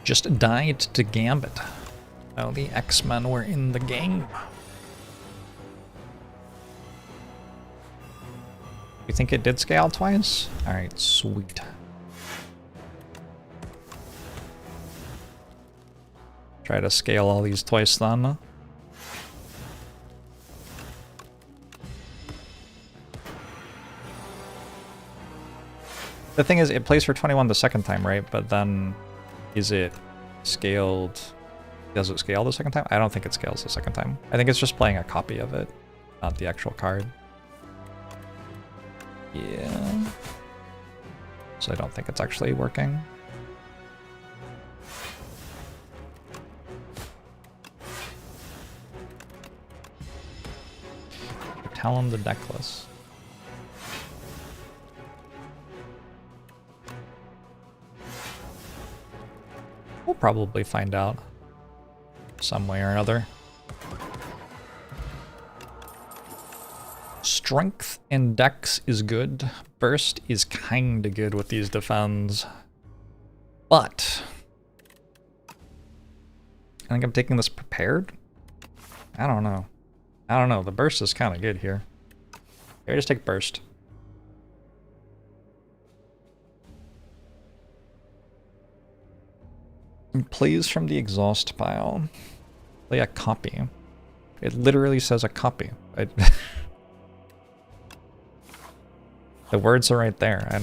Just died to Gambit. Oh, the X-Men were in the game. You think it did scale twice? Alright, sweet. Try to scale all these twice then. The thing is, it plays for 21 the second time, right? But then, is it scaled? Does it scale the second time? I don't think it scales the second time. I think it's just playing a copy of it. not the actual card. Yeah. So I don't think it's actually working. Talon the necklace. We'll probably find out some way or another. Strength and dex is good. Burst is kinda good with these defends. But I think I'm taking this prepared. I don't know. I don't know. The burst is kind of good here. Here, just take burst. And plays from the exhaust pile. Play a copy. It literally says a copy. The words are right there. I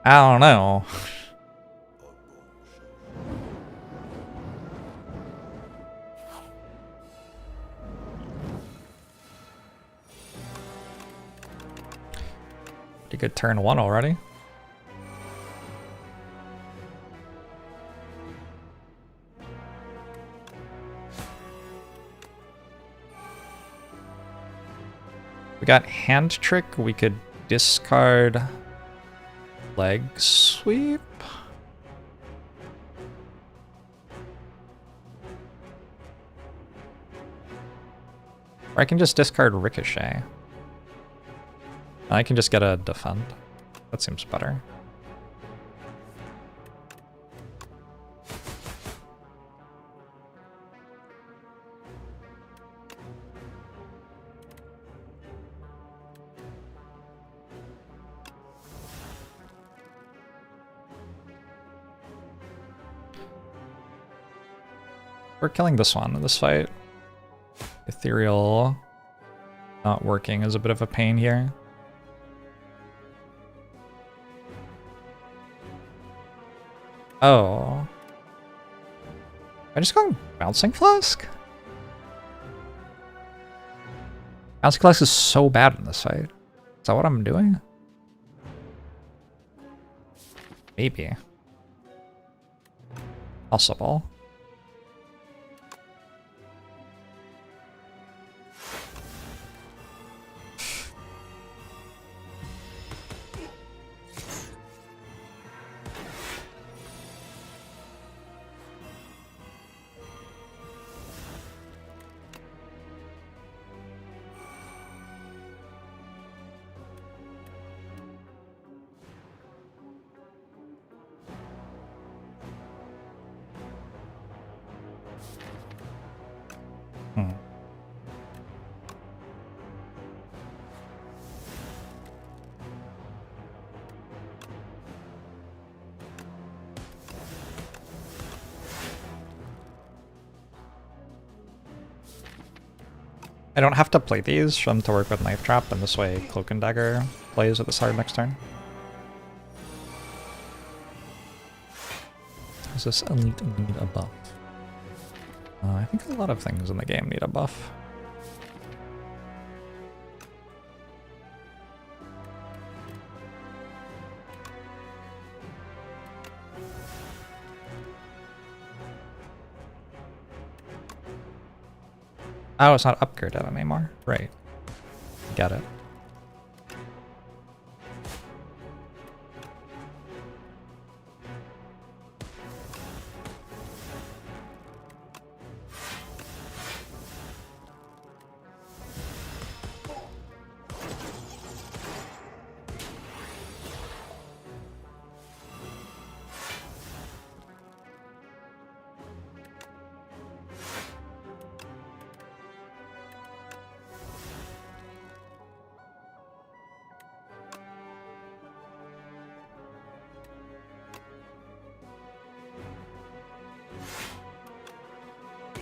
don't know. Pretty good turn 1 already. We got hand trick. We could discard leg sweep. Or I can just discard ricochet. I can just get a defend. That seems better. We're killing this one in this fight. Ethereal not working is a bit of a pain here. Oh. Am I just going Bouncing Flask? Bouncing Flask is so bad in this fight. Is that what I'm doing? Maybe. Possible. I don't have to play these for them to work with Knife Trap, and this way Cloak and Dagger plays at the start next turn. Does this elite need a buff? I think a lot of things in the game need a buff. Oh, it's not upgraded anymore. Right. Get it.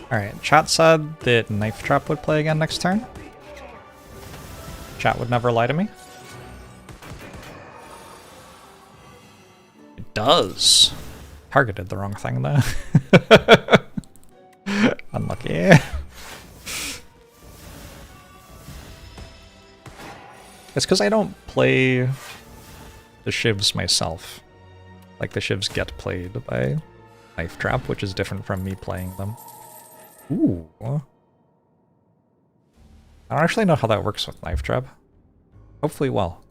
Alright, chat said that Knife Trap would play again next turn. Chat would never lie to me. It does. Targeted the wrong thing though. Unlucky. It's because I don't play the shivs myself. Like, the shivs get played by Knife Trap, which is different from me playing them. Ooh. I don't actually know how that works with Knife Trap. Hopefully well.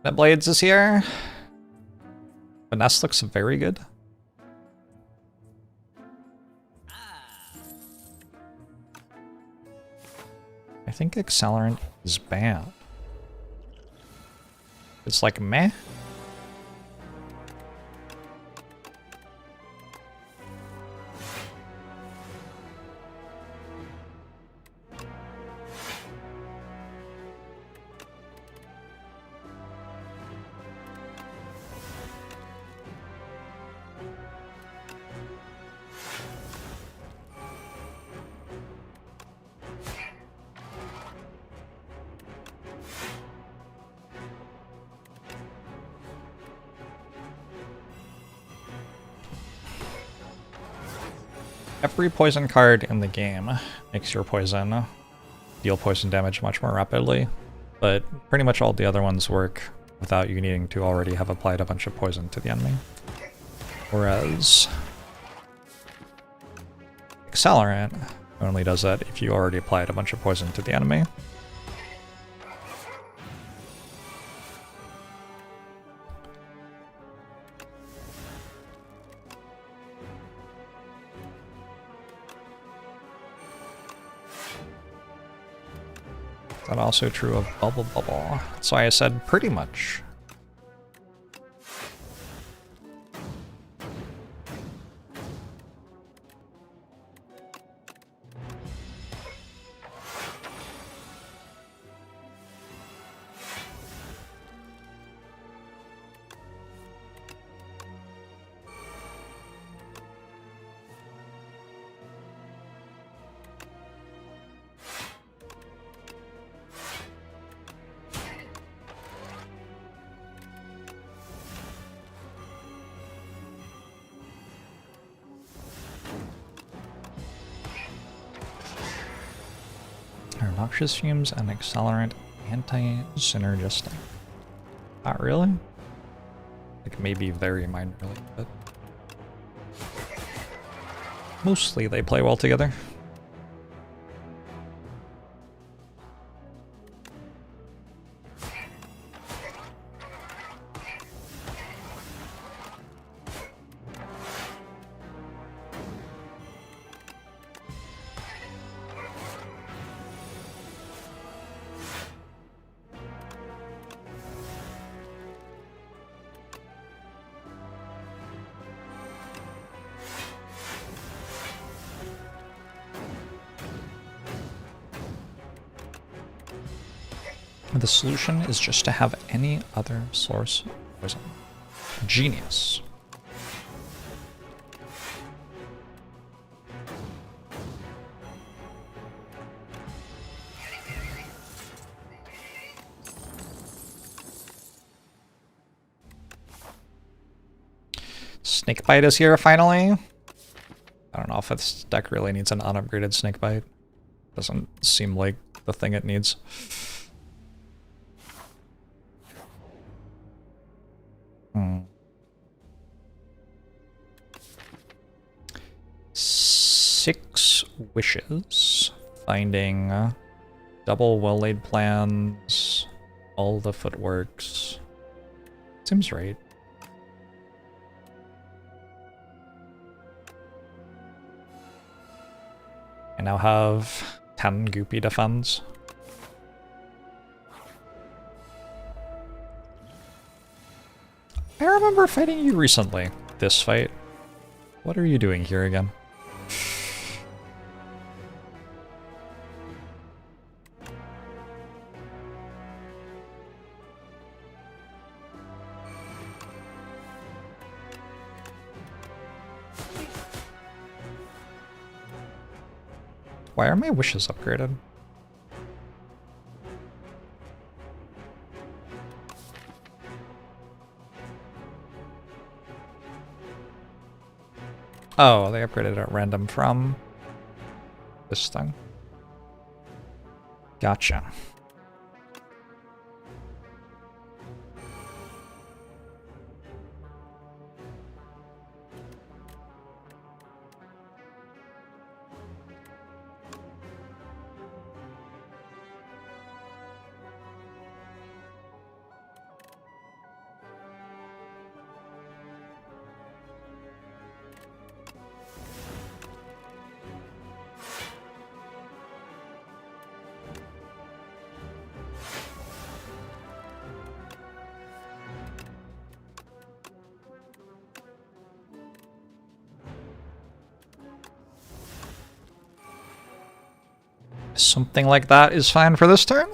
Net Blades is here. Finesse looks very good. I think Accelerant is bad. It's like meh. Every poison card in the game makes your poison deal poison damage much more rapidly, but pretty much all the other ones work without you needing to already have applied a bunch of poison to the enemy. Whereas Accelerant only does that if you already applied a bunch of poison to the enemy. That's also true of Bubble Bubble. That's why I said pretty much. Noxious Fumes and Accelerant anti-synergistic. Not really? Like, maybe very minorly, but mostly they play well together. The solution is just to have any other source of poison. Genius. Snakebite is here finally. I don't know if this deck really needs an unupgraded Snakebite. Doesn't seem like the thing it needs. Six wishes. Finding double well-laid plans, all the footworks. Seems right. I now have 10 goopy defends. I remember fighting you recently. This fight. What are you doing here again? Why are my wishes upgraded? Oh, they upgraded at random from this thing. Gotcha. Something like that is fine for this turn.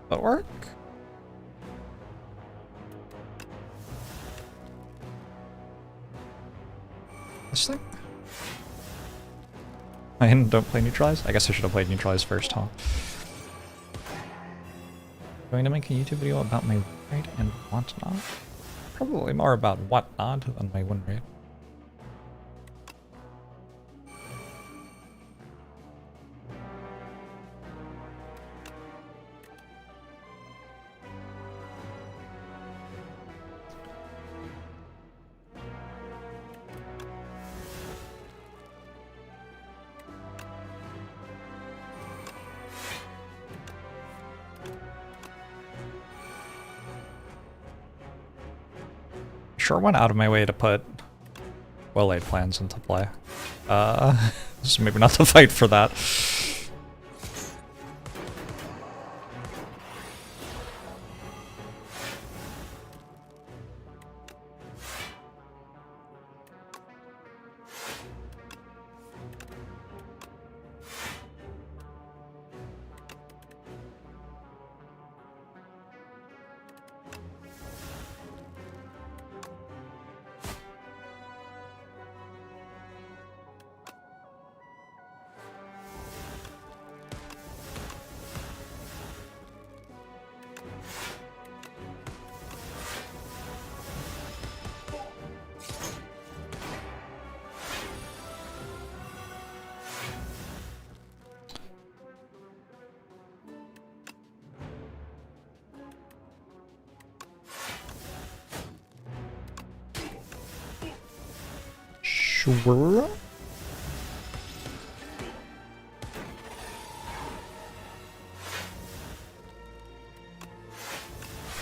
That work? This thing? I don't play neutralize? I guess I should have played neutralize first, huh? Going to make a YouTube video about my win rate and whatnot? Probably more about whatnot than my win rate. Sure went out of my way to put well-laid plans into play. So maybe not the fight for that. Sure.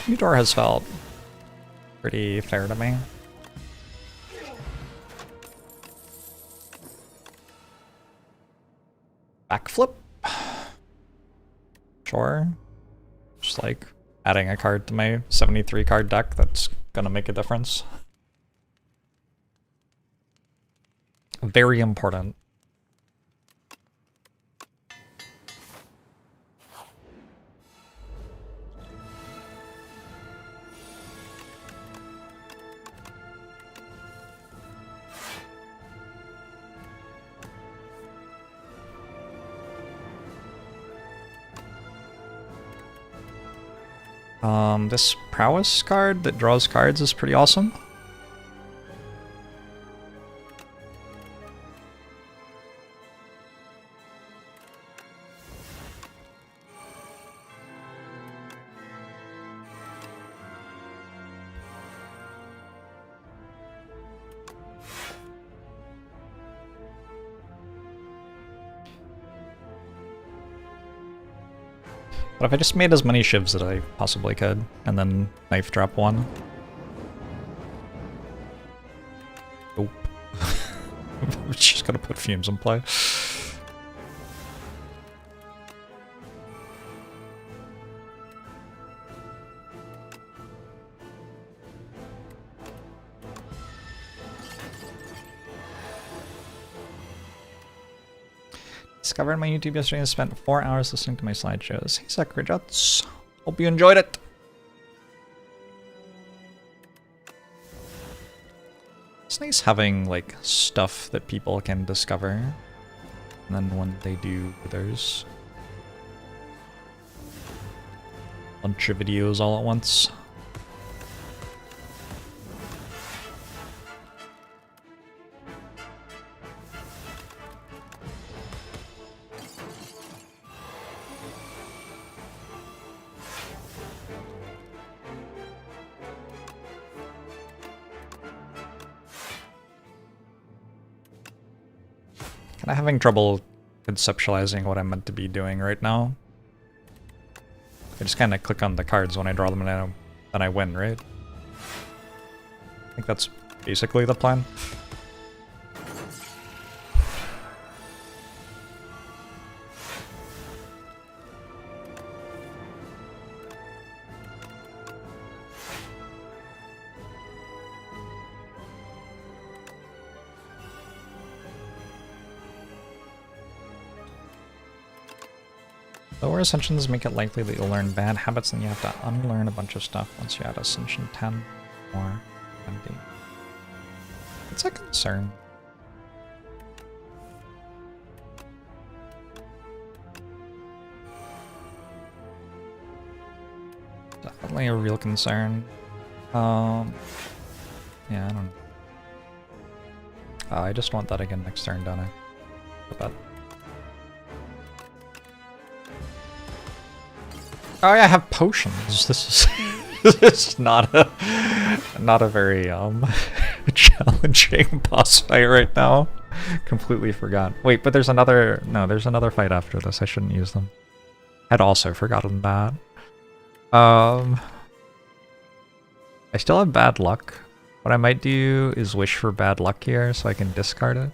New door has felt pretty fair to me. Backflip? Sure. Just like adding a card to my 73 card deck, that's gonna make a difference. Very important. This prowess card that draws cards is pretty awesome. But if I just made as many shivs as I possibly could, and then knife drop one. Nope. I'm just gonna put fumes in play. Discovered my YouTube yesterday and spent 4 hours listening to my slideshows. Hey, Sakura Juts. Hope you enjoyed it. It's nice having, like, stuff that people can discover. And then when they do, there's a bunch of videos all at once. I'm having trouble conceptualizing what I'm meant to be doing right now. I just kind of click on the cards when I draw them and I win, right? I think that's basically the plan. Lower ascensions make it likely that you'll learn bad habits, and you have to unlearn a bunch of stuff once you add ascension 10 or 20. It's a concern. Definitely a real concern. Yeah, I don't know. I just want that again next turn, don't I? Bet. Oh yeah, I have potions. This is not a very challenging boss fight right now. Completely forgot. Wait, but there's another fight after this. I shouldn't use them. I'd also forgotten that. I still have bad luck. What I might do is wish for bad luck here so I can discard it.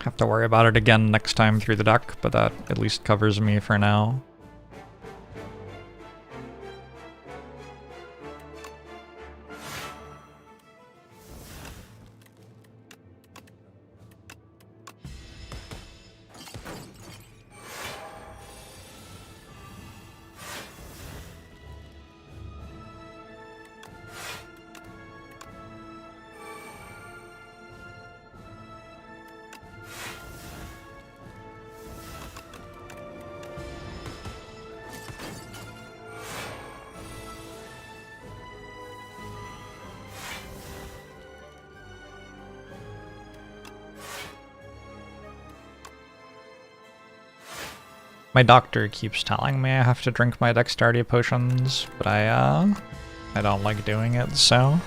Have to worry about it again next time through the deck, but that at least covers me for now. My doctor keeps telling me I have to drink my dexterity potions, but I don't like doing it, so...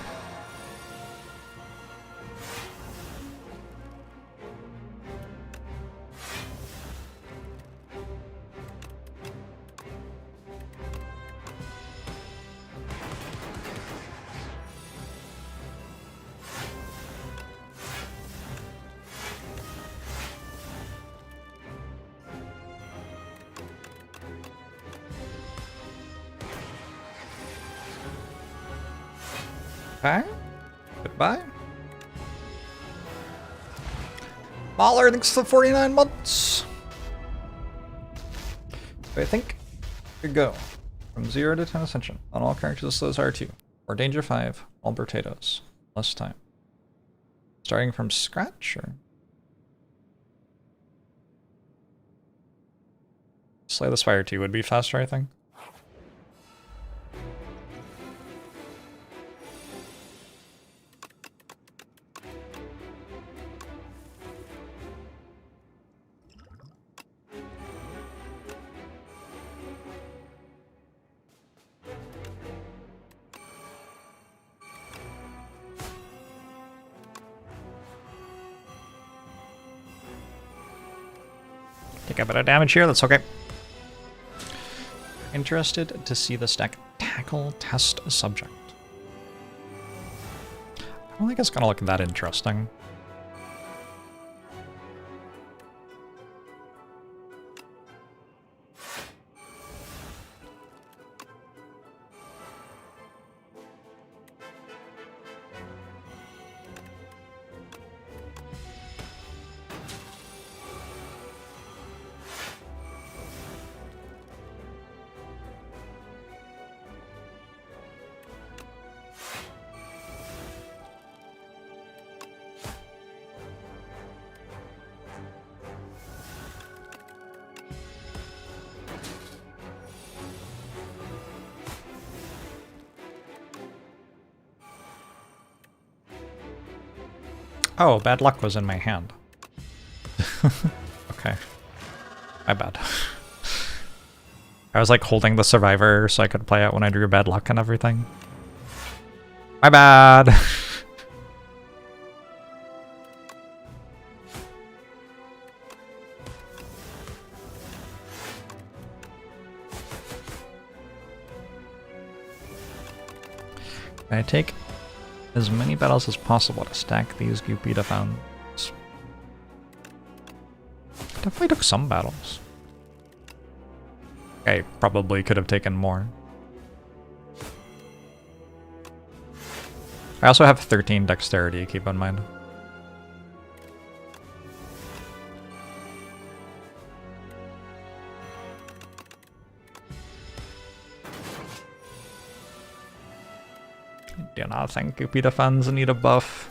Okay. Goodbye. Mahler, thanks for 49 months. So I think we go from 0 to 10 ascension on all characters as R2. Or danger 5, all potatoes. Less time. Starting from scratch, or? Slay the Spire 2 would be faster, I think. Take a bit of damage here, that's okay. Interested to see this deck tackle test a subject. I don't think it's gonna look that interesting. Oh, bad luck was in my hand. Okay. My bad. I was like holding the survivor so I could play it when I drew bad luck and everything. My bad! I take as many battles as possible to stack these goopy defense. Definitely took some battles. I probably could have taken more. I also have 13 dexterity, keep in mind. Do not think goopy defense need a buff.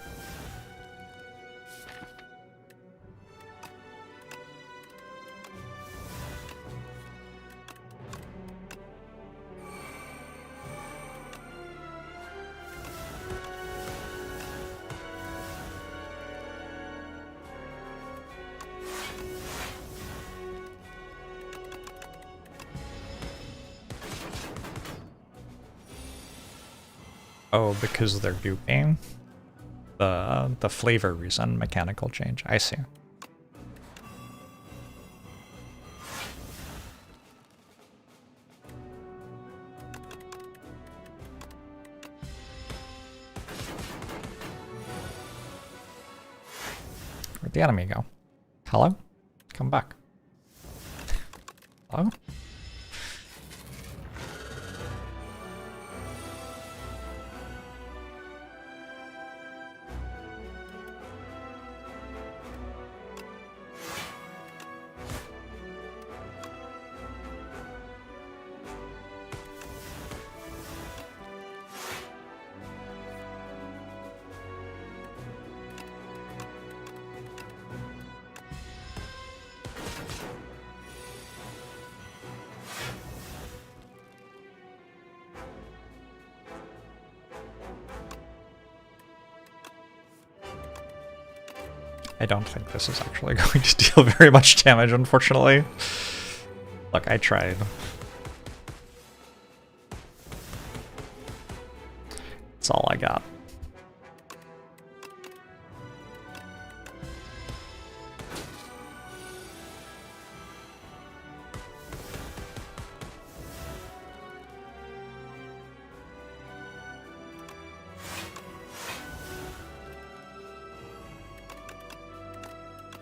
Oh, because they're goopy? The flavor reason, mechanical change. I see. Where'd the enemy go? Hello? Come back. Hello? I don't think this is actually going to deal very much damage, unfortunately. Look, I tried. That's all I got.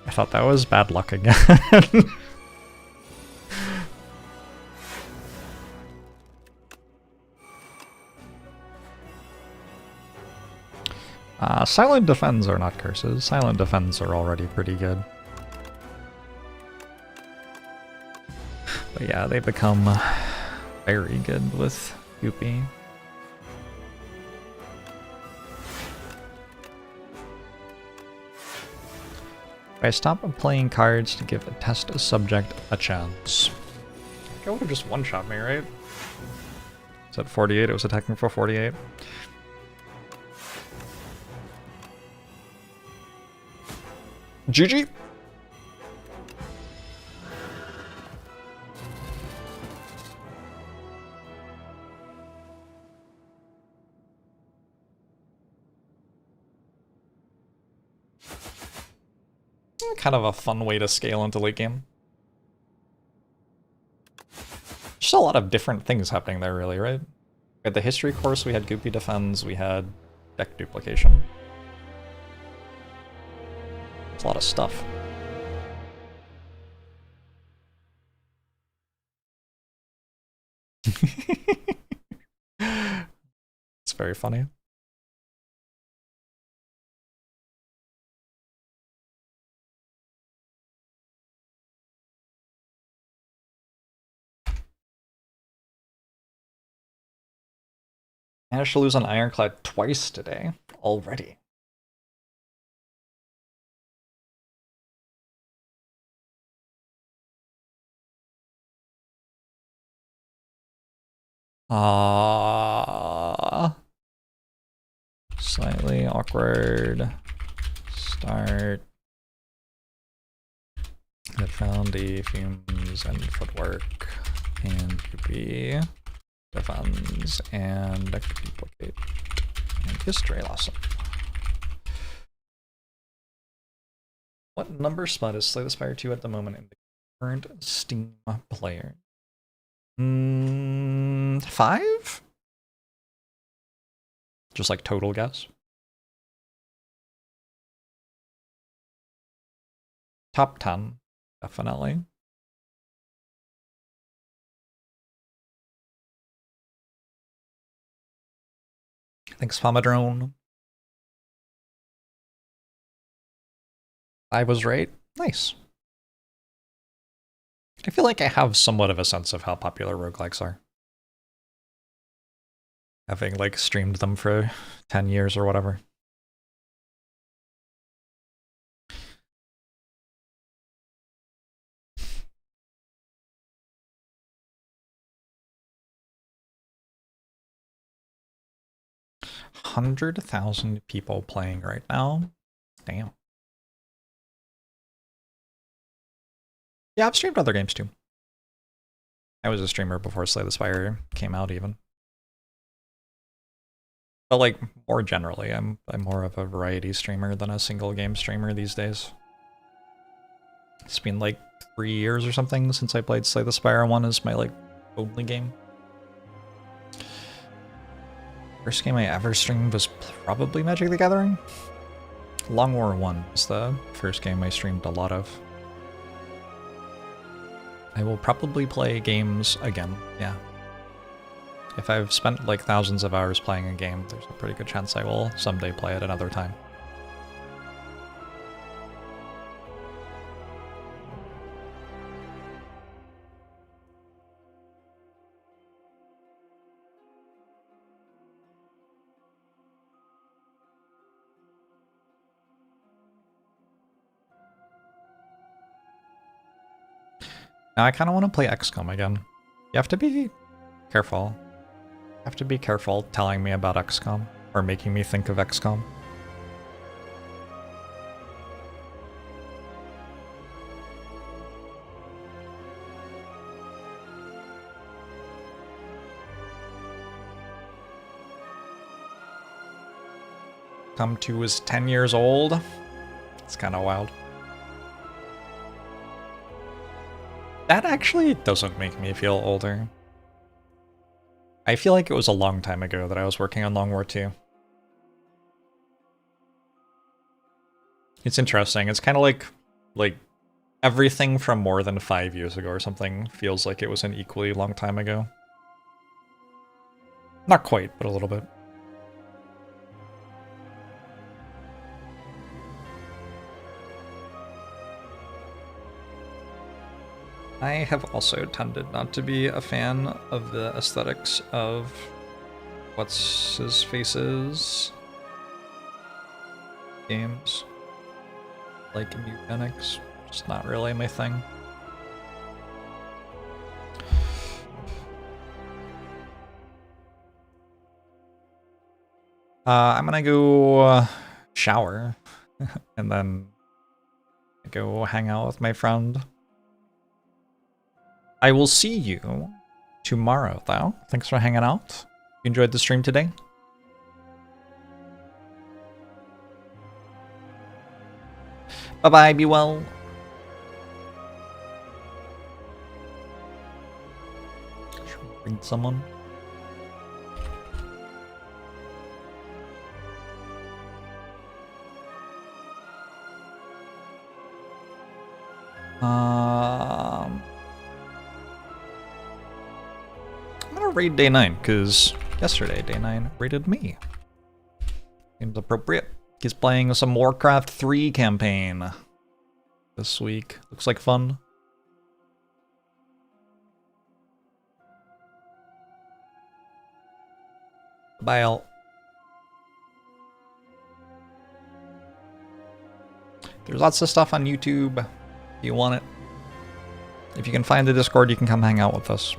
I thought that was bad luck again. Silent defense are not curses. Silent defense are already pretty good. But yeah, they become very good with Goopy. I stop playing cards to give a test subject a chance. It would have just one-shot me, right? Is that 48? It was attacking for 48. GG! Kind of a fun way to scale into late game. Just a lot of different things happening there, really, right? We had the history course, we had Goopy defense, we had deck duplication. It's a lot of stuff. It's very funny. Managed to lose on Ironclad twice today already. Slightly awkward start. I found the fumes and footwork and QP defends and duplicate and history lesson. What number spot is Slay the Spire 2 at the moment in the current Steam player? 5? Just like total guess. Top 10, definitely. Thanks, Pomadrone. I was right. Nice. I feel like I have somewhat of a sense of how popular roguelikes are. Having, like, streamed them for 10 years or whatever. $100,000 people playing right now. Damn. Yeah, I've streamed other games too. I was a streamer before Slay the Spire came out even. But like, more generally, I'm more of a variety streamer than a single game streamer these days. It's been like 3 years or something since I played Slay the Spire 1 as my like only game. First game I ever streamed was probably Magic the Gathering. Long War 1 was the first game I streamed a lot of. I will probably play games again, yeah. If I've spent like thousands of hours playing a game, there's a pretty good chance I will someday play it another time. Now I kind of want to play XCOM again. You have to be careful. You have to be careful telling me about XCOM or making me think of XCOM. XCOM 2 is 10 years old. It's kind of wild. That actually doesn't make me feel older. I feel like it was a long time ago that I was working on Long War 2. It's interesting. It's kind of like everything from more than 5 years ago or something feels like it was an equally long time ago. Not quite, but a little bit. I have also tended not to be a fan of the aesthetics of what's-his-face's games. Like Mutanics, just not really my thing. I'm gonna go shower and then go hang out with my friend. I will see you tomorrow, though. Thanks for hanging out. You enjoyed the stream today? Bye-bye, be well. Should we bring someone? I'm gonna raid day 9, because yesterday day 9 raided me. Seems appropriate. He's playing some Warcraft 3 campaign this week. Looks like fun. Bye all. There's lots of stuff on YouTube if you want it. If you can find the Discord, you can come hang out with us.